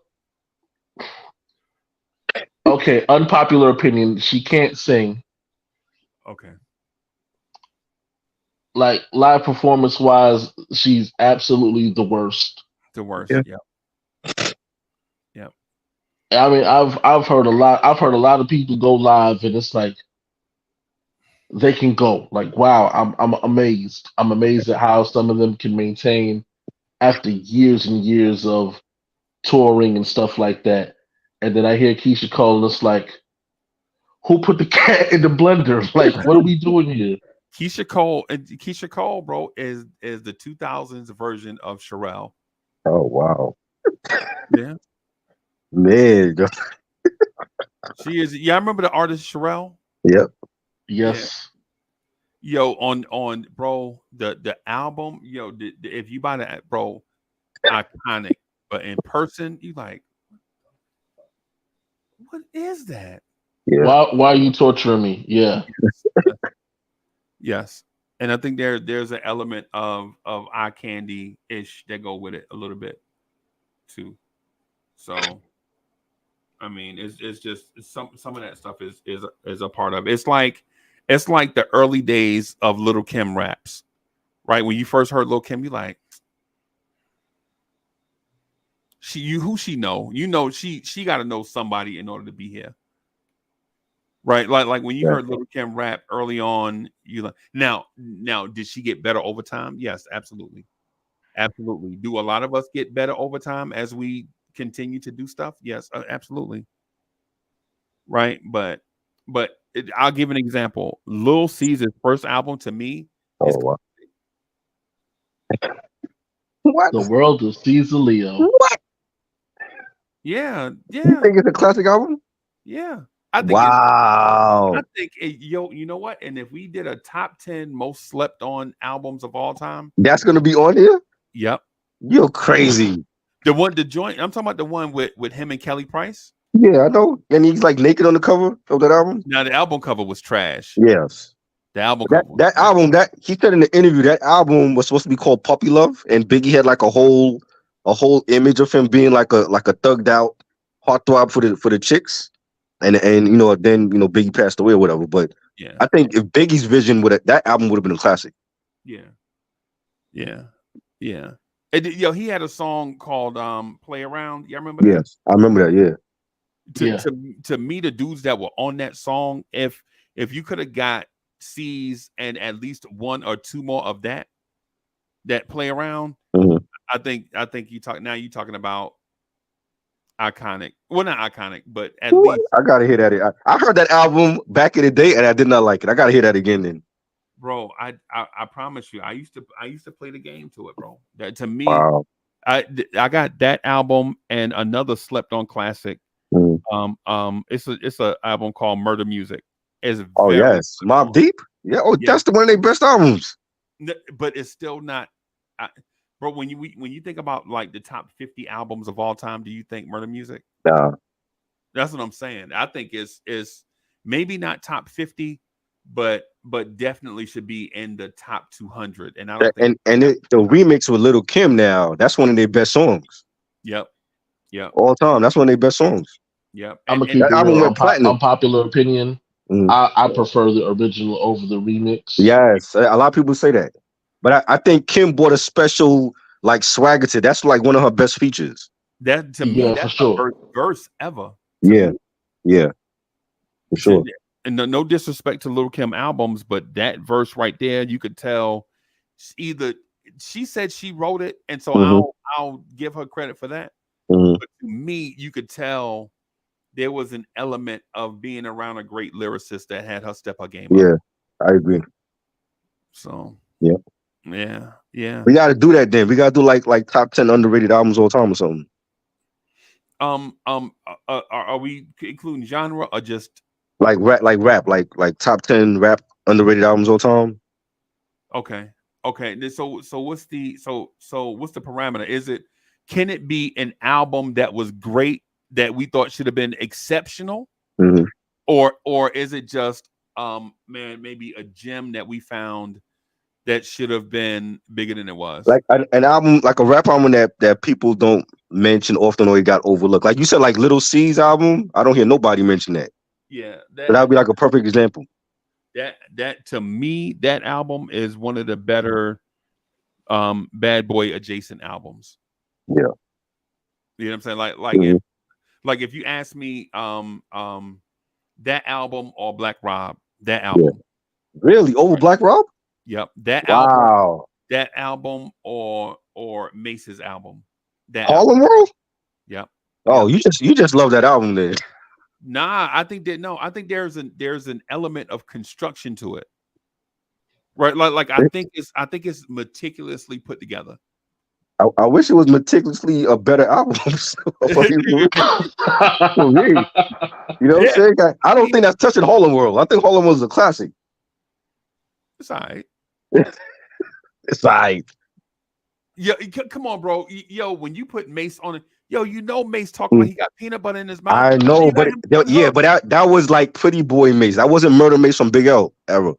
okay, unpopular opinion, she can't sing. Okay. Like live performance wise, she's absolutely the worst. The worst. Yeah. I mean, I've heard a lot. I've heard a lot of people go live, and it's like they can go. Like, wow, I'm amazed. I'm amazed at how some of them can maintain after years and years of touring and stuff like that. And then I hear Keisha Cole, and it's like, who put the cat in the blender? Like, what are we doing here? Keisha Cole, bro, is the 2000s version of Sherelle. Oh wow. Yeah. Man. She is. Yeah, I remember the artist Sherelle. Yep. Yes. Yeah. Yo, on bro, the album, yo, if you buy that, bro, iconic. But in person, you like, what is that? Yeah. Why are you torturing me? Yeah. Yes. And I think there's an element of eye candy ish that go with it a little bit too. So I mean, it's just some of that stuff is a part of it. It's like the early days of Lil' Kim raps, right? When you first heard Lil' Kim, you like who she know? You know she got to know somebody in order to be here, right? Like when you heard Lil' Kim rap early on, you like now did she get better over time? Yes, absolutely. Do a lot of us get better over time as we continue to do stuff? Yes, absolutely. Right, but I'll give an example. Lil Caesar's first album to me is wow. What? The World of Caesar Leo. What? Yeah. You think it's a classic album? Yeah. I think wow. I think you know what? And if we did a top 10 most slept on albums of all time, that's gonna be on here? Yep. You're crazy. The joint, I'm talking about the one with him and Kelly Price. Yeah, I know. And he's like naked on the cover of that album. Now the album cover was trash. Yes. The album That cover was that trash. album that he said in the interview, that album was supposed to be called Puppy Love, and Biggie had like a whole image of him being like a thugged out heartthrob for the chicks, and then Biggie passed away or whatever. But Yeah, I think if Biggie's vision would that album would have been a classic. yeah, yeah. And, he had a song called "Play Around." Y'all remember that? Yes, I remember that. Yeah. To me, the dudes that were on that song, if you could have got C's and at least one or two more of that Play Around, Mhm. I think you're talking about iconic. Well, not iconic, but at Ooh, least, I gotta hear that. I heard that album back in the day, and I did not like it. I gotta hear that again. Then. bro. I promise you, I used to play the game to it, bro. That to me, Wow. I got that album and another slept on classic. Mhm. It's a album called Murder Music. It's Oh very yes, Mobb Deep. Yeah. Oh, Yeah. that's one of their best albums. But it's still not, bro. When you think about like the top 50 albums of all time, do you think Murder Music? Nah. That's what I'm saying. I think it's maybe not top 50, but definitely should be in the top 200. And I don't think. The remix with Little Kim now, that's one of their best songs. Yep. All time. That's one of their best songs. Yep. I'm gonna keep that it album real. went platinum. Unpopular opinion. I prefer the original over the remix. Yes, a lot of people say that, but I think Kim brought a special like swagger to. That's like one of her best features. That to me, that's for sure. the first verse ever. Yeah, for sure. And no disrespect to Little Kim albums, but that verse right there, you could tell either she said she wrote it, and so I'll give her credit for that. But to me, you could tell there was an element of being around a great lyricist that had her step her game up. Yeah, I agree. So yeah. We got to do that then. We got to do like top 10 underrated albums all time or something. Are we including genre or just like rap, like top 10 rap underrated albums all time? Okay. So what's the parameter? Can it be an album that was great that we thought should have been exceptional, or is it just maybe a gem that we found that should have been bigger than it was? Like an album, like a rap album that people don't mention often or it got overlooked. Like you said, like Little C's album, I don't hear nobody mention that. Yeah, that would be like a perfect example. That to me, that album is one of the better Bad Boy adjacent albums. Yeah. You know what I'm saying? Like if you ask me that album or Black Rob, that album. Yeah. Really? Over Black Rob? Yep. That album or Mace's album. Harlem World? Yep. Oh, you just love that album then. Nah, I think there's an element of construction to it. Right? Like I think it's meticulously put together. I wish it was meticulously a better album. For me. You know what I'm saying? I don't think that's touching Harlem World. I think Harlem World is a classic. It's all right. It's all right. Yeah, come on, bro. Yo, when you put Mace on it, Mace talking about he got peanut butter in his mouth. I know, but that was like Pretty Boy Mace. That wasn't Murder Mace from Big L era.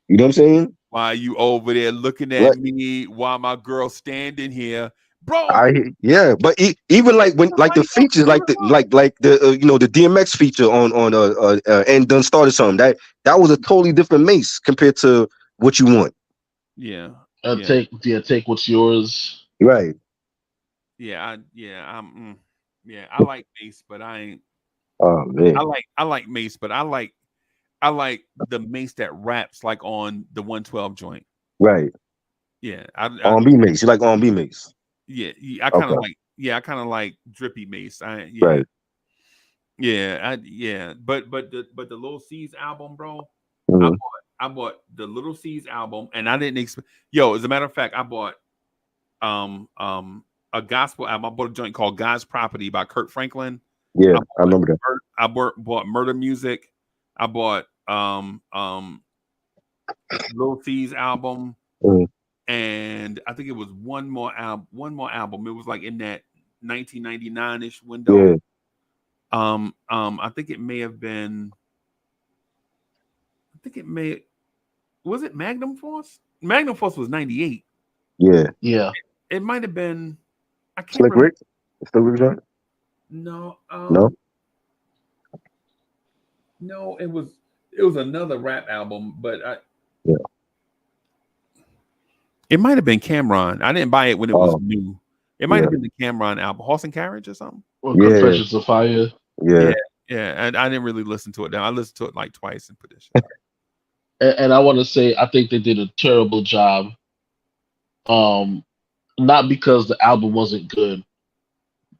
You know what I'm saying? Why are you over there looking at me while my girl's standing here, bro? But even like when like the features, like the the DMX feature on and Done Started Something, that was a totally different Mace compared to what you want. Yeah. Take what's yours. Right. I like Mace, but I ain't. Oh man. I like Mace, but I like the Mace that raps like on the 112 joint. Right. Yeah. R&B Mace. You like R&B Mace? Yeah. I kind of like drippy Mace. Right. Yeah. But the Little C's album, bro. I bought the Little C's album, and I didn't expect. As a matter of fact, I bought a gospel album. I bought a joint called God's Property by Kirk Franklin. Yeah, I remember that. I bought Murder Music. I bought Lil C's album, and I think it was one more album. It was like in that 1999-ish window. I think it may have been. Was it Magnum Force? Magnum Force was 98. Yeah. Yeah. It might have been. I can't Slick remember. Rick? Slick Rick joint? No. No? No, it was another rap album, but Yeah. it might have been Cameron. I didn't buy it when it was Oh. new. It might Yeah. have been the Cameron album, Horse and Carriage or something. Or Yeah. Confessions of Fire. Yeah. Yeah, and I didn't really listen to it. Now I listened to it like twice and put this shit. And I want to say I think they did a terrible job. Not because the album wasn't good,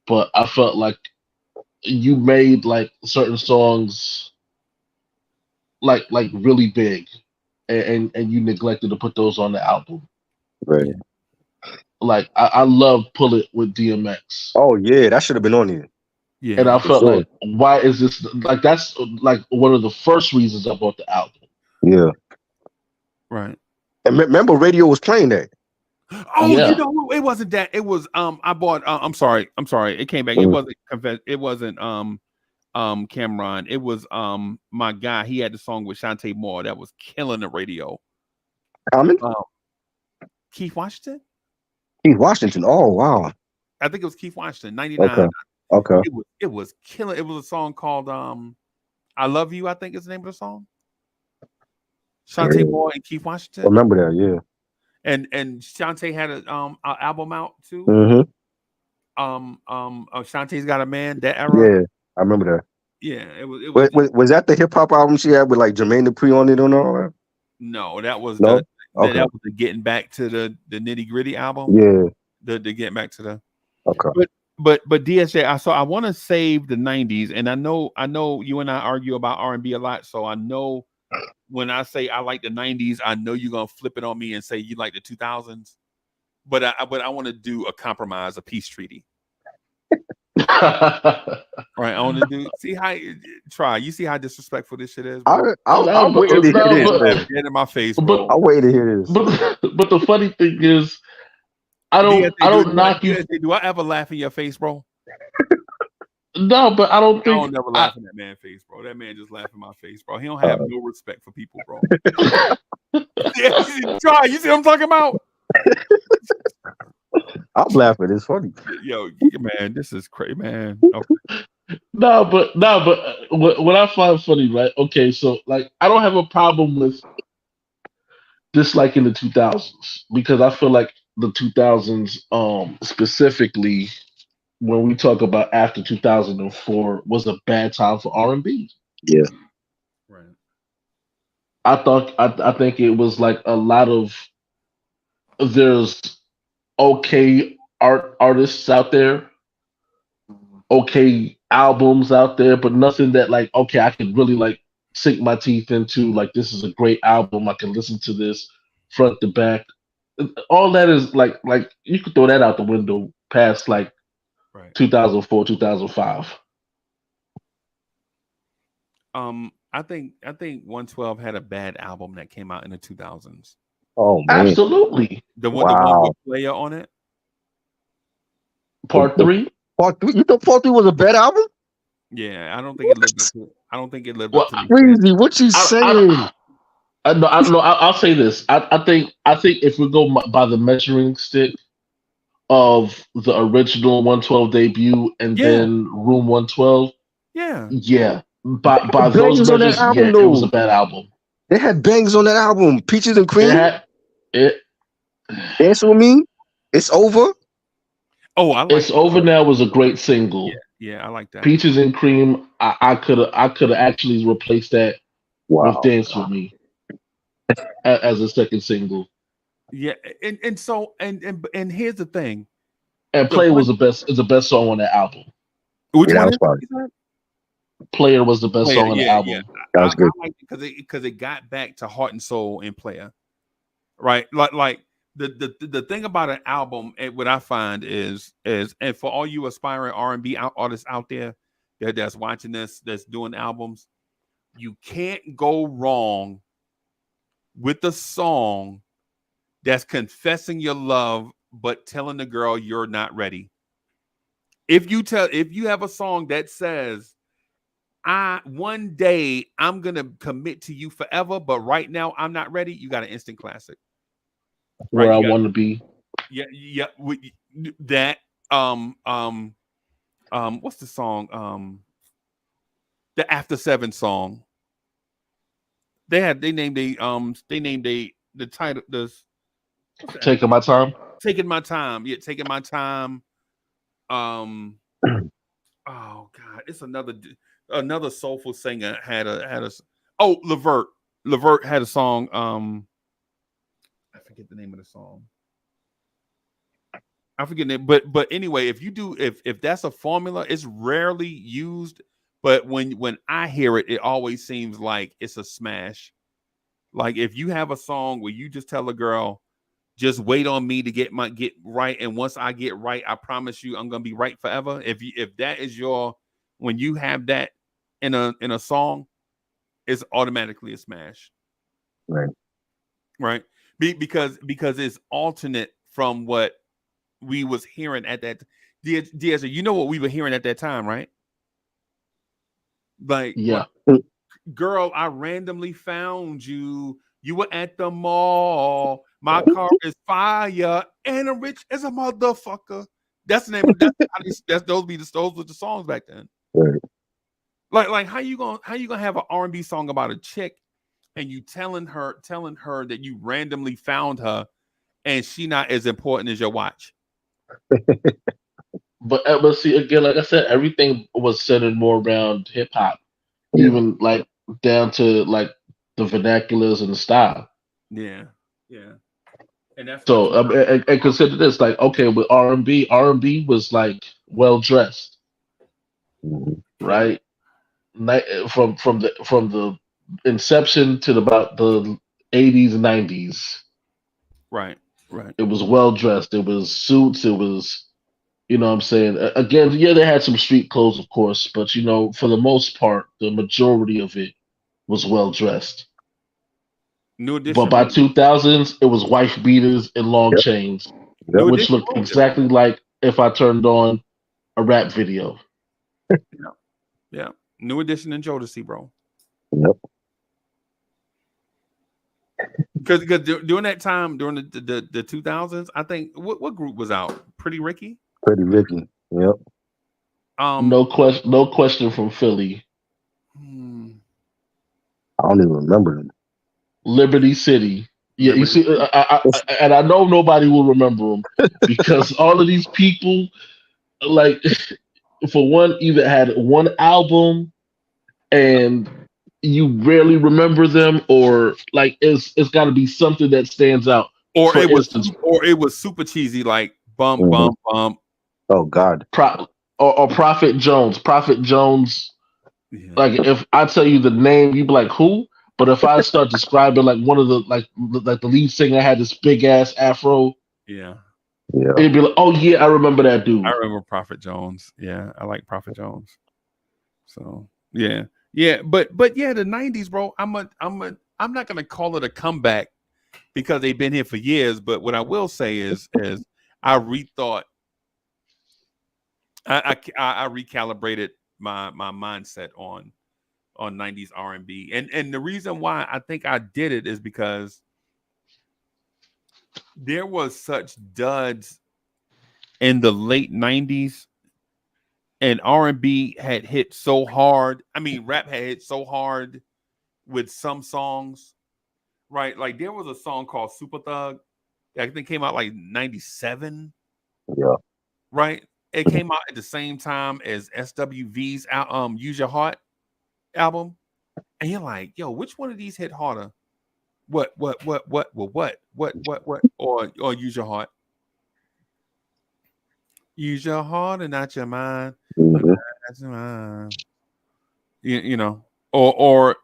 but I felt like you made like certain songs like really big, and you neglected to put those on the album. Right. Like I love Pull It with DMX. Oh yeah, that should have been on here. Yeah, And I for felt sure. like, why is this like? That's like one of the first reasons I bought the album. Yeah. right. And remember, radio was playing that. Oh, Yeah. you know, it wasn't that. It was I bought. I'm sorry. It came back. It wasn't It wasn't Cameron. It was my guy. He had the song with Shantae Moore that was killing the radio. Common? Keith Washington. Keith Washington. Oh wow. I think it was Keith Washington. 99. Okay. Okay. It was killing. It was a song called "I Love You." I think is the name of the song. Shantae Yeah. Moore and Keith Washington. Remember that? Yeah. And Shantae had an album out too. Mm-hmm. Shantae's Got a Man. That era. Yeah, I remember that. Yeah, it was. Was that the hip hop album she had with like Jermaine Dupri on it and all that? No, that was No? that was the Getting Back to the Nitty Gritty album. Yeah. The Getting Back to the. Okay. But DSJ, I want to save the 90s, and I know you and I argue about R&B a lot, so I know when I say I like the 90s, I know you're gonna flip it on me and say you like the 2000s. But I want to do a compromise, a peace treaty. Right, I want to do. See how you see how disrespectful this shit is. I'll wait to hear this. Get in my face, But- bro. I'll wait to hear this. But the funny thing is, I don't knock you. Do I ever laugh in your face, bro? No, but I don't I think don't never laugh in that man's face, bro. That man just laugh in my face, bro. He don't have no respect for people, bro. Try. You see what I'm talking about? I'm laughing. It's funny. Yo, man, this is crazy, man. Okay. No, but what I find funny, right? Okay, so like I don't have a problem with disliking the 2000s because I feel like the 2000s, specifically when we talk about after 2004, was a bad time for R&B. Yeah. Right. I think it was like a lot of there's okay artists out there, okay albums out there, but nothing that like okay I can really like sink my teeth into. Like this is a great album. I can listen to this front to back. All that is like you could throw that out the window past like 2004, 2005. I think 112 had a bad album that came out in the 2000s. Oh man. Absolutely. The one with Player on it. Part 3. Part 3. You thought Part 3 was a bad album? Yeah, I don't think it lived up to. I don't think it lived up to. Crazy. What you saying? I'll say this. I think if we go by the measuring stick of the original 112 debut and then Room 112, by those measures, it was a bad album. They had bangs on that album. Peaches and Cream. Dance With Me. It's Over. Oh, I like It's Over Now was a great single. Yeah, I like that. Peaches and Cream. I could have actually replaced that with Dance With Me as a second single. Yeah, and so and here's the thing. And Player was the best song on that album. Which one? Player was the best song on the album. Yeah. That was good. I like it because it got back to heart and soul in Player, right? Like the thing about an album, and what I find is and for all you aspiring R&B artists out there that's watching this, that's doing albums, you can't go wrong with a song that's confessing your love but telling the girl you're not ready. If you have a song that says one day I'm gonna commit to you forever, but right now I'm not ready. You got an instant classic. Where Right? I want to be. Yeah. That what's the song? The After Seven song. They named the title Taking My Time. Taking My Time. Yeah, Taking My Time. Oh God, it's another soulful singer had a Levert. Levert had a song. I forget the name of the song. I forget it, but anyway, if that's a formula, it's rarely used. But when I hear it, it always seems like it's a smash. Like if you have a song where you just tell a girl, just wait on me to get right, and once I get right, I promise you I'm gonna be right forever. If that is when you have that in a song, it's automatically a smash. Right. Because it's alternate from what we was hearing at that. Diaz, you know what we were hearing at that time, right? Like, yeah, girl, I randomly found you. You were at the mall. My car is fire and I'm rich as a motherfucker. That's the name. Those were the songs back then. Right. Like how you gonna have an R&B song about a chick and you telling her that you randomly found her and she not as important as your watch. But see again, like I said, everything was centered more around hip hop, even like down to like the vernaculars and the style. Yeah. And that's so. And consider this, like, okay, with R&B was like well dressed, right? From the inception to about the 80s and 90s. Right. It was well dressed. It was suits. It was, you know what I'm saying? Again, yeah, they had some street clothes, of course, but for the most part, the majority of it was well dressed. New Edition. But by 2000s, it was wife beaters and long chains, which looked exactly like if I turned on a rap video. Yeah. New Edition and Jodeci, bro. Yep. Because during that time, during the 2000s, I think what group was out? Pretty Ricky. Pretty Ricky. Yep. No question from Philly. I don't even remember them. Liberty City. Yeah, you see, and I know nobody will remember them because all of these people, like, for one, either had one album and you rarely remember them, or like it's got to be something that stands out. Or it was super cheesy, like bump, bump, bump. Oh God. Or Prophet Jones. Prophet Jones. Yeah. Like if I tell you the name, you'd be like, who? But if I start describing like one of the like the lead singer had this big ass afro. Yeah. It'd be like, oh yeah, I remember that dude. I remember Prophet Jones. Yeah, I like Prophet Jones. So yeah. But yeah, the 90s, bro. I'm not gonna call it a comeback because they've been here for years. But what I will say is I rethought. I recalibrated my mindset on 90s R&B, and the reason why I think I did it is because there was such duds in the late 90s, and R&B had hit so hard. I mean, rap had hit so hard with some songs, right? Like there was a song called Super Thug that I think came out like 97. Yeah. Right. It came out at the same time as SWV's Use Your Heart album. And you're like, yo, which one of these hit harder? What? Or Use Your Heart. Use your heart and not your mind. That's mine. You know, or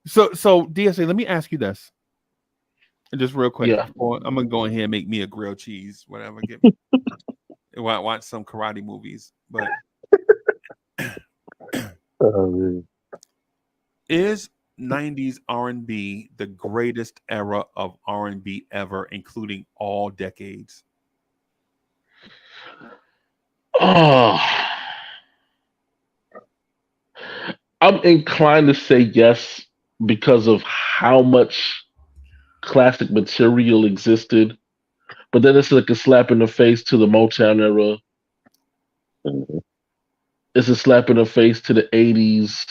so DSA, let me ask you this. And just real quick, I'm gonna go in here and make me a grilled cheese, whatever. Get me watch some karate movies, but is 90s R&B the greatest era of R&B ever, including all decades? Oh, I'm inclined to say yes because of how much classic material existed. But then it's like a slap in the face to the Motown era. Mhm. It's a slap in the face to the 80s.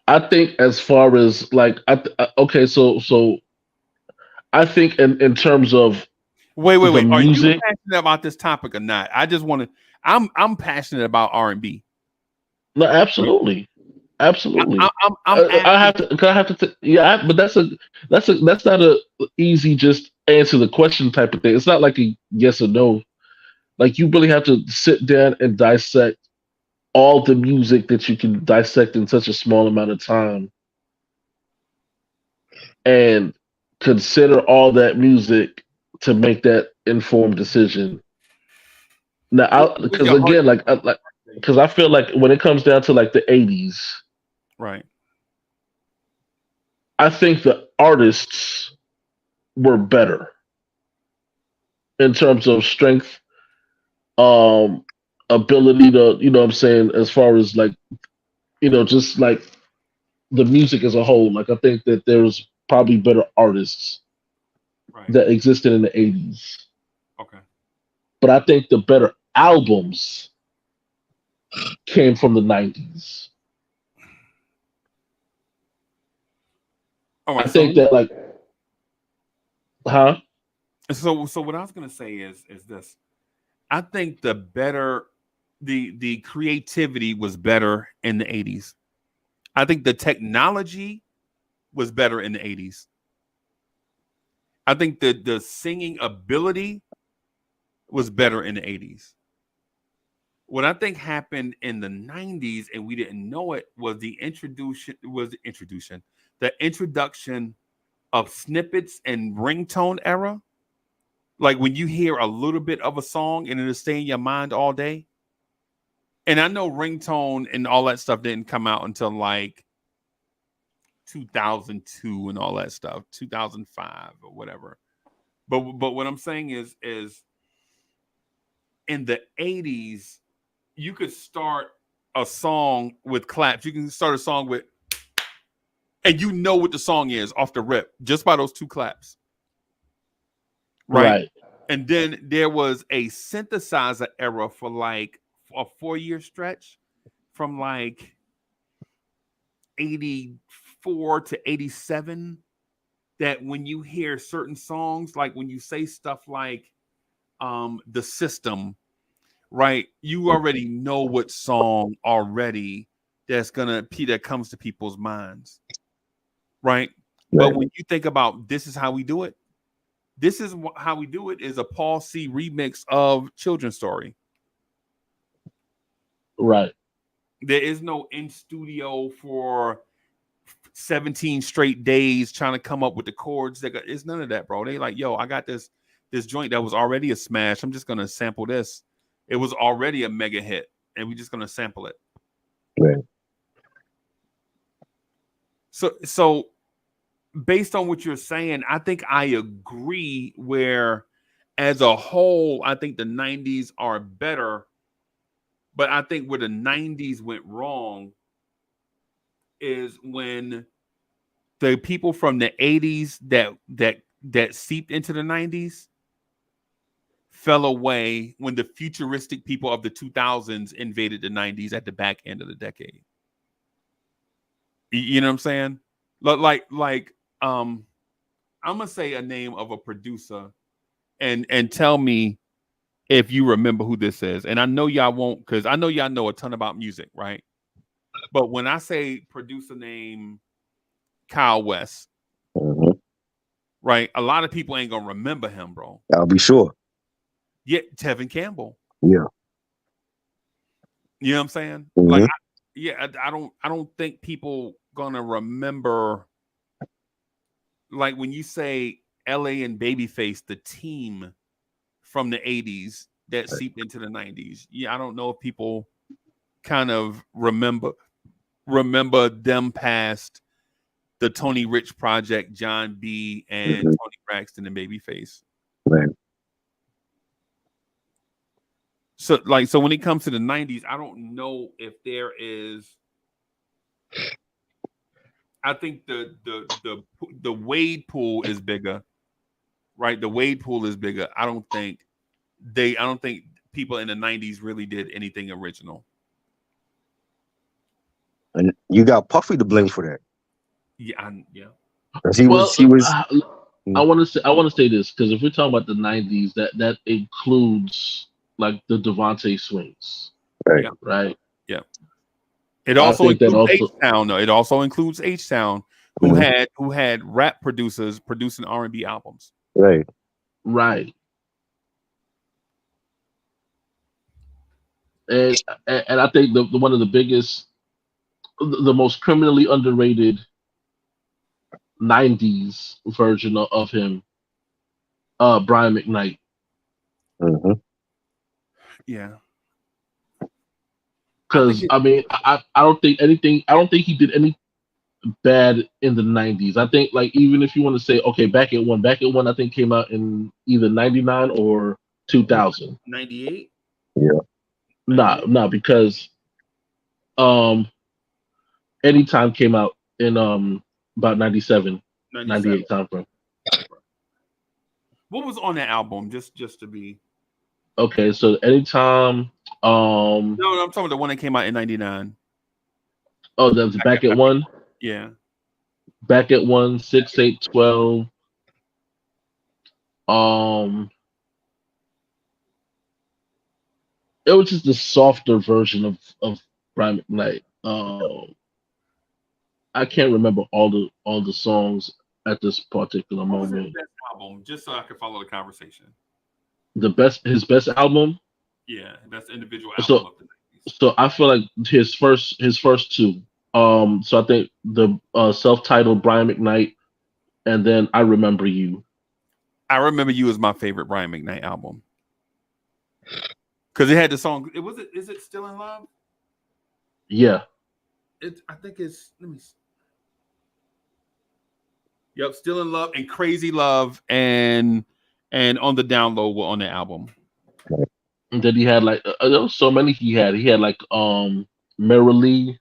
I think as far as like okay, so I think in terms of Wait. the Are you music. passionate about this topic or not? I just want to. I'm passionate about R&B. No, absolutely. Absolutely. I'm I have to. 'Cause I have to. Yeah, but that's not a easy just answer the question type of thing. It's not like a yes or no. Like you really have to sit down and dissect all the music that you can dissect in such a small amount of time, and consider all that music to make that informed decision. Now, What's because your heart? again, because I feel like when it comes down to like the '80s, Right. I think the artists were better in terms of strength, um, ability to, you know what I'm saying, as far as like, just like the music as a whole. Like I think that there's probably better artists Right. that existed in the '80s. Okay. But I think the better albums came from the '90s. All I right. think that like, huh? So what I was gonna say is this. I think the creativity was better in the 80s. I think the technology was better in the 80s. I think the singing ability was better in the 80s. What I think happened in the 90s and we didn't know it was the introduction of snippets and ringtone era. Like when you hear a little bit of a song and it'll stay in your mind all day. And I know ringtone and all that stuff didn't come out until like 2002 and all that stuff, 2005 or whatever. But what I'm saying is in the 80s, you could start a song with claps. You can start a song with, and you know what the song is off the rip just by those two claps. Right. And then there was a synthesizer era for like a 4-year stretch from like 84 to 87 that when you hear certain songs, like when you say stuff like the system, right, you already know what song already that comes to people's minds, right? But when you think about this is how we do it, how we do it is a Paul C remix of Children's Story. Right. There is no in studio for 17 straight days trying to come up with the chords. It's none of that, bro. They like, yo, I got this joint that was already a smash. I'm just gonna sample this. It was already a mega hit, and we're just gonna sample it. Right. So based on what you're saying, I think I agree where as a whole, I think the 90s are better. But I think where the 90s went wrong is when the people from the 80s that seeped into the 90s fell away when the futuristic people of the 2000s invaded the 90s at the back end of the decade. You know what I'm saying? Like I'm gonna say a name of a producer and tell me if you remember who this is. And I know y'all won't, because I know y'all know a ton about music, right? But when I say producer name Kyle West, right, a lot of people ain't gonna remember him, bro. I'll be sure. Yeah, Tevin Campbell. Yeah. You know what I'm saying? Like, I don't think people gonna remember. Like when you say LA and Babyface, the team from the 80s that seeped into the 90s. Yeah, I don't know if people kind of remember them past the Tony Rich Project, John B. and Tony Braxton and Babyface. Right. so when it comes to the 90s, I don't know if there is. I think the Wade pool is bigger, right? The Wade pool is bigger. I don't think people in the 90s really did anything original. And you got Puffy to blame for that. Yeah, yeah. He was. I want to say this because if we're talking about the 90s, that includes like the Devontae Swings, right? Yeah. Right. Yeah. It also includes H-Town, though. It also includes H-Town, who had rap producers producing R&B albums. Right. Right. And I think the one of the biggest, the most criminally underrated 90s version of him, Brian McKnight. Mm-hmm. Yeah. Because I don't think he did any bad in the 90s. I think like even if you want to say okay, Back at One I think came out in either 99 or 2000. 98? Yeah. Nah, because Anytime came out in about 97, 98 time frame. What was on that album? Just to be okay. So Anytime. No, I'm talking about the one that came out in 99. Oh, that was Back at One. Yeah. Back at One, 6, 8, 12. It was just the softer version of Brian McKnight. I can't remember all the songs at this particular What was his moment. best album? Just so I could follow the conversation. His best album. Yeah, that's the individual album of the 90s. So I feel like his first two. So I think the self-titled Brian McKnight, and then I Remember You. I Remember You is my favorite Brian McKnight album because it had the song. Is it Still in Love? Yeah. I think it's. Let me see. Yep, Still in Love and Crazy Love and On the Down Low were on the album. And then he had like there was so many he had. He had like Merrily,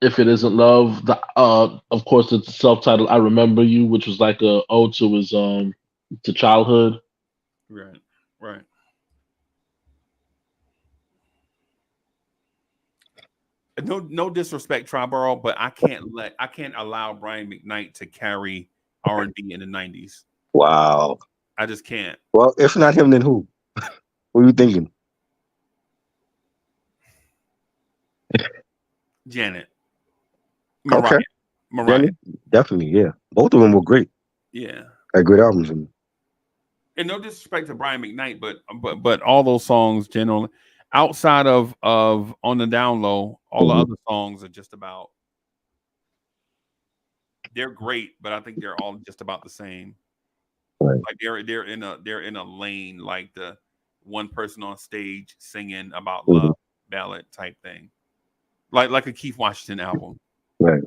If It Isn't Love, the of course it's self-titled I Remember You, which was like a ode to his to childhood. Right. No disrespect, Triborough, but I can't allow Brian McKnight to carry R&B in the 90s. Wow. I just can't. Well, if not him, then who? What are you thinking? Janet. Mariah. Okay. Mariah. Janet, definitely, yeah. Both of them were great. Yeah. Had great albums. And no disrespect to Brian McKnight, but all those songs generally outside of On the Down Low, all the other songs are just about. They're great, but I think they're all just about the same. Right. Like they're in a lane, like the one person on stage singing about love ballad type thing, like a Keith Washington album. Right.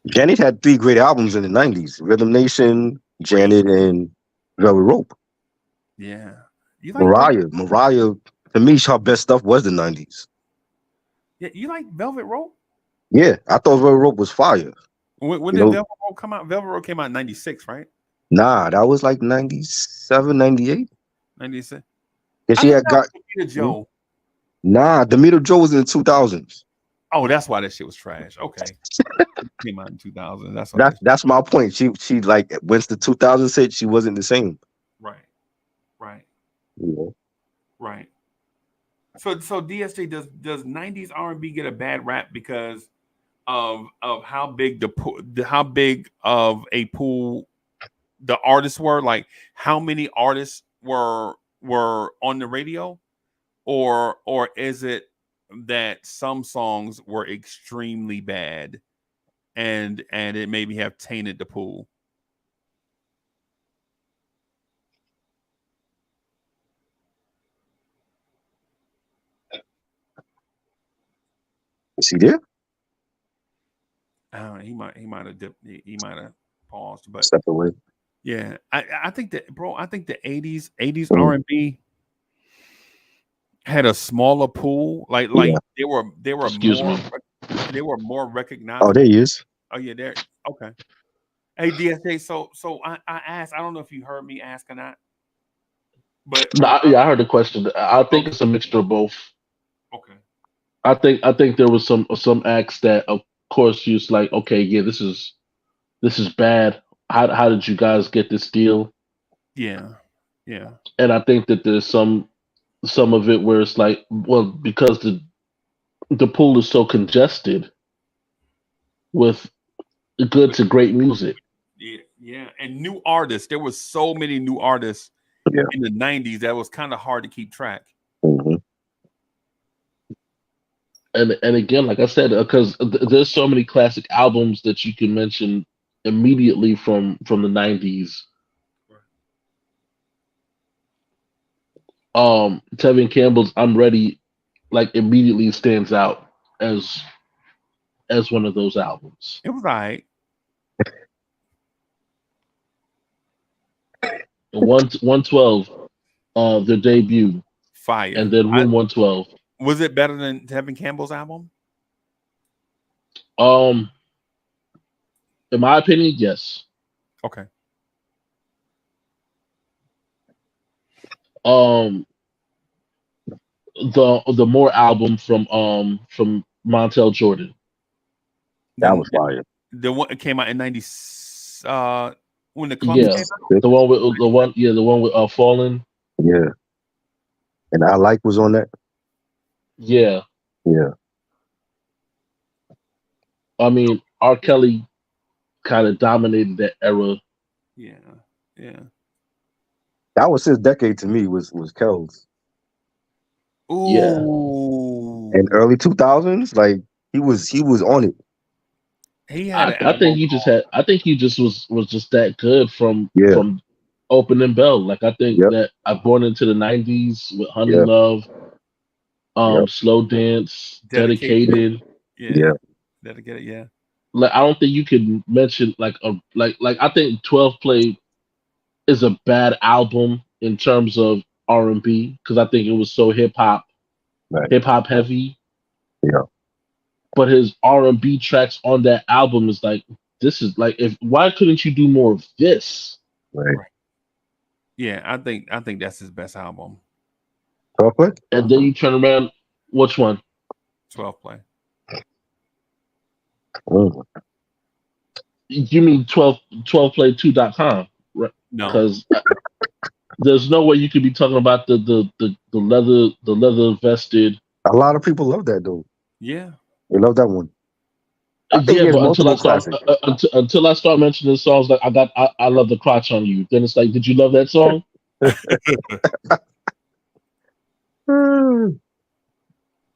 Janet had 3 great albums in the 90s: Rhythm Nation, Janet, and Velvet Rope. Yeah. You like Mariah, to me, her best stuff was the 90s. Yeah, you like Velvet Rope? Yeah, I thought Velvet Rope was fire. When did Velvet Rope come out? Velvet Rope came out in 96, right? Nah, that was like 97, 98. 96. And she had got Demeter Joe. Nah, Demeter Joe was in the 2000s. Oh, that's why that shit was trash. Okay. Came out in 2000. That's my point. She like once the 2000s hit, she wasn't the same. Right. Yeah. Right. So DSJ, does 90s R&B get a bad rap because of how big how big of a pool the artists were? Like how many artists were on the radio, or is it that some songs were extremely bad and it maybe have tainted the pool? Is he there? He might have dipped. He might have paused, but Step away. yeah, I think that, bro. I think the '80s Mm. R&B had a smaller pool. Like Yeah. they were Excuse more me. they were more Oh, recognizable. there he is. Oh yeah, there. Okay. Hey DSJ, so I asked. I don't know if you heard me ask or not, but No, I heard the question. I think it's a mixture of both. okay. I think there was some acts that, of course, you was like, okay, yeah, this is bad. How did you guys get this deal? Yeah, yeah, And I think that there's some of it where it's like, well, because the pool is so congested with good to great music. yeah. And new artists. There was so many new artists Yeah. in the '90s that was kind of hard to keep track. Mm-hmm. And again, like I said, because there's so many classic albums that you can mention immediately from the '90s. Tevin Campbell's "I'm Ready" like immediately stands out as one of those albums. It was all right. 112, their debut, Fire. and then Room 112. Was it better than Tevin Campbell's album? In my opinion, yes. Okay. The More album from Montel Jordan. That was fire. The one that came out in '90. When the club Yeah, the one with Fallen. Yeah. And I Like was on that. Yeah. Yeah. I mean, R. Kelly kind of dominated that era. Yeah. That was his decade to me. Was Kells. Ooh. Yeah. In early 2000s, like he was on it. He had. I think he just was just that good from Yeah. Opening Bell. Like I think Yep. that I've born into the '90s with Honey Yep. Love, Yep. Slow Dance, Dedicated. Yeah. Dedicated. Yeah. Like I don't think you can mention like I think 12 Play is a bad album in terms of R&B because I think it was so hip hop heavy. Yeah. But his R&B tracks on that album is like, this is like, why couldn't you do more of this? Right. Yeah, I think that's his best album. 12 Play? And then you turn around, which one? 12 Play. Oh. You mean 12play2.com, right? No. Because there's no way you could be talking about the leather vested. A lot of people love that though. Yeah. They love that one. I think Yeah, it's but until I start mentioning songs like I love the crotch on you, then it's like, did you love that song?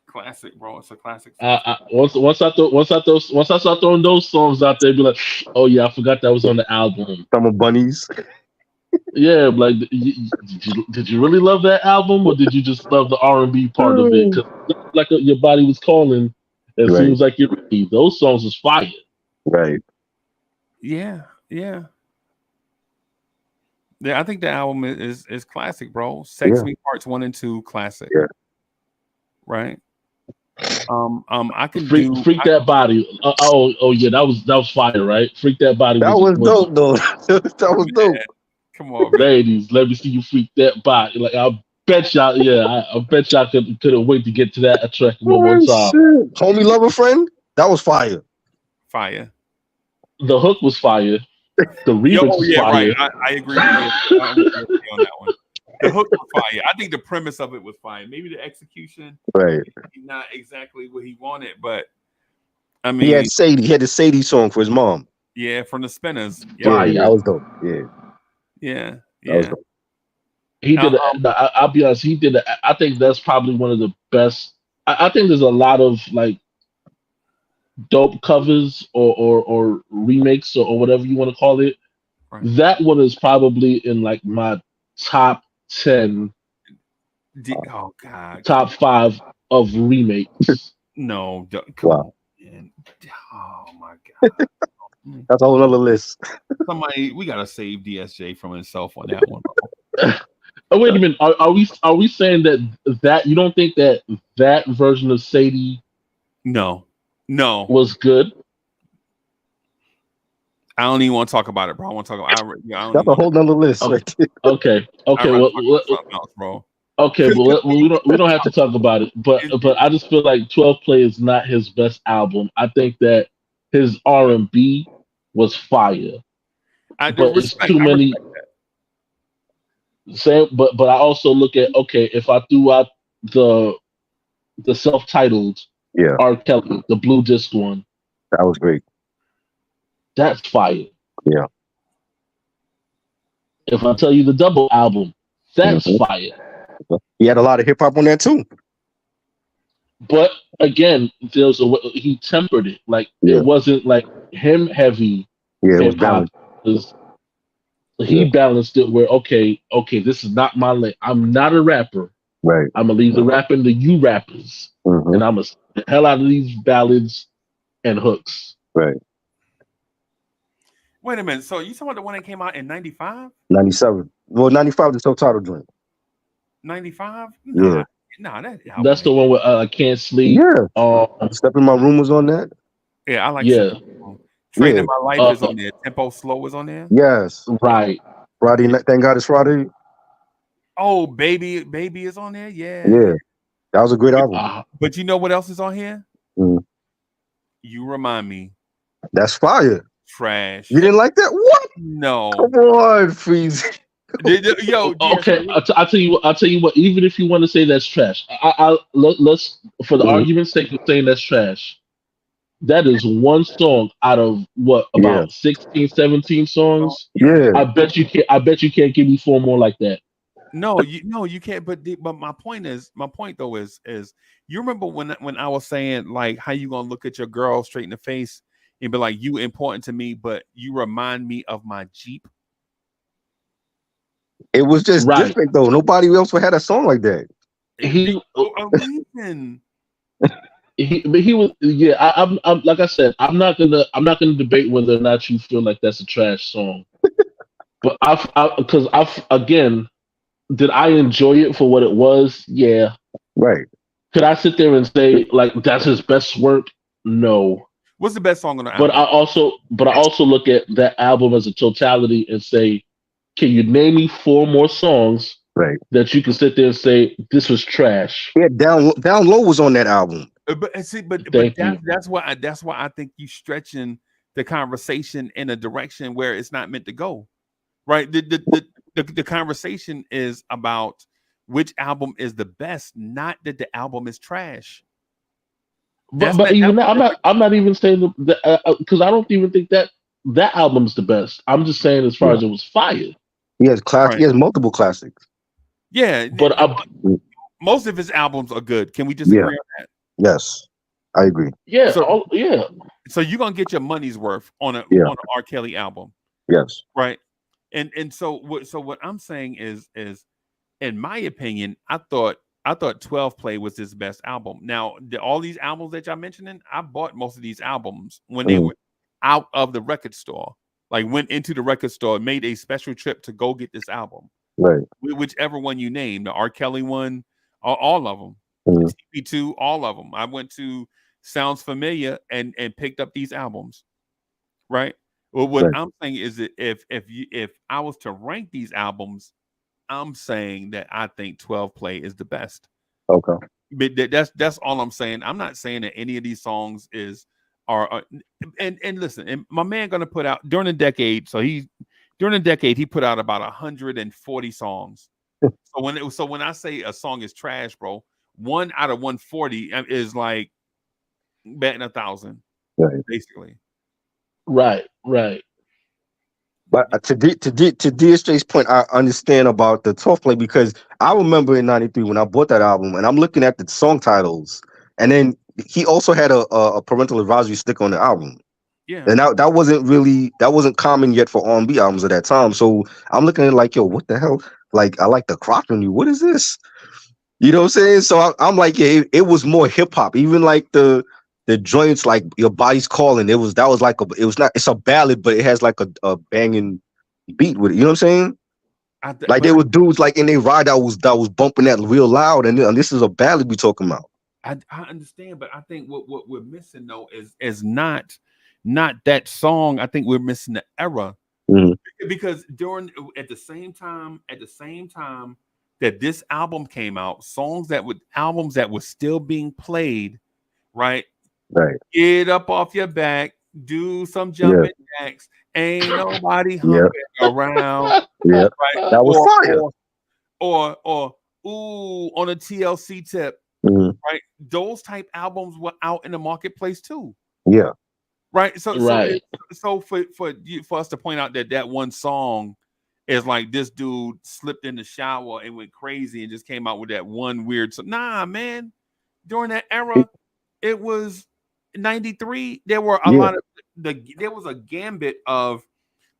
Classic, bro. It's a classic. Once I start throwing those songs out there, be like, oh yeah, I forgot that was on the album. Summer Bunnies. Yeah, like did you really love that album, or did you just love the R&B part of it? 'Cause like your body was calling, it Right. seems like you're ready. Those songs was fire. Right. Yeah. I think the album is classic, bro. Sex Me Parts 1 and 2, classic. Yeah. Right. I can Freak That Body. Oh yeah, that was fire, right? Freak That Body. That was dope, though. That was dope. Come on, ladies, let me see you freak that body. Like I bet y'all, I bet y'all couldn't wait to get to that track one more time. Shit. Homie Lover Friend, that was fire. Fire. The hook was fire. The remix was fire. Right. I agree with you on that one. The hook was fire. I think the premise of it was fire. Maybe the execution, right? Not exactly what he wanted, but I mean, he had the Sadie song for his mom. Yeah, from the Spinners. Yeah, that was dope. Yeah. He did. I'll be honest. He did. I think that's probably one of the best. I think there's a lot of like dope covers or remakes or whatever you want to call it. Right. That one is probably in like my top 10. Oh God. Top 5 of remakes. No. Wow. And, oh my god. That's a whole other list. Somebody, we gotta save DSJ from himself on that one. Oh, wait a minute. Are we saying that you don't think that version of Sadie No. was good? I don't even want to talk about it, bro. I want to talk about. That's a whole nother list. Right there. Okay. Well, else, bro. Okay. Well, we don't have to talk about it. But I just feel like 12 Play is not his best album. I think that his R&B was fire. But it's too many. But I also look at, okay, if I threw out the self-titled R. Kelly, the Blue Disc one, that was great. That's fire. Yeah. If I tell you the double album, that's fire. He had a lot of hip hop on that too. But again, he tempered it. Like it wasn't like him heavy. Yeah, it was balanced. He balanced it where okay, this is not my lane. I'm not a rapper. Right. I'm gonna leave the rapping to you rappers, and I'm gonna the hell out of these ballads and hooks. Right. Wait a minute. So you talking about the one that came out in 95? 97. Well, 95 the self-titled joint. 95? Yeah. Nah, that's the one where I Can't Sleep. Yeah. Step in My Room was on that. Yeah, I like. Yeah. Train in My Life is on there. Tempo Slow is on there. Yes. Right. Friday night. Thank God it's Friday. Oh, baby is on there. Yeah. Yeah. That was a great album. But you know what else is on here? You Remind Me. That's fire. Trash. You didn't like that? What? No. Come on, Freeze. Yo. Okay. I'll tell you what. Even if you want to say that's trash, let's for the argument's sake of saying that's trash. That is one song out of about 16, 17 songs. Yeah. I bet you can't give me 4 more like that. No, you can't. But my point though is you remember when I was saying like how you gonna look at your girl straight in the face and be like, you important to me, but you remind me of my Jeep. It was just different though. Nobody else had a song like that. He was I'm like I said, I'm not gonna debate whether or not you feel like that's a trash song. But again, did I enjoy it for what it was? Yeah. Right. Could I sit there and say like that's his best work? No. What's the best song on the album? But I also look at that album as a totality and say, can you name me 4 more songs that you can sit there and say this was trash? Yeah, Down Low was on that album. But that's why I think you stretching the conversation in a direction where it's not meant to go. Right? The conversation is about which album is the best, not that the album is trash. But even that, I'm not even saying because I don't even think that album's the best. I'm just saying as far as it was fire. He has He has multiple classics. Yeah, but most of his albums are good. Can we just agree on that? Yes, I agree. Yeah, So you're gonna get your money's worth on an R. Kelly album. Yes. Right. And so what I'm saying is in my opinion, I thought 12 Play was his best album. Now, all these albums that y'all mentioning, I bought most of these albums when they were out of the record store. Like went into the record store, made a special trip to go get this album. Right. Whichever one you name, the R. Kelly one, all of them. CP2, all of them. I went to Sounds Familiar and picked up these albums. Right. Well, what I'm saying is that if I was to rank these albums, I'm saying that I think 12 Play is the best. Okay. But that's all I'm saying. I'm not saying that any of these songs are and listen, and my man gonna put out during the decade. So he put out about 140 songs. So when I say a song is trash, bro, 1 out of 140 is like betting 1,000, basically. Right. But to DSJ's point, I understand about the 12 Play because I remember in '93 when I bought that album and I'm looking at the song titles, and then he also had a parental advisory sticker on the album. Yeah, and that wasn't common yet for R&B albums at that time. So I'm looking at it like, yo, what the hell? Like, I like the crotch on you. What is this? You know what I'm saying? So I'm like, yeah, it was more hip hop. Even like the the joints like Your Body's Calling. That was like it's a ballad, but it has like a banging beat with it. You know what I'm saying? Like there were dudes like in their ride that was bumping that real loud, and this is a ballad we talking about. I understand, but I think what we're missing though is not that song. I think we're missing the era. Mm-hmm. Because at the same time that this album came out, albums that were still being played, right? Get up off your back, do some jumping jacks, ain't nobody humping around. Yeah, right? That was fire. Or ooh, on a TLC tip, right? Those type albums were out in the marketplace too. Yeah. Right. So for us to point out that one song is like this dude slipped in the shower and went crazy and just came out with that one weird song. Nah, man. During that era, it was 93. There were a lot of there was a gambit of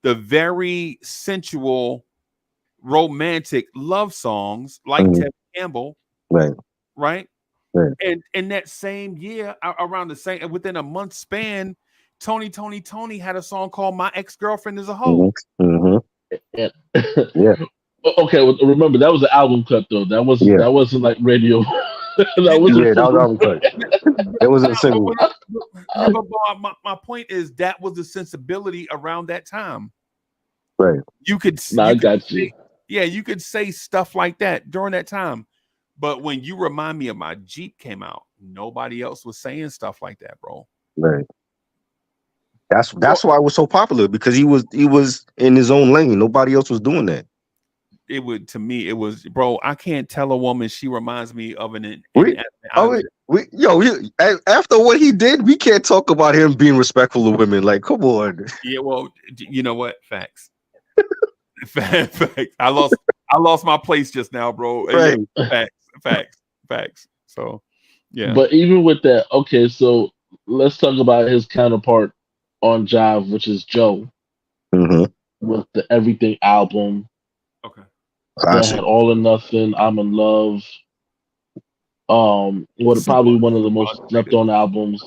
the very sensual, romantic love songs like Tevin Campbell. Right. And in that same year, around the same within a month span, Tony had a song called "My Ex-Girlfriend Is a Hoe." Yeah. Okay, well, remember that was an album cut though. That wasn't like radio. that was album cut. It was a single. But my point is that was the sensibility around that time. Right. You could. I got you. Yeah, you could say stuff like that during that time. But when You Remind Me of My Jeep came out, nobody else was saying stuff like that, bro. Right. That's why it was so popular, because he was in his own lane. Nobody else was doing that. It would, to me, it was, bro. I can't tell a woman she reminds me of after what he did, we can't talk about him being respectful of women. Like, come on. Yeah, well, you know what? Facts. Facts. I lost my place just now, bro. Right. Facts. So, yeah. But even with that, okay, so let's talk about his counterpart on Jive, which is Joe, with the Everything album. Okay. That had All or Nothing, I'm in Love. Probably one of the most slept on albums.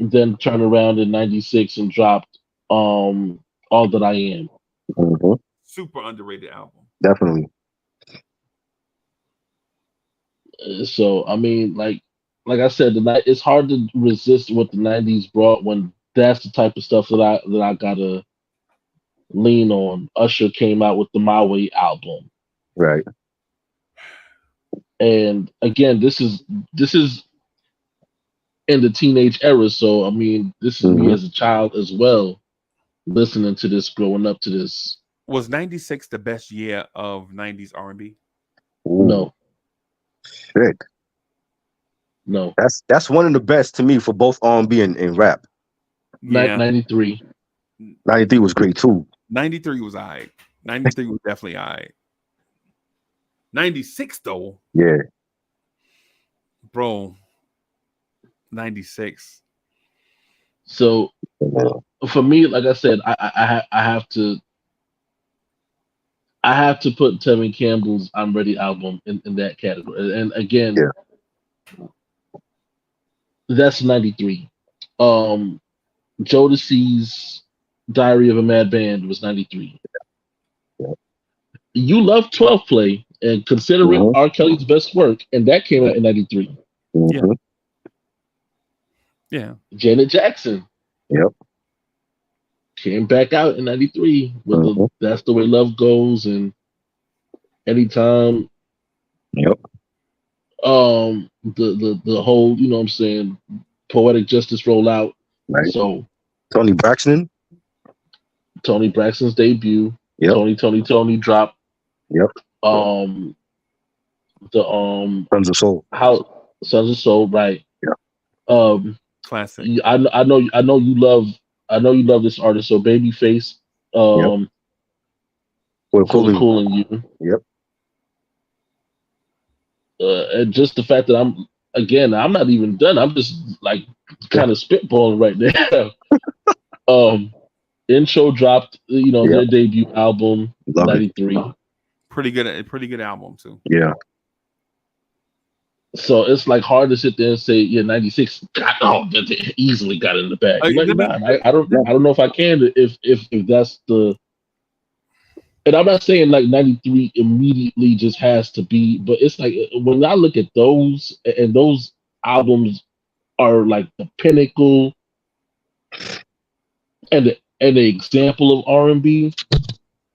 Then turned around in '96 and dropped All That I Am. Super underrated album. Definitely. So I mean, like I said, it's hard to resist what the '90s brought when that's the type of stuff that I gotta lean on. Usher came out with the My Way album, right? And again, this is in the teenage era. So I mean, this is me as a child as well, listening to this, growing up to this. Was '96 the best year of '90s R&B? No. Shit. No. That's one of the best to me for both R&B and rap. Yeah. 93. 93 was great too. 93 was all right. 93 was definitely all right. 96 though. Yeah. Bro. 96. So for me, like I said, I have to put Tevin Campbell's "I'm Ready" album in that category. And again, that's 93. Jodeci's "Diary of a Mad Band" was 93. You love 12 Play and considering R. Kelly's best work, and that came out in 93. Yeah. Janet Jackson. Yep. Came back out in 93 with That's the Way Love Goes and Anytime. Yep. The whole, you know what I'm saying, Poetic Justice rollout. Right. So Tony Braxton's debut. Yep. Tony drop. Yep. The Sons of Soul. Sons of Soul, right. Yeah. Classic. I know you love this artist. So Babyface. We're Cooling You. Yep. And just the fact that I'm not even done. I'm just like kind of spitballing right now. Intro dropped, their debut album, 93. Pretty good album too. Yeah. So it's like hard to sit there and say, yeah, 96 they easily got in the bag. Like, let me, nah, I don't know if I can if that's the. And I'm not saying like 93 immediately just has to be, but it's like when I look at those and those albums are like the pinnacle and the example of R&B.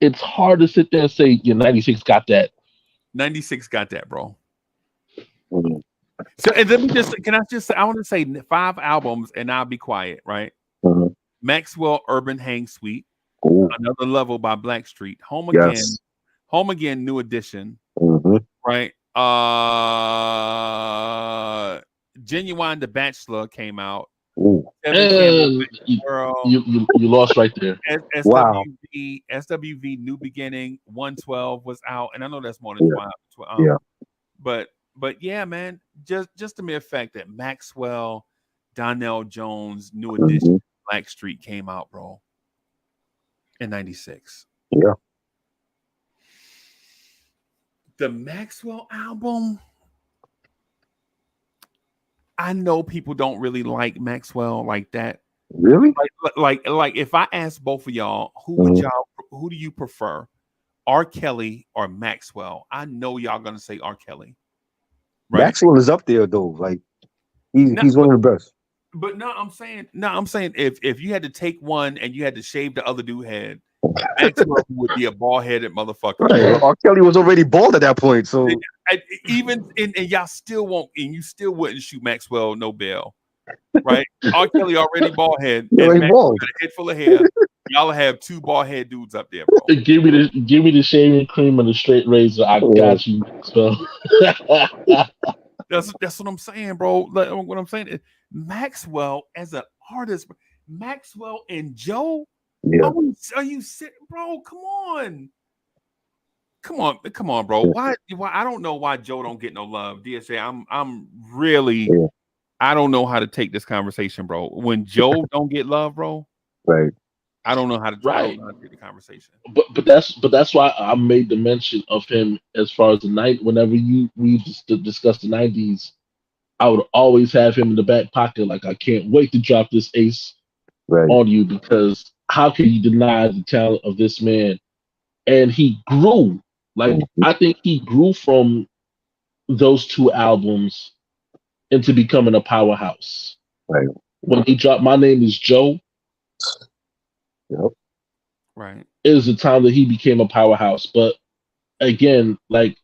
It's hard to sit there and say, yeah, 96 got that. 96 got that, bro. Mhm. So, and let me just, can I just say, I want to say 5 albums and I'll be quiet, right? Mhm. Maxwell Urban Hang Suite, Ooh, Another Level by Blackstreet, Home yes. Again, New Edition, Mhm. right? Genuine The Bachelor came out. Ooh, Evan Campbell, You, World, you lost right there. wow. SWV New Beginning, 112 was out, and I know that's more than Yeah, 12. yeah. But yeah, man, just the mere fact that Maxwell, Donnell Jones, New Edition, Mhm. Blackstreet came out, bro, in 96. Yeah. The Maxwell album, I know people don't really like Maxwell like that. Really? Like if I ask both of y'all, Mhm. who do you prefer? R. Kelly or Maxwell? I know y'all gonna say R. Kelly, right? Maxwell is up there though. Like No, he's one of the best. but no, I'm saying if you had to take one and you had to shave the other dude head, Maxwell would be a bald headed motherfucker. Right. R. Kelly was already bald at that point, so Even and y'all still won't, and you still wouldn't shoot Maxwell no bail, right? R. Kelly already bald head, he and already Maxwell bald. got a head full of hair. Y'all have 2 bald head dudes up there, bro. Give me the shaving cream and the straight razor. I got you, Maxwell. That's what I'm saying, bro. Like, what I'm saying is Maxwell as an artist, Maxwell and Joe. Yeah. Are you sitting, bro? Come on, bro. Why? I don't know why Joe don't get no love. DSA, I'm really, Yeah. I don't know how to take this conversation, bro. When Joe don't get love, bro, Right. I don't know how to Right. take the conversation. But that's why I made the mention of him as far as the night. Whenever we discuss the 90s, I would always have him in the back pocket. Like I can't wait to drop this ace Right. on you because how can you deny the talent of this man? And he grew. Like Mhm. I think he grew from those 2 albums into becoming a powerhouse. Right. When he dropped My Name Is Joe, Yep. Right. it was the time that he became a powerhouse. But again, like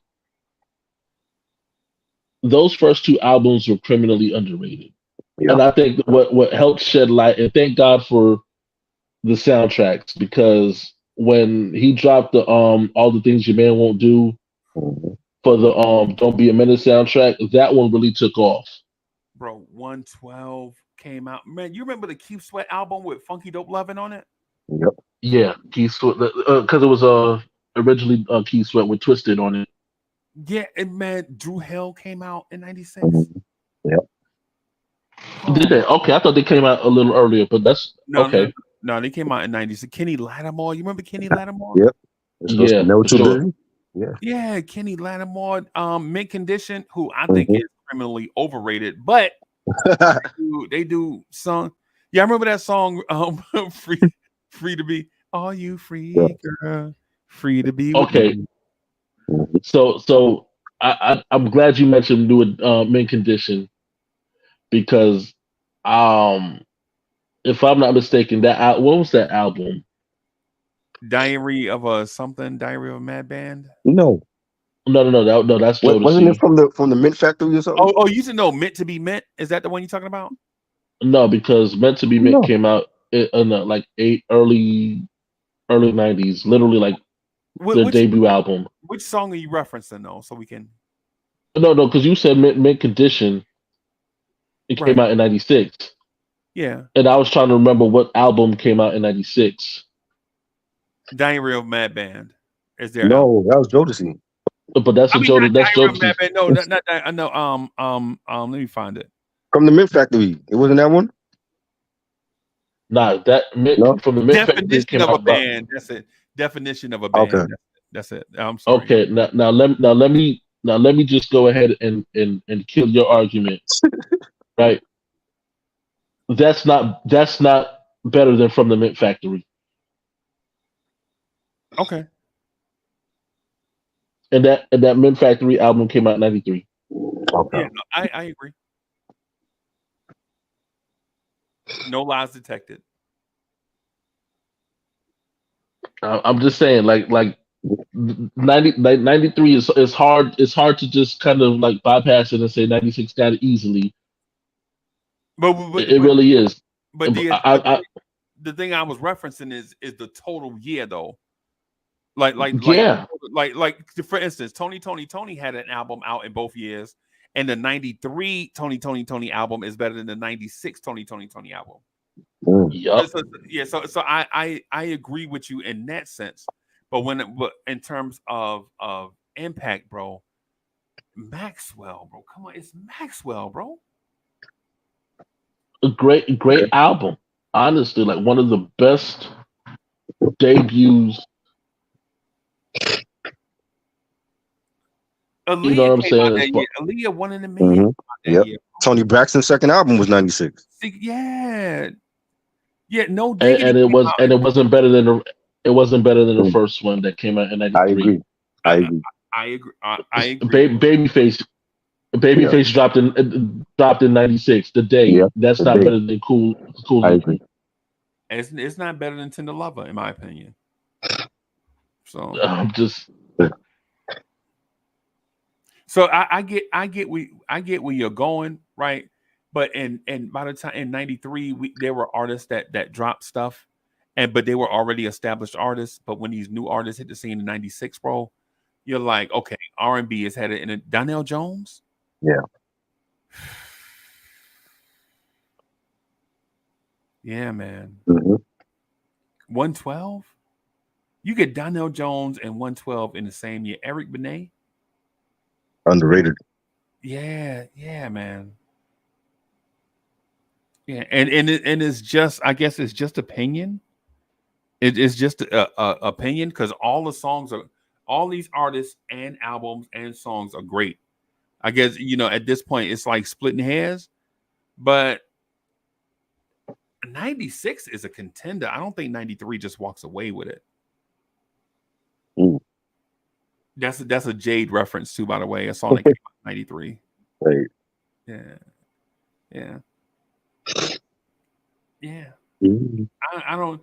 those first 2 albums were criminally underrated. Yeah. And I think what helped shed light, and thank God for the soundtracks, because when he dropped the All the Things Your Man Won't Do Mhm. for the Don't Be a Menace soundtrack, that one really took off. Bro, 112 came out. Man, you remember the Keith Sweat album with Funky Dope Lovin' on it? Yep. Yeah, Keith Sweat, because it was originally Keith Sweat with Twisted on it. Yeah, and man, Drew Hill came out in 96. Mhm. Yep. Did they? Okay, I thought they came out a little earlier, but that's okay. No, they came out in 96. Kenny Lattimore, you remember Kenny Lattimore? Yep. It's supposed to Yeah, know for sure. busy. Yeah. Yeah, Kenny Lattimore, Mint Condition, who I think Mhm. is criminally overrated, but they do song. Yeah, I remember that song, free to be. Are you free, Yeah. girl? Free to be. With Okay, me. Mhm. so I'm glad you mentioned New Mint Condition because if I'm not mistaken, what was that album? Diary of a something. Diary of a Mad Band. No. No, that's Wasn't it Jodeci. from the Mint Factory or something? Oh, you should know Meant to Be Meant. Is that the one you're talking about? No, because Meant to Be Mint No. came out in like early 90s, literally like their debut album. Which song are you referencing though? So we can. No, because you said Mint Condition. It came Right. out in 96. Yeah. And I was trying to remember what album came out in 96. Diary of a Mad Band. Is there? No, that was Jodeci. But that's not Jodeci. Diary of a Mad Band. No, not. Let me find it. From the Mint Factory. It wasn't that one? Nah, from the Mint Factory Definition came of a out. band. That's it. Definition of a band. Okay. That's it. I'm sorry. Okay, now let me Now let me just go ahead and kill your argument, right? That's not better than From the Mint Factory. Okay. And that Mint Factory album came out in '93. Okay. Yeah, no, I agree. No lies detected. I'm just saying, like 93 is hard. It's hard to just kind of like bypass it and say 96 got it easily. But It really is. But I the thing I was referencing is the total year though. Like for instance, Tony had an album out in both years, and the '93 Tony album is better than the '96 Tony album. Yep. So I agree with you in that sense, but in terms of impact, bro, Maxwell, bro, come on, it's Maxwell, bro. A great album, honestly, like one of the best debuts. Aaliyah, you know what I'm saying? Aaliyah one in a million. Yep. Tony Braxton's second album was '96. Yeah, no and diggity. it wasn't better than the first one that came out in '93. I agree. Babyface dropped in '96. The day that's not better than Cool. I agree. And it's not better than Tender Lover, in my opinion. So I'm just. So I get where you're going, right? But and by the time in '93, there were artists that dropped stuff, but they were already established artists. But when these new artists hit the scene in '96, bro, you're like, okay, R&B is headed in. Donnell Jones, yeah, yeah, man. 112. You get Donnell Jones and 112 in the same year. Eric Benet. Underrated. Yeah, man. Yeah, and it's just, I guess it's just opinion. It's just opinion because all these artists and albums and songs are great. I guess at this point it's like splitting hairs, but 96 is a contender. I don't think 93 just walks away with it. That's a Jade reference too, by the way. A song that came out in '93. Right. Yeah. Mm-hmm. I don't.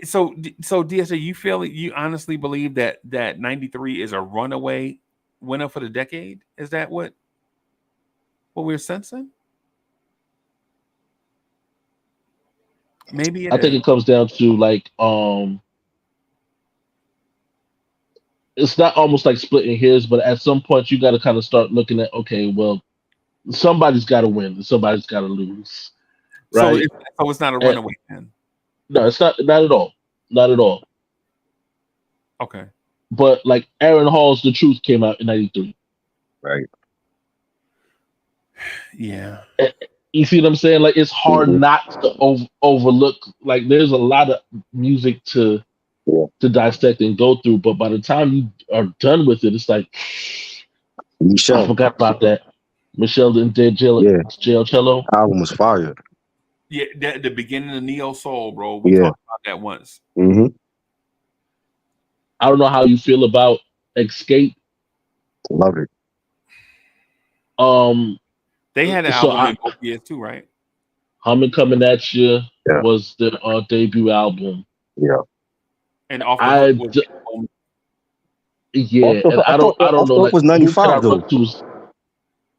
So DSA, you honestly believe that 93 is a runaway winner for the decade? Is that what we're sensing? Maybe I think it comes down to like it's not almost like splitting hairs, but at some point you got to kind of start looking at, okay, well, somebody's got to win and somebody's got to lose, right? So it's not a runaway then. No, it's not at all. Not at all. Okay. But like Aaron Hall's The Truth came out in '93. Right. Yeah. You see what I'm saying? Like it's hard not to overlook. Like there's a lot of music to dissect and go through, but by the time you are done with it, it's like Michelle. I forgot about that. Michelle and Jail Cello album was fire. Yeah, the beginning of Neo Soul, bro. We talked about that once. Mm-hmm. I don't know how you feel about Escape. Love it. They had an album in both years too, right? Humming Coming At You was their debut album. Yeah. And off the hook was and I don't know. Like, was 95 though.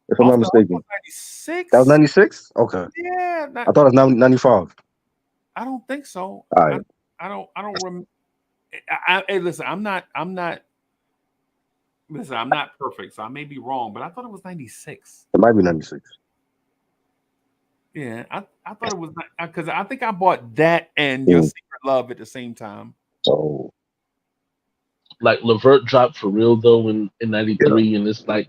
If I'm not mistaken. 96? That was 96? Okay. Yeah. I thought it was 95. I don't think so. All right. I don't remember. Hey, listen, I'm not perfect, so I may be wrong, but I thought it was 96. It might be 96. Yeah, I thought it was because I think I bought that and Your Secret Love at the same time. Oh. Like Levert dropped For Real though in '93, and it's like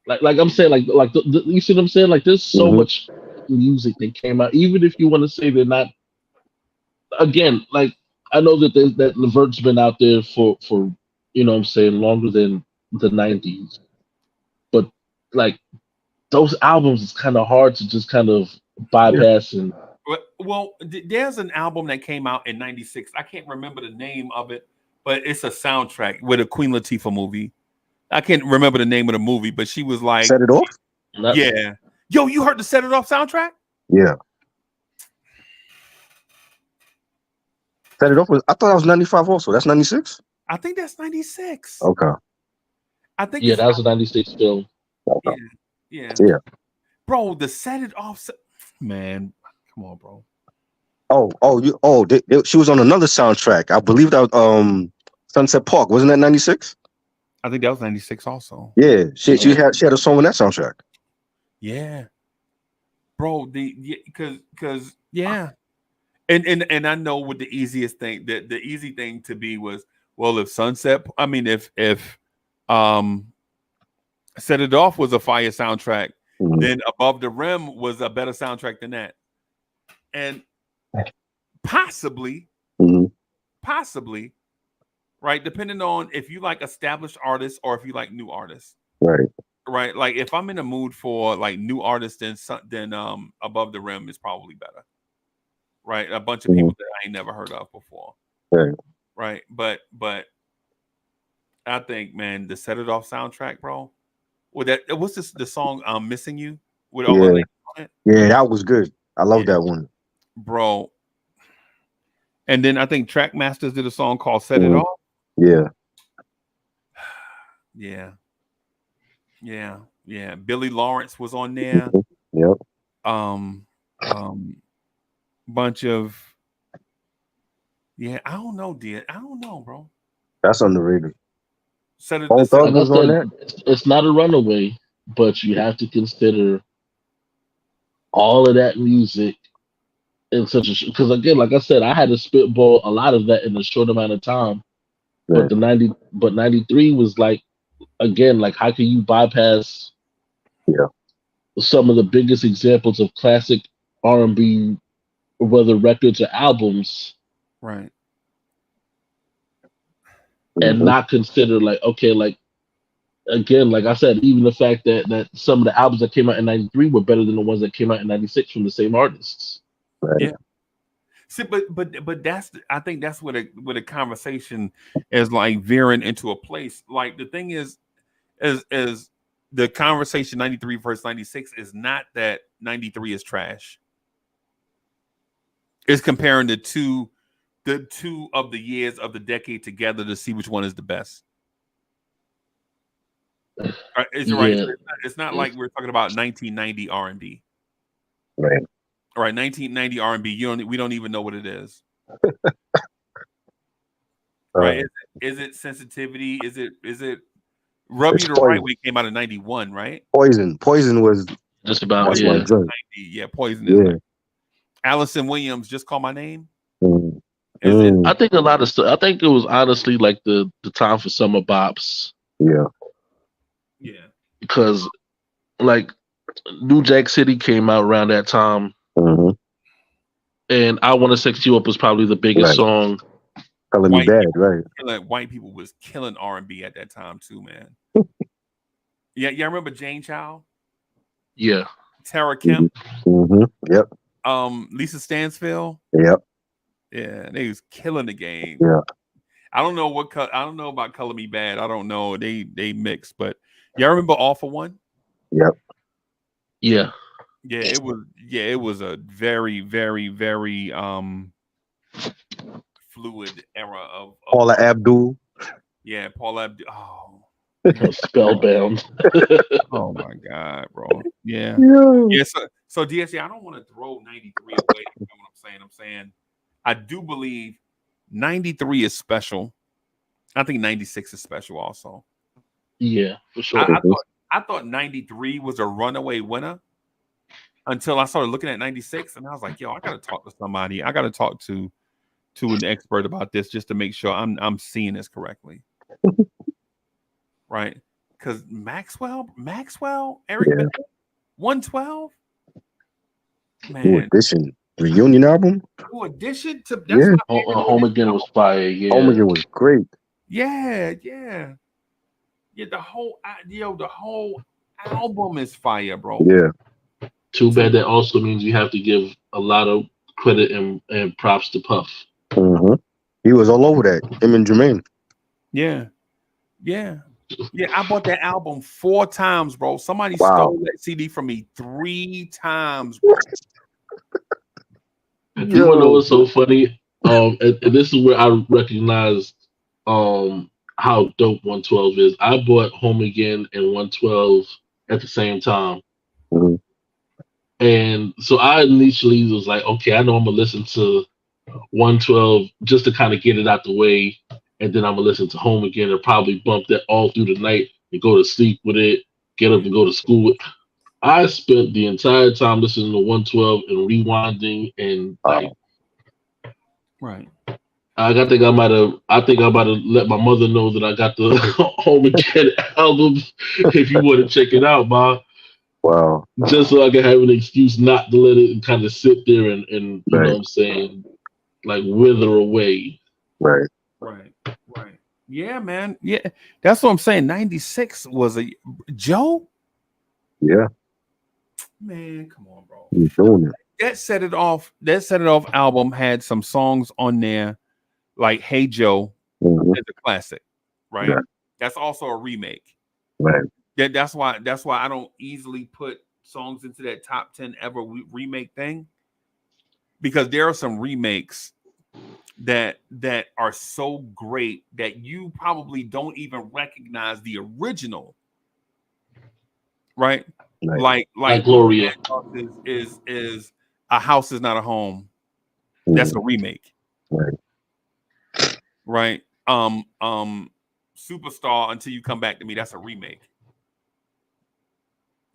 I'm saying, like you see what I'm saying? Like there's so much music that came out, even if you want to say they're not. Again, like I know that Levert's been out there for you know what I'm saying longer than the '90s, like those albums is kind of hard to just kind of bypass and. Well, there's an album that came out in '96. I can't remember the name of it, but it's a soundtrack with a Queen Latifah movie. I can't remember the name of the movie, but she was like, Set It Off? Yeah. Yo, you heard the Set It Off soundtrack? Yeah. Set It Off I thought that was 95 also. That's 96? I think that's 96. Okay. I think that was a 96 film. Okay. Yeah. Bro, the Set It Off, man. Come on, bro. She was on another soundtrack. I believe that Sunset Park. Wasn't that 96? I think that was 96 also. Yeah, she had a song on that soundtrack. Yeah. Bro, because and I know what the easiest thing, the easy thing to be was, well, if Set It Off was a fire soundtrack, then Above the Rim was a better soundtrack than that. And possibly, right, depending on if you like established artists or if you like new artists. Right. Like if I'm in a mood for like new artists, then Above the Rim is probably better. Right. A bunch of people that I ain't never heard of before. Right. But I think, man, the Set It Off soundtrack, bro. What's the song Missing You with all the ladies on it? Yeah, that was good. I love that one. Bro. And then I think Trackmasters did a song called Set It Off. Yeah. Yeah. Billy Lawrence was on there. Yep. Bunch of I don't know, bro. That's underrated. It's not a runaway, but you have to consider all of that music in such a because again, like I said, I had to spitball a lot of that in a short amount of time. But 93 was like, again, like how can you bypass some of the biggest examples of classic R&B, whether records or albums, right? And not consider like, okay, like again, like I said, even the fact that some of the albums that came out in 93 were better than the ones that came out in 96 from the same artists. Yeah. See, but I think that's where the conversation is like veering into a place. Like the thing is the conversation 93 versus 96 is not that 93 is trash. It's comparing the two of the years of the decade together to see which one is the best. It's right. It's not like we're talking about 1990 R&B. Right. All right, 1990 R&B. We don't even know what it is. Right? Is it Sensitivity? Is it Rub You the Right Way came out in 91, right? Poison was just about 90. Yeah, Poison is like Allison Williams, Just Call My Name. I think a lot of stuff. I think it was honestly like the time for summer bops. Yeah. Because like New Jack City came out around that time. And I Want to Sex You Up was probably the biggest song. Telling Me Bad, right? Like white people was killing R&B at that time too, man. Yeah, remember Jane Child? Yeah. Tara Kemp. Yep. Lisa Stansfield. Yep. Yeah, they was killing the game. Yeah. I don't know about Color Me Bad. I don't know. They mix, but y'all remember All for One? Yep. Yeah. Yeah, it was a very, very, very fluid era of Paula Abdul. Yeah, Paula Abdul. Oh. Spellbound. Oh my God, bro. Yeah. So DSC, I don't want to throw 93 away. You know what I'm saying? I do believe 93 is special. I think 96 is special also. Yeah, for sure. I thought 93 was a runaway winner until I started looking at 96, and I was like, yo, I gotta talk to somebody. I gotta talk to an expert about this just to make sure I'm seeing this correctly. Right? Because Maxwell, Eric Bennett, 112. Man. New Edition reunion album. New Edition to Home Again was fire. Yeah. Home Again was great. Yeah. The whole album is fire, bro. Yeah. Too bad that also means you have to give a lot of credit and props to Puff. Mm-hmm. He was all over that. Him and Jermaine. Yeah. Yeah. Yeah, I bought that album 4 times, bro. Somebody Wow. stole that CD from me 3 times, bro. You wanna know what's so funny? And this is where I recognized how dope 112 is. I bought Home Again and 112 at the same time. Mhm. And so I initially was like, okay, I know I'm gonna listen to 112 just to kind of get it out the way, and then I'm gonna listen to Home Again and probably bump that all through the night and go to sleep with it, get up and go to school with. I spent the entire time listening to 112 and rewinding and like Right. I think I might have let my mother know that I got the Home Again albums if you want to check it out, Ma. Wow. Just so I can have an excuse not to let it kind of sit there and you know what I'm saying, like wither away. Right. Right. Right. Yeah, man. Yeah. That's what I'm saying. 96 was a Joe? Yeah. Man, come on, bro. He's doing it. That Set It Off album had some songs on there like Hey Joe is a classic, right? Yeah. That's also a remake. Right. That's why I don't easily put songs into that top 10 ever remake thing, because there are some remakes that are so great that you probably don't even recognize the original, right? Like Gloria is A House Is Not a Home. That's a remake. Right. Superstar Until You Come Back to Me, that's a remake.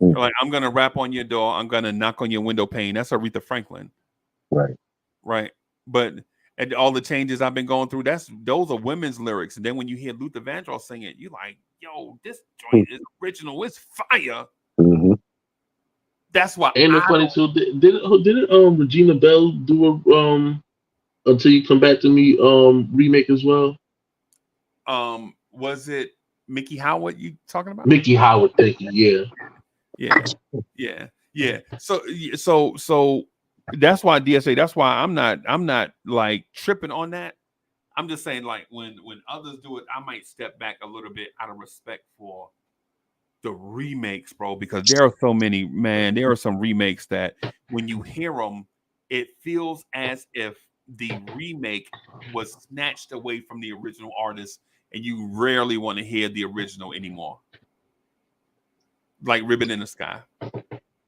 Like, I'm gonna rap on your door, I'm gonna knock on your window pane. That's Aretha Franklin. Right. But and all the changes I've been going through, those are women's lyrics. And then when you hear Luther Vandross sing it, you're like, yo, this joint is original, it's fire. Mm-hmm. That's why. And it's funny too. Didn't Regina Bell do a Until You Come Back to Me remake as well? Was it Mickey Howard you talking about? Mickey Howard, thank you. Yeah. So that's why DSA. That's why I'm not like tripping on that. I'm just saying, like, when others do it, I might step back a little bit out of respect for the remakes, bro, because there are so many, man. There are some remakes that when you hear them, it feels as if the remake was snatched away from the original artist, and you rarely want to hear the original anymore. Like Ribbon in the Sky,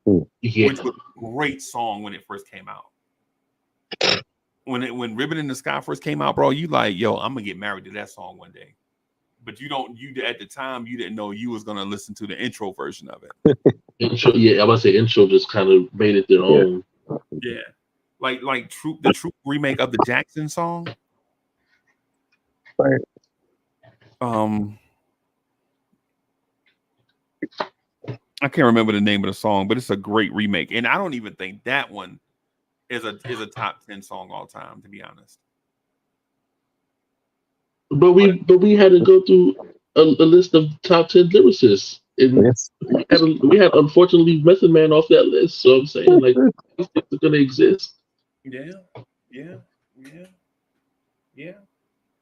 which was a great song when it first came out. When Ribbon in the Sky first came out, bro, you like, yo, I'm gonna get married to that song one day. But you at the time you didn't know you was gonna listen to the intro version of it. Intro, yeah, I was say intro just kind of made it their own. Yeah, like the true remake of the Jackson song. Right. I can't remember the name of the song, but it's a great remake, and I don't even think that one is a top 10 song all time, to be honest. But we had to go through a list of top 10 lyricists. And we had unfortunately Method Man off that list. So I'm saying, like, these things are gonna exist. Yeah.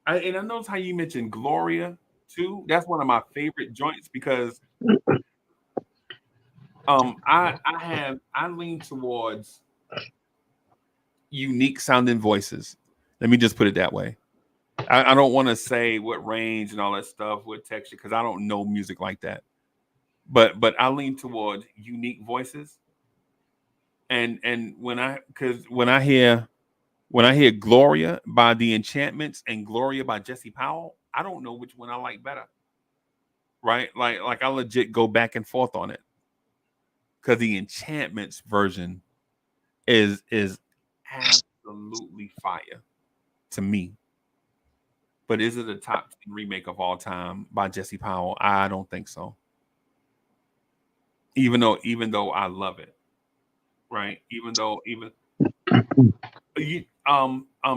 And I noticed how you mentioned Gloria too. That's one of my favorite joints because I lean towards unique sounding voices. Let me just put it that way. I don't want to say what range and all that stuff, what texture, because I don't know music like that. But I lean toward unique voices. And when I hear Gloria by The Enchantments and Gloria by Jesse Powell, I don't know which one I like better. Right? Like I legit go back and forth on it. Because the Enchantments version is absolutely fire to me. But is it a top 10 remake of all time by Jesse Powell? I don't think so. Even though I love it, right?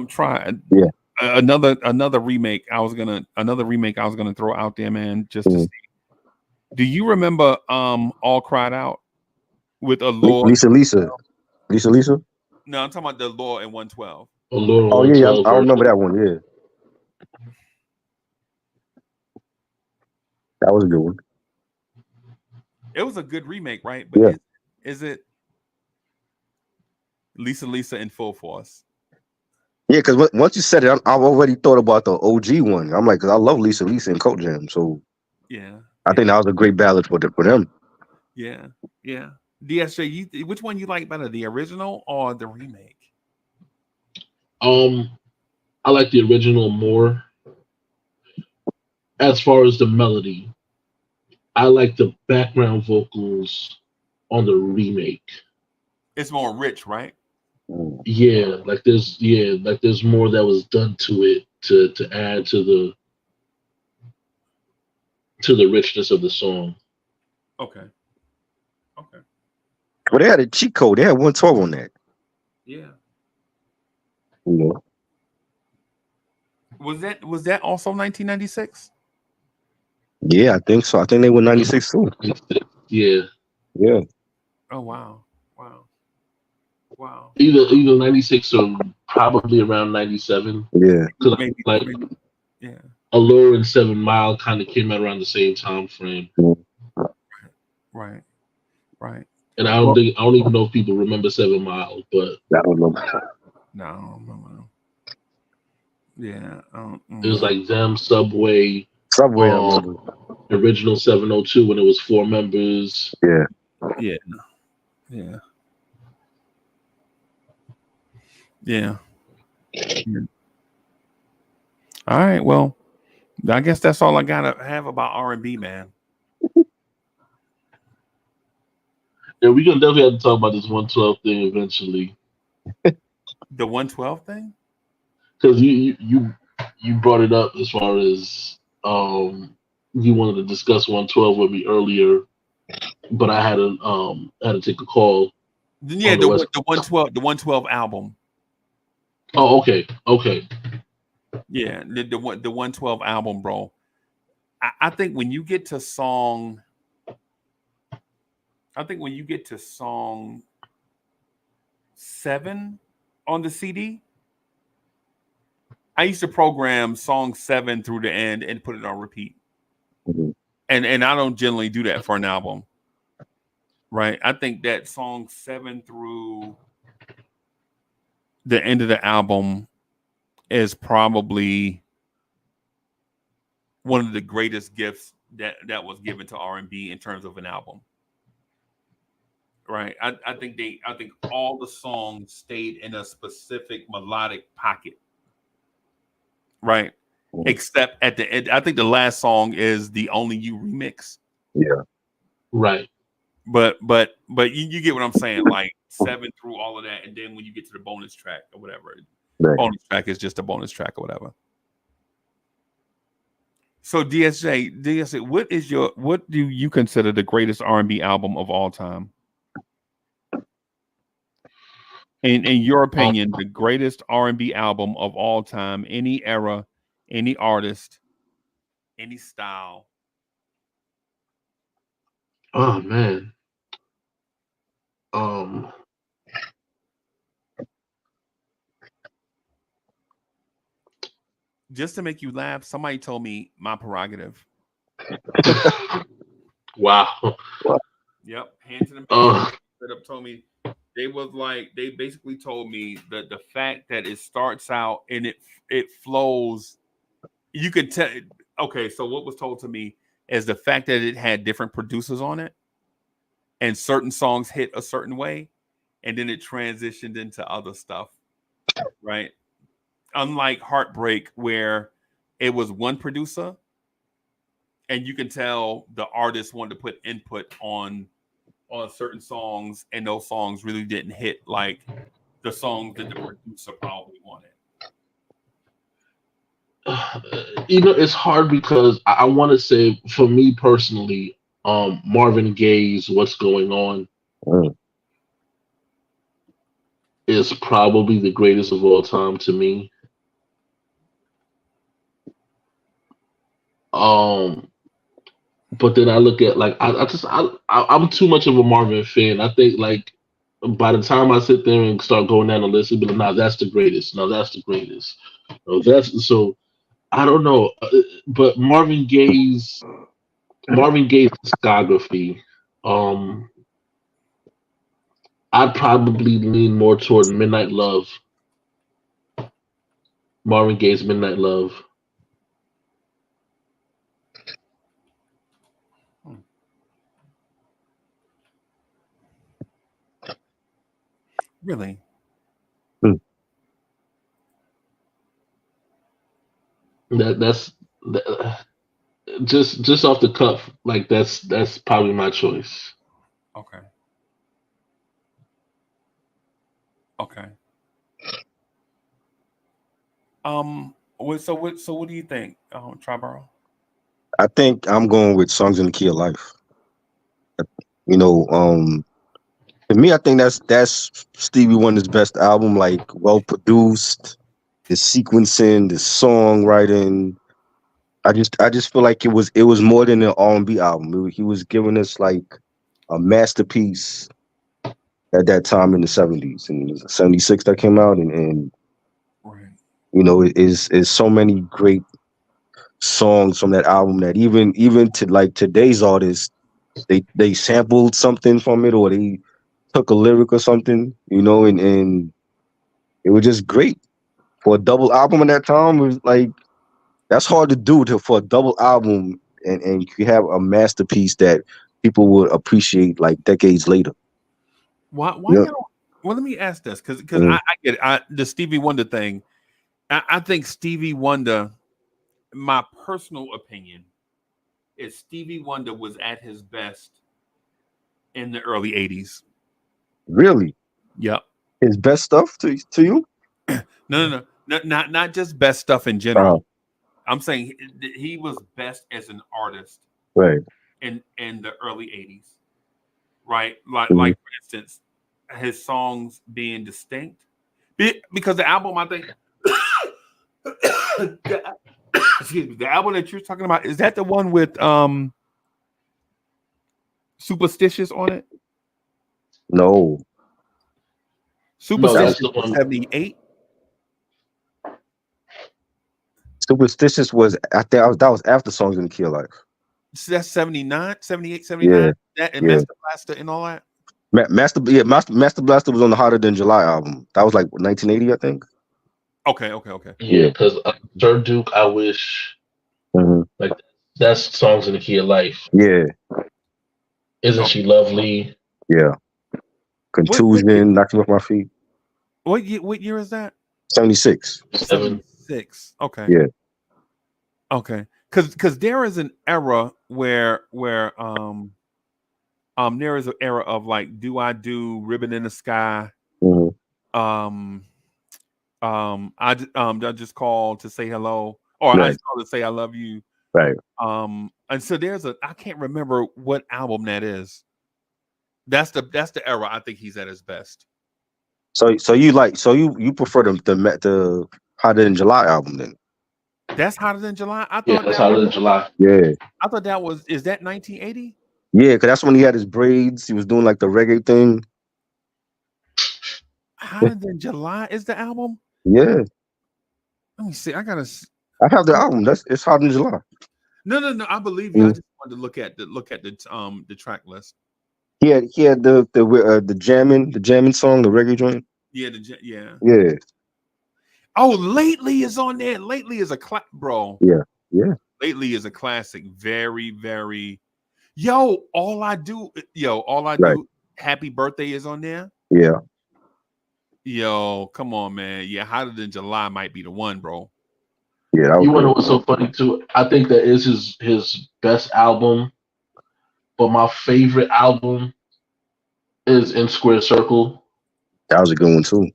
Try another remake. I was gonna throw out there, man, just to see. Do you remember All Cried Out with Allure? Lisa. No, I'm talking about the Allure and 112. Allure Oh yeah, 112 I remember version. that one. Yeah, that was a good one. It was a good remake, right? But Yeah. is it Lisa in full force? Yeah, because once you said it, I've already thought about the OG one. I'm like, 'cause I love Lisa and Coat Jam, so Yeah. I think that was a great ballad for them. Yeah. DSJ, which one you like better, the original or the remake? I like the original more. As far as the melody, I like the background vocals on the remake. It's more rich, right? Yeah, like there's more that was done to it to add to the richness of the song. Okay. Well, they had a cheat code. They had 112 on that. Yeah. You know. Was that also 1996? Yeah, I think so. I think they were 96 too. Yeah. Yeah. Oh wow. Either 96 or probably around 97. Yeah. Maybe. Yeah. Allure and 7 Mile kind of came out around the same time frame. Right. And I don't even know if people remember 7 Mile, but I don't know. No, I don't remember. Yeah. It was like them, Subway, I remember. original 702 when it was 4 members. Yeah. All right. Well, I guess that's all I gotta have about R&B, man. Yeah, we're gonna definitely have to talk about this 112 thing eventually. The 112 thing? Because you brought it up as far as you wanted to discuss 112 with me earlier, but I had to take a call. Yeah, the 112 album. Oh, okay. Yeah, the 112 album, bro. I think when you get to song 7 on the CD, I used to program song 7 through the end and put it on repeat. Mm-hmm. And I don't generally do that for an album. Right? I think that song 7 through the end of the album is probably one of the greatest gifts that was given to R&B in terms of an album. Right. I think all the songs stayed in a specific melodic pocket. Right. Mm-hmm. Except at the end, I think the last song is the Only You remix. Yeah. Right. But you get what I'm saying, like 7 through all of that, and then when you get to the bonus track or whatever, right. Bonus track is just a bonus track or whatever. So DSJ, what do you consider the greatest R&B album of all time? In your opinion, the greatest R&B album of all time, any era, any artist, any style. Oh man. Just to make you laugh, somebody told me My Prerogative. Wow. Yep. Hand to the man. Set up told me they basically told me that the fact that it starts out and it flows, you could tell. Okay, so what was told to me is the fact that it had different producers on it, and certain songs hit a certain way, and then it transitioned into other stuff, right? Unlike Heartbreak, where it was one producer, and you can tell the artist wanted to put input on certain songs, and those songs really didn't hit like the songs that the producer probably wanted. It's hard because I want to say, for me personally, Marvin Gaye's "What's Going On" is probably the greatest of all time to me. but then I look at like I'm too much of a Marvin fan. I think like by the time I sit there and start going down the list, it'll be like, nah, that's the greatest. No, that's the greatest. No, that's so. I don't know, but Marvin Gaye's discography. Um, I'd probably lean more toward Midnight Love. Marvin Gaye's Midnight Love. Really? Hmm. That's just off the cuff. Like that's probably my choice. Okay. Okay. So what do you think, Triborough? I think I'm going with Songs in the Key of Life. You know, to me, I think that's Stevie Wonder's best album. Like, well produced, the sequencing, the songwriting. I just feel like it was more than an R&B album. He was giving us like a masterpiece at that time in the 70s, and it was 76 that came out, and Right. you know, it is so many great songs from that album that even to like today's artists, they sampled something from it, or they took a lyric or something, you know, and it was just great for a double album at that time. It was like, that's hard to do for a double album, and you have a masterpiece that people would appreciate like decades later. Why Yeah. y'all? Well, let me ask this because Mhm. I get it. The Stevie Wonder thing. I think Stevie Wonder, my personal opinion, is Stevie Wonder was at his best in the early 80s. Really, Yep. his best stuff to you? No. Not just best stuff in Uh, general. I'm saying he was best as an artist right. in the early 80s. Right? Like Mhm. like for instance, his songs being distinct. Because the album, I think excuse me, the album that you're talking about, is that the one with Superstitious on it? No, No, Superstitious that's the one. 78. Superstitious was I think that was after Songs in the Key of Life. So that's 79, 78, Yeah, 79. That and yeah. Master Blaster and all that. Master Blaster was on the Hotter Than July album. That was like 1980, I think. Okay. Yeah, Yeah. because Sir Duke, I wish hmm like that's Songs in the Key of Life. Yeah, Isn't Okay. she lovely? yeah. What Contusion, knocked me off my feet. what year is that? 76. 76. Okay. Yeah. Okay. Because there is an era where there is an era of like Do I Do, Ribbon in the Sky, hmm I just called to say hello, or I Right, just called to say I love you. right. And so I can't remember what album that is. That's the era I think he's at his best. So you prefer the Hotter Than July album then? That's Hotter Than July. Yeah, that's Hotter Than July. Yeah, I thought that was, is that 1980? yeah. Because that's when he had his braids. He was doing like the reggae thing. Hotter Than July is the album. Yeah, Let me see. I gotta. I have the album. It's Hotter Than July. No. I believe you. I Mm. just wanted to look at the track list. He had the jamming song, the reggae joint. Yeah. Yeah, Oh, Lately is on there. Lately is a bro. yeah. Lately is a classic. Very, very. Yo, all I do. Right. Happy Birthday is on there. Yeah. Yo, come on, man. Yeah, Hotter Than July might be the one, bro. Yeah, that was You want to know good. what's so funny too? I think that is his best album, but my favorite album is In Square Circle, That was a good one too.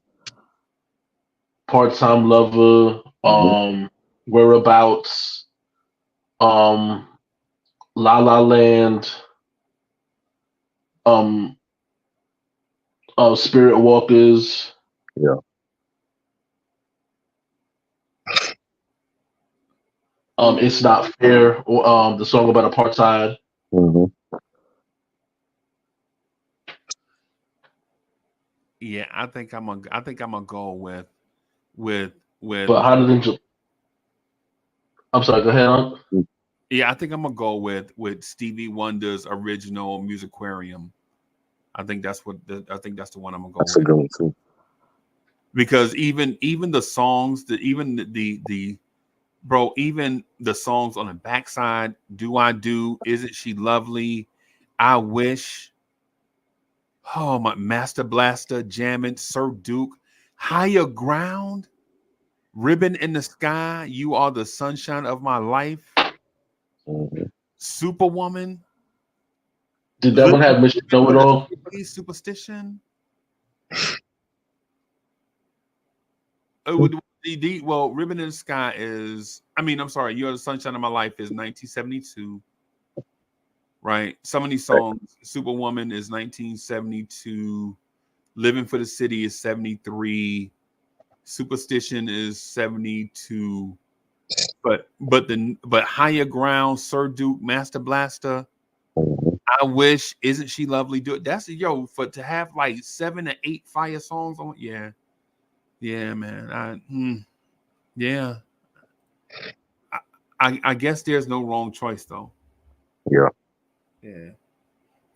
Part Time Lover, hmm Whereabouts, La La Land, um, Spirit Walkers. Yeah. It's Not Fair, or the song about apartheid. Yeah, I think I'm gonna go with But how did they? I'm sorry. Go ahead. yeah, I think I'm gonna go with Stevie Wonder's original Musicarium. I think that's the one I'm gonna go That's a with. good one too. Because even the songs, even the bro, even the songs on the backside, Do I Do, Isn't She Lovely, I Wish, oh my, Master Blaster, Jammin', Sir Duke, Higher Ground, Ribbon in the Sky, You Are the Sunshine of My Life, Superwoman. Did that one have Mr. Know It All? Superstition. Well, Ribbon in the Sky is, I'm sorry, You Are the Sunshine of My Life is 1972, right? Some of these songs, Superwoman is 1972, Living for the City is 73, Superstition is 72, but Higher Ground, Sir Duke, Master Blaster, I Wish, Isn't She Lovely? Do it. That's to have like 7 to 8 fire songs on. Yeah, man. Yeah. I guess there's no wrong choice though. Yeah.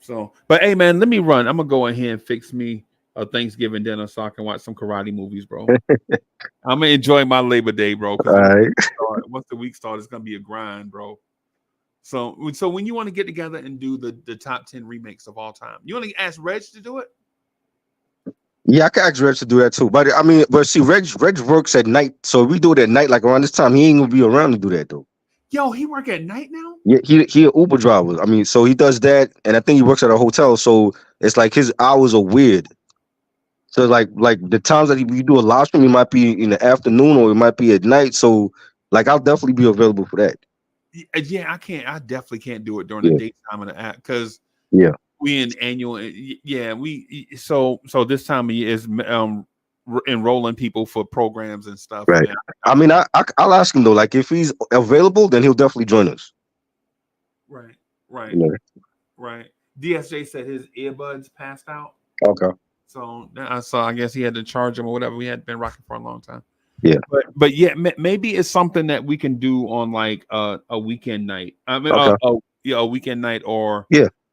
So, but hey, man, let me run. I'm gonna go ahead and fix me a Thanksgiving dinner so I can watch some karate movies, bro. I'm gonna enjoy my Labor Day, bro. Because once the week starts, it's gonna be a grind, bro. So when you want to get together and do the top 10 remakes of all time, you want to ask Reg to do it? Yeah, I can ask Reg to do that too. But see, Reg works at night, so if we do it at night, like around this time, he ain't gonna be around to do that though. Yo, he work at night now? Yeah, he an Uber driver. So he does that, and I think he works at a hotel. So it's like his hours are weird. So like the times that you do a live stream, it might be in the afternoon or it might be at night. So like I'll definitely be available for that. Yeah, I definitely can't do it during the daytime of the app because we in annual. So this time of year is enrolling people for programs and stuff. Right. I'll ask him though. Like if he's available, then he'll definitely join us. Right. Right. DSJ said his earbuds passed out. Okay. So I guess he had to charge them or whatever. We had been rocking for a long time. Yeah. But yeah, maybe it's something that we can do on like a weekend night. A weekend night or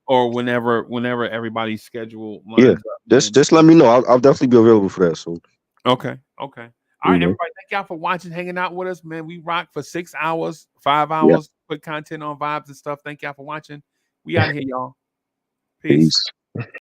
whenever everybody's schedule lines up. Just let me know. I'll definitely be available for that. So okay. All right, everybody. Thank y'all for watching, hanging out with us, man. We rock for 6 hours, 5 hours, put content on Vibes and stuff. Thank y'all for watching. We out of here, y'all. Peace.